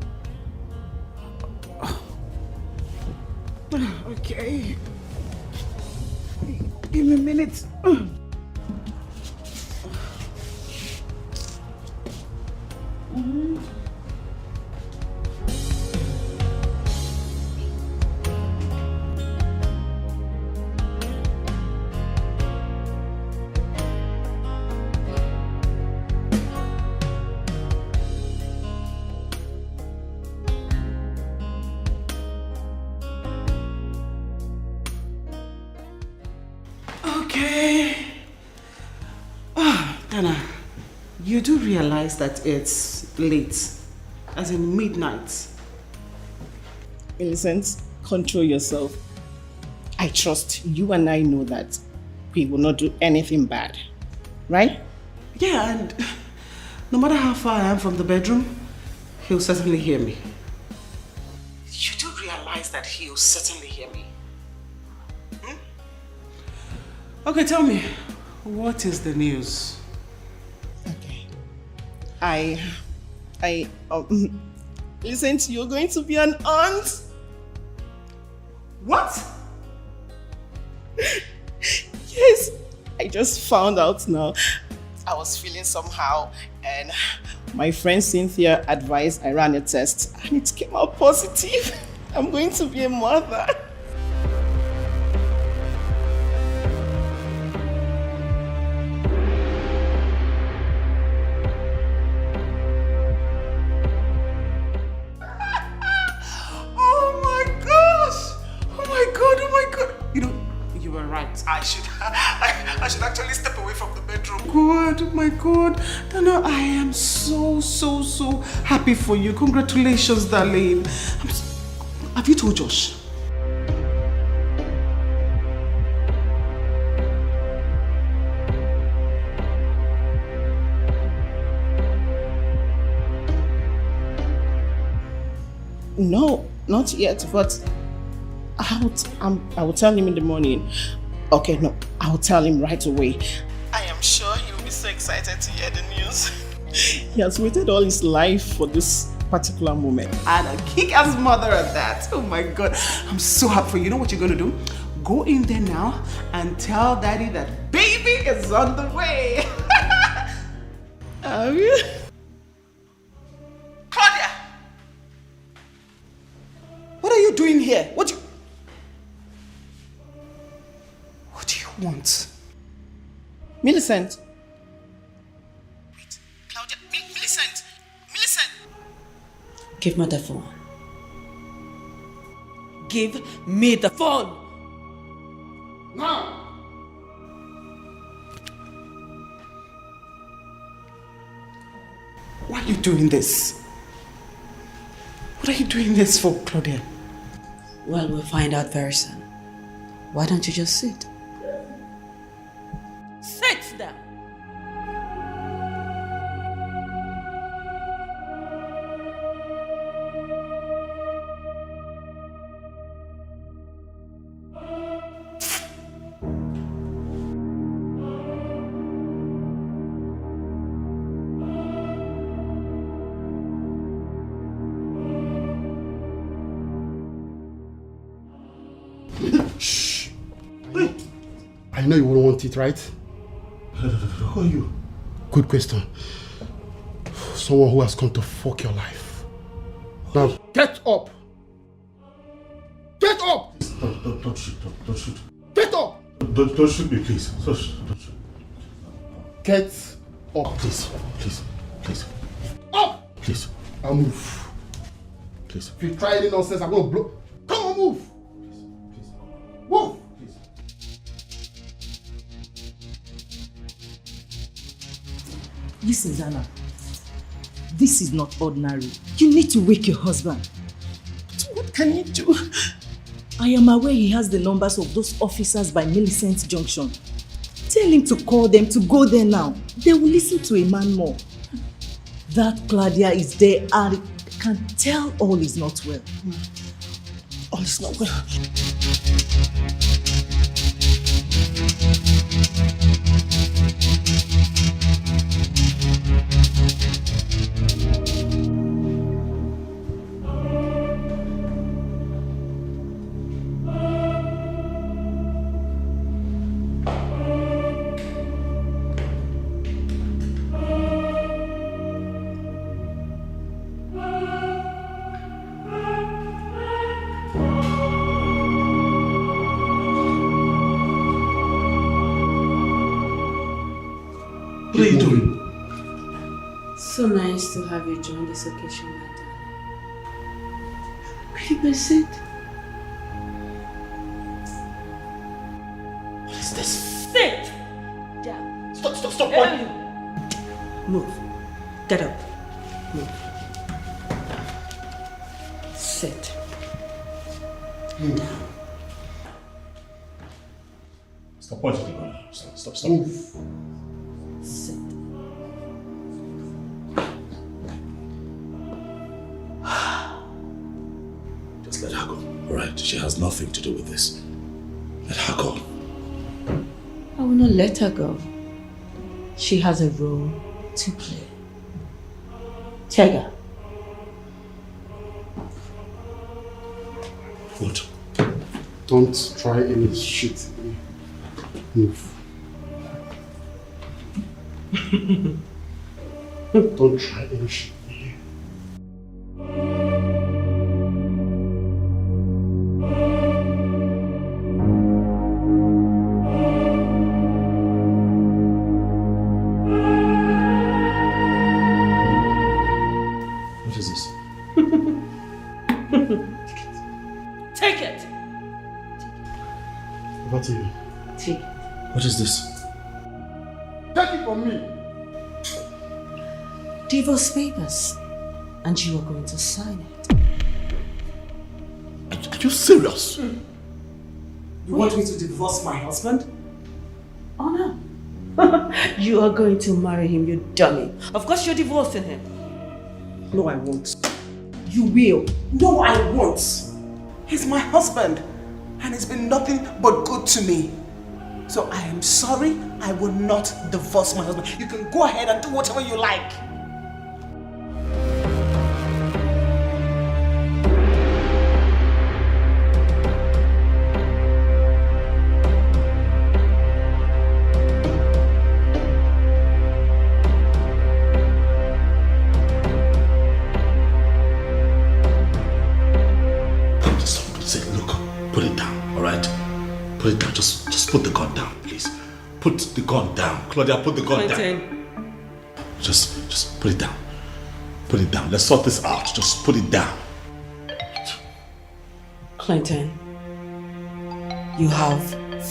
Okay. Give me a minute. Okay. Dana, you do realize that it's late, as in midnight. Millicent, control yourself. I trust you and I know that we will not do anything bad, right? Yeah, and no matter how far I am from the bedroom, he'll certainly hear me. You do realize that he'll certainly hear me. Okay, tell me, what is the news? Okay. Listen, you're going to be an aunt. What? Yes, I just found out now. I was feeling somehow and my friend Cynthia advised I ran a test and it came out positive. I'm going to be a mother. I should actually step away from the bedroom. God, oh my God. Dana, I am so happy for you. Congratulations, darling. Have you told Josh? No, not yet, but I will tell him in the morning. Okay, no, I'll tell him right away. I am sure he'll be so excited to hear the news. He has waited all his life for this particular moment. And a kick-ass mother at that. Oh my God, I'm so happy for you. You know what you're going to do? Go in there now and tell Daddy that baby is on the way. Claudia! What are you doing here? What do you want? Millicent. Wait, Claudia, Millicent! Millicent! Give me the phone. Give me the phone! Now! Why are you doing this? What are you doing this for, Claudia? Well, we'll find out very soon. Why don't you just sit? Sit down! Shh. I know you wouldn't want it, right? Who are you? Good question. Someone who has come to fuck your life. Now, get up! Get up! Don't shoot. Don't shoot. Get up! Don't shoot me, please. Don't shoot. Get up. Please. Up! Please. I'll move. Please. If you try any nonsense, I'm gonna blow. Come on, move. Please. Move. Listen, Zana. This is not ordinary. You need to wake your husband. But what can you do? I am aware he has the numbers of those officers by Millicent Junction. Tell him to call them, to go there now. They will listen to a man more. That Claudia is there and can tell all is not well. All is not well. What are you doing? So nice to have you join this occasion, my darling. Baby, sit. What is this? Sit down. Stop. What? Move. Get up. Move. Sit. Down. Stop pointing the gun. Stop. Move. Sit. Just let her go, alright? She has nothing to do with this. Let her go. I will not let her go. She has a role to play. Take her. What? Don't try any shit. Move. Don't try any shit. What is this? Take it. What are you? Take it. What is this? Take it from me. Divorce papers. And you are going to sign it. Are you serious? You want me to divorce my husband? Oh no. You are going to marry him, you dummy. Of course you're divorcing him. No, I won't. You will. No, I won't. He's my husband. And he's been nothing but good to me. So I am sorry, I will not divorce my husband. You can go ahead and do whatever you like. Put it down. Just put the gun down, please. Put the gun down. Claudia, put the gun down. Just put it down. Put it down. Let's sort this out. Just put it down. Clinton, you have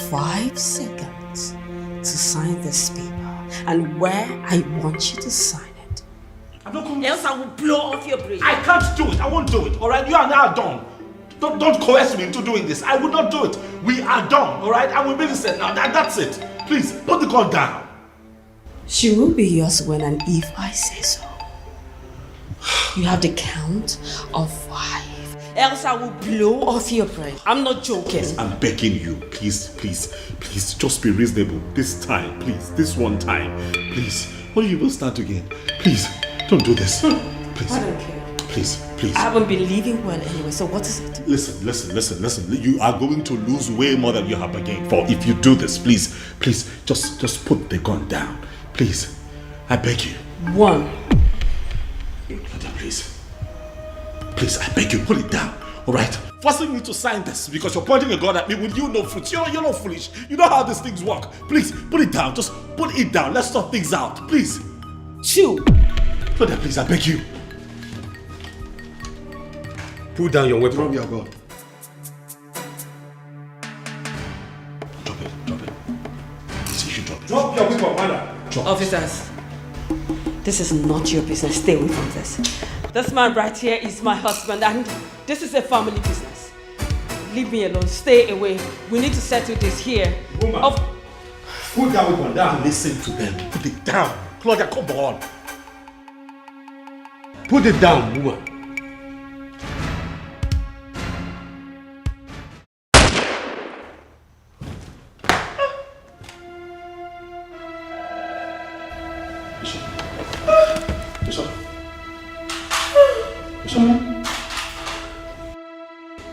5 seconds to sign this paper and where I want you to sign it. Else I will blow off your brain. I can't do it. I won't do it. Alright, you are now done. Don't coerce me into doing this. I will not do it. We are done, alright? I will be listening now. That's it. Please, put the gun down. She will be yours when and if I say so. You have the count of 5. Else I will blow off your brain. I'm not joking. I'm begging you. Please, just be reasonable. This time, please. This one time. Please. What do you will start again? Please, don't do this. Please. I don't care. Please. I haven't been living well anyway, so what is it? Listen. You are going to lose way more than you have bargained for if you do this. Please, just put the gun down. Please. I beg you. 1. Please, I beg you, put it down. Alright? Forcing me to sign this because you're pointing a gun at me with you no fruits. You're not foolish. You know how these things work. Please, put it down. Just put it down. Let's sort things out. Please. 2. Claudia, please, I beg you. Put down your weapon. Drop your gun. Drop it. You should drop it. Drop your weapon, madam. Officers, this is not your business. Stay away from this. This man right here is my husband, and this is a family business. Leave me alone. Stay away. We need to settle this here. Woman, put that weapon down. Listen to them. Put it down. Claudia, come on. Put it down, woman.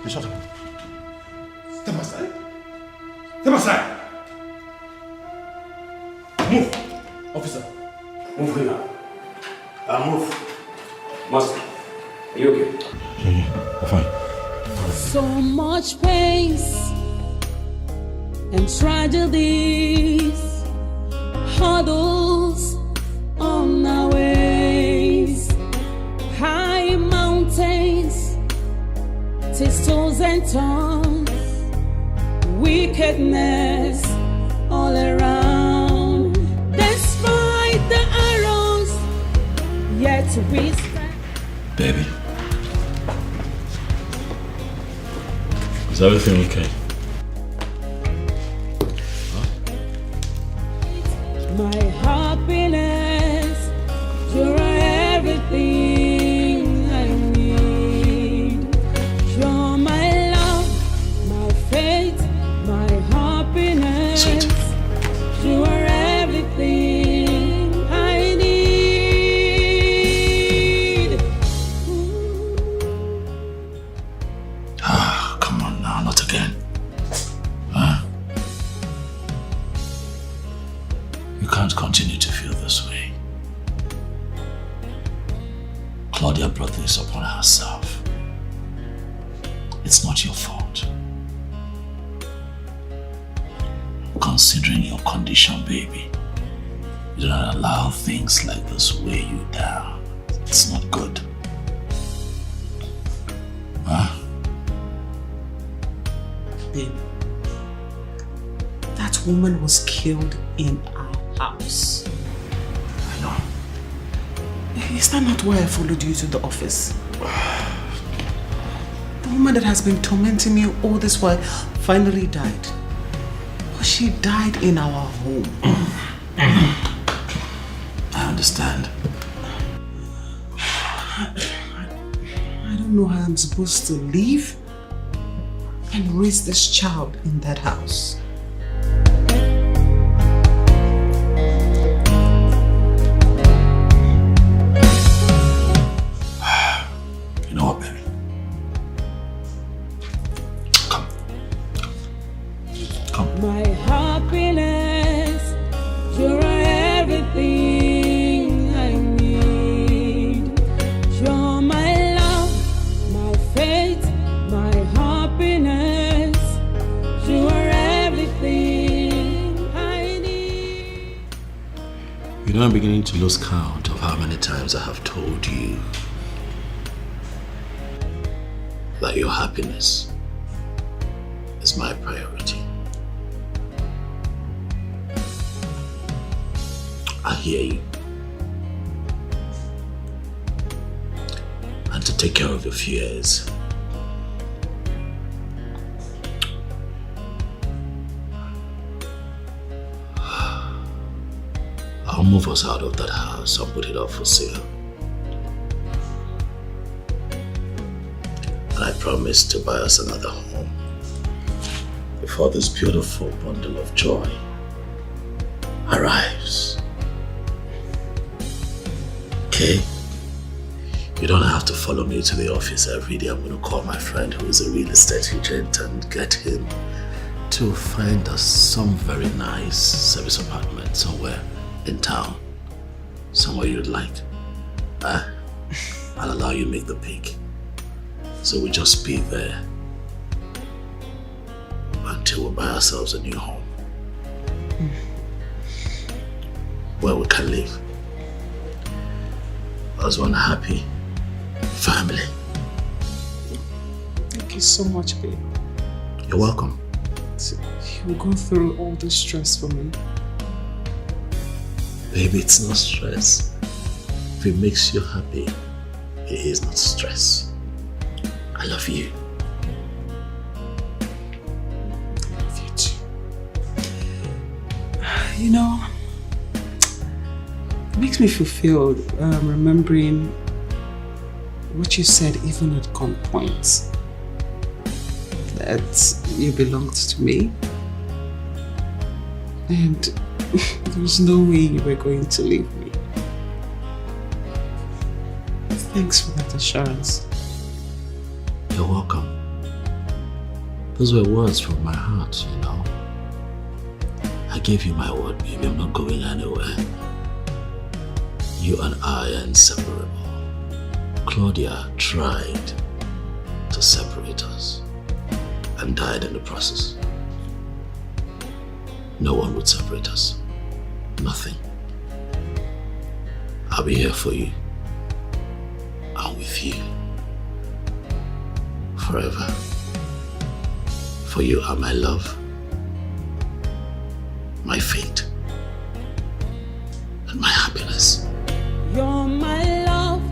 Bishop. Step aside. Step aside. Move. Officer. Move here. Move. Master. Are you okay? I'm fine. So much pain and tragedies, hurdles on our ways, high mountains, thistles and thorns, wickedness all around. Despite the arrows, yet we stand. Baby. Is everything okay? My happiness, you're everything I need. You're my love, my faith, my happiness. You are everything I need. Come on now, not again. You can't continue to feel this way. Claudia brought this upon herself. It's not your fault. Considering your condition, baby, you don't allow things like this weigh you down. It's not good. Babe, that woman was killed in our house. I know. Is that not why I followed you to the office? The woman that has been tormenting you all this while finally died. But she died in our home. I understand. I don't know how I'm supposed to live and raise this child in that house. You know what, baby? My happiness, you're everything I need. You're my love, my faith, my happiness. You are everything I need. You know, I'm beginning to lose count of how many times I have told you that your happiness is my priority. I hear you. And to take care of your fears, I'll move us out of that house and put it up for sale. And I promise to buy us another home before this beautiful bundle of joy arrives. Okay? You don't have to follow me to the office every day. I'm going to call my friend who is a real estate agent and get him to find us some very nice service apartment somewhere in town. Somewhere you'd like. I'll allow you make the pick. So we just be there until we buy ourselves a new home. Where we can live as one happy family. Thank you so much, babe. You're welcome. You go through all this stress for me. Baby, it's not stress. If it makes you happy, it is not stress. I love you. I love you too. You know, it makes me feel remembering what you said even at gunpoint. That you belonged to me. And there was no way you were going to leave me. Thanks for that assurance. You're welcome. Those were words from my heart, you know. I gave you my word, baby. I'm not going anywhere. You and I are inseparable. Claudia tried to separate us and died in the process. No one would separate us. Nothing. I'll be here for you. I'm with you. Forever. For you are my love, my fate, and my happiness. You're my love,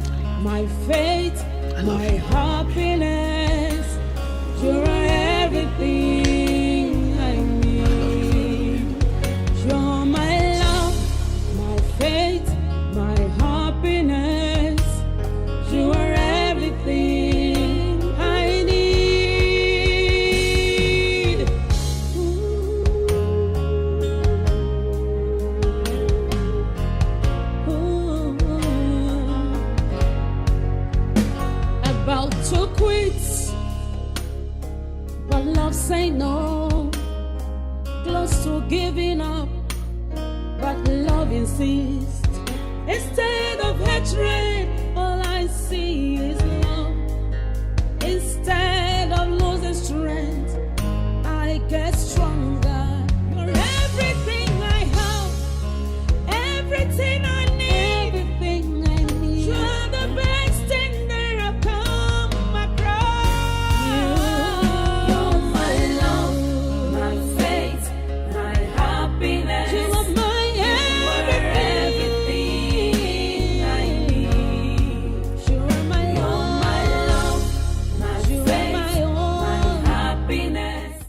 my fate, my happiness. You're everything I need. You're my love, my fate, my happiness. You are everything I need. About to quit, but love say no. Close to giving up, but love insists. Instead of hatred, all I see